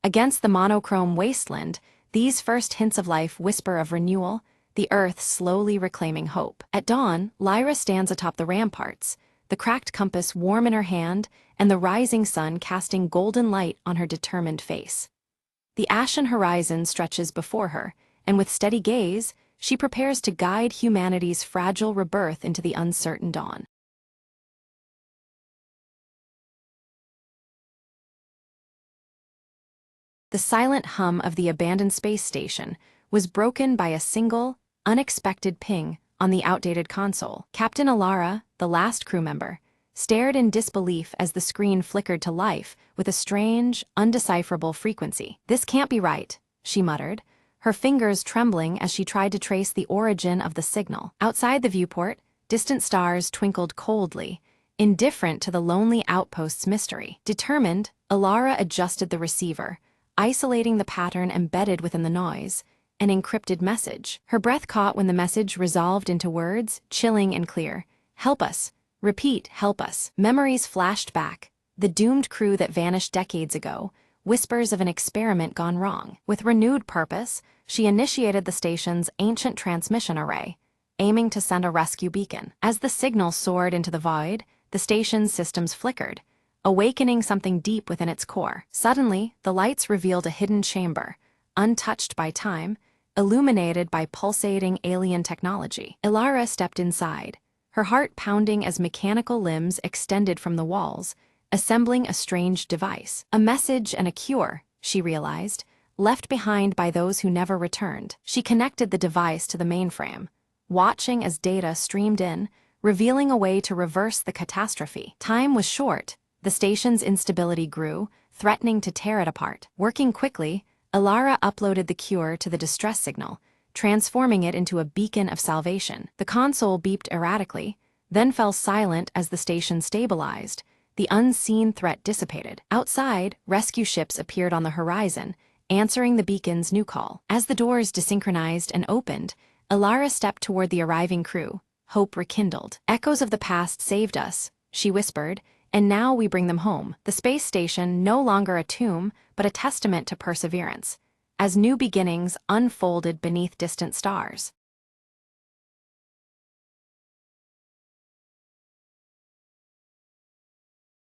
Against the monochrome wasteland, these first hints of life whisper of renewal, the earth slowly reclaiming hope. At dawn, Lyra stands atop the ramparts, the cracked compass warm in her hand and the rising sun casting golden light on her determined face. The ashen horizon stretches before her, and with steady gaze, she prepares to guide humanity's fragile rebirth into the uncertain dawn. The silent hum of the abandoned space station was broken by a single, unexpected ping on the outdated console. Captain Alara, the last crew member, stared in disbelief as the screen flickered to life with a strange, undecipherable frequency. "This can't be right," she muttered, her fingers trembling as she tried to trace the origin of the signal. Outside the viewport, distant stars twinkled coldly, indifferent to the lonely outpost's mystery. Determined, Alara adjusted the receiver, isolating the pattern embedded within the noise, an encrypted message. Her breath caught when the message resolved into words, chilling and clear. "Help us. Repeat, help us." Memories flashed back, the doomed crew that vanished decades ago, whispers of an experiment gone wrong. With renewed purpose, she initiated the station's ancient transmission array, aiming to send a rescue beacon. As the signal soared into the void, the station's systems flickered, awakening something deep within its core. Suddenly, the lights revealed a hidden chamber, untouched by time, illuminated by pulsating alien technology. Ilara stepped inside, her heart pounding as mechanical limbs extended from the walls, assembling a strange device. A message and a cure, she realized, left behind by those who never returned. She connected the device to the mainframe, watching as data streamed in, revealing a way to reverse the catastrophe. Time was short, the station's instability grew, threatening to tear it apart. Working quickly, Ilara uploaded the cure to the distress signal, transforming it into a beacon of salvation. The console beeped erratically, then fell silent as the station stabilized. The unseen threat dissipated. Outside, rescue ships appeared on the horizon, answering the beacon's new call. As the doors desynchronized and opened, Ilara stepped toward the arriving crew, hope rekindled. "Echoes of the past saved us," she whispered, "and now we bring them home." The space station, no longer a tomb, but a testament to perseverance, as new beginnings unfolded beneath distant stars.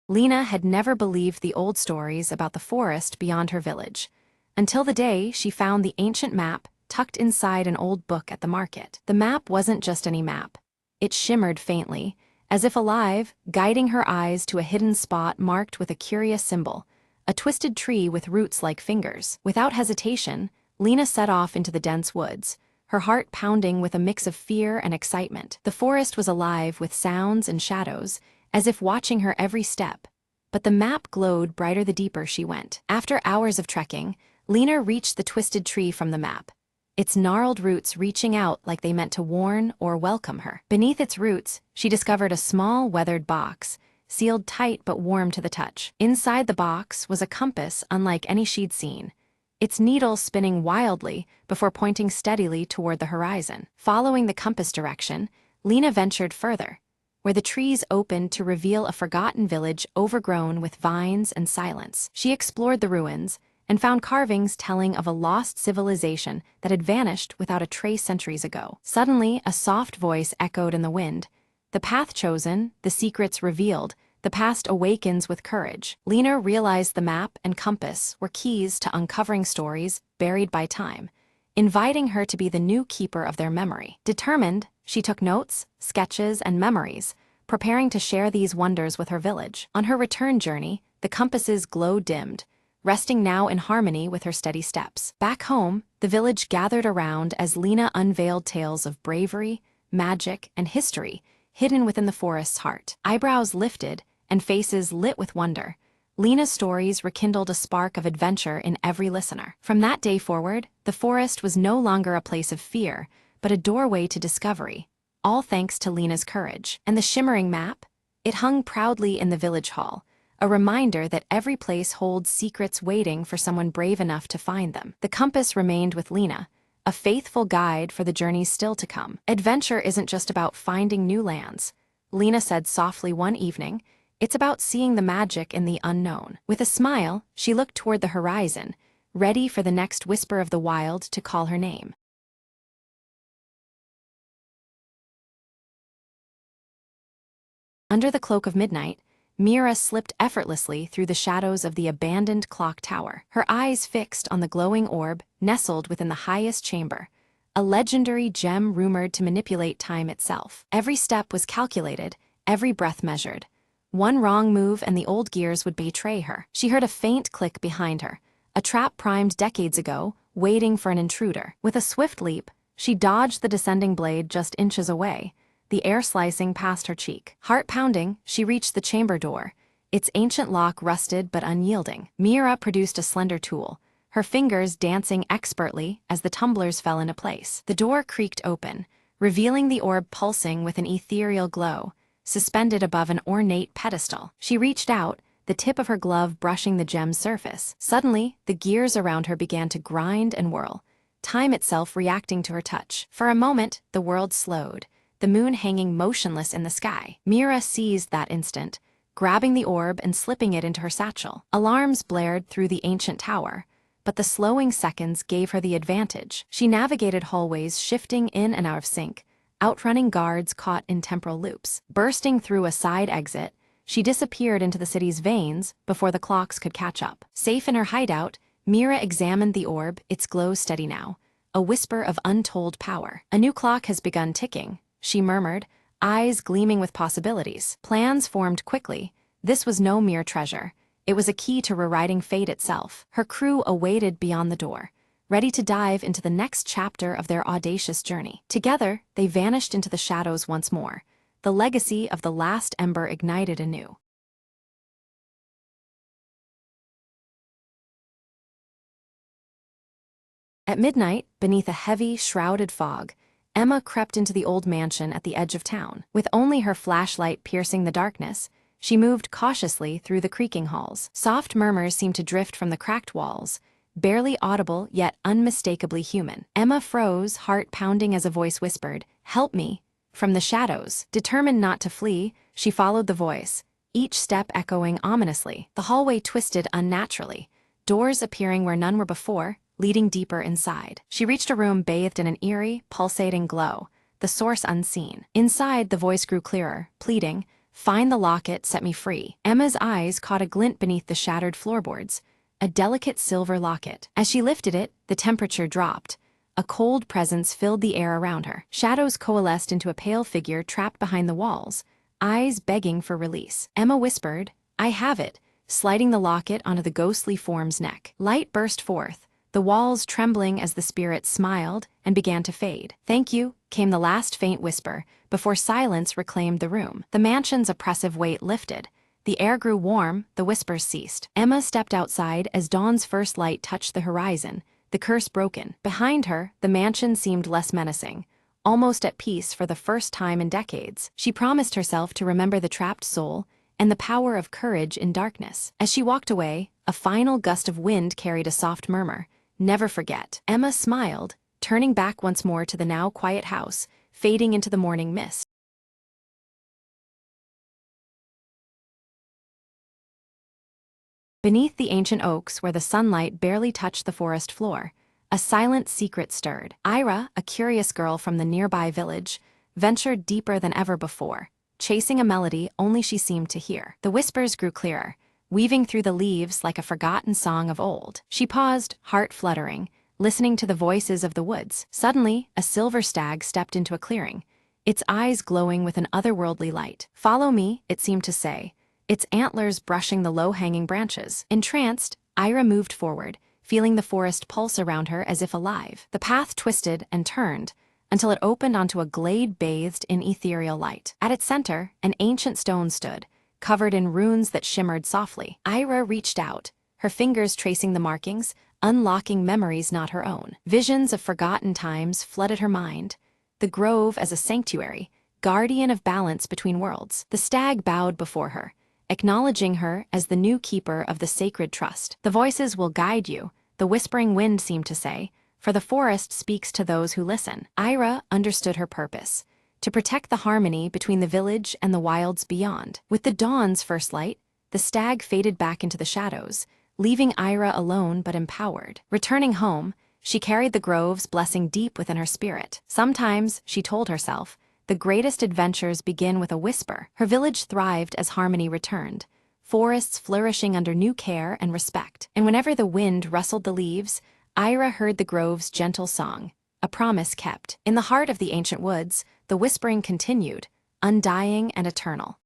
Lena had never believed the old stories about the forest beyond her village, until the day she found the ancient map tucked inside an old book at the market. The map wasn't just any map. It shimmered faintly, as if alive, guiding her eyes to a hidden spot marked with a curious symbol, a twisted tree with roots like fingers. Without hesitation, Lena set off into the dense woods, her heart pounding with a mix of fear and excitement. The forest was alive with sounds and shadows, as if watching her every step. But the map glowed brighter the deeper she went. After hours of trekking, Lena reached the twisted tree from the map, its gnarled roots reaching out like they meant to warn or welcome her. Beneath its roots, she discovered a small, weathered box, sealed tight but warm to the touch. Inside the box was a compass unlike any she'd seen, its needle spinning wildly before pointing steadily toward the horizon. Following the compass direction, Lena ventured further, where the trees opened to reveal a forgotten village overgrown with vines and silence. She explored the ruins and found carvings telling of a lost civilization that had vanished without a trace centuries ago. Suddenly, a soft voice echoed in the wind. "The path chosen, the secrets revealed, the past awakens with courage." Lena realized the map and compass were keys to uncovering stories buried by time, inviting her to be the new keeper of their memory. Determined, she took notes, sketches, and memories, preparing to share these wonders with her village. On her return journey, the compass's glow dimmed, resting now in harmony with her steady steps. Back home, the village gathered around as Lena unveiled tales of bravery, magic, and history hidden within the forest's heart. Eyebrows lifted and faces lit with wonder, Lena's stories rekindled a spark of adventure in every listener. From that day forward, the forest was no longer a place of fear, but a doorway to discovery, all thanks to Lena's courage. And the shimmering map? It hung proudly in the village hall, a reminder that every place holds secrets waiting for someone brave enough to find them. The compass remained with Lena, a faithful guide for the journeys still to come. Adventure isn't just about finding new lands, Lena said softly one evening. It's about seeing the magic in the unknown. With a smile, she looked toward the horizon, ready for the next whisper of the wild to call her name. Under the cloak of midnight, Mira slipped effortlessly through the shadows of the abandoned clock tower, her eyes fixed on the glowing orb nestled within the highest chamber, a legendary gem rumored to manipulate time itself. Every step was calculated, every breath measured. One wrong move and the old gears would betray her. She heard a faint click behind her, a trap primed decades ago, waiting for an intruder. With a swift leap, she dodged the descending blade just inches away, the air slicing past her cheek. Heart pounding, she reached the chamber door, its ancient lock rusted but unyielding. Mira produced a slender tool, her fingers dancing expertly as the tumblers fell into place. The door creaked open, revealing the orb pulsing with an ethereal glow, suspended above an ornate pedestal. She reached out, the tip of her glove brushing the gem's surface. Suddenly, the gears around her began to grind and whirl, time itself reacting to her touch. For a moment, the world slowed, the moon hanging motionless in the sky. Mira seized that instant, grabbing the orb and slipping it into her satchel. Alarms blared through the ancient tower, but the slowing seconds gave her the advantage. She navigated hallways shifting in and out of sync, outrunning guards caught in temporal loops. Bursting through a side exit, she disappeared into the city's veins before the clocks could catch up. Safe in her hideout, Mira examined the orb, its glow steady now, a whisper of untold power. "A new clock has begun ticking," she murmured, eyes gleaming with possibilities. Plans formed quickly. This was no mere treasure. It was a key to rewriting fate itself. Her crew awaited beyond the door, ready to dive into the next chapter of their audacious journey. Together, they vanished into the shadows once more, the legacy of the last ember ignited anew. At midnight, beneath a heavy, shrouded fog, Emma crept into the old mansion at the edge of town. With only her flashlight piercing the darkness, she moved cautiously through the creaking halls. Soft murmurs seemed to drift from the cracked walls, barely audible yet unmistakably human. Emma froze, heart pounding as a voice whispered, "Help me," from the shadows. Determined not to flee, she followed the voice, each step echoing ominously. The hallway twisted unnaturally, doors appearing where none were before, leading deeper inside. She reached a room bathed in an eerie, pulsating glow, the source unseen. Inside, the voice grew clearer, pleading, "Find the locket, set me free." Emma's eyes caught a glint beneath the shattered floorboards, a delicate silver locket. As she lifted it, the temperature dropped. A cold presence filled the air around her. Shadows coalesced into a pale figure trapped behind the walls, eyes begging for release. Emma whispered, "I have it," sliding the locket onto the ghostly form's neck. Light burst forth, the walls trembling as the spirit smiled and began to fade. "Thank you," came the last faint whisper, before silence reclaimed the room. The mansion's oppressive weight lifted. The air grew warm, the whispers ceased. Emma stepped outside as dawn's first light touched the horizon, the curse broken. Behind her, the mansion seemed less menacing, almost at peace for the first time in decades. She promised herself to remember the trapped soul and the power of courage in darkness. As she walked away, a final gust of wind carried a soft murmur, "Never forget." Emma smiled, turning back once more to the now quiet house, fading into the morning mist. Beneath the ancient oaks where the sunlight barely touched the forest floor, a silent secret stirred. Ira, a curious girl from the nearby village, ventured deeper than ever before, chasing a melody only she seemed to hear. The whispers grew clearer, weaving through the leaves like a forgotten song of old. She paused, heart fluttering, listening to the voices of the woods. Suddenly, a silver stag stepped into a clearing, its eyes glowing with an otherworldly light. "Follow me," it seemed to say, its antlers brushing the low-hanging branches. Entranced, Ira moved forward, feeling the forest pulse around her as if alive. The path twisted and turned, until it opened onto a glade bathed in ethereal light. At its center, an ancient stone stood, covered in runes that shimmered softly. Ira reached out, her fingers tracing the markings, unlocking memories not her own. Visions of forgotten times flooded her mind, the grove as a sanctuary, guardian of balance between worlds. The stag bowed before her, acknowledging her as the new keeper of the sacred trust. "The voices will guide you," the whispering wind seemed to say, "for the forest speaks to those who listen." Ira understood her purpose, to protect the harmony between the village and the wilds beyond. With the dawn's first light, the stag faded back into the shadows, leaving Ira alone but empowered. Returning home, she carried the grove's blessing deep within her spirit. Sometimes, she told herself, the greatest adventures begin with a whisper. Her village thrived as harmony returned, forests flourishing under new care and respect. And whenever the wind rustled the leaves, Ira heard the grove's gentle song, a promise kept. In the heart of the ancient woods, the whispering continued, undying and eternal.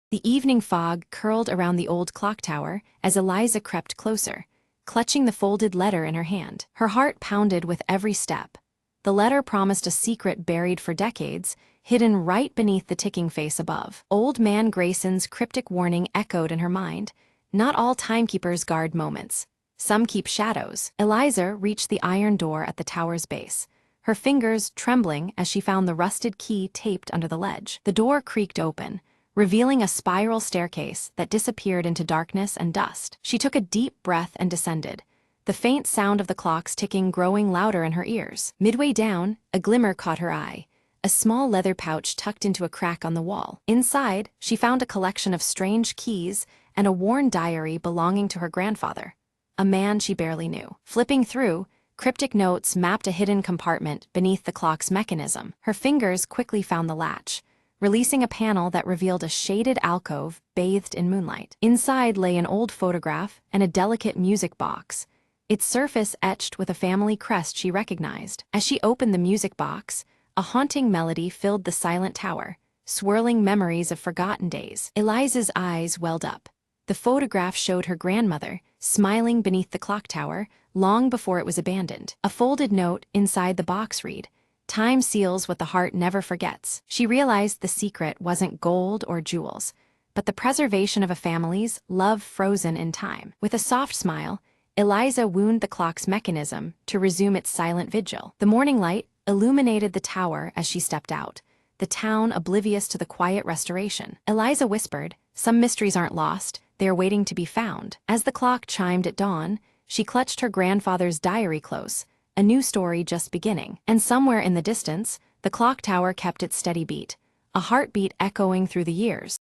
The evening fog curled around the old clock tower as Eliza crept closer, clutching the folded letter in her hand. Her heart pounded with every step. The letter promised a secret buried for decades, hidden right beneath the ticking face above. Old Man Grayson's cryptic warning echoed in her mind. Not all timekeepers guard moments. Some keep shadows. Eliza reached the iron door at the tower's base, her fingers trembling as she found the rusted key taped under the ledge. The door creaked open, revealing a spiral staircase that disappeared into darkness and dust. She took a deep breath and descended, the faint sound of the clock's ticking growing louder in her ears. Midway down, a glimmer caught her eye, a small leather pouch tucked into a crack on the wall. Inside, she found a collection of strange keys and a worn diary belonging to her grandfather, a man she barely knew. Flipping through, cryptic notes mapped a hidden compartment beneath the clock's mechanism. Her fingers quickly found the latch, releasing a panel that revealed a shaded alcove bathed in moonlight. Inside lay an old photograph and a delicate music box, its surface etched with a family crest she recognized. As she opened the music box, a haunting melody filled the silent tower, swirling memories of forgotten days. Eliza's eyes welled up. The photograph showed her grandmother, smiling beneath the clock tower, long before it was abandoned. A folded note inside the box read, "Time seals what the heart never forgets." She realized the secret wasn't gold or jewels, but the preservation of a family's love frozen in time. With a soft smile, Eliza wound the clock's mechanism to resume its silent vigil. The morning light illuminated the tower as she stepped out, the town oblivious to the quiet restoration. Eliza whispered, "Some mysteries aren't lost, they are waiting to be found." As the clock chimed at dawn, she clutched her grandfather's diary close, a new story just beginning. And somewhere in the distance, the clock tower kept its steady beat, a heartbeat echoing through the years.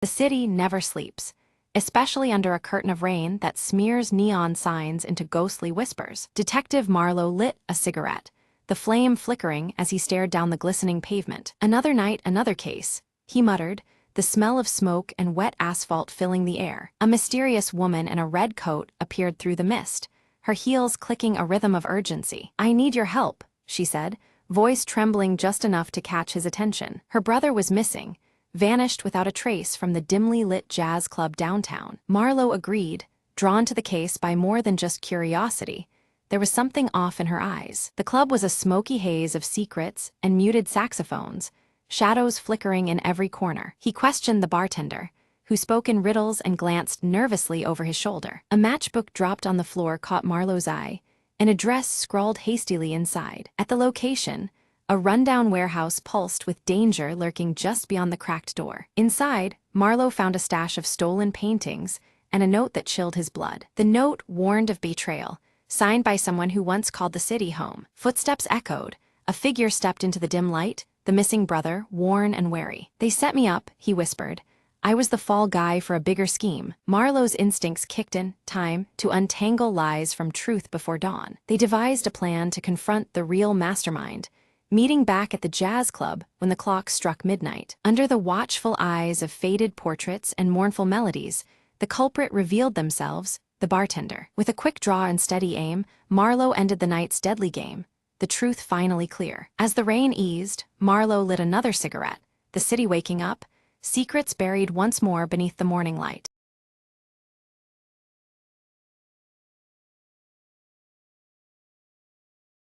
The city never sleeps, especially under a curtain of rain that smears neon signs into ghostly whispers. Detective Marlowe lit a cigarette, the flame flickering as he stared down the glistening pavement. Another night, another case, he muttered, the smell of smoke and wet asphalt filling the air. A mysterious woman in a red coat appeared through the mist, her heels clicking a rhythm of urgency. "I need your help," she said, voice trembling just enough to catch his attention. Her brother was missing, vanished without a trace from the dimly lit jazz club downtown. Marlowe agreed, drawn to the case by more than just curiosity. There was something off in her eyes. The club was a smoky haze of secrets and muted saxophones, shadows flickering in every corner. He questioned the bartender, who spoke in riddles and glanced nervously over his shoulder. A matchbook dropped on the floor caught Marlowe's eye, an address scrawled hastily inside. At the location, a rundown warehouse pulsed with danger lurking just beyond the cracked door. Inside, Marlowe found a stash of stolen paintings and a note that chilled his blood. The note warned of betrayal, signed by someone who once called the city home. Footsteps echoed. A figure stepped into the dim light, the missing brother, worn and wary. "They set me up," he whispered. "I was the fall guy for a bigger scheme." Marlowe's instincts kicked in time to untangle lies from truth before dawn. They devised a plan to confront the real mastermind, meeting back at the jazz club when the clock struck midnight. Under the watchful eyes of faded portraits and mournful melodies, the culprit revealed themselves, the bartender. With a quick draw and steady aim, Marlowe ended the night's deadly game, the truth finally clear. As the rain eased, Marlowe lit another cigarette, the city waking up, secrets buried once more beneath the morning light.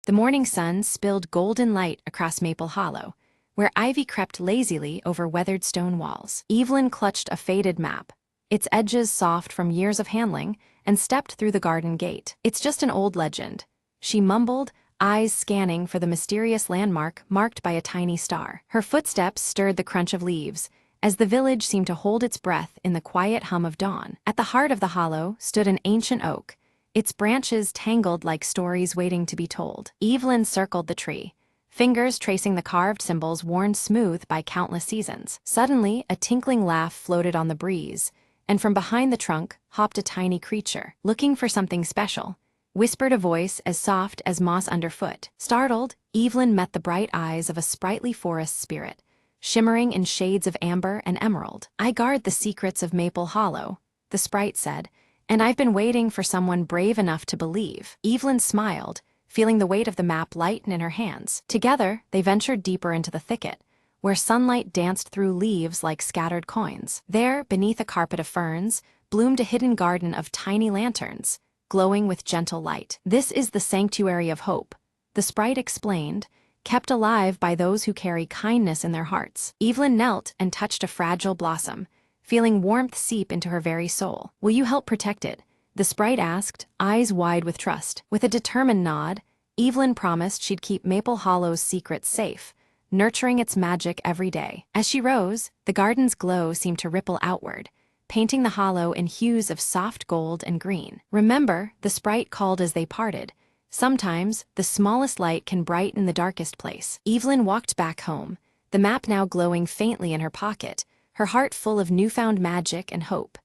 The morning sun spilled golden light across Maple Hollow, where ivy crept lazily over weathered stone walls. Evelyn clutched a faded map, its edges soft from years of handling, and stepped through the garden gate. "It's just an old legend," she mumbled, eyes scanning for the mysterious landmark marked by a tiny star. Her footsteps stirred the crunch of leaves, as the village seemed to hold its breath in the quiet hum of dawn. At the heart of the hollow stood an ancient oak, its branches tangled like stories waiting to be told. Evelyn circled the tree, fingers tracing the carved symbols worn smooth by countless seasons. Suddenly, a tinkling laugh floated on the breeze, and from behind the trunk hopped a tiny creature. "Looking for something special," whispered a voice as soft as moss underfoot. Startled, Evelyn met the bright eyes of a sprightly forest spirit, shimmering in shades of amber and emerald. "I guard the secrets of Maple Hollow," the sprite said, "and I've been waiting for someone brave enough to believe." Evelyn smiled, feeling the weight of the map lighten in her hands. Together, they ventured deeper into the thicket, where sunlight danced through leaves like scattered coins. There, beneath a carpet of ferns, bloomed a hidden garden of tiny lanterns, glowing with gentle light. "This is the sanctuary of hope," the sprite explained, "kept alive by those who carry kindness in their hearts." Evelyn knelt and touched a fragile blossom, feeling warmth seep into her very soul. "Will you help protect it?" the sprite asked, eyes wide with trust. With a determined nod, Evelyn promised she'd keep Maple Hollow's secrets safe, nurturing its magic every day. As she rose, the garden's glow seemed to ripple outward, painting the hollow in hues of soft gold and green. "Remember," the sprite called as they parted, "sometimes the smallest light can brighten the darkest place." Evelyn walked back home, the map now glowing faintly in her pocket, her heart full of newfound magic and hope.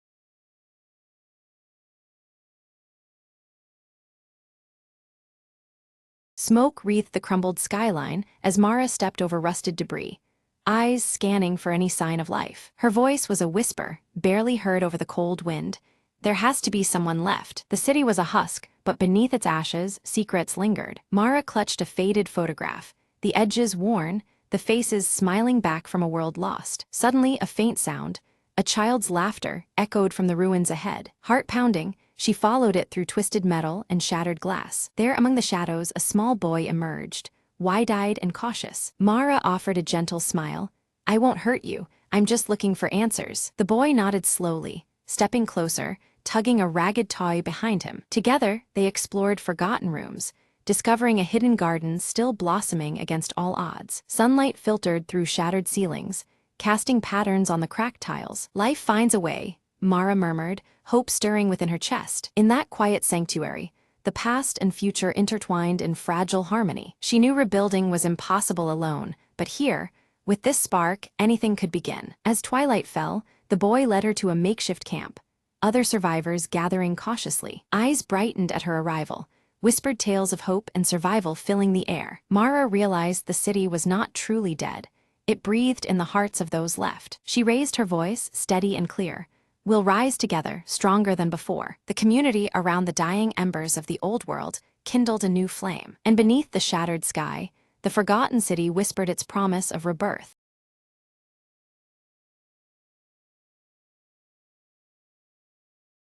Smoke wreathed the crumbled skyline as Mara stepped over rusted debris, eyes scanning for any sign of life. Her voice was a whisper, barely heard over the cold wind. "There has to be someone left." The city was a husk, but beneath its ashes, secrets lingered. Mara clutched a faded photograph, the edges worn, the faces smiling back from a world lost. Suddenly, a faint sound, a child's laughter, echoed from the ruins ahead. Heart pounding, she followed it through twisted metal and shattered glass. There among the shadows, a small boy emerged, wide-eyed and cautious. Mara offered a gentle smile. "I won't hurt you, I'm just looking for answers." The boy nodded slowly, stepping closer, tugging a ragged toy behind him. Together, they explored forgotten rooms, discovering a hidden garden still blossoming against all odds. Sunlight filtered through shattered ceilings, casting patterns on the cracked tiles. "Life finds a way," Mara murmured, hope stirring within her chest. In that quiet sanctuary, the past and future intertwined in fragile harmony. She knew rebuilding was impossible alone, but here, with this spark, anything could begin. As twilight fell, the boy led her to a makeshift camp, other survivors gathering cautiously. Eyes brightened at her arrival, whispered tales of hope and survival filling the air. Mara realized the city was not truly dead. It breathed in the hearts of those left. She raised her voice, steady and clear. "We'll rise together, stronger than before." The community around the dying embers of the old world kindled a new flame. And beneath the shattered sky, the forgotten city whispered its promise of rebirth.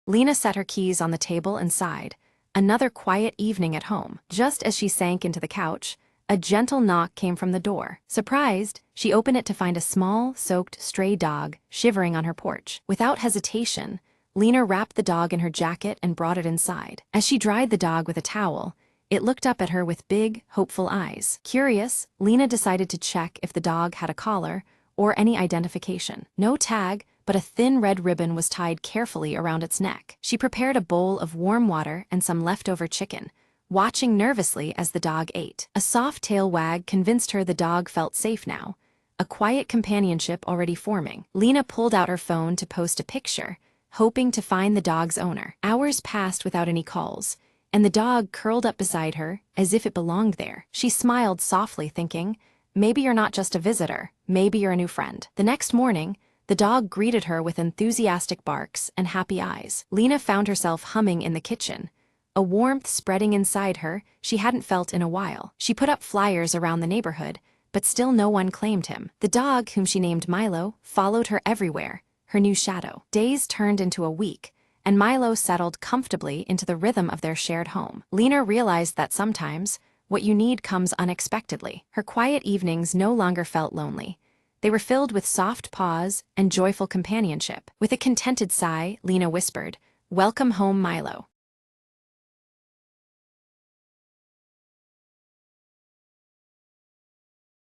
Lena set her keys on the table and sighed. Another quiet evening at home. Just as she sank into the couch, a gentle knock came from the door. Surprised, she opened it to find a small, soaked, stray dog shivering on her porch. Without hesitation, Lena wrapped the dog in her jacket and brought it inside. As she dried the dog with a towel, it looked up at her with big, hopeful eyes. Curious, Lena decided to check if the dog had a collar or any identification. No tag, but a thin red ribbon was tied carefully around its neck. She prepared a bowl of warm water and some leftover chicken, watching nervously as the dog ate. A soft tail wag convinced her the dog felt safe now, a quiet companionship already forming. Lena pulled out her phone to post a picture, hoping to find the dog's owner. Hours passed without any calls, and the dog curled up beside her as if it belonged there. She smiled softly, thinking, maybe you're not just a visitor, maybe you're a new friend. The next morning, the dog greeted her with enthusiastic barks and happy eyes. Lena found herself humming in the kitchen, a warmth spreading inside her she hadn't felt in a while. She put up flyers around the neighborhood, but still no one claimed him. The dog, whom she named Milo, followed her everywhere, her new shadow. Days turned into a week, and Milo settled comfortably into the rhythm of their shared home. Lena realized that sometimes, what you need comes unexpectedly. Her quiet evenings no longer felt lonely. They were filled with soft paws and joyful companionship. With a contented sigh, Lena whispered, "Welcome home, Milo."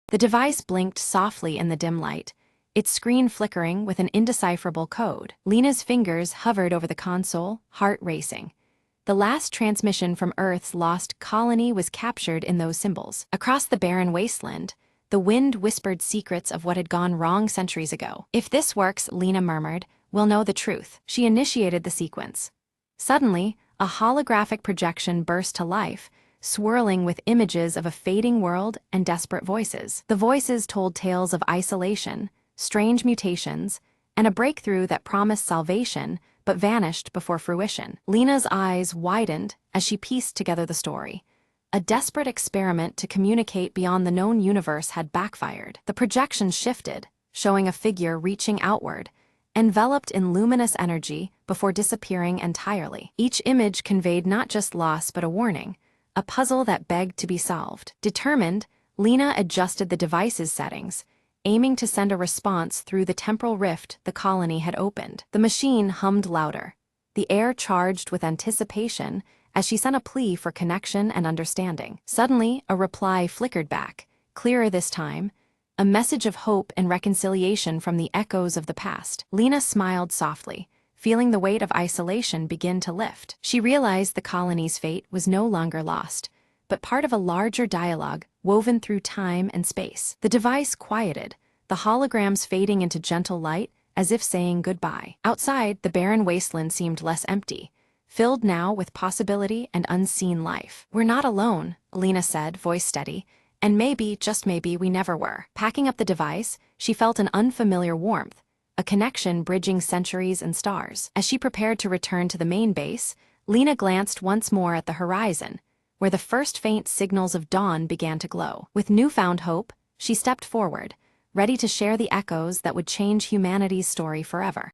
The device blinked softly in the dim light, its screen flickering with an indecipherable code. Lena's fingers hovered over the console, heart racing. The last transmission from Earth's lost colony was captured in those symbols. Across the barren wasteland, the wind whispered secrets of what had gone wrong centuries ago. "If this works," Lena murmured, "we'll know the truth." She initiated the sequence. Suddenly, a holographic projection burst to life, swirling with images of a fading world and desperate voices. The voices told tales of isolation, strange mutations, and a breakthrough that promised salvation but vanished before fruition. Lena's eyes widened as she pieced together the story. A desperate experiment to communicate beyond the known universe had backfired. The projection shifted, showing a figure reaching outward, enveloped in luminous energy before disappearing entirely. Each image conveyed not just loss but a warning, a puzzle that begged to be solved. Determined, Lena adjusted the device's settings, aiming to send a response through the temporal rift the colony had opened. The machine hummed louder, the air charged with anticipation as she sent a plea for connection and understanding. Suddenly, a reply flickered back, clearer this time, a message of hope and reconciliation from the echoes of the past. Lena smiled softly, feeling the weight of isolation begin to lift. She realized the colony's fate was no longer lost, but part of a larger dialogue woven through time and space. The device quieted, the holograms fading into gentle light as if saying goodbye. Outside, the barren wasteland seemed less empty, filled now with possibility and unseen life. "We're not alone," Lena said, voice steady, "and maybe, just maybe, we never were." Packing up the device, she felt an unfamiliar warmth, a connection bridging centuries and stars. As she prepared to return to the main base, Lena glanced once more at the horizon, where the first faint signals of dawn began to glow. With newfound hope, she stepped forward, ready to share the echoes that would change humanity's story forever.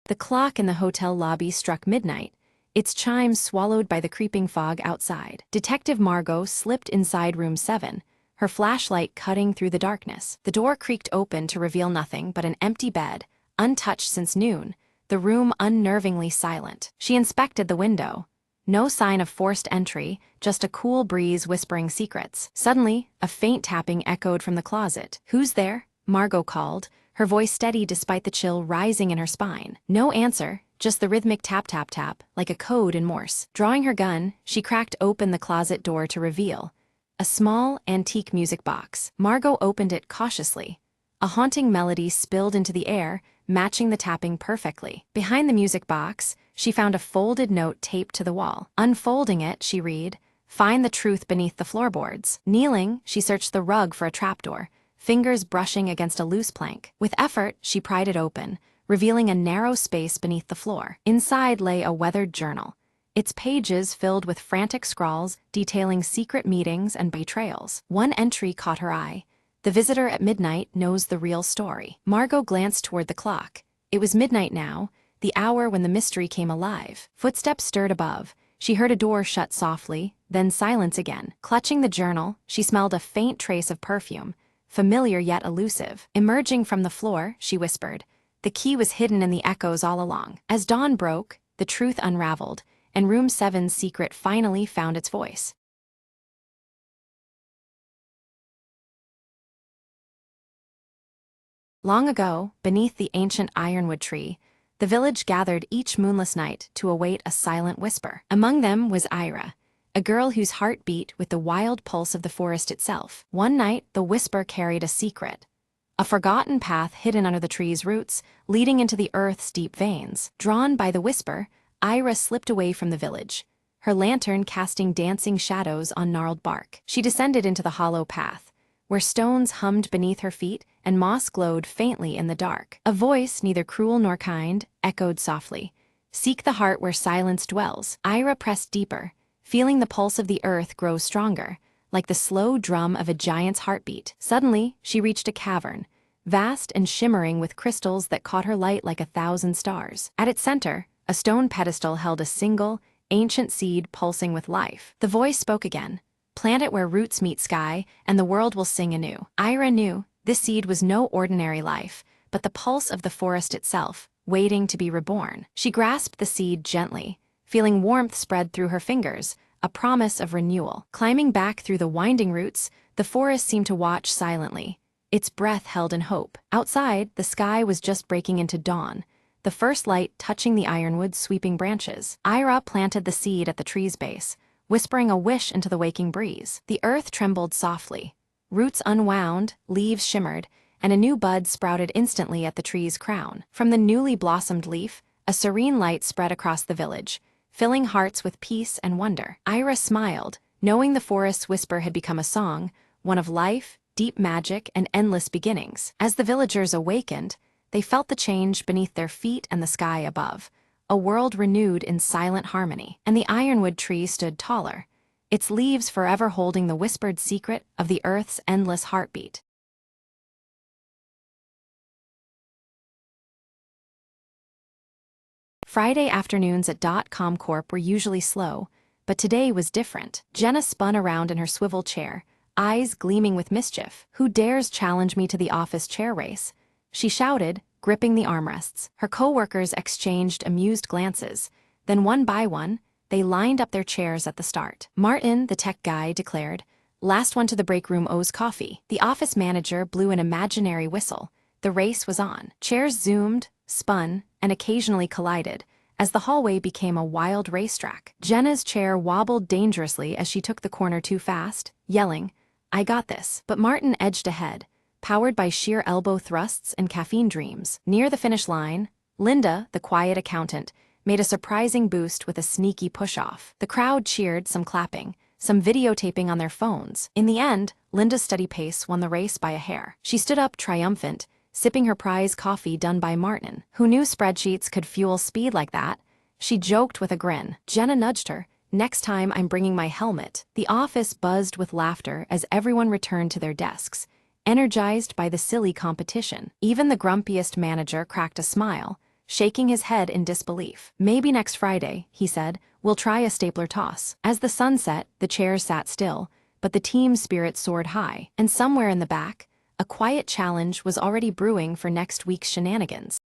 The clock in the hotel lobby struck midnight, its chimes swallowed by the creeping fog outside. Detective Margot slipped inside room 7, her flashlight cutting through the darkness. The door creaked open to reveal nothing but an empty bed, untouched since noon, the room unnervingly silent. She inspected the window. No sign of forced entry, just a cool breeze whispering secrets. Suddenly, a faint tapping echoed from the closet. "Who's there?" Margot called, her voice steady despite the chill rising in her spine. No answer, just the rhythmic tap-tap-tap, like a code in Morse. Drawing her gun, she cracked open the closet door to reveal a small, antique music box. Margot opened it cautiously. A haunting melody spilled into the air, matching the tapping perfectly. Behind the music box, she found a folded note taped to the wall. Unfolding it, she read, "Find the truth beneath the floorboards." Kneeling, she searched the rug for a trapdoor, fingers brushing against a loose plank. With effort, she pried it open, revealing a narrow space beneath the floor. Inside lay a weathered journal, its pages filled with frantic scrawls detailing secret meetings and betrayals. One entry caught her eye. "The visitor at midnight knows the real story." Margot glanced toward the clock. It was midnight now, the hour when the mystery came alive. Footsteps stirred above. She heard a door shut softly, then silence again. Clutching the journal, she smelled a faint trace of perfume, familiar yet elusive. Emerging from the floor, she whispered. The key was hidden in the echoes all along. As dawn broke, the truth unraveled, and Room 7's secret finally found its voice. Long ago, beneath the ancient ironwood tree, the village gathered each moonless night to await a silent whisper. Among them was Ira, a girl whose heart beat with the wild pulse of the forest itself. One night, the whisper carried a secret. A forgotten path hidden under the tree's roots, leading into the earth's deep veins. Drawn by the whisper, Ira slipped away from the village, her lantern casting dancing shadows on gnarled bark. She descended into the hollow path, where stones hummed beneath her feet and moss glowed faintly in the dark. A voice, neither cruel nor kind, echoed softly. "Seek the heart where silence dwells." Ira pressed deeper, feeling the pulse of the earth grow stronger, like the slow drum of a giant's heartbeat. Suddenly, she reached a cavern, vast and shimmering with crystals that caught her light like 1,000 stars. At its center, a stone pedestal held a single, ancient seed pulsing with life. The voice spoke again. "Plant it where roots meet sky, and the world will sing anew." Ira knew this seed was no ordinary life, but the pulse of the forest itself, waiting to be reborn. She grasped the seed gently, feeling warmth spread through her fingers, a promise of renewal. Climbing back through the winding roots, the forest seemed to watch silently, its breath held in hope. Outside, the sky was just breaking into dawn, the first light touching the ironwood's sweeping branches. Ira planted the seed at the tree's base, whispering a wish into the waking breeze. The earth trembled softly. Roots unwound, leaves shimmered, and a new bud sprouted instantly at the tree's crown. From the newly blossomed leaf, a serene light spread across the village, filling hearts with peace and wonder. Ira smiled, knowing the forest's whisper had become a song, one of life, deep magic, and endless beginnings. As the villagers awakened, they felt the change beneath their feet and the sky above, a world renewed in silent harmony. And the ironwood tree stood taller, its leaves forever holding the whispered secret of the earth's endless heartbeat. Friday afternoons at .com Corp were usually slow, but today was different. Jenna spun around in her swivel chair, eyes gleaming with mischief. "Who dares challenge me to the office chair race?" she shouted, gripping the armrests. Her co-workers exchanged amused glances. Then one by one, they lined up their chairs at the start. Martin, the tech guy, declared, "Last one to the break room owes coffee." The office manager blew an imaginary whistle. The race was on. Chairs zoomed, spun, and occasionally collided, as the hallway became a wild racetrack. Jenna's chair wobbled dangerously as she took the corner too fast, yelling, "I got this." But Martin edged ahead, powered by sheer elbow thrusts and caffeine dreams. Near the finish line, Linda, the quiet accountant, made a surprising boost with a sneaky push-off. The crowd cheered, some clapping, some videotaping on their phones. In the end, Linda's steady pace won the race by a hair. She stood up triumphant, sipping her prize coffee done by Martin. Who knew spreadsheets could fuel speed like that? She joked with a grin. Jenna nudged her. "Next time I'm bringing my helmet." The office buzzed with laughter as everyone returned to their desks, energized by the silly competition. Even the grumpiest manager cracked a smile, shaking his head in disbelief. "Maybe next Friday," he said. "We'll try a stapler toss." As the sun set, the chairs sat still, but the team's spirit soared high, and somewhere in the back, a quiet challenge was already brewing for next week's shenanigans.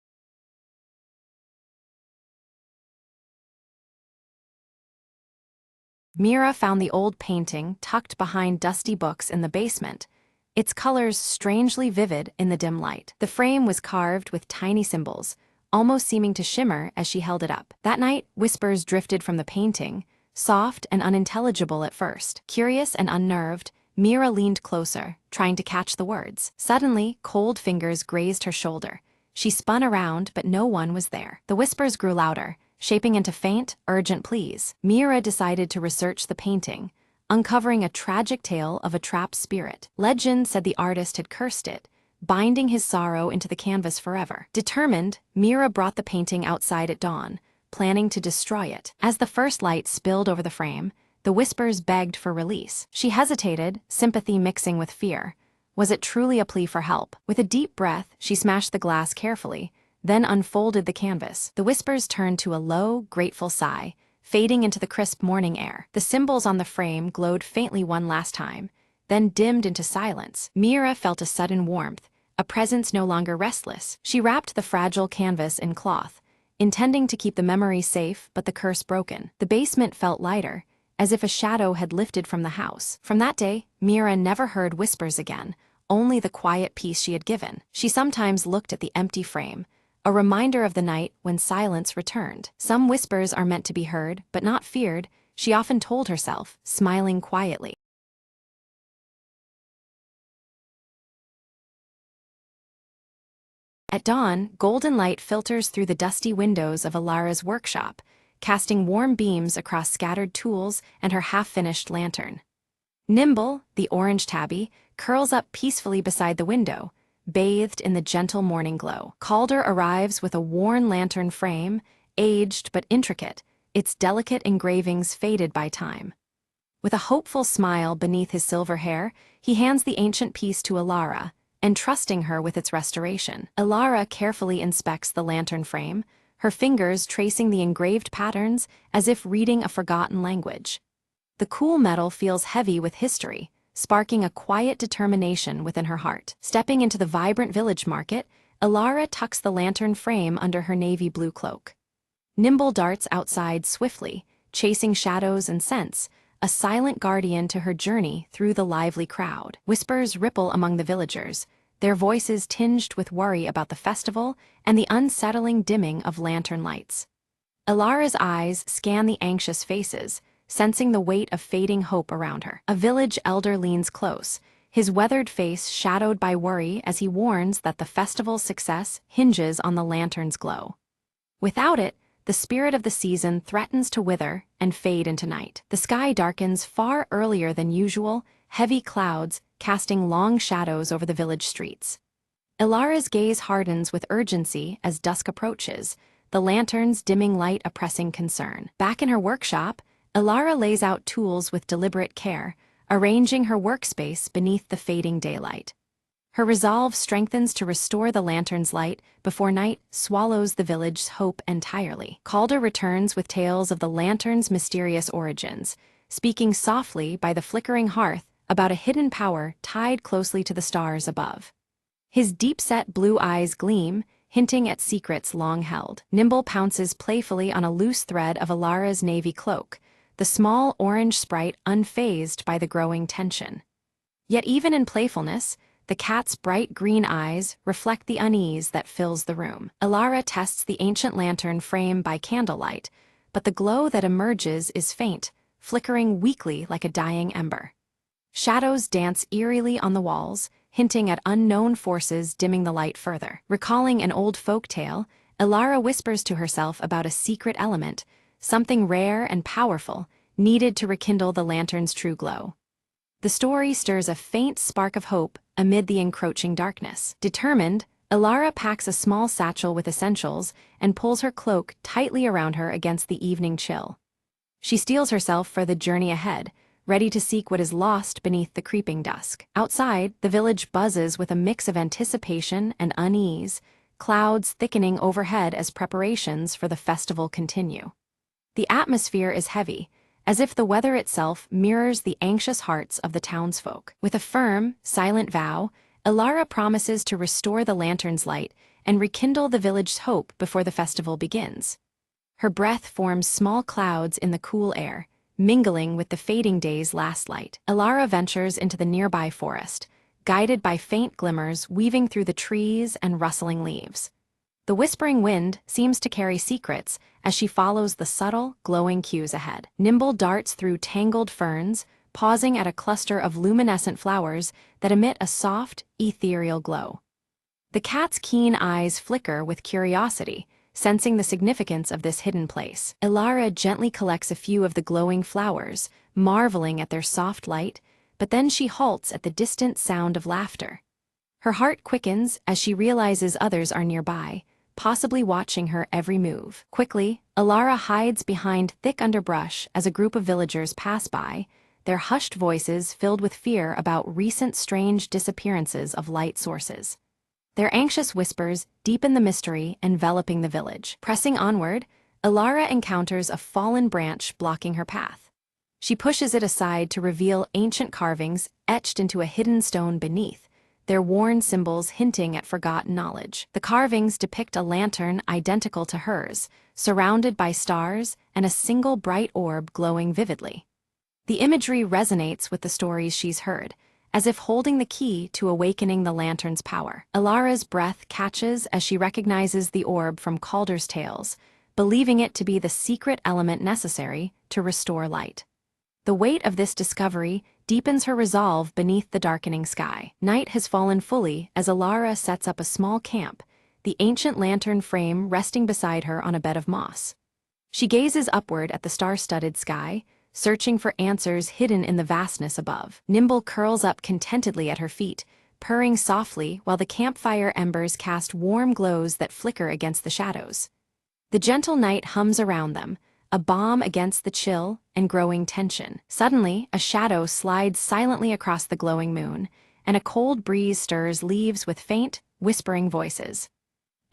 Mira found the old painting tucked behind dusty books in the basement, its colors strangely vivid in the dim light. The frame was carved with tiny symbols, almost seeming to shimmer as she held it up. That night, whispers drifted from the painting, soft and unintelligible at first. Curious and unnerved, Mira leaned closer, trying to catch the words. Suddenly, cold fingers grazed her shoulder. She spun around, but no one was there. The whispers grew louder, shaping into faint, urgent pleas. Mira decided to research the painting, uncovering a tragic tale of a trapped spirit. Legend said the artist had cursed it, binding his sorrow into the canvas forever. Determined, Mira brought the painting outside at dawn, planning to destroy it. As the first light spilled over the frame, the whispers begged for release. She hesitated, sympathy mixing with fear. Was it truly a plea for help? With a deep breath, she smashed the glass carefully, then unfolded the canvas. The whispers turned to a low, grateful sigh, fading into the crisp morning air. The symbols on the frame glowed faintly one last time, then dimmed into silence. Mira felt a sudden warmth, a presence no longer restless. She wrapped the fragile canvas in cloth, intending to keep the memory safe but the curse broken. The basement felt lighter, as if a shadow had lifted from the house. From that day, Mira never heard whispers again, only the quiet peace she had given. She sometimes looked at the empty frame, a reminder of the night when silence returned. Some whispers are meant to be heard, but not feared, she often told herself, smiling quietly. At dawn, golden light filters through the dusty windows of Alara's workshop, casting warm beams across scattered tools and her half-finished lantern. Nimble, the orange tabby, curls up peacefully beside the window, bathed in the gentle morning glow. Calder arrives with a worn lantern frame, aged but intricate, its delicate engravings faded by time. With a hopeful smile beneath his silver hair, he hands the ancient piece to Alara, entrusting her with its restoration. Alara carefully inspects the lantern frame, her fingers tracing the engraved patterns as if reading a forgotten language. The cool metal feels heavy with history, sparking a quiet determination within her heart. Stepping into the vibrant village market, Alara tucks the lantern frame under her navy blue cloak. Nimble darts outside swiftly, chasing shadows and scents, a silent guardian to her journey through the lively crowd. Whispers ripple among the villagers, their voices tinged with worry about the festival and the unsettling dimming of lantern lights. Alara's eyes scan the anxious faces, sensing the weight of fading hope around her. A village elder leans close, his weathered face shadowed by worry as he warns that the festival's success hinges on the lantern's glow. Without it, the spirit of the season threatens to wither and fade into night. The sky darkens far earlier than usual, heavy clouds casting long shadows over the village streets. Ilara's gaze hardens with urgency as dusk approaches, the lantern's dimming light a pressing concern. Back in her workshop, Ilara lays out tools with deliberate care, arranging her workspace beneath the fading daylight. Her resolve strengthens to restore the lantern's light before night swallows the village's hope entirely. Calder returns with tales of the lantern's mysterious origins, speaking softly by the flickering hearth about a hidden power tied closely to the stars above. His deep-set blue eyes gleam, hinting at secrets long held. Nimble pounces playfully on a loose thread of Ilara's navy cloak, the small orange sprite unfazed by the growing tension. Yet even in playfulness, the cat's bright green eyes reflect the unease that fills the room. Ilara tests the ancient lantern frame by candlelight, but the glow that emerges is faint, flickering weakly like a dying ember. Shadows dance eerily on the walls, hinting at unknown forces dimming the light further. Recalling an old folk tale, Ilara whispers to herself about a secret element, something rare and powerful, needed to rekindle the lantern's true glow. The story stirs a faint spark of hope amid the encroaching darkness. Determined, Ilara packs a small satchel with essentials and pulls her cloak tightly around her against the evening chill. She steels herself for the journey ahead, ready to seek what is lost beneath the creeping dusk. Outside, the village buzzes with a mix of anticipation and unease, clouds thickening overhead as preparations for the festival continue. The atmosphere is heavy, as if the weather itself mirrors the anxious hearts of the townsfolk. With a firm, silent vow, Elara promises to restore the lantern's light and rekindle the village's hope before the festival begins. Her breath forms small clouds in the cool air, mingling with the fading day's last light. Elara ventures into the nearby forest, guided by faint glimmers weaving through the trees and rustling leaves. The whispering wind seems to carry secrets as she follows the subtle, glowing cues ahead. Nimble darts through tangled ferns, pausing at a cluster of luminescent flowers that emit a soft, ethereal glow. The cat's keen eyes flicker with curiosity, sensing the significance of this hidden place. Elara gently collects a few of the glowing flowers, marveling at their soft light, but then she halts at the distant sound of laughter. Her heart quickens as she realizes others are nearby, possibly watching her every move. Quickly, Elara hides behind thick underbrush as a group of villagers pass by, their hushed voices filled with fear about recent strange disappearances of light sources. Their anxious whispers deepen the mystery enveloping the village. Pressing onward, Elara encounters a fallen branch blocking her path. She pushes it aside to reveal ancient carvings etched into a hidden stone beneath, their worn symbols hinting at forgotten knowledge. The carvings depict a lantern identical to hers, surrounded by stars and a single bright orb glowing vividly. The imagery resonates with the stories she's heard, as if holding the key to awakening the lantern's power. Elara's breath catches as she recognizes the orb from Calder's tales, believing it to be the secret element necessary to restore light. The weight of this discovery deepens her resolve beneath the darkening sky. Night has fallen fully as Elara sets up a small camp, the ancient lantern frame resting beside her on a bed of moss. She gazes upward at the star-studded sky, searching for answers hidden in the vastness above. Nimble curls up contentedly at her feet, purring softly while the campfire embers cast warm glows that flicker against the shadows. The gentle night hums around them, a balm against the chill and growing tension. Suddenly, a shadow slides silently across the glowing moon, and a cold breeze stirs leaves with faint, whispering voices.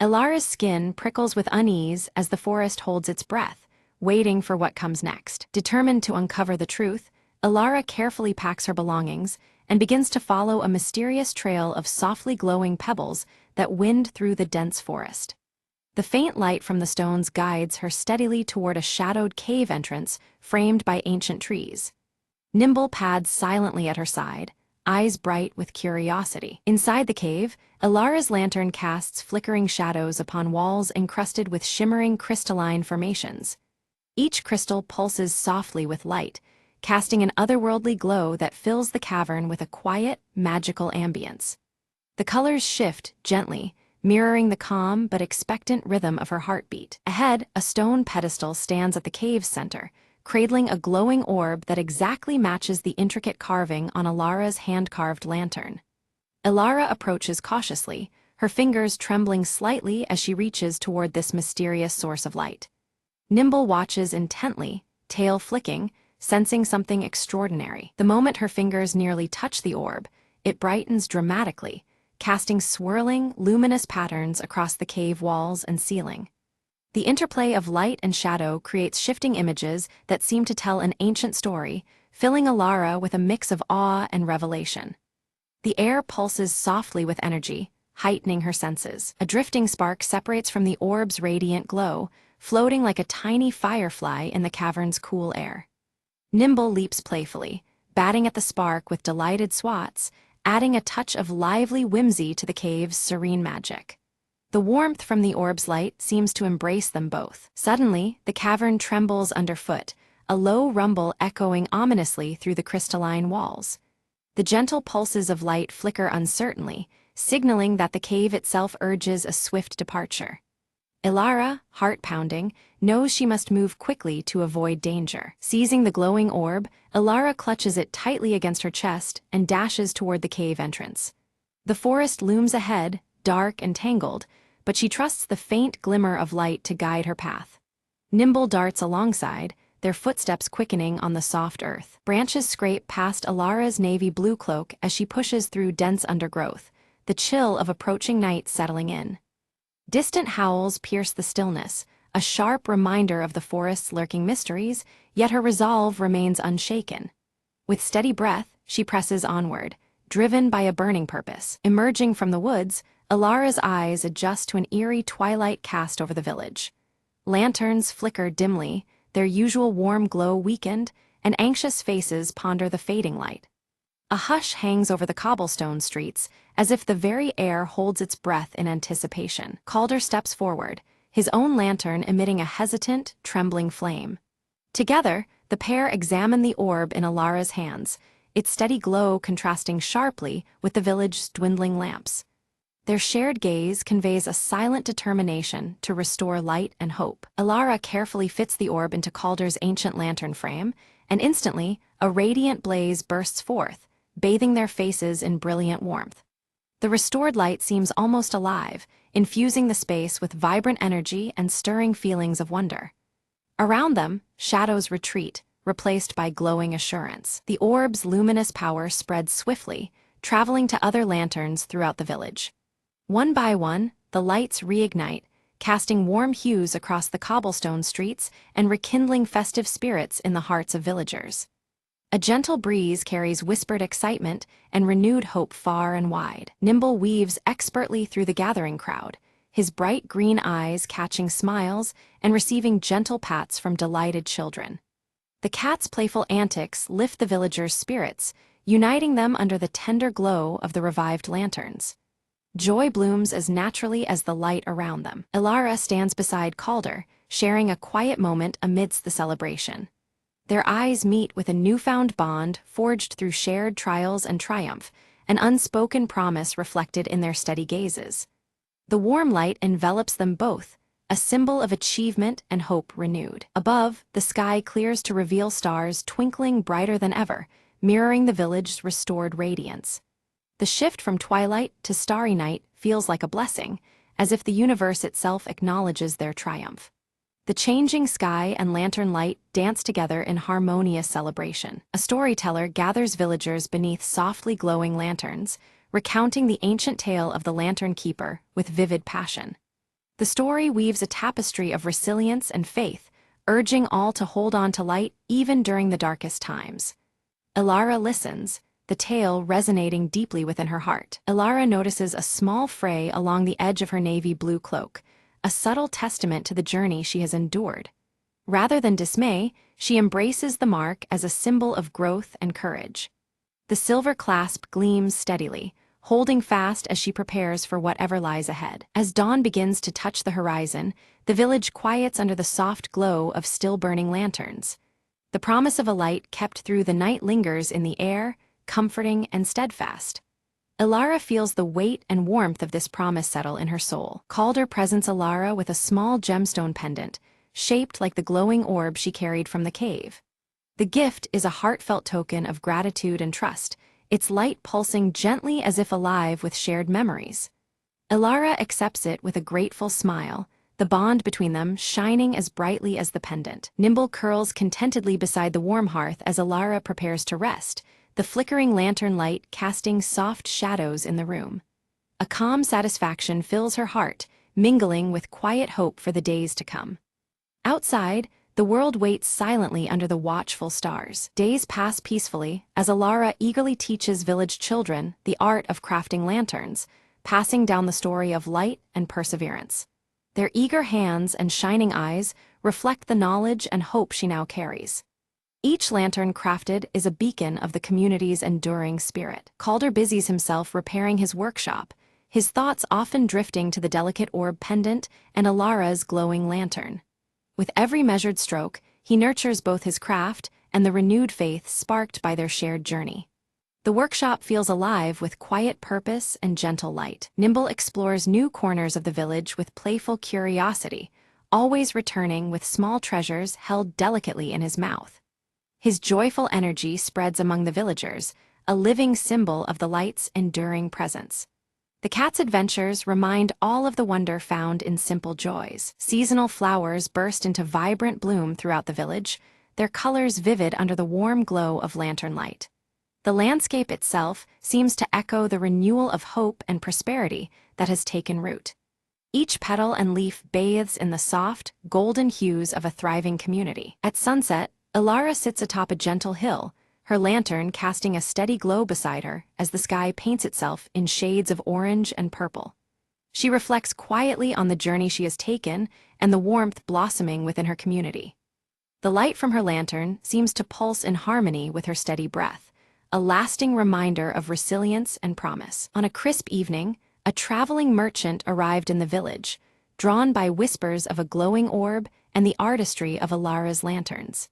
Elara's skin prickles with unease as the forest holds its breath, waiting for what comes next. Determined to uncover the truth, Elara carefully packs her belongings and begins to follow a mysterious trail of softly glowing pebbles that wind through the dense forest. The faint light from the stones guides her steadily toward a shadowed cave entrance framed by ancient trees. Nimble pads silently at her side, eyes bright with curiosity. Inside the cave, Elara's lantern casts flickering shadows upon walls encrusted with shimmering crystalline formations. Each crystal pulses softly with light, casting an otherworldly glow that fills the cavern with a quiet, magical ambience. The colors shift gently, mirroring the calm but expectant rhythm of her heartbeat. Ahead, a stone pedestal stands at the cave's center, cradling a glowing orb that exactly matches the intricate carving on Elara's hand-carved lantern. Elara approaches cautiously, her fingers trembling slightly as she reaches toward this mysterious source of light. Nimble watches intently, tail flicking, sensing something extraordinary. The moment her fingers nearly touch the orb, it brightens dramatically, casting swirling, luminous patterns across the cave walls and ceiling. The interplay of light and shadow creates shifting images that seem to tell an ancient story, filling Elara with a mix of awe and revelation. The air pulses softly with energy, heightening her senses. A drifting spark separates from the orb's radiant glow, floating like a tiny firefly in the cavern's cool air. Nimble leaps playfully, batting at the spark with delighted swats, adding a touch of lively whimsy to the cave's serene magic. The warmth from the orb's light seems to embrace them both. Suddenly, the cavern trembles underfoot, a low rumble echoing ominously through the crystalline walls. The gentle pulses of light flicker uncertainly, signaling that the cave itself urges a swift departure. Elara, heart pounding, knows she must move quickly to avoid danger. Seizing the glowing orb, Elara clutches it tightly against her chest and dashes toward the cave entrance. The forest looms ahead, dark and tangled, but she trusts the faint glimmer of light to guide her path. Nimble darts alongside, their footsteps quickening on the soft earth. Branches scrape past Elara's navy blue cloak as she pushes through dense undergrowth, the chill of approaching night settling in. Distant howls pierce the stillness, a sharp reminder of the forest's lurking mysteries, yet her resolve remains unshaken. With steady breath, she presses onward, driven by a burning purpose. Emerging from the woods, Alara's eyes adjust to an eerie twilight cast over the village. Lanterns flicker dimly, their usual warm glow weakened, and anxious faces ponder the fading light. A hush hangs over the cobblestone streets, as if the very air holds its breath in anticipation. Calder steps forward, his own lantern emitting a hesitant, trembling flame. Together, the pair examine the orb in Alara's hands, its steady glow contrasting sharply with the village's dwindling lamps. Their shared gaze conveys a silent determination to restore light and hope. Alara carefully fits the orb into Calder's ancient lantern frame, and instantly, a radiant blaze bursts forth, bathing their faces in brilliant warmth. The restored light seems almost alive, infusing the space with vibrant energy and stirring feelings of wonder. Around them, shadows retreat, replaced by glowing assurance. The orb's luminous power spreads swiftly, traveling to other lanterns throughout the village. One by one, the lights reignite, casting warm hues across the cobblestone streets and rekindling festive spirits in the hearts of villagers. A gentle breeze carries whispered excitement and renewed hope far and wide. Nimble weaves expertly through the gathering crowd, his bright green eyes catching smiles and receiving gentle pats from delighted children. The cat's playful antics lift the villagers' spirits, uniting them under the tender glow of the revived lanterns. Joy blooms as naturally as the light around them. Alara stands beside Calder, sharing a quiet moment amidst the celebration. Their eyes meet with a newfound bond forged through shared trials and triumph, an unspoken promise reflected in their steady gazes. The warm light envelops them both, a symbol of achievement and hope renewed. Above, the sky clears to reveal stars twinkling brighter than ever, mirroring the village's restored radiance. The shift from twilight to starry night feels like a blessing, as if the universe itself acknowledges their triumph. The changing sky and lantern light dance together in harmonious celebration. A storyteller gathers villagers beneath softly glowing lanterns, recounting the ancient tale of the lantern keeper with vivid passion. The story weaves a tapestry of resilience and faith, urging all to hold on to light even during the darkest times. Alara listens, the tale resonating deeply within her heart. Alara notices a small fray along the edge of her navy blue cloak, a subtle testament to the journey she has endured. Rather than dismay, she embraces the mark as a symbol of growth and courage. The silver clasp gleams steadily, holding fast as she prepares for whatever lies ahead. As dawn begins to touch the horizon, the village quiets under the soft glow of still-burning lanterns. The promise of a light kept through the night lingers in the air, comforting and steadfast. Alara feels the weight and warmth of this promise settle in her soul. Calder presents Alara with a small gemstone pendant, shaped like the glowing orb she carried from the cave. The gift is a heartfelt token of gratitude and trust, its light pulsing gently as if alive with shared memories. Alara accepts it with a grateful smile, the bond between them shining as brightly as the pendant. Nimble curls contentedly beside the warm hearth as Alara prepares to rest, the flickering lantern light casting soft shadows in the room. A calm satisfaction fills her heart, mingling with quiet hope for the days to come. Outside, the world waits silently under the watchful stars. Days pass peacefully as Alara eagerly teaches village children the art of crafting lanterns, passing down the story of light and perseverance. Their eager hands and shining eyes reflect the knowledge and hope she now carries. Each lantern crafted is a beacon of the community's enduring spirit. Calder busies himself repairing his workshop, his thoughts often drifting to the delicate orb pendant and Alara's glowing lantern. With every measured stroke, he nurtures both his craft and the renewed faith sparked by their shared journey. The workshop feels alive with quiet purpose and gentle light. Nimble explores new corners of the village with playful curiosity, always returning with small treasures held delicately in his mouth. His joyful energy spreads among the villagers, a living symbol of the light's enduring presence. The cat's adventures remind all of the wonder found in simple joys. Seasonal flowers burst into vibrant bloom throughout the village, their colors vivid under the warm glow of lantern light. The landscape itself seems to echo the renewal of hope and prosperity that has taken root. Each petal and leaf bathes in the soft, golden hues of a thriving community. At sunset, Ilara sits atop a gentle hill, her lantern casting a steady glow beside her as the sky paints itself in shades of orange and purple. She reflects quietly on the journey she has taken and the warmth blossoming within her community. The light from her lantern seems to pulse in harmony with her steady breath, a lasting reminder of resilience and promise. On a crisp evening, a traveling merchant arrived in the village, drawn by whispers of a glowing orb and the artistry of Ilara's lanterns.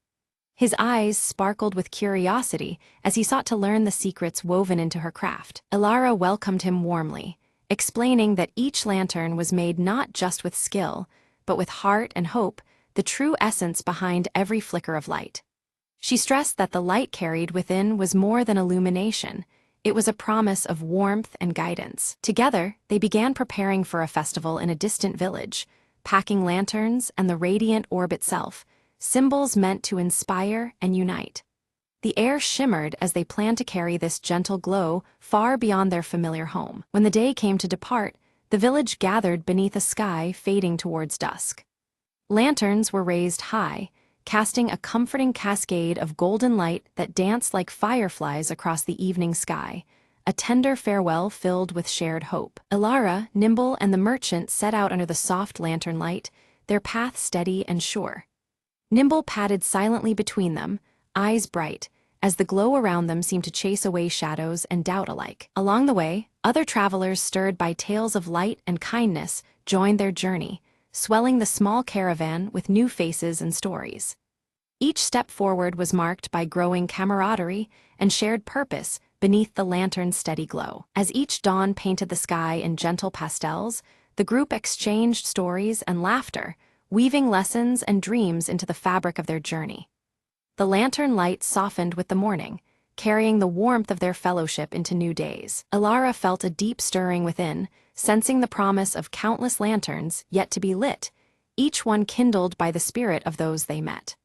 His eyes sparkled with curiosity as he sought to learn the secrets woven into her craft. Ilara welcomed him warmly, explaining that each lantern was made not just with skill, but with heart and hope, the true essence behind every flicker of light. She stressed that the light carried within was more than illumination. It was a promise of warmth and guidance. Together, they began preparing for a festival in a distant village, packing lanterns and the radiant orb itself, symbols meant to inspire and unite. The air shimmered as they planned to carry this gentle glow far beyond their familiar home. When the day came to depart, the village gathered beneath a sky fading towards dusk. Lanterns were raised high, casting a comforting cascade of golden light that danced like fireflies across the evening sky, a tender farewell filled with shared hope. Ilara, Nimble, and the merchant set out under the soft lantern light, their path steady and sure. Nimble padded silently between them, eyes bright, as the glow around them seemed to chase away shadows and doubt alike. Along the way, other travelers stirred by tales of light and kindness joined their journey, swelling the small caravan with new faces and stories. Each step forward was marked by growing camaraderie and shared purpose beneath the lantern's steady glow. As each dawn painted the sky in gentle pastels, the group exchanged stories and laughter, weaving lessons and dreams into the fabric of their journey. The lantern light softened with the morning, carrying the warmth of their fellowship into new days. Ilara felt a deep stirring within, sensing the promise of countless lanterns yet to be lit, each one kindled by the spirit of those they met.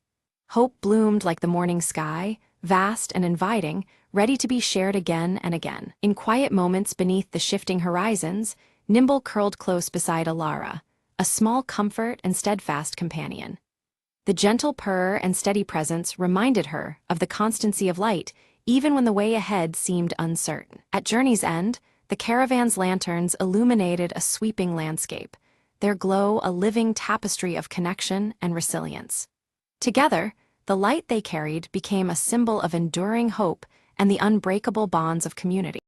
Hope bloomed like the morning sky, vast and inviting, ready to be shared again and again. In quiet moments beneath the shifting horizons, Nimble curled close beside Ilara, a small comfort and steadfast companion. The gentle purr and steady presence reminded her of the constancy of light, even when the way ahead seemed uncertain. At journey's end, the caravan's lanterns illuminated a sweeping landscape, their glow a living tapestry of connection and resilience. Together, the light they carried became a symbol of enduring hope and the unbreakable bonds of community.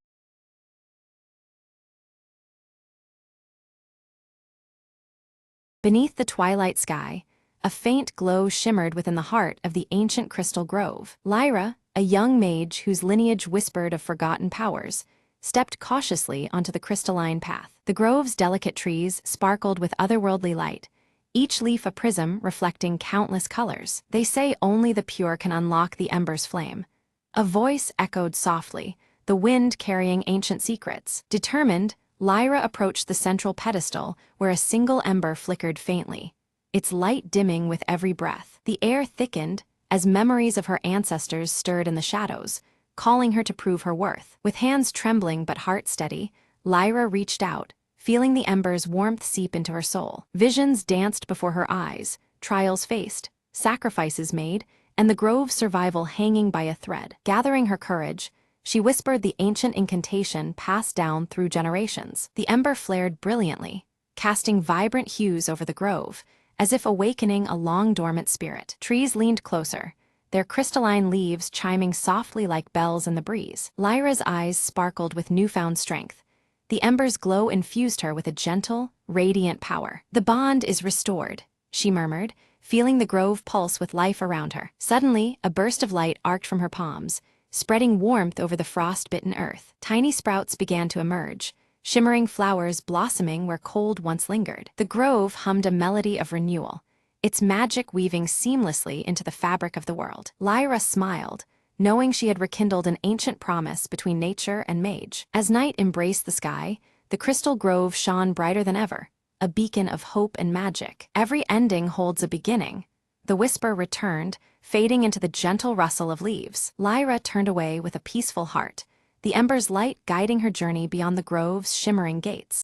Beneath the twilight sky, a faint glow shimmered within the heart of the ancient crystal grove. Lyra, a young mage whose lineage whispered of forgotten powers, stepped cautiously onto the crystalline path. The grove's delicate trees sparkled with otherworldly light, each leaf a prism reflecting countless colors. They say only the pure can unlock the ember's flame. A voice echoed softly, the wind carrying ancient secrets. Determined, Lyra approached the central pedestal where a single ember flickered faintly, its light dimming with every breath. The air thickened as memories of her ancestors stirred in the shadows, calling her to prove her worth. With hands trembling but heart steady, Lyra reached out, feeling the ember's warmth seep into her soul. Visions danced before her eyes, trials faced, sacrifices made, and the grove's survival hanging by a thread. Gathering her courage, she whispered the ancient incantation passed down through generations. The ember flared brilliantly, casting vibrant hues over the grove, as if awakening a long-dormant spirit. Trees leaned closer, their crystalline leaves chiming softly like bells in the breeze. Lyra's eyes sparkled with newfound strength. The ember's glow infused her with a gentle, radiant power. "The bond is restored," she murmured, feeling the grove pulse with life around her. Suddenly, a burst of light arced from her palms, spreading warmth over the frost-bitten earth. Tiny sprouts began to emerge, shimmering flowers blossoming where cold once lingered. The grove hummed a melody of renewal, its magic weaving seamlessly into the fabric of the world. Lyra smiled, knowing she had rekindled an ancient promise between nature and mage. As night embraced the sky, the crystal grove shone brighter than ever, a beacon of hope and magic. Every ending holds a beginning. The whisper returned, fading into the gentle rustle of leaves. Lyra turned away with a peaceful heart, the ember's light guiding her journey beyond the grove's shimmering gates.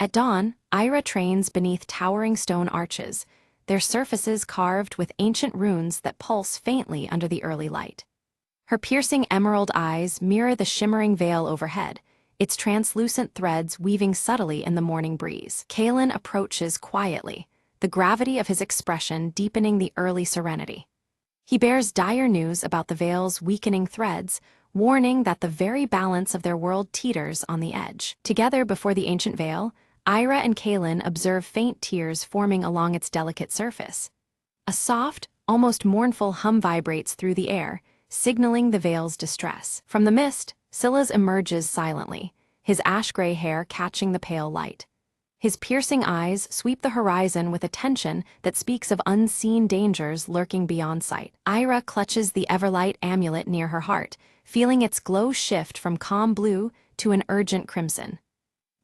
At dawn, Ira trains beneath towering stone arches, their surfaces carved with ancient runes that pulse faintly under the early light. Her piercing emerald eyes mirror the shimmering veil overhead, its translucent threads weaving subtly in the morning breeze. Kalen approaches quietly, the gravity of his expression deepening the early serenity. He bears dire news about the veil's weakening threads, warning that the very balance of their world teeters on the edge. Together before the ancient veil, Ira and Kalen observe faint tears forming along its delicate surface. A soft, almost mournful hum vibrates through the air, signaling the veil's distress. From the mist, Silas emerges silently, his ash-gray hair catching the pale light. His piercing eyes sweep the horizon with a tension that speaks of unseen dangers lurking beyond sight. Ira clutches the Everlight amulet near her heart, feeling its glow shift from calm blue to an urgent crimson.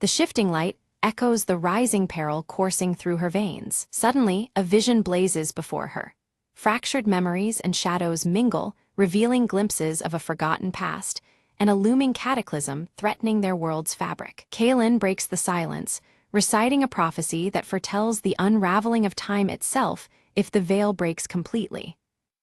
The shifting light echoes the rising peril coursing through her veins. Suddenly, a vision blazes before her. Fractured memories and shadows mingle, revealing glimpses of a forgotten past, and a looming cataclysm threatening their world's fabric. Kalen breaks the silence, reciting a prophecy that foretells the unraveling of time itself if the veil breaks completely.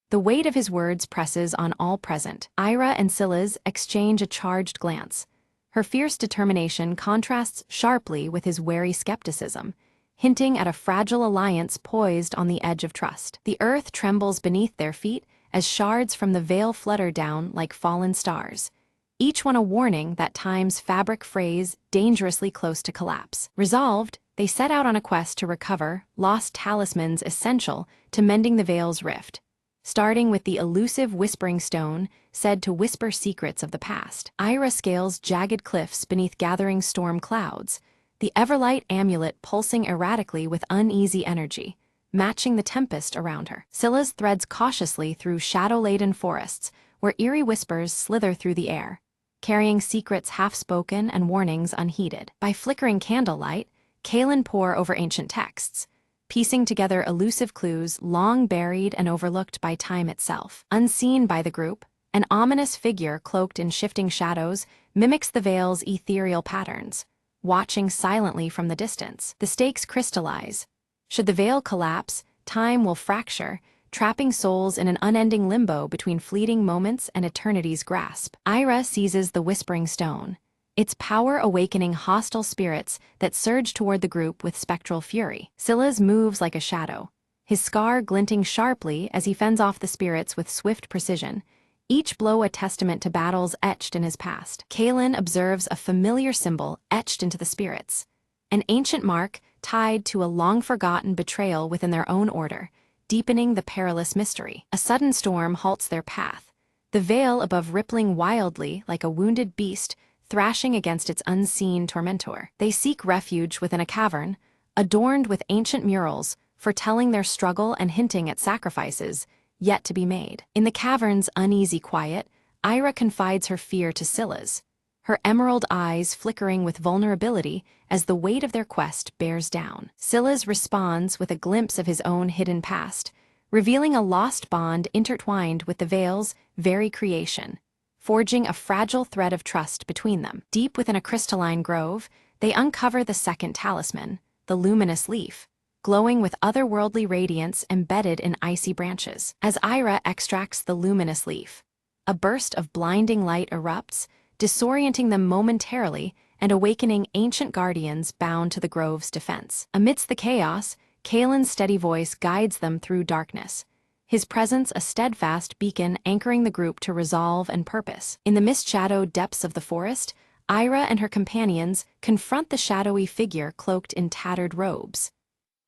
The weight of his words presses on all present. Ira and Silas exchange a charged glance. Her fierce determination contrasts sharply with his wary skepticism, hinting at a fragile alliance poised on the edge of trust. The earth trembles beneath their feet as shards from the veil flutter down like fallen stars, each one a warning that time's fabric frays dangerously close to collapse. Resolved, they set out on a quest to recover lost talismans essential to mending the veil's rift, starting with the elusive Whispering Stone, said to whisper secrets of the past. Ira scales jagged cliffs beneath gathering storm clouds, the Everlight amulet pulsing erratically with uneasy energy, matching the tempest around her. Silas threads cautiously through shadow-laden forests, where eerie whispers slither through the air, carrying secrets half-spoken and warnings unheeded. By flickering candlelight, Kalen pore over ancient texts, piecing together elusive clues long buried and overlooked by time itself. Unseen by the group, an ominous figure cloaked in shifting shadows mimics the veil's ethereal patterns, watching silently from the distance. The stakes crystallize. Should the veil collapse, time will fracture, trapping souls in an unending limbo between fleeting moments and eternity's grasp. Ira seizes the Whispering Stone, its power awakening hostile spirits that surge toward the group with spectral fury. Silas moves like a shadow, his scar glinting sharply as he fends off the spirits with swift precision, each blow a testament to battles etched in his past. Kalen observes a familiar symbol etched into the spirits, an ancient mark tied to a long-forgotten betrayal within their own order, deepening the perilous mystery. A sudden storm halts their path, the veil above rippling wildly like a wounded beast thrashing against its unseen tormentor. They seek refuge within a cavern, adorned with ancient murals, foretelling their struggle and hinting at sacrifices yet to be made. In the cavern's uneasy quiet, Ira confides her fear to Silas, her emerald eyes flickering with vulnerability as the weight of their quest bears down. Silas responds with a glimpse of his own hidden past, revealing a lost bond intertwined with the veil's very creation, forging a fragile thread of trust between them. Deep within a crystalline grove, they uncover the second talisman, the luminous leaf, glowing with otherworldly radiance embedded in icy branches. As Ira extracts the luminous leaf, a burst of blinding light erupts, disorienting them momentarily and awakening ancient guardians bound to the grove's defense. Amidst the chaos, Kalen's steady voice guides them through darkness, his presence a steadfast beacon anchoring the group to resolve and purpose. In the mist-shadowed depths of the forest, Ira and her companions confront the shadowy figure cloaked in tattered robes.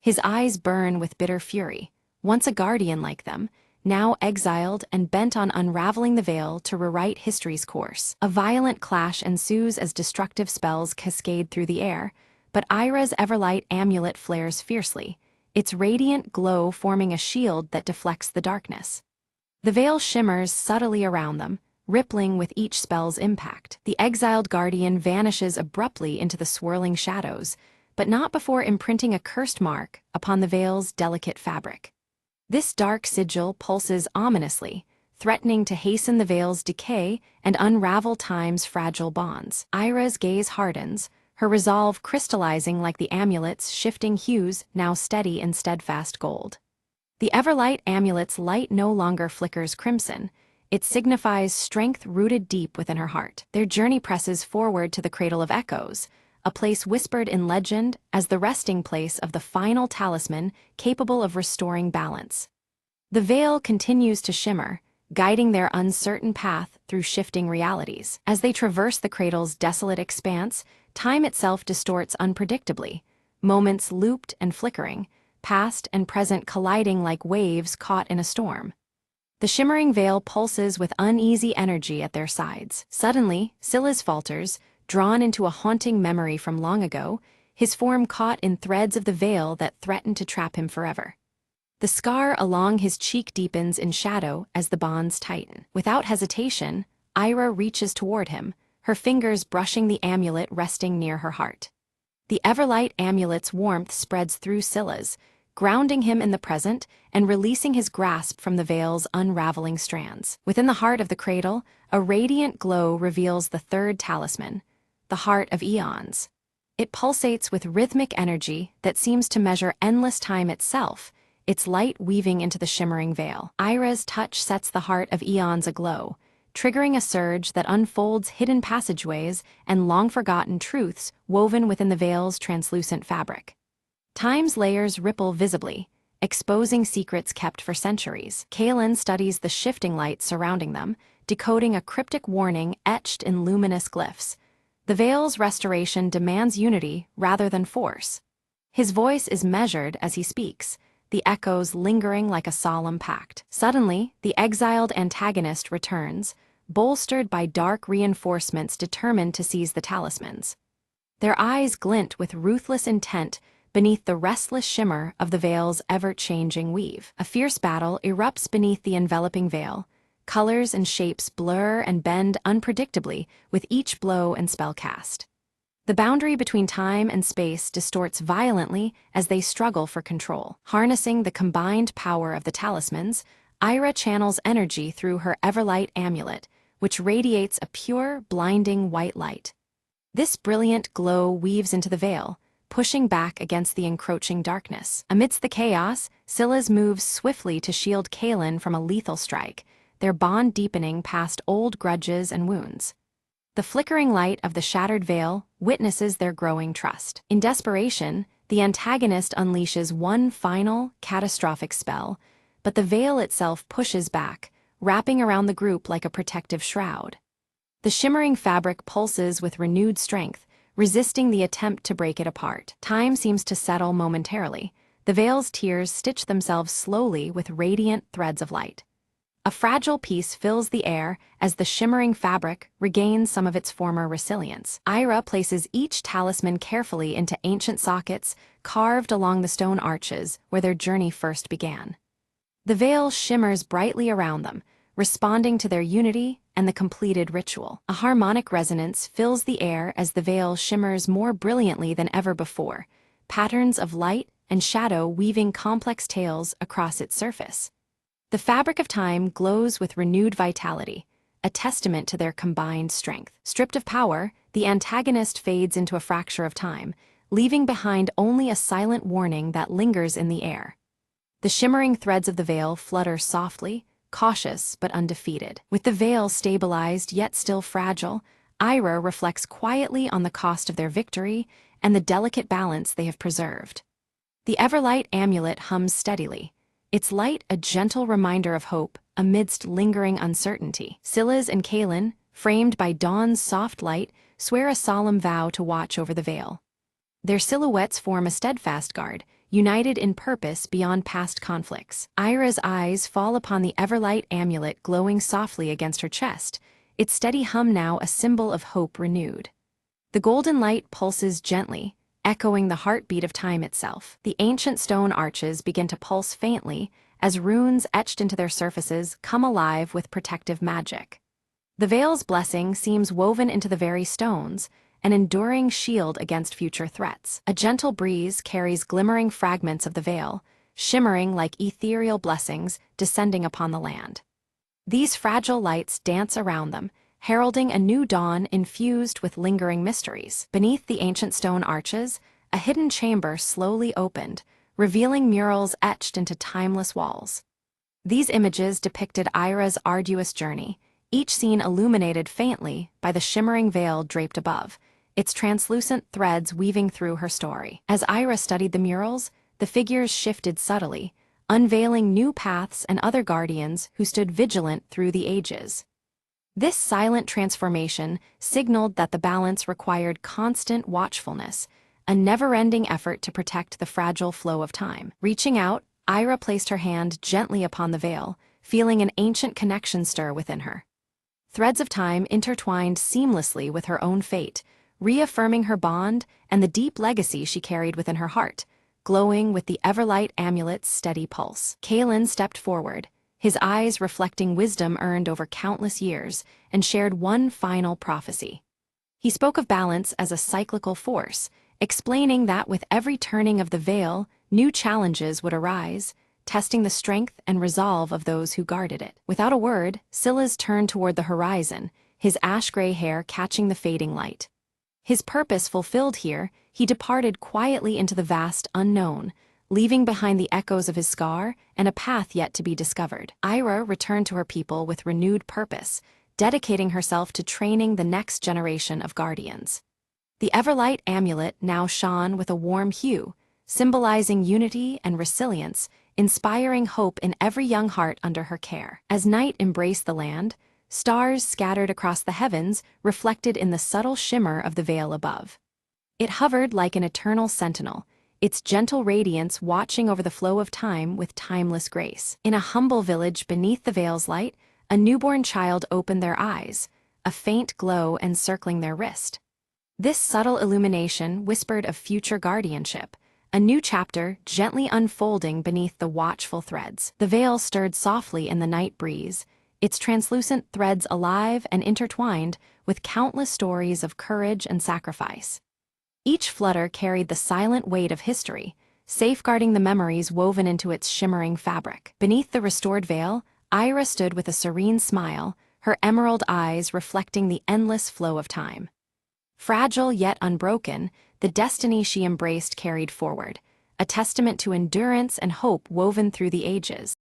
His eyes burn with bitter fury, once a guardian like them, now exiled and bent on unraveling the veil to rewrite history's course. A violent clash ensues as destructive spells cascade through the air, but Ira's Everlight amulet flares fiercely, its radiant glow forming a shield that deflects the darkness. The veil shimmers subtly around them, rippling with each spell's impact. The exiled guardian vanishes abruptly into the swirling shadows, but not before imprinting a cursed mark upon the veil's delicate fabric. This dark sigil pulses ominously, threatening to hasten the veil's decay and unravel time's fragile bonds. Ira's gaze hardens, her resolve crystallizing like the amulet's shifting hues now steady in steadfast gold. The Everlight amulet's light no longer flickers crimson. It signifies strength rooted deep within her heart. Their journey presses forward to the Cradle of Echoes, a place whispered in legend as the resting place of the final talisman capable of restoring balance. The veil continues to shimmer, guiding their uncertain path through shifting realities. As they traverse the cradle's desolate expanse, time itself distorts unpredictably, moments looped and flickering, past and present colliding like waves caught in a storm. The shimmering veil pulses with uneasy energy at their sides. Suddenly, Silas falters, drawn into a haunting memory from long ago, his form caught in threads of the veil that threatened to trap him forever. The scar along his cheek deepens in shadow as the bonds tighten. Without hesitation, Ira reaches toward him, her fingers brushing the amulet resting near her heart. The Everlight amulet's warmth spreads through Silas, grounding him in the present and releasing his grasp from the veil's unraveling strands. Within the heart of the cradle, a radiant glow reveals the third talisman, the Heart of Eons. It pulsates with rhythmic energy that seems to measure endless time itself, its light weaving into the shimmering veil. Ira's touch sets the Heart of Eons aglow, triggering a surge that unfolds hidden passageways and long-forgotten truths woven within the veil's translucent fabric. Time's layers ripple visibly, exposing secrets kept for centuries. Kaelin studies the shifting light surrounding them, decoding a cryptic warning etched in luminous glyphs. The veil's restoration demands unity rather than force. His voice is measured as he speaks, the echoes lingering like a solemn pact. Suddenly, the exiled antagonist returns, bolstered by dark reinforcements determined to seize the talismans. Their eyes glint with ruthless intent beneath the restless shimmer of the veil's ever-changing weave. A fierce battle erupts beneath the enveloping veil. Colors and shapes blur and bend unpredictably with each blow and spell cast. The boundary between time and space distorts violently as they struggle for control. Harnessing the combined power of the talismans, Ira channels energy through her Everlight amulet, which radiates a pure, blinding white light. This brilliant glow weaves into the veil, pushing back against the encroaching darkness. Amidst the chaos, Silas moves swiftly to shield Kaelin from a lethal strike, their bond deepening past old grudges and wounds. The flickering light of the shattered veil witnesses their growing trust. In desperation, the antagonist unleashes one final, catastrophic spell, but the veil itself pushes back, wrapping around the group like a protective shroud. The shimmering fabric pulses with renewed strength, resisting the attempt to break it apart. Time seems to settle momentarily. The veil's tears stitch themselves slowly with radiant threads of light. A fragile peace fills the air as the shimmering fabric regains some of its former resilience. Ira places each talisman carefully into ancient sockets carved along the stone arches where their journey first began. The veil shimmers brightly around them, responding to their unity and the completed ritual. A harmonic resonance fills the air as the veil shimmers more brilliantly than ever before, patterns of light and shadow weaving complex tales across its surface. The fabric of time glows with renewed vitality, a testament to their combined strength. Stripped of power, the antagonist fades into a fracture of time, leaving behind only a silent warning that lingers in the air. The shimmering threads of the veil flutter softly, cautious but undefeated. With the veil stabilized yet still fragile, Ira reflects quietly on the cost of their victory and the delicate balance they have preserved. The Everlight amulet hums steadily, its light a gentle reminder of hope amidst lingering uncertainty. Silas and Kaelin, framed by dawn's soft light, swear a solemn vow to watch over the veil. Their silhouettes form a steadfast guard, united in purpose beyond past conflicts. Ira's eyes fall upon the Everlight amulet glowing softly against her chest, its steady hum now a symbol of hope renewed. The golden light pulses gently, echoing the heartbeat of time itself. The ancient stone arches begin to pulse faintly as runes etched into their surfaces come alive with protective magic. The veil's blessing seems woven into the very stones, an enduring shield against future threats. A gentle breeze carries glimmering fragments of the veil, shimmering like ethereal blessings descending upon the land. These fragile lights dance around them, heralding a new dawn infused with lingering mysteries. Beneath the ancient stone arches, a hidden chamber slowly opened, revealing murals etched into timeless walls. These images depicted Ira's arduous journey, each scene illuminated faintly by the shimmering veil draped above, its translucent threads weaving through her story. As Ira studied the murals, the figures shifted subtly, unveiling new paths and other guardians who stood vigilant through the ages. This silent transformation signaled that the balance required constant watchfulness, a never-ending effort to protect the fragile flow of time. Reaching out, Ira placed her hand gently upon the veil, feeling an ancient connection stir within her. Threads of time intertwined seamlessly with her own fate, reaffirming her bond and the deep legacy she carried within her heart, glowing with the Everlight amulet's steady pulse. Kalen stepped forward, his eyes reflecting wisdom earned over countless years, and shared one final prophecy. He spoke of balance as a cyclical force, explaining that with every turning of the veil, new challenges would arise, testing the strength and resolve of those who guarded it. Without a word, Silas turned toward the horizon, his ash-gray hair catching the fading light. His purpose fulfilled here, he departed quietly into the vast unknown, leaving behind the echoes of his scar and a path yet to be discovered. Ira returned to her people with renewed purpose, dedicating herself to training the next generation of guardians. The Everlight amulet now shone with a warm hue, symbolizing unity and resilience, inspiring hope in every young heart under her care. As night embraced the land, stars scattered across the heavens reflected in the subtle shimmer of the veil above. It hovered like an eternal sentinel, its gentle radiance watching over the flow of time with timeless grace. In a humble village beneath the veil's light, a newborn child opened their eyes, a faint glow encircling their wrist. This subtle illumination whispered of future guardianship, a new chapter gently unfolding beneath the watchful threads. The veil stirred softly in the night breeze, its translucent threads alive and intertwined with countless stories of courage and sacrifice. Each flutter carried the silent weight of history, safeguarding the memories woven into its shimmering fabric. Beneath the restored veil, Ira stood with a serene smile, her emerald eyes reflecting the endless flow of time. Fragile yet unbroken, the destiny she embraced carried forward, a testament to endurance and hope woven through the ages.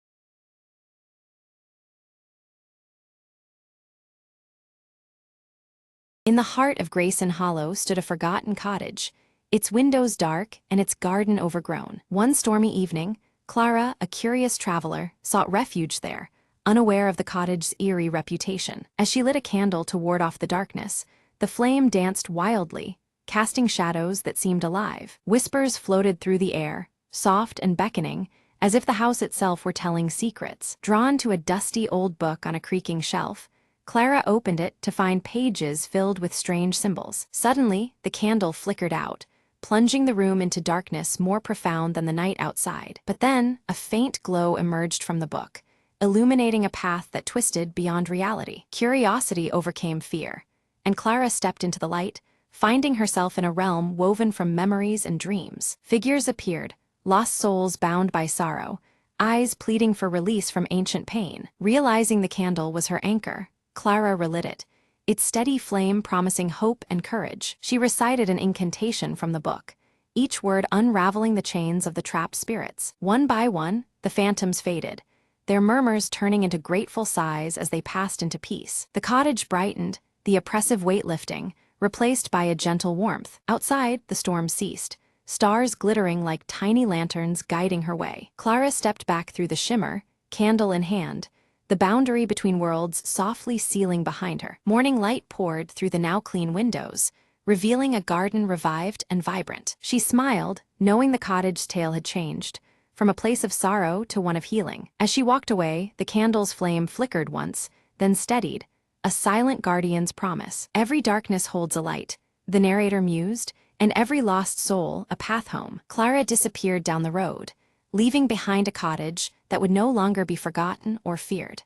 In the heart of Grayson Hollow stood a forgotten cottage, its windows dark and its garden overgrown. One stormy evening, Clara, a curious traveler, sought refuge there, unaware of the cottage's eerie reputation. As she lit a candle to ward off the darkness, the flame danced wildly, casting shadows that seemed alive. Whispers floated through the air, soft and beckoning, as if the house itself were telling secrets. Drawn to a dusty old book on a creaking shelf, Clara opened it to find pages filled with strange symbols. Suddenly, the candle flickered out, plunging the room into darkness more profound than the night outside. But then, a faint glow emerged from the book, illuminating a path that twisted beyond reality. Curiosity overcame fear, and Clara stepped into the light, finding herself in a realm woven from memories and dreams. Figures appeared, lost souls bound by sorrow, eyes pleading for release from ancient pain. Realizing the candle was her anchor, Clara relit it, its steady flame promising hope and courage. She recited an incantation from the book, each word unraveling the chains of the trapped spirits. One by one, the phantoms faded, their murmurs turning into grateful sighs as they passed into peace. The cottage brightened, the oppressive weight lifting, replaced by a gentle warmth. Outside, the storm ceased, stars glittering like tiny lanterns guiding her way. Clara stepped back through the shimmer, candle in hand, the boundary between worlds softly sealing behind her. Morning light poured through the now clean windows, revealing a garden revived and vibrant. She smiled, knowing the cottage's tale had changed, from a place of sorrow to one of healing. As she walked away, the candle's flame flickered once, then steadied, a silent guardian's promise. Every darkness holds a light, the narrator mused, and every lost soul a path home. Clara disappeared down the road, leaving behind a cottage that would no longer be forgotten or feared.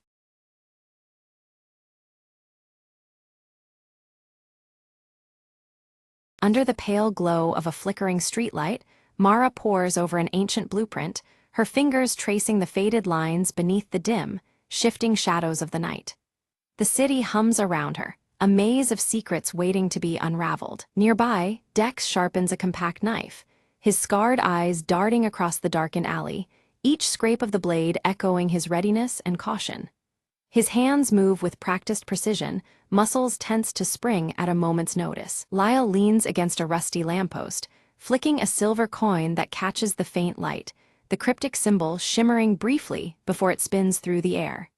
Under the pale glow of a flickering streetlight, Mara pores over an ancient blueprint, her fingers tracing the faded lines beneath the dim, shifting shadows of the night. The city hums around her, a maze of secrets waiting to be unraveled. Nearby, Dex sharpens a compact knife, his scarred eyes darting across the darkened alley, each scrape of the blade echoing his readiness and caution. His hands move with practiced precision, muscles tense to spring at a moment's notice. Lyle leans against a rusty lamppost, flicking a silver coin that catches the faint light, the cryptic symbol shimmering briefly before it spins through the air.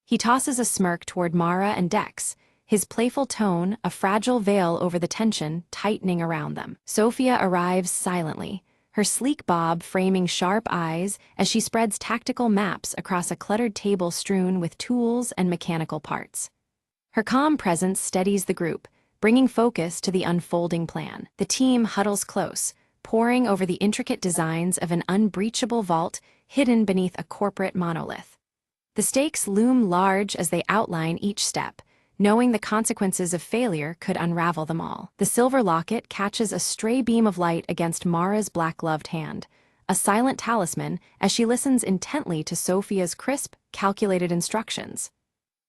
He tosses a smirk toward Mara and Dex, his playful tone a fragile veil over the tension tightening around them. Sophia arrives silently, her sleek bob framing sharp eyes as she spreads tactical maps across a cluttered table strewn with tools and mechanical parts. Her calm presence steadies the group, bringing focus to the unfolding plan. The team huddles close, poring over the intricate designs of an unbreachable vault hidden beneath a corporate monolith. The stakes loom large as they outline each step, knowing the consequences of failure could unravel them all. The silver locket catches a stray beam of light against Mara's black-gloved hand, a silent talisman as she listens intently to Sophia's crisp, calculated instructions.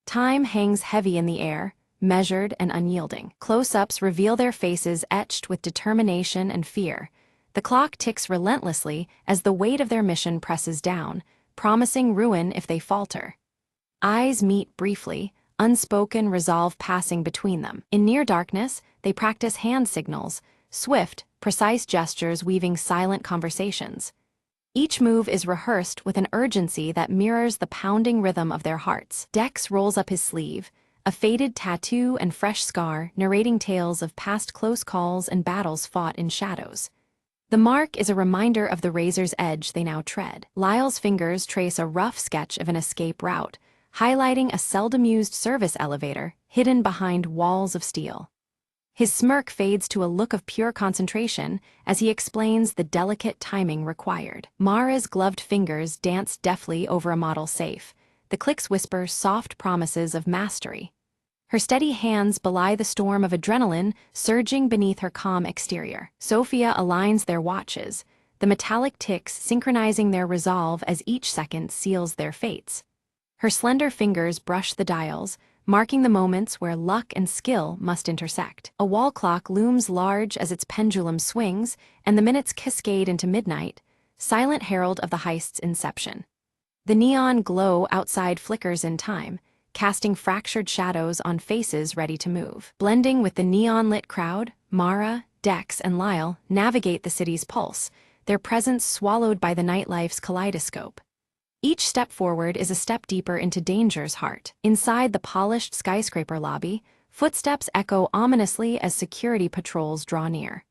Time hangs heavy in the air, measured and unyielding. Close-ups reveal their faces etched with determination and fear. The clock ticks relentlessly as the weight of their mission presses down, promising ruin if they falter. Eyes meet briefly, unspoken resolve passing between them. In near darkness, they practice hand signals, swift, precise gestures weaving silent conversations. Each move is rehearsed with an urgency that mirrors the pounding rhythm of their hearts. Dex rolls up his sleeve, a faded tattoo and fresh scar narrating tales of past close calls and battles fought in shadows. The mark is a reminder of the razor's edge they now tread. Lyle's fingers trace a rough sketch of an escape route, highlighting a seldom-used service elevator hidden behind walls of steel. His smirk fades to a look of pure concentration as he explains the delicate timing required. Mara's gloved fingers dance deftly over a model safe. The clicks whisper soft promises of mastery. Her steady hands belie the storm of adrenaline surging beneath her calm exterior. Sophia aligns their watches, the metallic ticks synchronizing their resolve as each second seals their fates. Her slender fingers brush the dials, marking the moments where luck and skill must intersect. A wall clock looms large as its pendulum swings, and the minutes cascade into midnight, silent herald of the heist's inception. The neon glow outside flickers in time, casting fractured shadows on faces ready to move. Blending with the neon-lit crowd, Mara, Dex, and Lyle navigate the city's pulse, their presence swallowed by the nightlife's kaleidoscope. Each step forward is a step deeper into danger's heart. Inside the polished skyscraper lobby, footsteps echo ominously as security patrols draw near.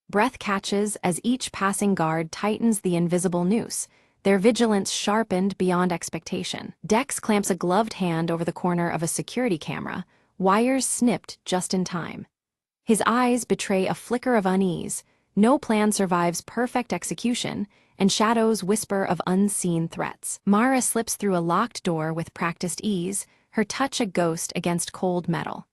Breath catches as each passing guard tightens the invisible noose, their vigilance sharpened beyond expectation. Dex clamps a gloved hand over the corner of a security camera, wires snipped just in time. His eyes betray a flicker of unease. No plan survives perfect execution, and shadows whisper of unseen threats. Mara slips through a locked door with practiced ease, her touch a ghost against cold metal.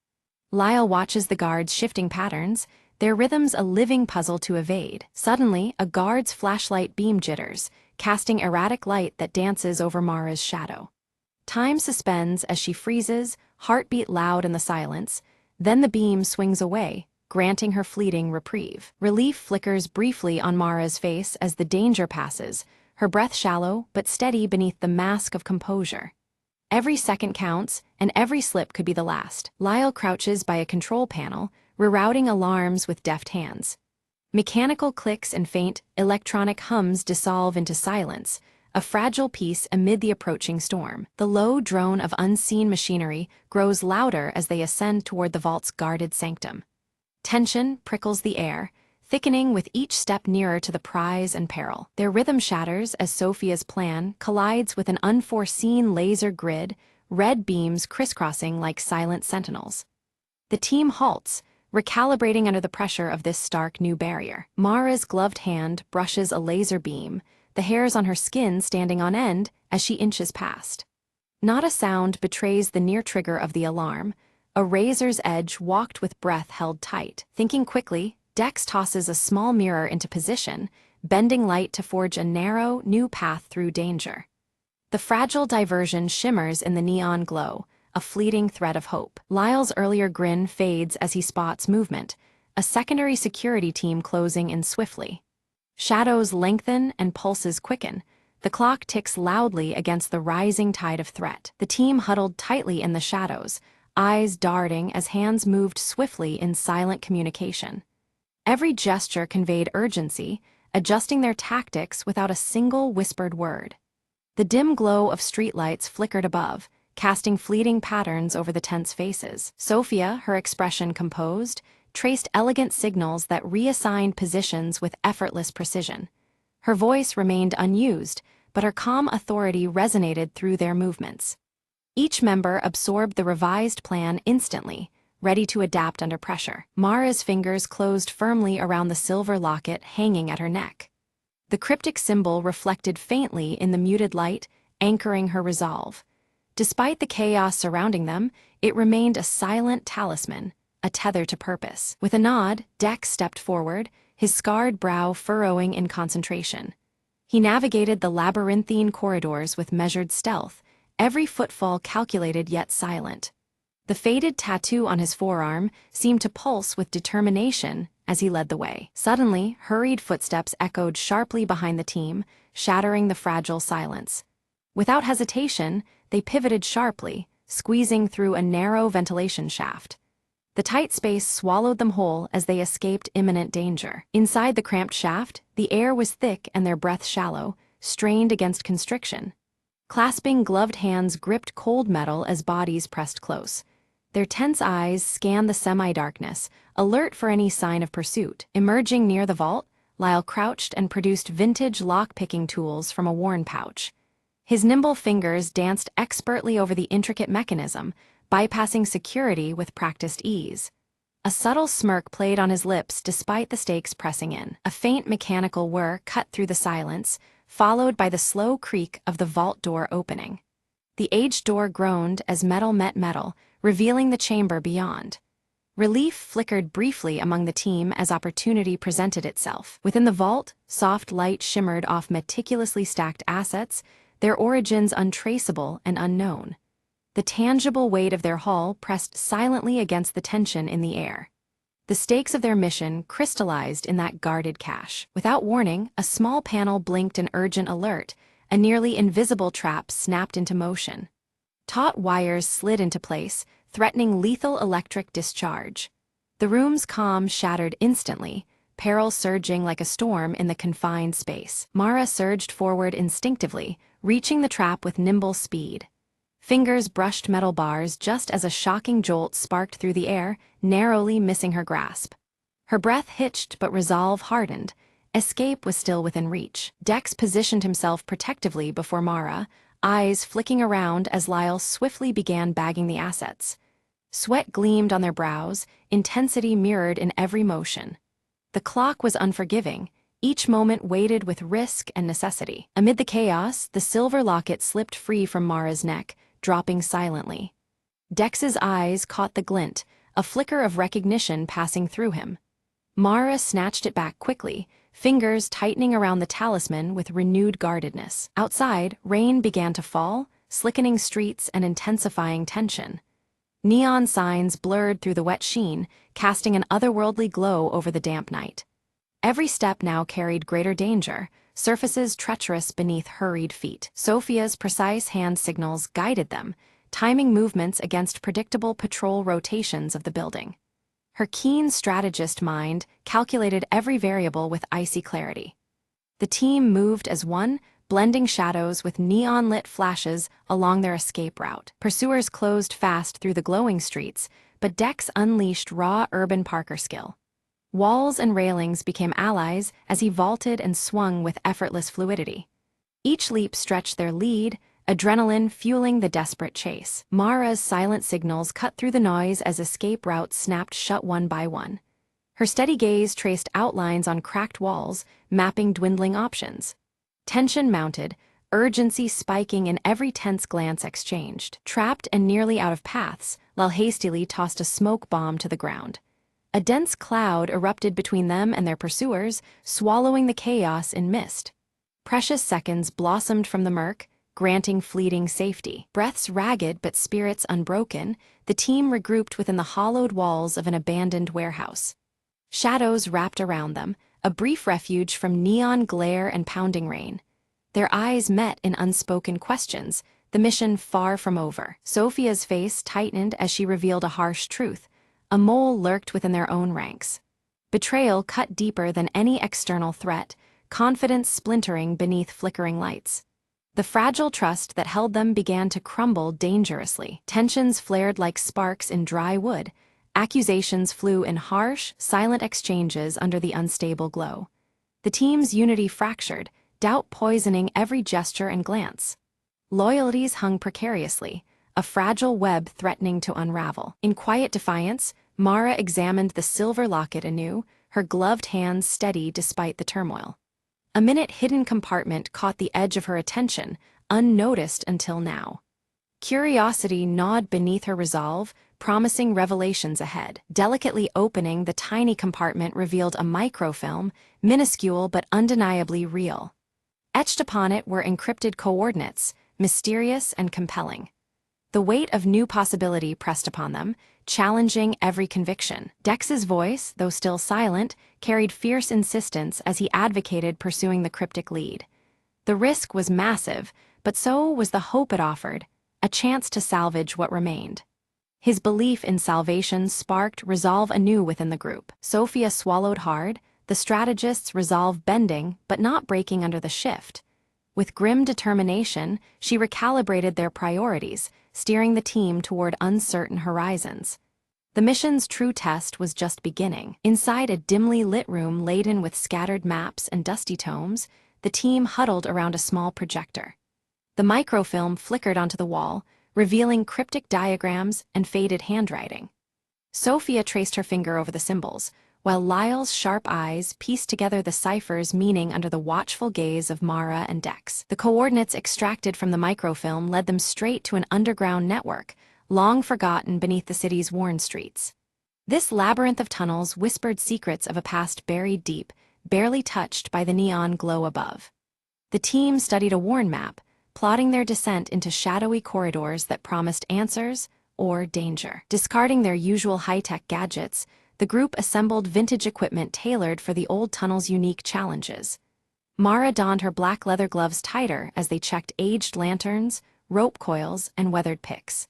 Lyle watches the guards' shifting patterns, their rhythms a living puzzle to evade. Suddenly, a guard's flashlight beam jitters, casting erratic light that dances over Mara's shadow. Time suspends as she freezes, heartbeat loud in the silence, then the beam swings away, granting her fleeting reprieve. Relief flickers briefly on Mara's face as the danger passes, her breath shallow but steady beneath the mask of composure. Every second counts, and every slip could be the last. Lyle crouches by a control panel, rerouting alarms with deft hands. Mechanical clicks and faint, electronic hums dissolve into silence, a fragile piece amid the approaching storm. The low drone of unseen machinery grows louder as they ascend toward the vault's guarded sanctum. Tension prickles the air, thickening with each step nearer to the prize and peril. Their rhythm shatters as Sophia's plan collides with an unforeseen laser grid, red beams crisscrossing like silent sentinels. The team halts, recalibrating under the pressure of this stark new barrier. Mara's gloved hand brushes a laser beam, the hairs on her skin standing on end as she inches past. Not a sound betrays the near trigger of the alarm, a razor's edge walked with breath held tight. Thinking quickly, Dex tosses a small mirror into position, bending light to forge a narrow, new path through danger. The fragile diversion shimmers in the neon glow, a fleeting thread of hope. Lyle's earlier grin fades as he spots movement, a secondary security team closing in swiftly. Shadows lengthen and pulses quicken. The clock ticks loudly against the rising tide of threat. The team huddled tightly in the shadows, eyes darting as hands moved swiftly in silent communication. Every gesture conveyed urgency, adjusting their tactics without a single whispered word. The dim glow of streetlights flickered above, casting fleeting patterns over the tense faces. Sophia, her expression composed, traced elegant signals that reassigned positions with effortless precision. Her voice remained unused, but her calm authority resonated through their movements. Each member absorbed the revised plan instantly, ready to adapt under pressure. Mara's fingers closed firmly around the silver locket hanging at her neck. The cryptic symbol reflected faintly in the muted light, anchoring her resolve. Despite the chaos surrounding them, it remained a silent talisman, a tether to purpose. With a nod, Dex stepped forward, his scarred brow furrowing in concentration. He navigated the labyrinthine corridors with measured stealth, every footfall calculated yet silent. The faded tattoo on his forearm seemed to pulse with determination as he led the way. Suddenly, hurried footsteps echoed sharply behind the team, shattering the fragile silence. Without hesitation, they pivoted sharply, squeezing through a narrow ventilation shaft. The tight space swallowed them whole as they escaped imminent danger. Inside the cramped shaft, the air was thick and their breath shallow, strained against constriction. Clasping gloved hands gripped cold metal as bodies pressed close. Their tense eyes scanned the semi-darkness, alert for any sign of pursuit. Emerging near the vault, Lyle crouched and produced vintage lock-picking tools from a worn pouch. His nimble fingers danced expertly over the intricate mechanism, bypassing security with practiced ease. A subtle smirk played on his lips despite the stakes pressing in. A faint mechanical whir cut through the silence, followed by the slow creak of the vault door opening. The aged door groaned as metal met metal, revealing the chamber beyond. Relief flickered briefly among the team as opportunity presented itself. Within the vault, soft light shimmered off meticulously stacked assets, their origins untraceable and unknown. The tangible weight of their hull pressed silently against the tension in the air. The stakes of their mission crystallized in that guarded cache. Without warning, a small panel blinked an urgent alert, a nearly invisible trap snapped into motion. Taut wires slid into place, threatening lethal electric discharge. The room's calm shattered instantly, peril surging like a storm in the confined space. Mara surged forward instinctively, reaching the trap with nimble speed. Fingers brushed metal bars just as a shocking jolt sparked through the air, narrowly missing her grasp. Her breath hitched but resolve hardened. Escape was still within reach. Dex positioned himself protectively before Mara, eyes flicking around as Lyle swiftly began bagging the assets. Sweat gleamed on their brows, intensity mirrored in every motion. The clock was unforgiving, each moment weighted with risk and necessity. Amid the chaos, the silver locket slipped free from Mara's neck, dropping silently. Dex's eyes caught the glint, a flicker of recognition passing through him. Mara snatched it back quickly, fingers tightening around the talisman with renewed guardedness. Outside, rain began to fall, slickening streets and intensifying tension. Neon signs blurred through the wet sheen, casting an otherworldly glow over the damp night. Every step now carried greater danger, surfaces treacherous beneath hurried feet. Sophia's precise hand signals guided them, timing movements against predictable patrol rotations of the building. Her keen strategist mind calculated every variable with icy clarity. The team moved as one, blending shadows with neon-lit flashes along their escape route. Pursuers closed fast through the glowing streets, but Dex unleashed raw urban Parker skill. Walls and railings became allies as he vaulted and swung with effortless fluidity. Each leap stretched their lead, adrenaline fueling the desperate chase. Mara's silent signals cut through the noise as escape routes snapped shut one by one. Her steady gaze traced outlines on cracked walls, mapping dwindling options. Tension mounted, urgency spiking in every tense glance exchanged. Trapped and nearly out of paths, Lyle hastily tossed a smoke bomb to the ground. A dense cloud erupted between them and their pursuers, swallowing the chaos in mist. Precious seconds blossomed from the murk, granting fleeting safety. Breaths ragged but spirits unbroken, the team regrouped within the hollowed walls of an abandoned warehouse. Shadows wrapped around them, a brief refuge from neon glare and pounding rain. Their eyes met in unspoken questions, the mission far from over. Sophia's face tightened as she revealed a harsh truth. A mole lurked within their own ranks. Betrayal cut deeper than any external threat, confidence splintering beneath flickering lights. The fragile trust that held them began to crumble dangerously. Tensions flared like sparks in dry wood. Accusations flew in harsh, silent exchanges under the unstable glow. The team's unity fractured, doubt poisoning every gesture and glance. Loyalties hung precariously, a fragile web threatening to unravel. In quiet defiance, Mara examined the silver locket anew, her gloved hands steady despite the turmoil. A minute-hidden compartment caught the edge of her attention, unnoticed until now. Curiosity gnawed beneath her resolve, promising revelations ahead. Delicately opening the tiny compartment revealed a microfilm, minuscule but undeniably real. Etched upon it were encrypted coordinates, mysterious and compelling. The weight of new possibility pressed upon them, challenging every conviction. Dex's voice, though still silent, carried fierce insistence as he advocated pursuing the cryptic lead. The risk was massive, but so was the hope it offered, a chance to salvage what remained. His belief in salvation sparked resolve anew within the group. Sophia swallowed hard, the strategist's resolve bending but not breaking under the shift. With grim determination, she recalibrated their priorities, steering the team toward uncertain horizons. The mission's true test was just beginning. Inside a dimly lit room laden with scattered maps and dusty tomes, the team huddled around a small projector. The microfilm flickered onto the wall, revealing cryptic diagrams and faded handwriting. Sophia traced her finger over the symbols, while Lyle's sharp eyes pieced together the cipher's meaning under the watchful gaze of Mara and Dex. The coordinates extracted from the microfilm led them straight to an underground network, long forgotten beneath the city's worn streets. This labyrinth of tunnels whispered secrets of a past buried deep, barely touched by the neon glow above. The team studied a worn map, plotting their descent into shadowy corridors that promised answers or danger. Discarding their usual high-tech gadgets, the group assembled vintage equipment tailored for the old tunnel's unique challenges. Mara donned her black leather gloves tighter as they checked aged lanterns, rope coils, and weathered picks.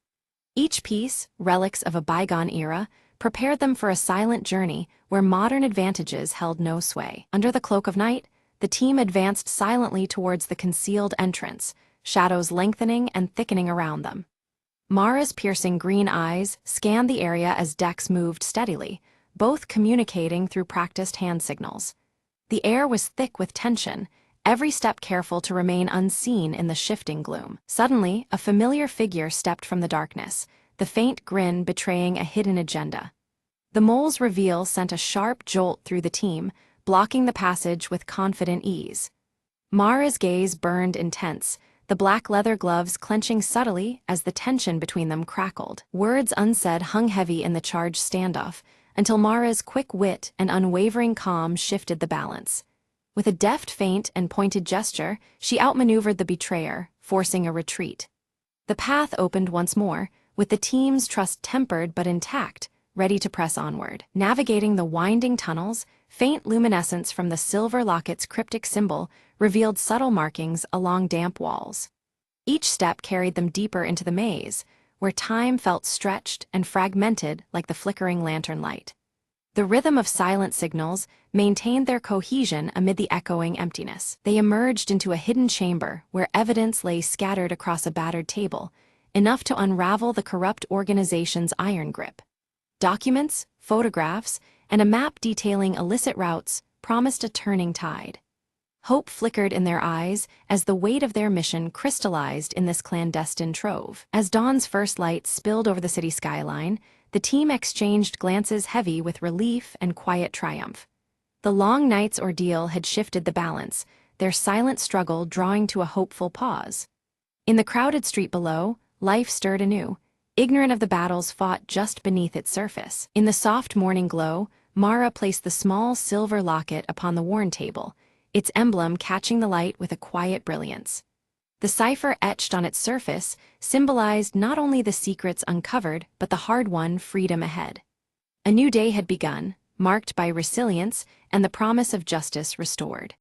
Each piece, relics of a bygone era, prepared them for a silent journey where modern advantages held no sway. Under the cloak of night, the team advanced silently towards the concealed entrance, shadows lengthening and thickening around them. Mara's piercing green eyes scanned the area as Dex moved steadily, both communicating through practiced hand signals. The air was thick with tension, every step careful to remain unseen in the shifting gloom. Suddenly, a familiar figure stepped from the darkness, the faint grin betraying a hidden agenda. The mole's reveal sent a sharp jolt through the team, blocking the passage with confident ease. Mara's gaze burned intense, the black leather gloves clenching subtly as the tension between them crackled. Words unsaid hung heavy in the charged standoff, until Mara's quick wit and unwavering calm shifted the balance. With a deft feint and pointed gesture, she outmaneuvered the betrayer, forcing a retreat. The path opened once more, with the team's trust tempered but intact, ready to press onward. Navigating the winding tunnels, faint luminescence from the silver locket's cryptic symbol revealed subtle markings along damp walls. Each step carried them deeper into the maze, where time felt stretched and fragmented like the flickering lantern light. The rhythm of silent signals maintained their cohesion amid the echoing emptiness. They emerged into a hidden chamber where evidence lay scattered across a battered table, enough to unravel the corrupt organization's iron grip. Documents, photographs, and a map detailing illicit routes promised a turning tide. Hope flickered in their eyes as the weight of their mission crystallized in this clandestine trove. As dawn's first light spilled over the city skyline, the team exchanged glances heavy with relief and quiet triumph. The long night's ordeal had shifted the balance, their silent struggle drawing to a hopeful pause. In the crowded street below, life stirred anew, ignorant of the battles fought just beneath its surface. In the soft morning glow, Mara placed the small silver locket upon the worn table, its emblem catching the light with a quiet brilliance. The cipher etched on its surface symbolized not only the secrets uncovered but the hard-won freedom ahead. A new day had begun, marked by resilience and the promise of justice restored.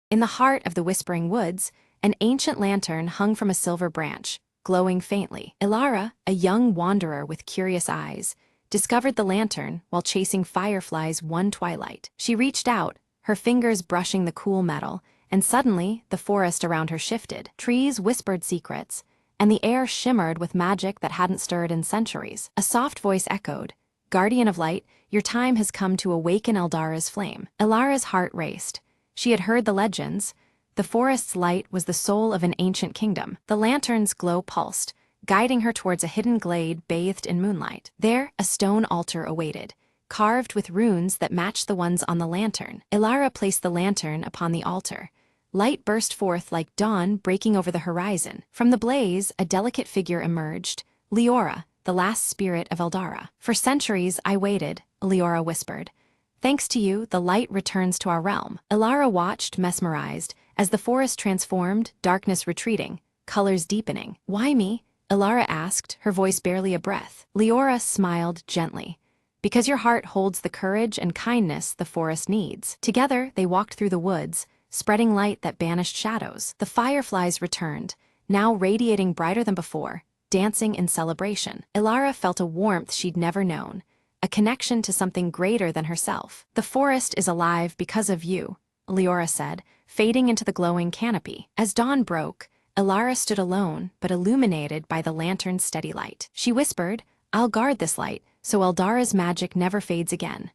In the heart of the Whispering Woods, an ancient lantern hung from a silver branch, glowing faintly. Ilara, a young wanderer with curious eyes, discovered the lantern while chasing fireflies one twilight. She reached out, her fingers brushing the cool metal, and suddenly the forest around her shifted. Trees whispered secrets, and the air shimmered with magic that hadn't stirred in centuries. A soft voice echoed, "Guardian of Light, your time has come to awaken Eldara's flame." Ilara's heart raced. She had heard the legends. The forest's light was the soul of an ancient kingdom. The lantern's glow pulsed, guiding her towards a hidden glade bathed in moonlight. There, a stone altar awaited, carved with runes that matched the ones on the lantern. Ilara placed the lantern upon the altar. Light burst forth like dawn breaking over the horizon. From the blaze, a delicate figure emerged, Leora, the last spirit of Eldara. "For centuries I waited," Leora whispered. "Thanks to you, the light returns to our realm." Ilara watched, mesmerized, as the forest transformed, darkness retreating, colors deepening. "Why me?" Ilara asked, her voice barely a breath. Leora smiled gently. "Because your heart holds the courage and kindness the forest needs." Together, they walked through the woods, spreading light that banished shadows. The fireflies returned, now radiating brighter than before, dancing in celebration. Ilara felt a warmth she'd never known, a connection to something greater than herself. "The forest is alive because of you," Leora said, fading into the glowing canopy. As dawn broke, Ilara stood alone but illuminated by the lantern's steady light. She whispered, "I'll guard this light so Eldara's magic never fades again."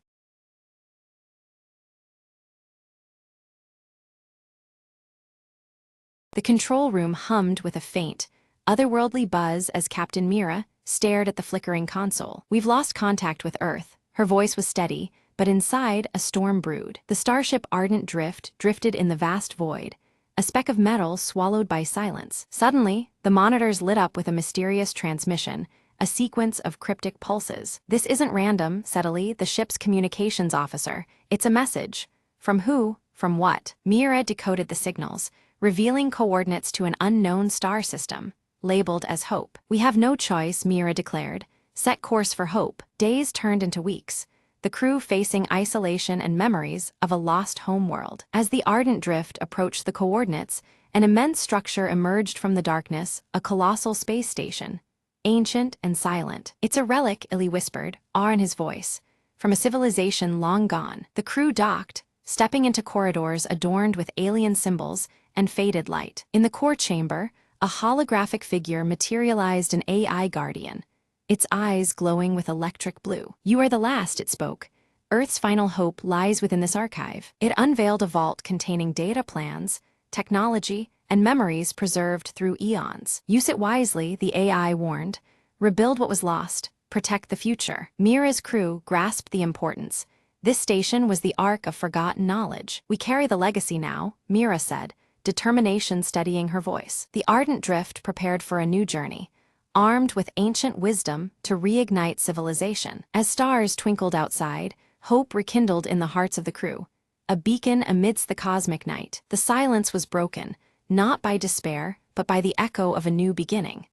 The control room hummed with a faint, otherworldly buzz as Captain Mira stared at the flickering console. "We've lost contact with Earth." Her voice was steady, but inside a storm brewed. The starship Ardent Drift drifted in the vast void, a speck of metal swallowed by silence. Suddenly, the monitors lit up with a mysterious transmission, a sequence of cryptic pulses. "This isn't random," said Ali, the ship's communications officer. "It's a message." "From who? From what?" Mira decoded the signals, revealing coordinates to an unknown star system, labeled as Hope. "We have no choice," Mira declared. "Set course for Hope." Days turned into weeks, the crew facing isolation and memories of a lost homeworld. As the Ardent Drift approached the coordinates, an immense structure emerged from the darkness, a colossal space station, ancient and silent. "It's a relic," Illy whispered, awe in his voice, "from a civilization long gone." The crew docked, stepping into corridors adorned with alien symbols and faded light. In the core chamber, a holographic figure materialized, an AI guardian, its eyes glowing with electric blue. "You are the last," it spoke. "Earth's final hope lies within this archive." It unveiled a vault containing data plans, technology, and memories preserved through eons. "Use it wisely," the AI warned. "Rebuild what was lost. Protect the future." Mira's crew grasped the importance. This station was the ark of forgotten knowledge. "We carry the legacy now," Mira said, determination steadying her voice. The Ardent Drift prepared for a new journey, armed with ancient wisdom to reignite civilization. As stars twinkled outside, hope rekindled in the hearts of the crew, a beacon amidst the cosmic night. The silence was broken, not by despair, but by the echo of a new beginning.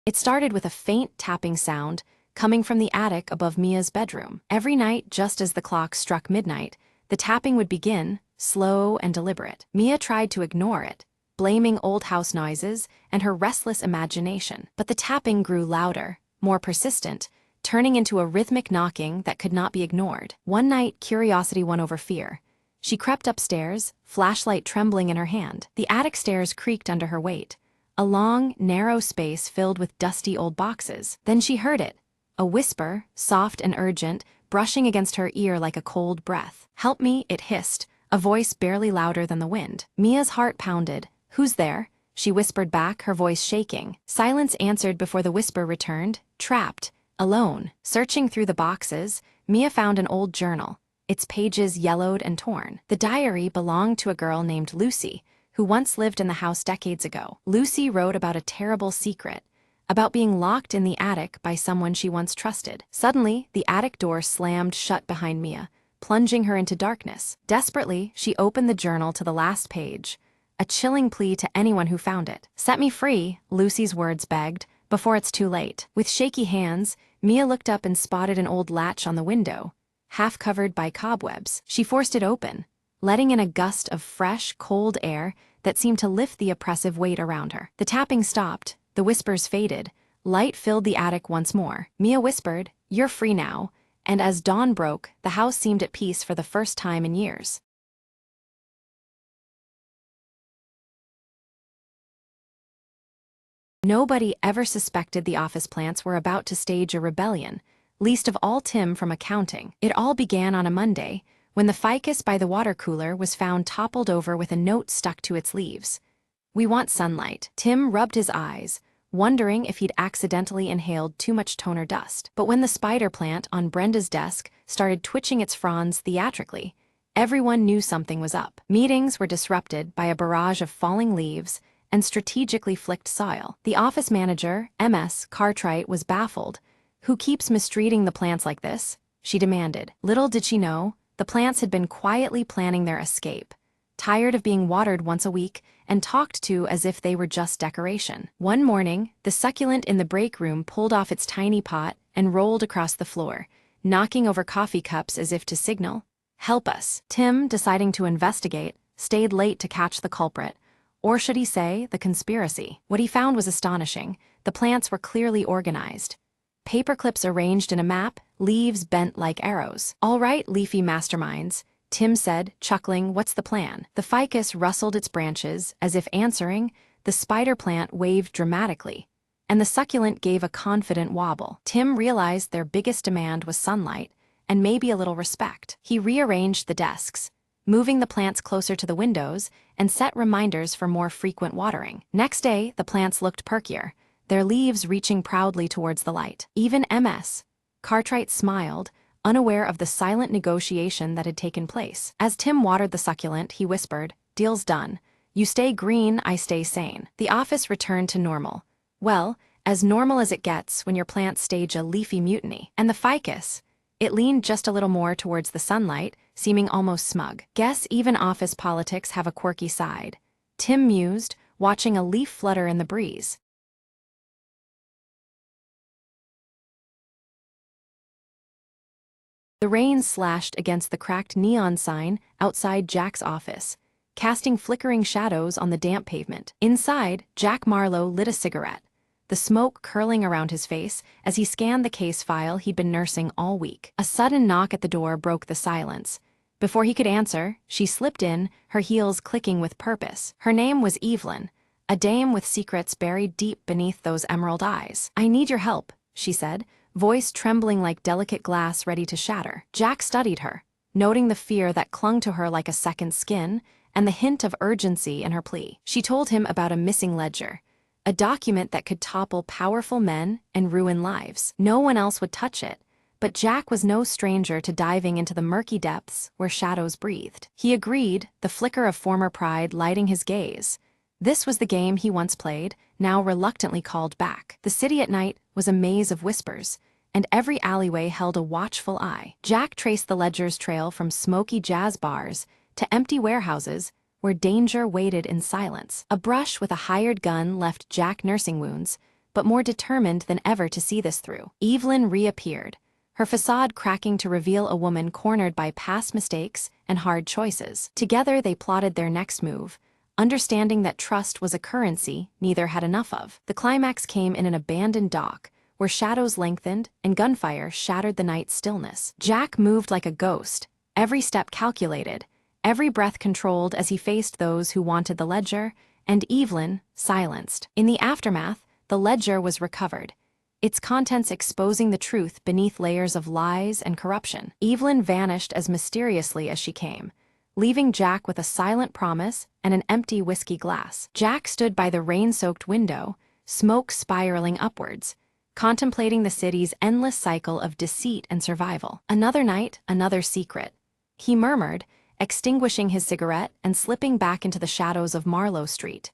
It started with a faint tapping sound coming from the attic above Mia's bedroom. Every night, just as the clock struck midnight, the tapping would begin, slow and deliberate. Mia tried to ignore it, blaming old house noises and her restless imagination. But the tapping grew louder, more persistent, turning into a rhythmic knocking that could not be ignored. One night, curiosity won over fear. She crept upstairs, flashlight trembling in her hand. The attic stairs creaked under her weight, a long, narrow space filled with dusty old boxes. Then she heard it, a whisper, soft and urgent, brushing against her ear like a cold breath. "Help me," it hissed, a voice barely louder than the wind. Mia's heart pounded. "Who's there?" she whispered back, her voice shaking. Silence answered before the whisper returned. "Trapped. Alone." Searching through the boxes, Mia found an old journal, its pages yellowed and torn. The diary belonged to a girl named Lucy, who once lived in the house decades ago. Lucy wrote about a terrible secret, about being locked in the attic by someone she once trusted. Suddenly, the attic door slammed shut behind Mia, plunging her into darkness. Desperately, she opened the journal to the last page, a chilling plea to anyone who found it. "Set me free," Lucy's words begged, "before it's too late." With shaky hands, Mia looked up and spotted an old latch on the window, half covered by cobwebs. She forced it open, letting in a gust of fresh, cold air that seemed to lift the oppressive weight around her. The tapping stopped, the whispers faded, light filled the attic once more. Mia whispered, "You're free now," and as dawn broke, the house seemed at peace for the first time in years. Nobody ever suspected the office plants were about to stage a rebellion, least of all Tim from accounting. It all began on a Monday, when the ficus by the water cooler was found toppled over with a note stuck to its leaves. "We want sunlight." Tim rubbed his eyes, wondering if he'd accidentally inhaled too much toner dust. But when the spider plant on Brenda's desk started twitching its fronds theatrically, everyone knew something was up. Meetings were disrupted by a barrage of falling leaves and strategically flicked soil. The office manager, MS Cartwright, was baffled. "Who keeps mistreating the plants like this?" she demanded. Little did she know, the plants had been quietly planning their escape, tired of being watered once a week and talked to as if they were just decoration. One morning, the succulent in the break room pulled off its tiny pot and rolled across the floor, knocking over coffee cups as if to signal, "Help us." Tim, deciding to investigate, stayed late to catch the culprit. Or should he say, the conspiracy? What he found was astonishing. The plants were clearly organized. Paperclips arranged in a map, leaves bent like arrows. "All right, leafy masterminds," Tim said, chuckling, "what's the plan?" The ficus rustled its branches, as if answering, the spider plant waved dramatically, and the succulent gave a confident wobble. Tim realized their biggest demand was sunlight, and maybe a little respect. He rearranged the desks, moving the plants closer to the windows, and set reminders for more frequent watering. Next day, the plants looked perkier, their leaves reaching proudly towards the light. Even MS Cartwright smiled, unaware of the silent negotiation that had taken place. As Tim watered the succulent, he whispered, "Deal's done. You stay green, I stay sane." The office returned to normal. Well, as normal as it gets when your plants stage a leafy mutiny. And the ficus, it leaned just a little more towards the sunlight, seeming almost smug. "Guess even office politics have a quirky side," Tim mused, watching a leaf flutter in the breeze. The rain slashed against the cracked neon sign outside Jack's office, casting flickering shadows on the damp pavement. Inside, Jack Marlowe lit a cigarette, the smoke curling around his face as he scanned the case file he'd been nursing all week. A sudden knock at the door broke the silence. Before he could answer, she slipped in, her heels clicking with purpose. Her name was Evelyn, a dame with secrets buried deep beneath those emerald eyes. "I need your help," she said, voice trembling like delicate glass ready to shatter. Jack studied her, noting the fear that clung to her like a second skin, and the hint of urgency in her plea. She told him about a missing ledger, a document that could topple powerful men and ruin lives. No one else would touch it, but Jack was no stranger to diving into the murky depths where shadows breathed. He agreed, the flicker of former pride lighting his gaze. This was the game he once played, now reluctantly called back. The city at night was a maze of whispers, and every alleyway held a watchful eye. Jack traced the ledger's trail from smoky jazz bars to empty warehouses where danger waited in silence. A brush with a hired gun left Jack nursing wounds, but more determined than ever to see this through. Evelyn reappeared, her facade cracking to reveal a woman cornered by past mistakes and hard choices. Together they plotted their next move, understanding that trust was a currency neither had enough of. The climax came in an abandoned dock, where shadows lengthened and gunfire shattered the night's stillness. Jack moved like a ghost, every step calculated, every breath controlled as he faced those who wanted the ledger, and Evelyn silenced. In the aftermath, the ledger was recovered, its contents exposing the truth beneath layers of lies and corruption. Evelyn vanished as mysteriously as she came, leaving Jack with a silent promise and an empty whiskey glass. Jack stood by the rain-soaked window, smoke spiraling upwards, contemplating the city's endless cycle of deceit and survival. Another night, another secret, he murmured, extinguishing his cigarette and slipping back into the shadows of Marlowe Street.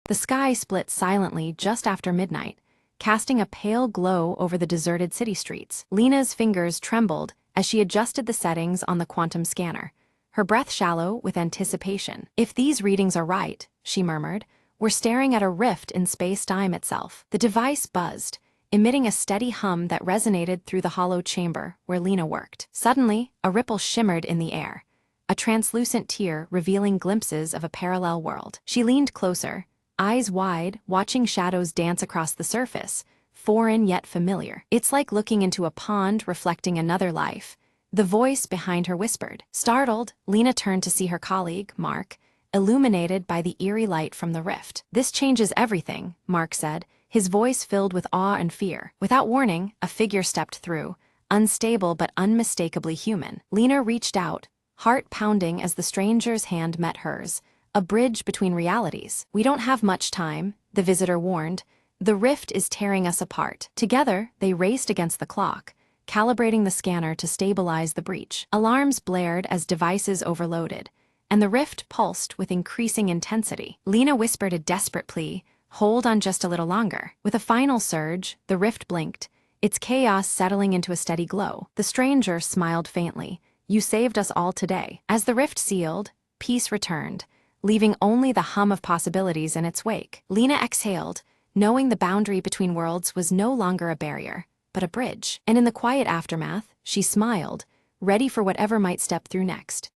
The sky split silently just after midnight, casting a pale glow over the deserted city streets. Lena's fingers trembled as she adjusted the settings on the quantum scanner, her breath shallow with anticipation. If these readings are right, she murmured, we're staring at a rift in space-time itself. The device buzzed, emitting a steady hum that resonated through the hollow chamber where Lena worked. Suddenly, a ripple shimmered in the air, a translucent tear revealing glimpses of a parallel world. She leaned closer, eyes wide, watching shadows dance across the surface, foreign yet familiar. It's like looking into a pond reflecting another life, the voice behind her whispered. Startled, Lena turned to see her colleague, Mark, illuminated by the eerie light from the rift. This changes everything, Mark said, his voice filled with awe and fear. Without warning, a figure stepped through, unstable but unmistakably human. Lena reached out, heart pounding as the stranger's hand met hers, a bridge between realities. We don't have much time, the visitor warned. The rift is tearing us apart. Together, they raced against the clock, calibrating the scanner to stabilize the breach. Alarms blared as devices overloaded, and the rift pulsed with increasing intensity. Lena whispered a desperate plea, hold on just a little longer. With a final surge, the rift blinked, its chaos settling into a steady glow. The stranger smiled faintly. You saved us all today. As the rift sealed, peace returned, leaving only the hum of possibilities in its wake. Lena exhaled, knowing the boundary between worlds was no longer a barrier, but a bridge. And in the quiet aftermath, she smiled, ready for whatever might step through next.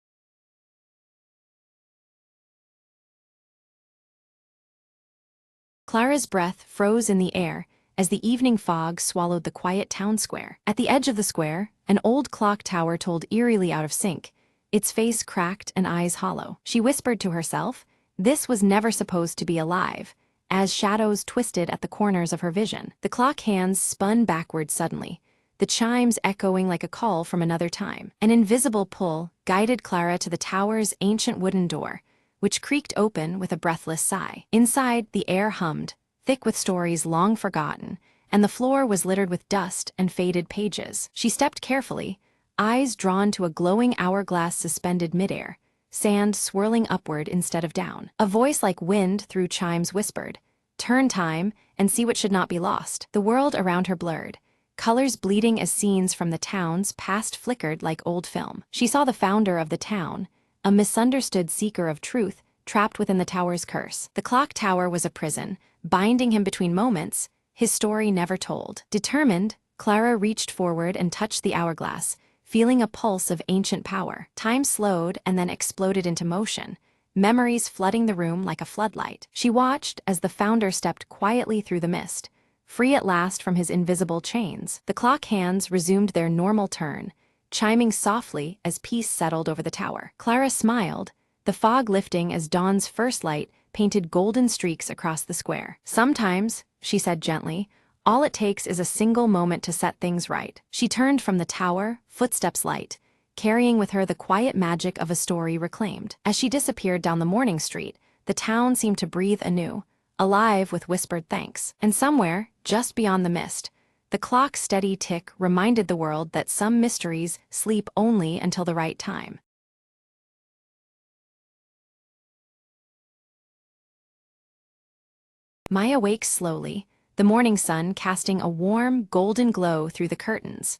Clara's breath froze in the air as the evening fog swallowed the quiet town square. At the edge of the square, an old clock tower told eerily out of sync, its face cracked and eyes hollow. She whispered to herself, this was never supposed to be alive, as shadows twisted at the corners of her vision. The clock hands spun backward suddenly, the chimes echoing like a call from another time. An invisible pull guided Clara to the tower's ancient wooden door, which creaked open with a breathless sigh. Inside, the air hummed, thick with stories long forgotten, and the floor was littered with dust and faded pages. She stepped carefully, eyes drawn to a glowing hourglass suspended midair, sand swirling upward instead of down. A voice like wind through chimes whispered, turn time and see what should not be lost. The world around her blurred, colors bleeding as scenes from the town's past flickered like old film. She saw the founder of the town, a misunderstood seeker of truth, trapped within the tower's curse. The clock tower was a prison, binding him between moments, his story never told. Determined, Clara reached forward and touched the hourglass, feeling a pulse of ancient power. Time slowed and then exploded into motion, memories flooding the room like a floodlight. She watched as the founder stepped quietly through the mist, free at last from his invisible chains. The clock hands resumed their normal turn, chiming softly as peace settled over the tower. Clara smiled, the fog lifting as dawn's first light painted golden streaks across the square. Sometimes, she said gently, all it takes is a single moment to set things right. She turned from the tower, footsteps light, carrying with her the quiet magic of a story reclaimed. As she disappeared down the morning street, the town seemed to breathe anew, alive with whispered thanks. And somewhere, just beyond the mist, the clock's steady tick reminded the world that some mysteries sleep only until the right time. Maya wakes slowly, the morning sun casting a warm, golden glow through the curtains.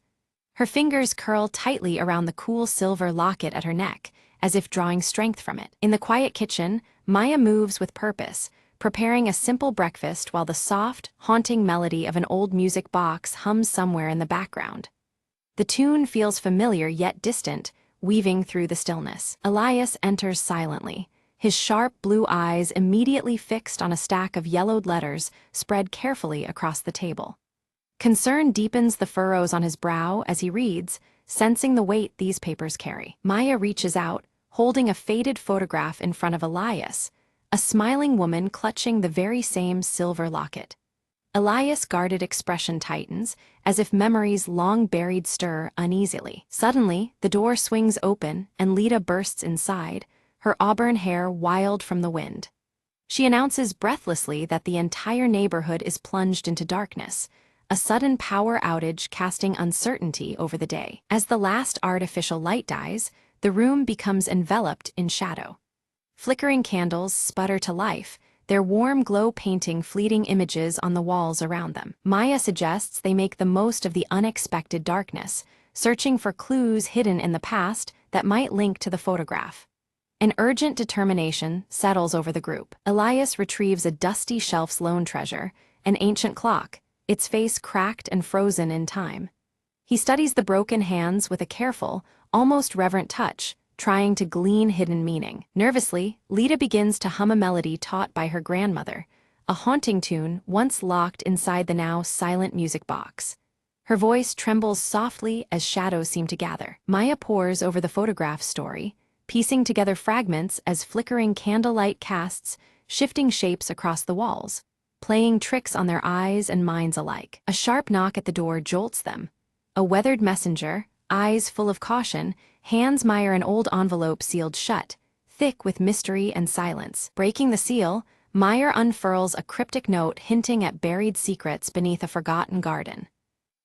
Her fingers curl tightly around the cool silver locket at her neck, as if drawing strength from it. In the quiet kitchen, Maya moves with purpose, preparing a simple breakfast while the soft, haunting melody of an old music box hums somewhere in the background. The tune feels familiar yet distant, weaving through the stillness. Elias enters silently, his sharp blue eyes immediately fixed on a stack of yellowed letters spread carefully across the table. Concern deepens the furrows on his brow as he reads, sensing the weight these papers carry. Maya reaches out, holding a faded photograph in front of Elias, a smiling woman clutching the very same silver locket. Elias' guarded expression tightens, as if memories long buried stir uneasily. Suddenly, the door swings open and Lita bursts inside, her auburn hair wild from the wind. She announces breathlessly that the entire neighborhood is plunged into darkness, a sudden power outage casting uncertainty over the day. As the last artificial light dies, the room becomes enveloped in shadow. Flickering candles sputter to life, their warm glow painting fleeting images on the walls around them. Maya suggests they make the most of the unexpected darkness, searching for clues hidden in the past that might link to the photograph. An urgent determination settles over the group. Elias retrieves a dusty shelf's lone treasure, an ancient clock, its face cracked and frozen in time. He studies the broken hands with a careful, almost reverent touch, trying to glean hidden meaning. Nervously, Lita begins to hum a melody taught by her grandmother, a haunting tune once locked inside the now silent music box. Her voice trembles softly as shadows seem to gather. Maya pores over the photograph's story, piecing together fragments as flickering candlelight casts shifting shapes across the walls, playing tricks on their eyes and minds alike. A sharp knock at the door jolts them. A weathered messenger, eyes full of caution, hands Meyer an old envelope sealed shut, thick with mystery and silence. Breaking the seal, Meyer unfurls a cryptic note hinting at buried secrets beneath a forgotten garden.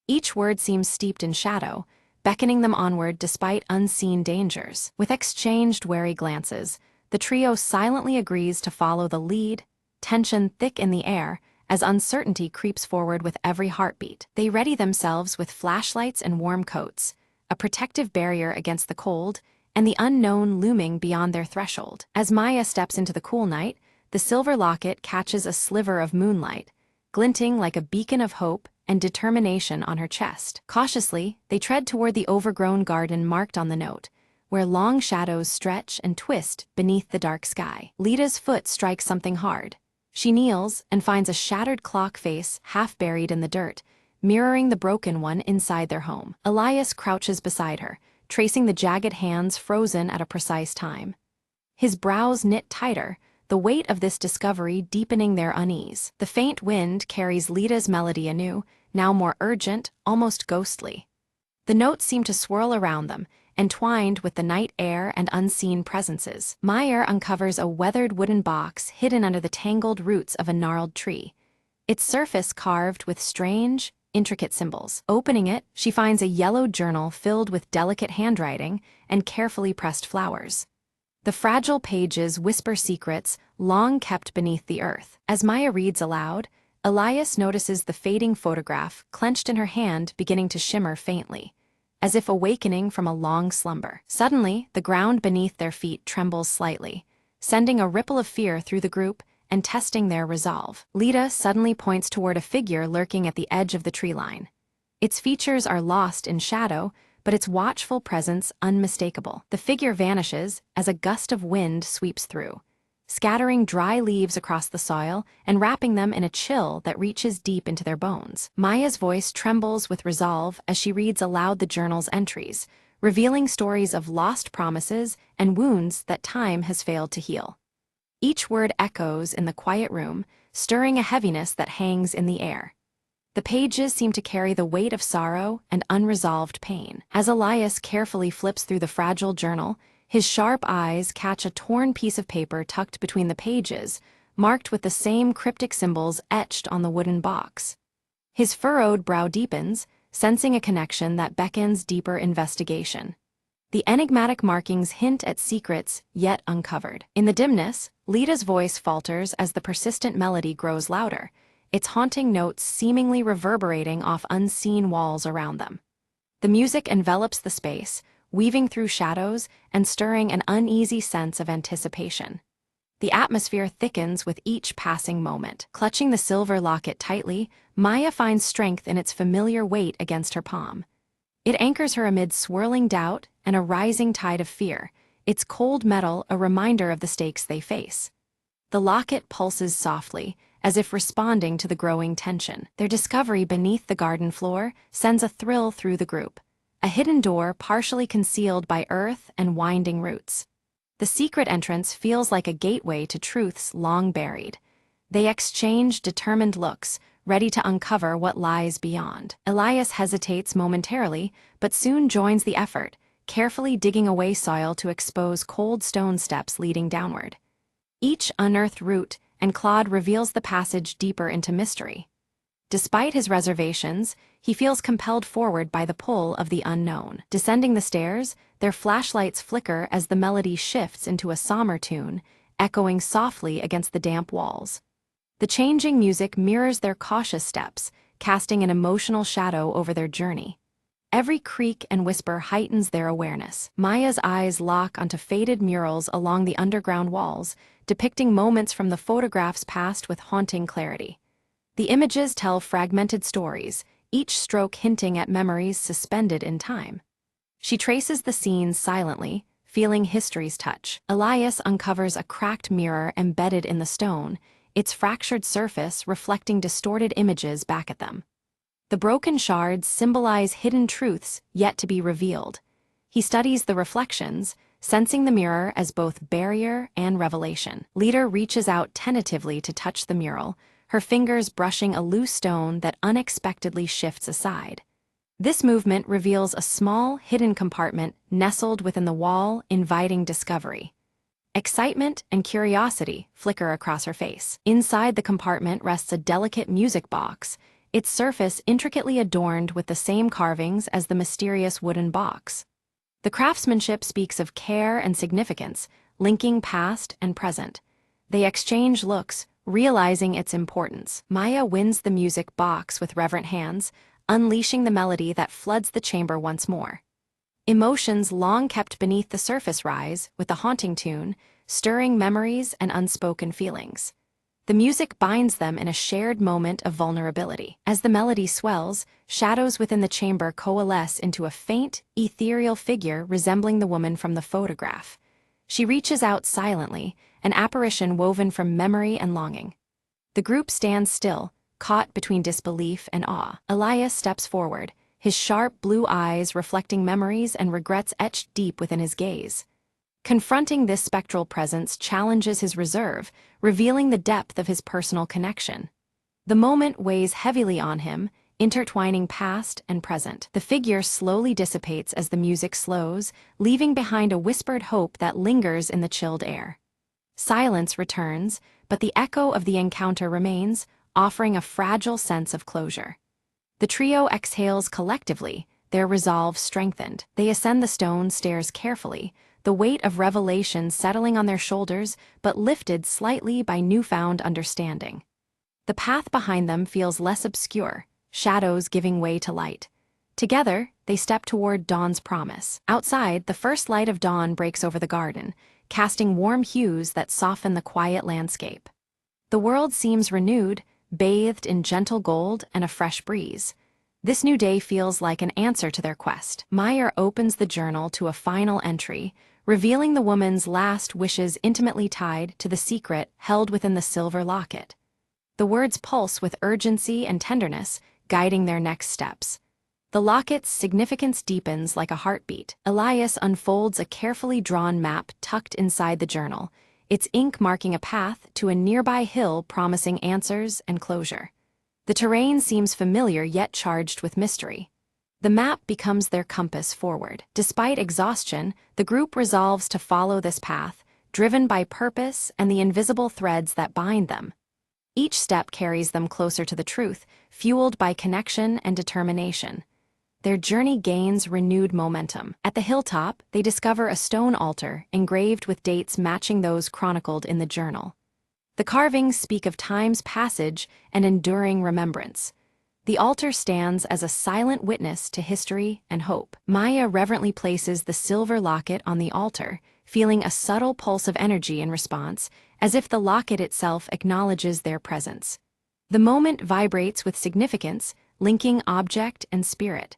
Each word seems steeped in shadow, beckoning them onward despite unseen dangers. With exchanged wary glances, the trio silently agrees to follow the lead, tension thick in the air, as uncertainty creeps forward with every heartbeat. They ready themselves with flashlights and warm coats, a protective barrier against the cold, and the unknown looming beyond their threshold. As Maya steps into the cool night, the silver locket catches a sliver of moonlight, glinting like a beacon of hope and determination on her chest. Cautiously, they tread toward the overgrown garden marked on the note, where long shadows stretch and twist beneath the dark sky. Lita's foot strikes something hard. She kneels and finds a shattered clock face half buried in the dirt, mirroring the broken one inside their home. Elias crouches beside her, tracing the jagged hands frozen at a precise time. His brows knit tighter, the weight of this discovery deepening their unease. The faint wind carries Lita's melody anew, now more urgent, almost ghostly. The notes seem to swirl around them, entwined with the night air and unseen presences. Meyer uncovers a weathered wooden box hidden under the tangled roots of a gnarled tree, its surface carved with strange, intricate symbols. Opening it, she finds a yellowed journal filled with delicate handwriting and carefully pressed flowers. The fragile pages whisper secrets long kept beneath the earth. As Maya reads aloud, Elias notices the fading photograph clenched in her hand beginning to shimmer faintly, as if awakening from a long slumber. Suddenly, the ground beneath their feet trembles slightly, sending a ripple of fear through the group and testing their resolve. Lita suddenly points toward a figure lurking at the edge of the tree line. Its features are lost in shadow, but its watchful presence unmistakable. The figure vanishes as a gust of wind sweeps through, scattering dry leaves across the soil and wrapping them in a chill that reaches deep into their bones. Maya's voice trembles with resolve as she reads aloud the journal's entries, revealing stories of lost promises and wounds that time has failed to heal. Each word echoes in the quiet room, stirring a heaviness that hangs in the air. The pages seem to carry the weight of sorrow and unresolved pain. As Elias carefully flips through the fragile journal, his sharp eyes catch a torn piece of paper tucked between the pages, marked with the same cryptic symbols etched on the wooden box. His furrowed brow deepens, sensing a connection that beckons deeper investigation. The enigmatic markings hint at secrets yet uncovered. In the dimness, Lita's voice falters as the persistent melody grows louder, its haunting notes seemingly reverberating off unseen walls around them. The music envelops the space, weaving through shadows and stirring an uneasy sense of anticipation. The atmosphere thickens with each passing moment. Clutching the silver locket tightly, Maya finds strength in its familiar weight against her palm. It anchors her amid swirling doubt and a rising tide of fear, its cold metal a reminder of the stakes they face. The locket pulses softly, as if responding to the growing tension. Their discovery beneath the garden floor sends a thrill through the group, a hidden door partially concealed by earth and winding roots. The secret entrance feels like a gateway to truths long buried. They exchange determined looks, ready to uncover what lies beyond. Elias hesitates momentarily, but soon joins the effort, carefully digging away soil to expose cold stone steps leading downward. Each unearthed root and clod reveals the passage deeper into mystery. Despite his reservations, he feels compelled forward by the pull of the unknown. Descending the stairs, their flashlights flicker as the melody shifts into a somber tune, echoing softly against the damp walls. The changing music mirrors their cautious steps, casting an emotional shadow over their journey. Every creak and whisper heightens their awareness. Maya's eyes lock onto faded murals along the underground walls, depicting moments from the photographs past with haunting clarity. The images tell fragmented stories, each stroke hinting at memories suspended in time. She traces the scenes silently, feeling history's touch. Elias uncovers a cracked mirror embedded in the stone, its fractured surface reflecting distorted images back at them. The broken shards symbolize hidden truths yet to be revealed. He studies the reflections, sensing the mirror as both barrier and revelation. Lita reaches out tentatively to touch the mural, her fingers brushing a loose stone that unexpectedly shifts aside. This movement reveals a small, hidden compartment nestled within the wall, inviting discovery. Excitement and curiosity flicker across her face. Inside the compartment rests a delicate music box, its surface intricately adorned with the same carvings as the mysterious wooden box. The craftsmanship speaks of care and significance, linking past and present. They exchange looks, realizing its importance. Maya wins the music box with reverent hands, unleashing the melody that floods the chamber once more. Emotions long kept beneath the surface rise, with the haunting tune, stirring memories and unspoken feelings. The music binds them in a shared moment of vulnerability. As the melody swells, shadows within the chamber coalesce into a faint, ethereal figure resembling the woman from the photograph. She reaches out silently, an apparition woven from memory and longing. The group stands still, caught between disbelief and awe. Elias steps forward, his sharp blue eyes reflecting memories and regrets etched deep within his gaze. Confronting this spectral presence challenges his reserve, revealing the depth of his personal connection. The moment weighs heavily on him, intertwining past and present. The figure slowly dissipates as the music slows, leaving behind a whispered hope that lingers in the chilled air. Silence returns, but the echo of the encounter remains, offering a fragile sense of closure. The trio exhales collectively, their resolve strengthened. They ascend the stone stairs carefully, the weight of revelation settling on their shoulders but lifted slightly by newfound understanding. The path behind them feels less obscure, shadows giving way to light. Together, they step toward dawn's promise. Outside, the first light of dawn breaks over the garden, casting warm hues that soften the quiet landscape. The world seems renewed, bathed in gentle gold and a fresh breeze. This new day feels like an answer to their quest. Meyer opens the journal to a final entry, revealing the woman's last wishes intimately tied to the secret held within the silver locket. The words pulse with urgency and tenderness, guiding their next steps. The locket's significance deepens like a heartbeat. Elias unfolds a carefully drawn map tucked inside the journal, its ink marking a path to a nearby hill promising answers and closure. The terrain seems familiar yet charged with mystery. The map becomes their compass forward. Despite exhaustion, the group resolves to follow this path, driven by purpose and the invisible threads that bind them. Each step carries them closer to the truth, fueled by connection and determination. Their journey gains renewed momentum. At the hilltop, they discover a stone altar engraved with dates matching those chronicled in the journal. The carvings speak of time's passage and enduring remembrance. The altar stands as a silent witness to history and hope. Maya reverently places the silver locket on the altar, feeling a subtle pulse of energy in response, as if the locket itself acknowledges their presence. The moment vibrates with significance, linking object and spirit.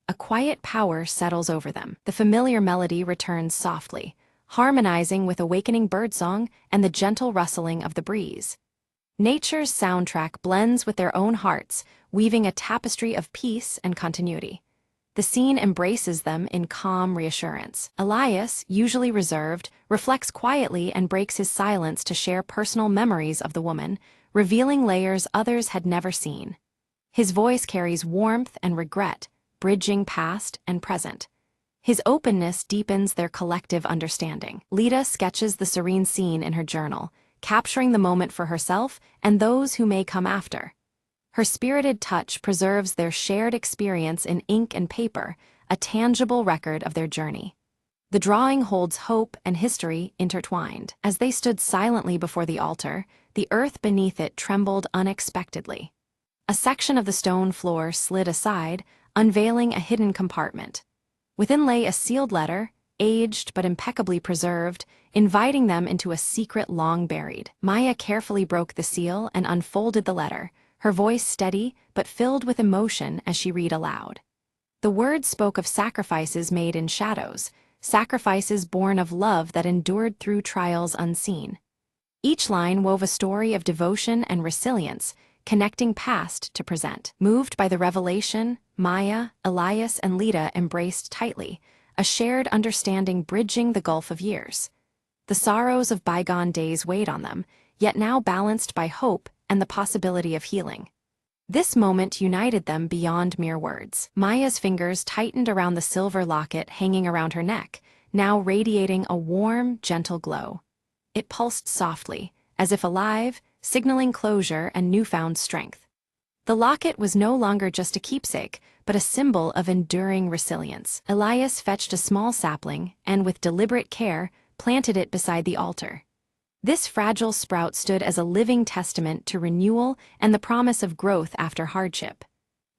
A quiet power settles over them. The familiar melody returns softly, harmonizing with awakening birdsong and the gentle rustling of the breeze. Nature's soundtrack blends with their own hearts, weaving a tapestry of peace and continuity. The scene embraces them in calm reassurance. Elias, usually reserved, reflects quietly and breaks his silence to share personal memories of the woman, revealing layers others had never seen. His voice carries warmth and regret, bridging past and present. His openness deepens their collective understanding. Lita sketches the serene scene in her journal, capturing the moment for herself and those who may come after. Her spirited touch preserves their shared experience in ink and paper, a tangible record of their journey. The drawing holds hope and history intertwined. As they stood silently before the altar, the earth beneath it trembled unexpectedly. A section of the stone floor slid aside, unveiling a hidden compartment. Within lay a sealed letter, aged but impeccably preserved, inviting them into a secret long buried. Maya carefully broke the seal and unfolded the letter, her voice steady but filled with emotion as she read aloud. The words spoke of sacrifices made in shadows, sacrifices born of love that endured through trials unseen. Each line wove a story of devotion and resilience, connecting past to present. Moved by the revelation, Maya, Elias, and Lita embraced tightly, a shared understanding bridging the gulf of years. The sorrows of bygone days weighed on them, yet now balanced by hope and the possibility of healing. This moment united them beyond mere words. Maya's fingers tightened around the silver locket hanging around her neck, now radiating a warm, gentle glow. It pulsed softly, as if alive, signaling closure and newfound strength. The locket was no longer just a keepsake, but a symbol of enduring resilience. Elias fetched a small sapling and, with deliberate care, planted it beside the altar. This fragile sprout stood as a living testament to renewal and the promise of growth after hardship.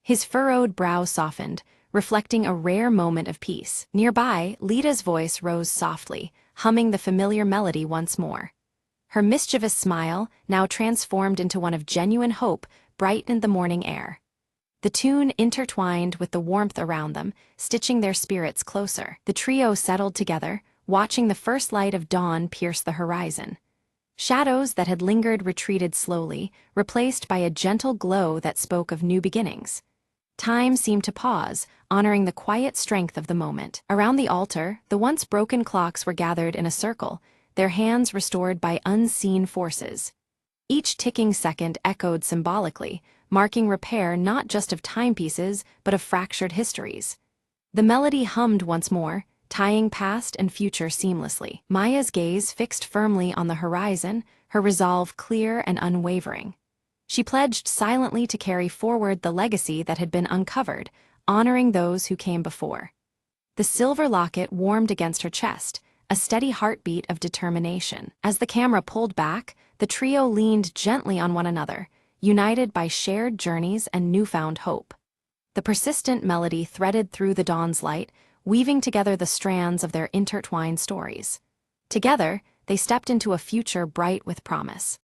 His furrowed brow softened, reflecting a rare moment of peace. Nearby, Lita's voice rose softly, humming the familiar melody once more. Her mischievous smile, now transformed into one of genuine hope, brightened the morning air. The tune intertwined with the warmth around them, stitching their spirits closer. The trio settled together, watching the first light of dawn pierce the horizon. Shadows that had lingered retreated slowly, replaced by a gentle glow that spoke of new beginnings. Time seemed to pause, honoring the quiet strength of the moment. Around the altar, the once broken clocks were gathered in a circle, their hands restored by unseen forces. Each ticking second echoed symbolically, marking repair not just of timepieces, but of fractured histories. The melody hummed once more, tying past and future seamlessly. Maya's gaze fixed firmly on the horizon, her resolve clear and unwavering. She pledged silently to carry forward the legacy that had been uncovered, honoring those who came before. The silver locket warmed against her chest, a steady heartbeat of determination. As the camera pulled back, the trio leaned gently on one another, united by shared journeys and newfound hope. The persistent melody threaded through the dawn's light, weaving together the strands of their intertwined stories. Together, they stepped into a future bright with promise.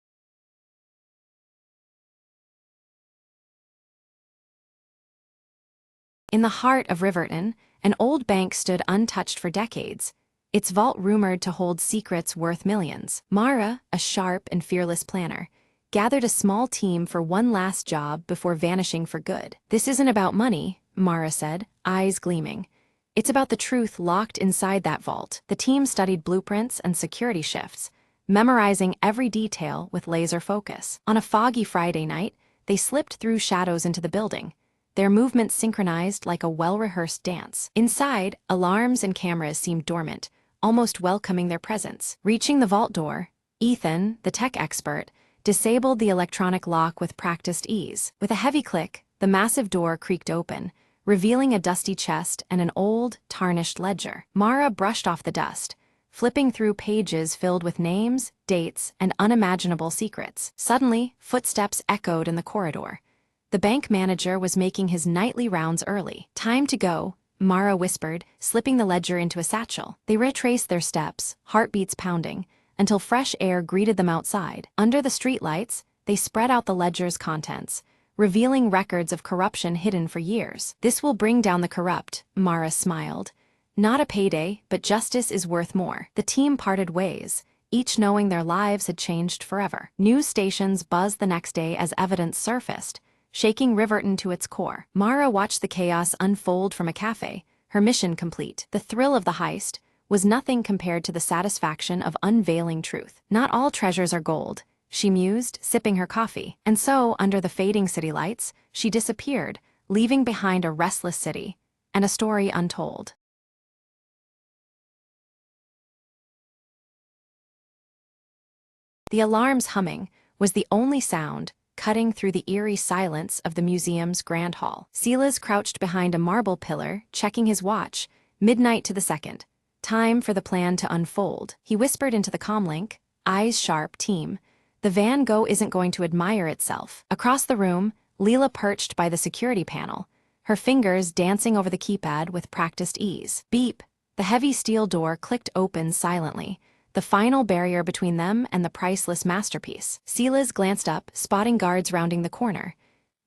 In the heart of Riverton, an old bank stood untouched for decades, its vault rumored to hold secrets worth millions. Mara, a sharp and fearless planner, gathered a small team for one last job before vanishing for good. "This isn't about money," Mara said, eyes gleaming. "It's about the truth locked inside that vault." The team studied blueprints and security shifts, memorizing every detail with laser focus. On a foggy Friday night, they slipped through shadows into the building, their movements synchronized like a well-rehearsed dance. Inside, alarms and cameras seemed dormant, almost welcoming their presence. Reaching the vault door, Ethan, the tech expert, disabled the electronic lock with practiced ease. With a heavy click, the massive door creaked open, revealing a dusty chest and an old, tarnished ledger. Mara brushed off the dust, flipping through pages filled with names, dates, and unimaginable secrets. Suddenly, footsteps echoed in the corridor. The bank manager was making his nightly rounds early. "Time to go," Mara whispered, slipping the ledger into a satchel. They retraced their steps, heartbeats pounding, until fresh air greeted them outside. Under the streetlights, they spread out the ledger's contents, revealing records of corruption hidden for years. "This will bring down the corrupt," Mara smiled. "Not a payday, but justice is worth more." The team parted ways, each knowing their lives had changed forever. News stations buzzed the next day as evidence surfaced, shaking Riverton to its core. Mara watched the chaos unfold from a cafe, her mission complete. The thrill of the heist was nothing compared to the satisfaction of unveiling truth. "Not all treasures are gold," she mused, sipping her coffee. And so, under the fading city lights, she disappeared, leaving behind a restless city and a story untold. The alarm's humming was the only sound cutting through the eerie silence of the museum's grand hall. Silas crouched behind a marble pillar, checking his watch, midnight to the second. Time for the plan to unfold. He whispered into the comlink, eyes sharp, team. The Van Gogh isn't going to admire itself. Across the room, Leela perched by the security panel, her fingers dancing over the keypad with practiced ease. Beep! The heavy steel door clicked open silently, the final barrier between them and the priceless masterpiece. Silas glanced up, spotting guards rounding the corner.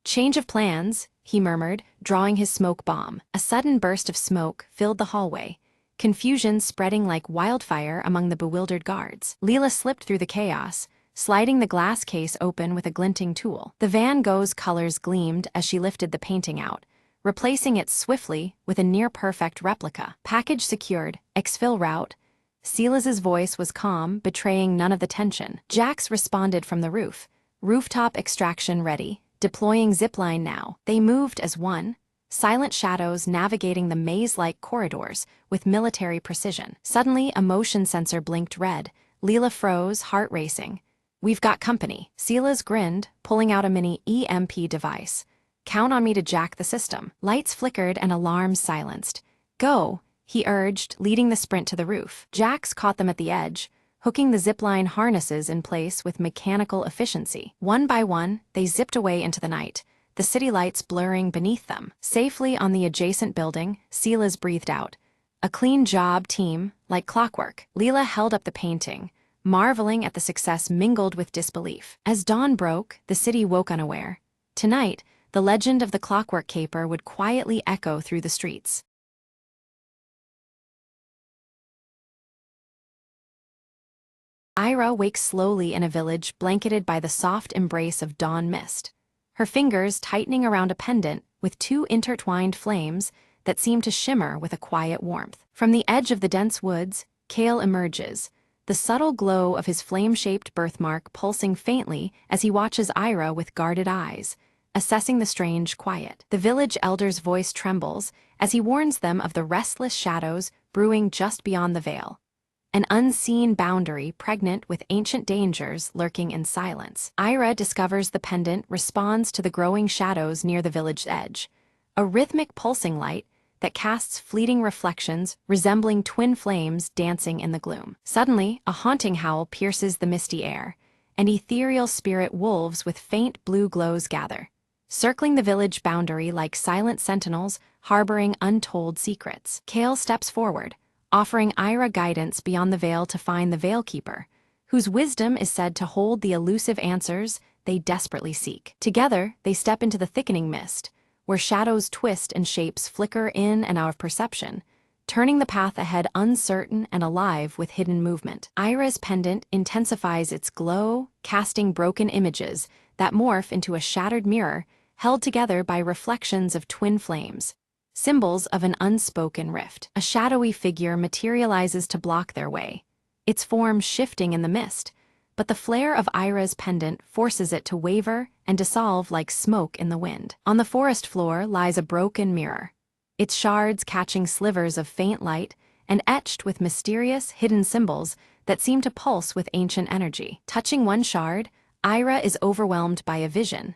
Change of plans, he murmured, drawing his smoke bomb. A sudden burst of smoke filled the hallway, confusion spreading like wildfire among the bewildered guards. Leela slipped through the chaos, sliding the glass case open with a glinting tool. The Van Gogh's colors gleamed as she lifted the painting out, replacing it swiftly with a near-perfect replica. Package secured, exfil route. Silas's voice was calm, betraying none of the tension. Jax responded from the roof. Rooftop extraction ready, deploying zipline now. They moved as one, silent shadows navigating the maze-like corridors with military precision. Suddenly, a motion sensor blinked red. Leela froze, heart racing. We've got company. Silas grinned, pulling out a mini EMP device. Count on me to jack the system. Lights flickered and alarms silenced. Go, he urged, leading the sprint to the roof. Jax caught them at the edge, hooking the zipline harnesses in place with mechanical efficiency. One by one, they zipped away into the night, the city lights blurring beneath them. Safely on the adjacent building, Silas breathed out. A clean job, team, like clockwork. Leela held up the painting, marveling at the success mingled with disbelief. As dawn broke, the city woke unaware. Tonight, the legend of the Clockwork Caper would quietly echo through the streets. Ira wakes slowly in a village blanketed by the soft embrace of dawn mist, her fingers tightening around a pendant with two intertwined flames that seem to shimmer with a quiet warmth. From the edge of the dense woods, Kale emerges, the subtle glow of his flame-shaped birthmark pulsing faintly as he watches Ira with guarded eyes, assessing the strange quiet. The village elder's voice trembles as he warns them of the restless shadows brewing just beyond the veil. An unseen boundary pregnant with ancient dangers lurking in silence. Ira discovers the pendant responds to the growing shadows near the village's edge, a rhythmic pulsing light that casts fleeting reflections resembling twin flames dancing in the gloom. Suddenly, a haunting howl pierces the misty air, and ethereal spirit wolves with faint blue glows gather, circling the village boundary like silent sentinels harboring untold secrets. Kale steps forward, offering Ira guidance beyond the veil to find the Veilkeeper, whose wisdom is said to hold the elusive answers they desperately seek. Together, they step into the thickening mist, where shadows twist and shapes flicker in and out of perception, turning the path ahead uncertain and alive with hidden movement. Ira's pendant intensifies its glow, casting broken images that morph into a shattered mirror held together by reflections of twin flames, symbols of an unspoken rift. A shadowy figure materializes to block their way, its form shifting in the mist, but the flare of Ira's pendant forces it to waver and dissolve like smoke in the wind. On the forest floor lies a broken mirror, its shards catching slivers of faint light and etched with mysterious, hidden symbols that seem to pulse with ancient energy. Touching one shard, Ira is overwhelmed by a vision,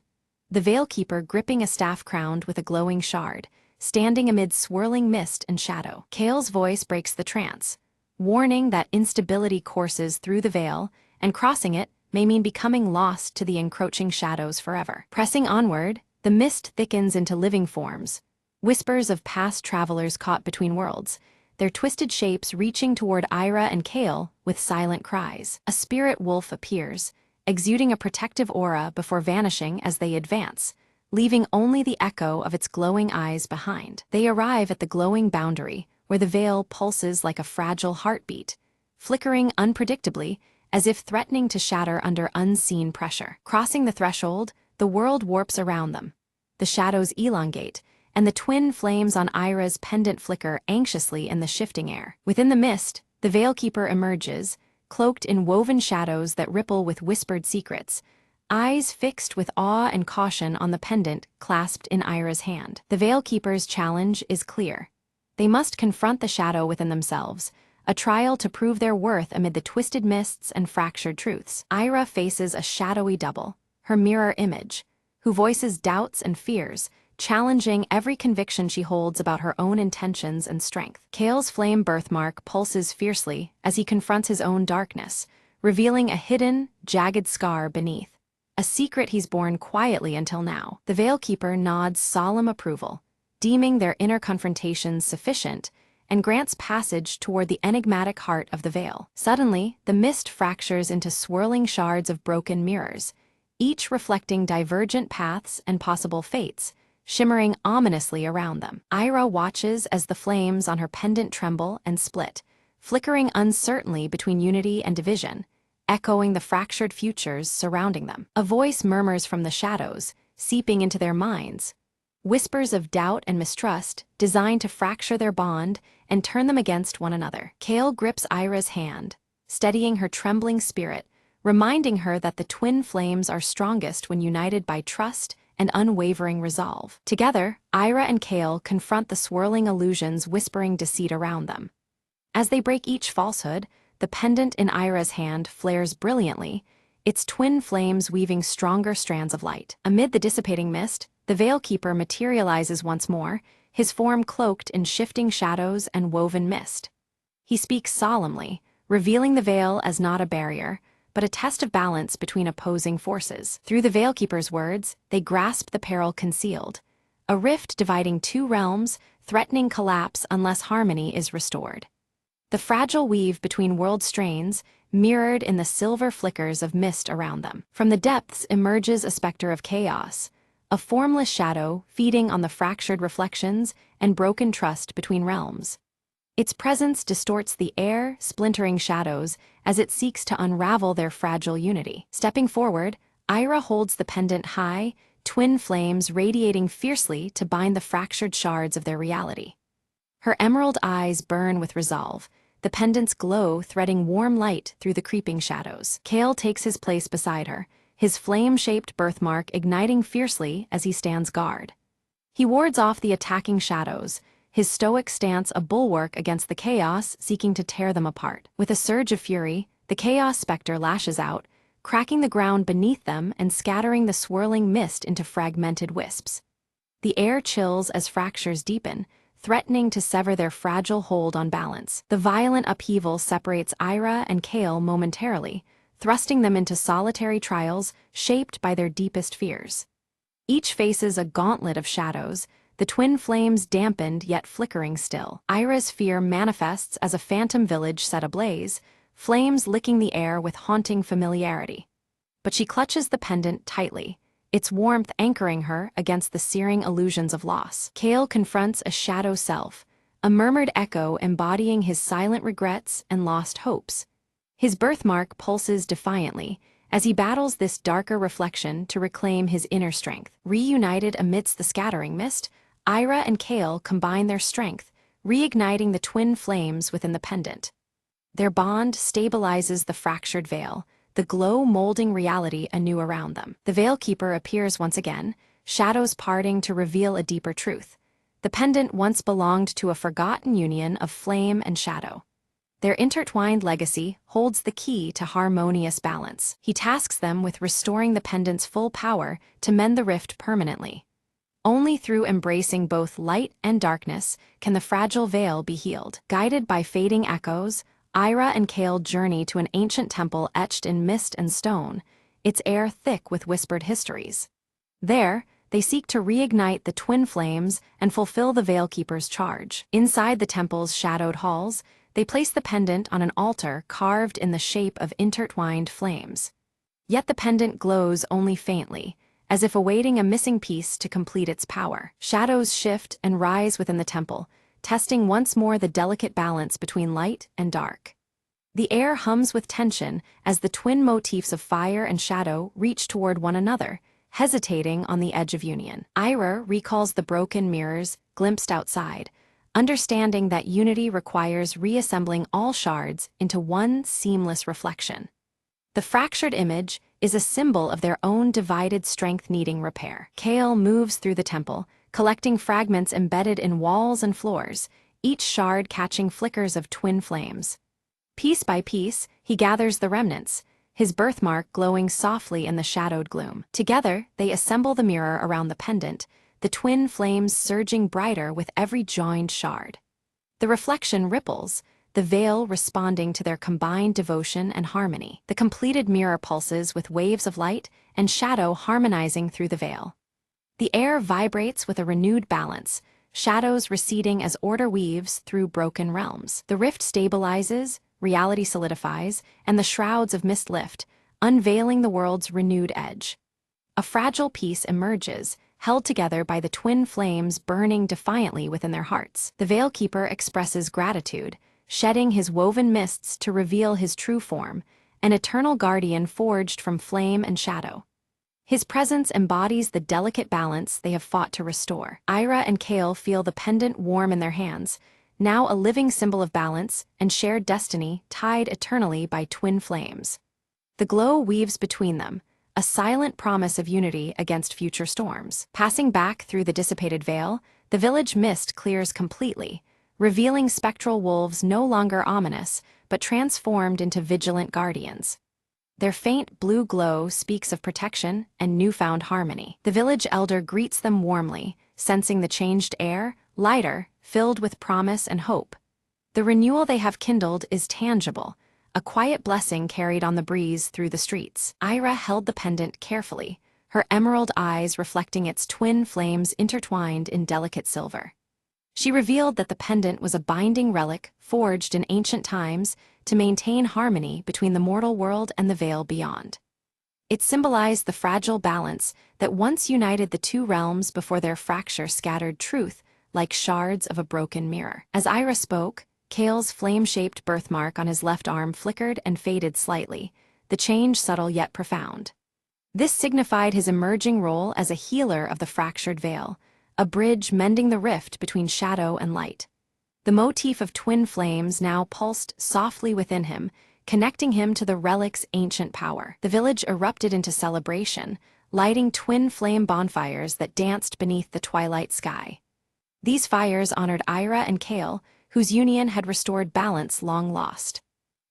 the Veilkeeper gripping a staff crowned with a glowing shard, standing amid swirling mist and shadow. Kale's voice breaks the trance, warning that instability courses through the veil, and crossing it may mean becoming lost to the encroaching shadows forever. Pressing onward, the mist thickens into living forms, whispers of past travelers caught between worlds, their twisted shapes reaching toward Ira and Kale with silent cries. A spirit wolf appears, exuding a protective aura before vanishing as they advance, leaving only the echo of its glowing eyes behind. They arrive at the glowing boundary, where the veil pulses like a fragile heartbeat, flickering unpredictably as if threatening to shatter under unseen pressure. Crossing the threshold, the world warps around them. The shadows elongate, and the twin flames on Ira's pendant flicker anxiously in the shifting air. Within the mist, the Veilkeeper emerges, cloaked in woven shadows that ripple with whispered secrets, eyes fixed with awe and caution on the pendant clasped in Ira's hand. The Veilkeeper's challenge is clear. They must confront the shadow within themselves, a trial to prove their worth amid the twisted mists and fractured truths. Ira faces a shadowy double, her mirror image, who voices doubts and fears, challenging every conviction she holds about her own intentions and strength. Kale's flame birthmark pulses fiercely as he confronts his own darkness, revealing a hidden, jagged scar beneath. A secret he's borne quietly until now. The Veilkeeper nods solemn approval, deeming their inner confrontations sufficient, and grants passage toward the enigmatic heart of the veil. Suddenly, the mist fractures into swirling shards of broken mirrors, each reflecting divergent paths and possible fates, shimmering ominously around them. Ira watches as the flames on her pendant tremble and split, flickering uncertainly between unity and division, echoing the fractured futures surrounding them. A voice murmurs from the shadows, seeping into their minds, whispers of doubt and mistrust designed to fracture their bond and turn them against one another. Kale grips Ira's hand, steadying her trembling spirit, reminding her that the twin flames are strongest when united by trust and unwavering resolve. Together, Ira and Kale confront the swirling illusions whispering deceit around them. As they break each falsehood, the pendant in Ira's hand flares brilliantly, its twin flames weaving stronger strands of light. Amid the dissipating mist, the Veilkeeper materializes once more, his form cloaked in shifting shadows and woven mist. He speaks solemnly, revealing the veil as not a barrier, but a test of balance between opposing forces. Through the Veilkeeper's words, they grasp the peril concealed, a rift dividing two realms, threatening collapse unless harmony is restored. The fragile weave between world strains, mirrored in the silver flickers of mist around them. From the depths emerges a specter of chaos, a formless shadow feeding on the fractured reflections and broken trust between realms. Its presence distorts the air, splintering shadows as it seeks to unravel their fragile unity. Stepping forward, Ira holds the pendant high, twin flames radiating fiercely to bind the fractured shards of their reality. Her emerald eyes burn with resolve, the pendant's glow threading warm light through the creeping shadows. Kale takes his place beside her, his flame-shaped birthmark igniting fiercely as he stands guard. He wards off the attacking shadows, his stoic stance a bulwark against the chaos seeking to tear them apart. With a surge of fury, the Chaos Spectre lashes out, cracking the ground beneath them and scattering the swirling mist into fragmented wisps. The air chills as fractures deepen, threatening to sever their fragile hold on balance. The violent upheaval separates Ira and Kale momentarily, thrusting them into solitary trials shaped by their deepest fears. Each faces a gauntlet of shadows, the twin flames dampened yet flickering still. Ira's fear manifests as a phantom village set ablaze, flames licking the air with haunting familiarity. But she clutches the pendant tightly, its warmth anchoring her against the searing illusions of loss. Kale confronts a shadow self, a murmured echo embodying his silent regrets and lost hopes. His birthmark pulses defiantly as he battles this darker reflection to reclaim his inner strength. Reunited amidst the scattering mist, Ira and Kale combine their strength, reigniting the twin flames within the pendant. Their bond stabilizes the fractured veil, the glow molding reality anew around them. The Veilkeeper appears once again, shadows parting to reveal a deeper truth. The pendant once belonged to a forgotten union of flame and shadow. Their intertwined legacy holds the key to harmonious balance. He tasks them with restoring the pendant's full power to mend the rift permanently. Only through embracing both light and darkness can the fragile veil be healed. Guided by fading echoes, Ira and Kale journey to an ancient temple etched in mist and stone, its air thick with whispered histories. There, they seek to reignite the twin flames and fulfill the Veilkeeper's charge. Inside the temple's shadowed halls, they place the pendant on an altar carved in the shape of intertwined flames. Yet the pendant glows only faintly, as if awaiting a missing piece to complete its power. Shadows shift and rise within the temple, testing once more the delicate balance between light and dark. The air hums with tension as the twin motifs of fire and shadow reach toward one another, hesitating on the edge of union. Ira recalls the broken mirrors glimpsed outside, understanding that unity requires reassembling all shards into one seamless reflection. The fractured image is a symbol of their own divided strength needing repair. Kale moves through the temple, collecting fragments embedded in walls and floors, each shard catching flickers of twin flames. Piece by piece, he gathers the remnants, his birthmark glowing softly in the shadowed gloom. Together, they assemble the mirror around the pendant, the twin flames surging brighter with every joined shard. The reflection ripples, the veil responding to their combined devotion and harmony. The completed mirror pulses with waves of light and shadow harmonizing through the veil. The air vibrates with a renewed balance, shadows receding as order weaves through broken realms. The rift stabilizes, reality solidifies, and the shrouds of mist lift, unveiling the world's renewed edge. A fragile piece emerges, held together by the twin flames burning defiantly within their hearts. The Veilkeeper expresses gratitude, shedding his woven mists to reveal his true form, an eternal guardian forged from flame and shadow. His presence embodies the delicate balance they have fought to restore. Ira and Kale feel the pendant warm in their hands, now a living symbol of balance and shared destiny tied eternally by twin flames. The glow weaves between them, a silent promise of unity against future storms. Passing back through the dissipated veil, the village mist clears completely, revealing spectral wolves no longer ominous, but transformed into vigilant guardians. Their faint blue glow speaks of protection and newfound harmony. The village elder greets them warmly, sensing the changed air, lighter, filled with promise and hope. The renewal they have kindled is tangible, a quiet blessing carried on the breeze through the streets. Ira held the pendant carefully, her emerald eyes reflecting its twin flames intertwined in delicate silver. She revealed that the pendant was a binding relic forged in ancient times to maintain harmony between the mortal world and the veil beyond. It symbolized the fragile balance that once united the two realms before their fracture scattered truth like shards of a broken mirror. As Ira spoke, Kale's flame-shaped birthmark on his left arm flickered and faded slightly, the change subtle yet profound. This signified his emerging role as a healer of the fractured veil, a bridge mending the rift between shadow and light. The motif of twin flames now pulsed softly within him, connecting him to the relic's ancient power. The village erupted into celebration, lighting twin flame bonfires that danced beneath the twilight sky. These fires honored Ira and Kale, whose union had restored balance long lost.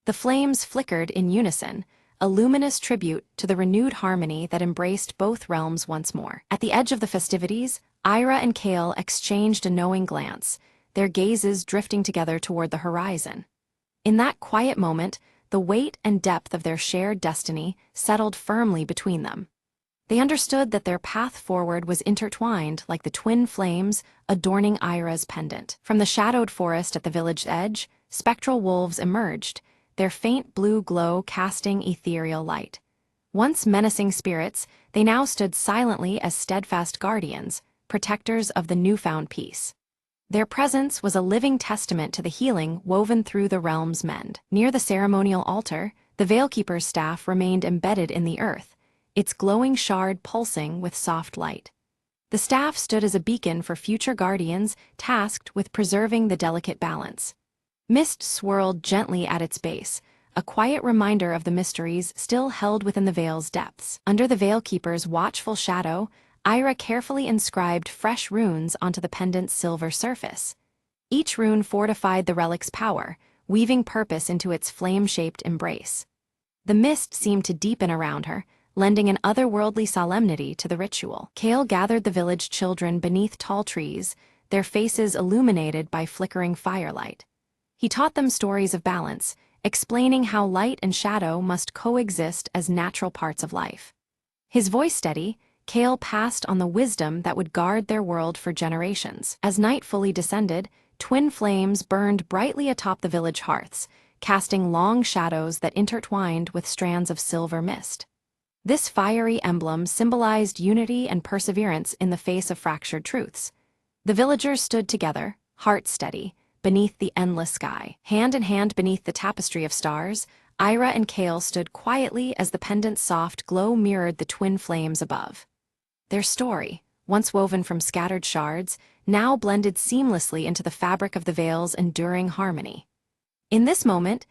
The flames flickered in unison, a luminous tribute to the renewed harmony that embraced both realms once more. At the edge of the festivities, Ira and Kale exchanged a knowing glance, their gazes drifting together toward the horizon. In that quiet moment, the weight and depth of their shared destiny settled firmly between them. They understood that their path forward was intertwined like the twin flames adorning Ira's pendant. From the shadowed forest at the village edge, spectral wolves emerged, their faint blue glow casting ethereal light. Once menacing spirits, they now stood silently as steadfast guardians, protectors of the newfound peace. Their presence was a living testament to the healing woven through the realm's mend. Near the ceremonial altar, the Veilkeeper's staff remained embedded in the earth, its glowing shard pulsing with soft light. The staff stood as a beacon for future guardians tasked with preserving the delicate balance. Mist swirled gently at its base, a quiet reminder of the mysteries still held within the veil's depths. Under the Veilkeeper's watchful shadow, Ira carefully inscribed fresh runes onto the pendant's silver surface. Each rune fortified the relic's power, weaving purpose into its flame-shaped embrace. The mist seemed to deepen around her, lending an otherworldly solemnity to the ritual. Kale gathered the village children beneath tall trees, their faces illuminated by flickering firelight. He taught them stories of balance, explaining how light and shadow must coexist as natural parts of life. His voice steady, Kale passed on the wisdom that would guard their world for generations. As night fully descended, twin flames burned brightly atop the village hearths, casting long shadows that intertwined with strands of silver mist. This fiery emblem symbolized unity and perseverance in the face of fractured truths. The villagers stood together, hearts steady, beneath the endless sky. Hand in hand beneath the tapestry of stars, Ira and Kale stood quietly as the pendant's soft glow mirrored the twin flames above. Their story, once woven from scattered shards, now blended seamlessly into the fabric of the veil's enduring harmony. In this moment,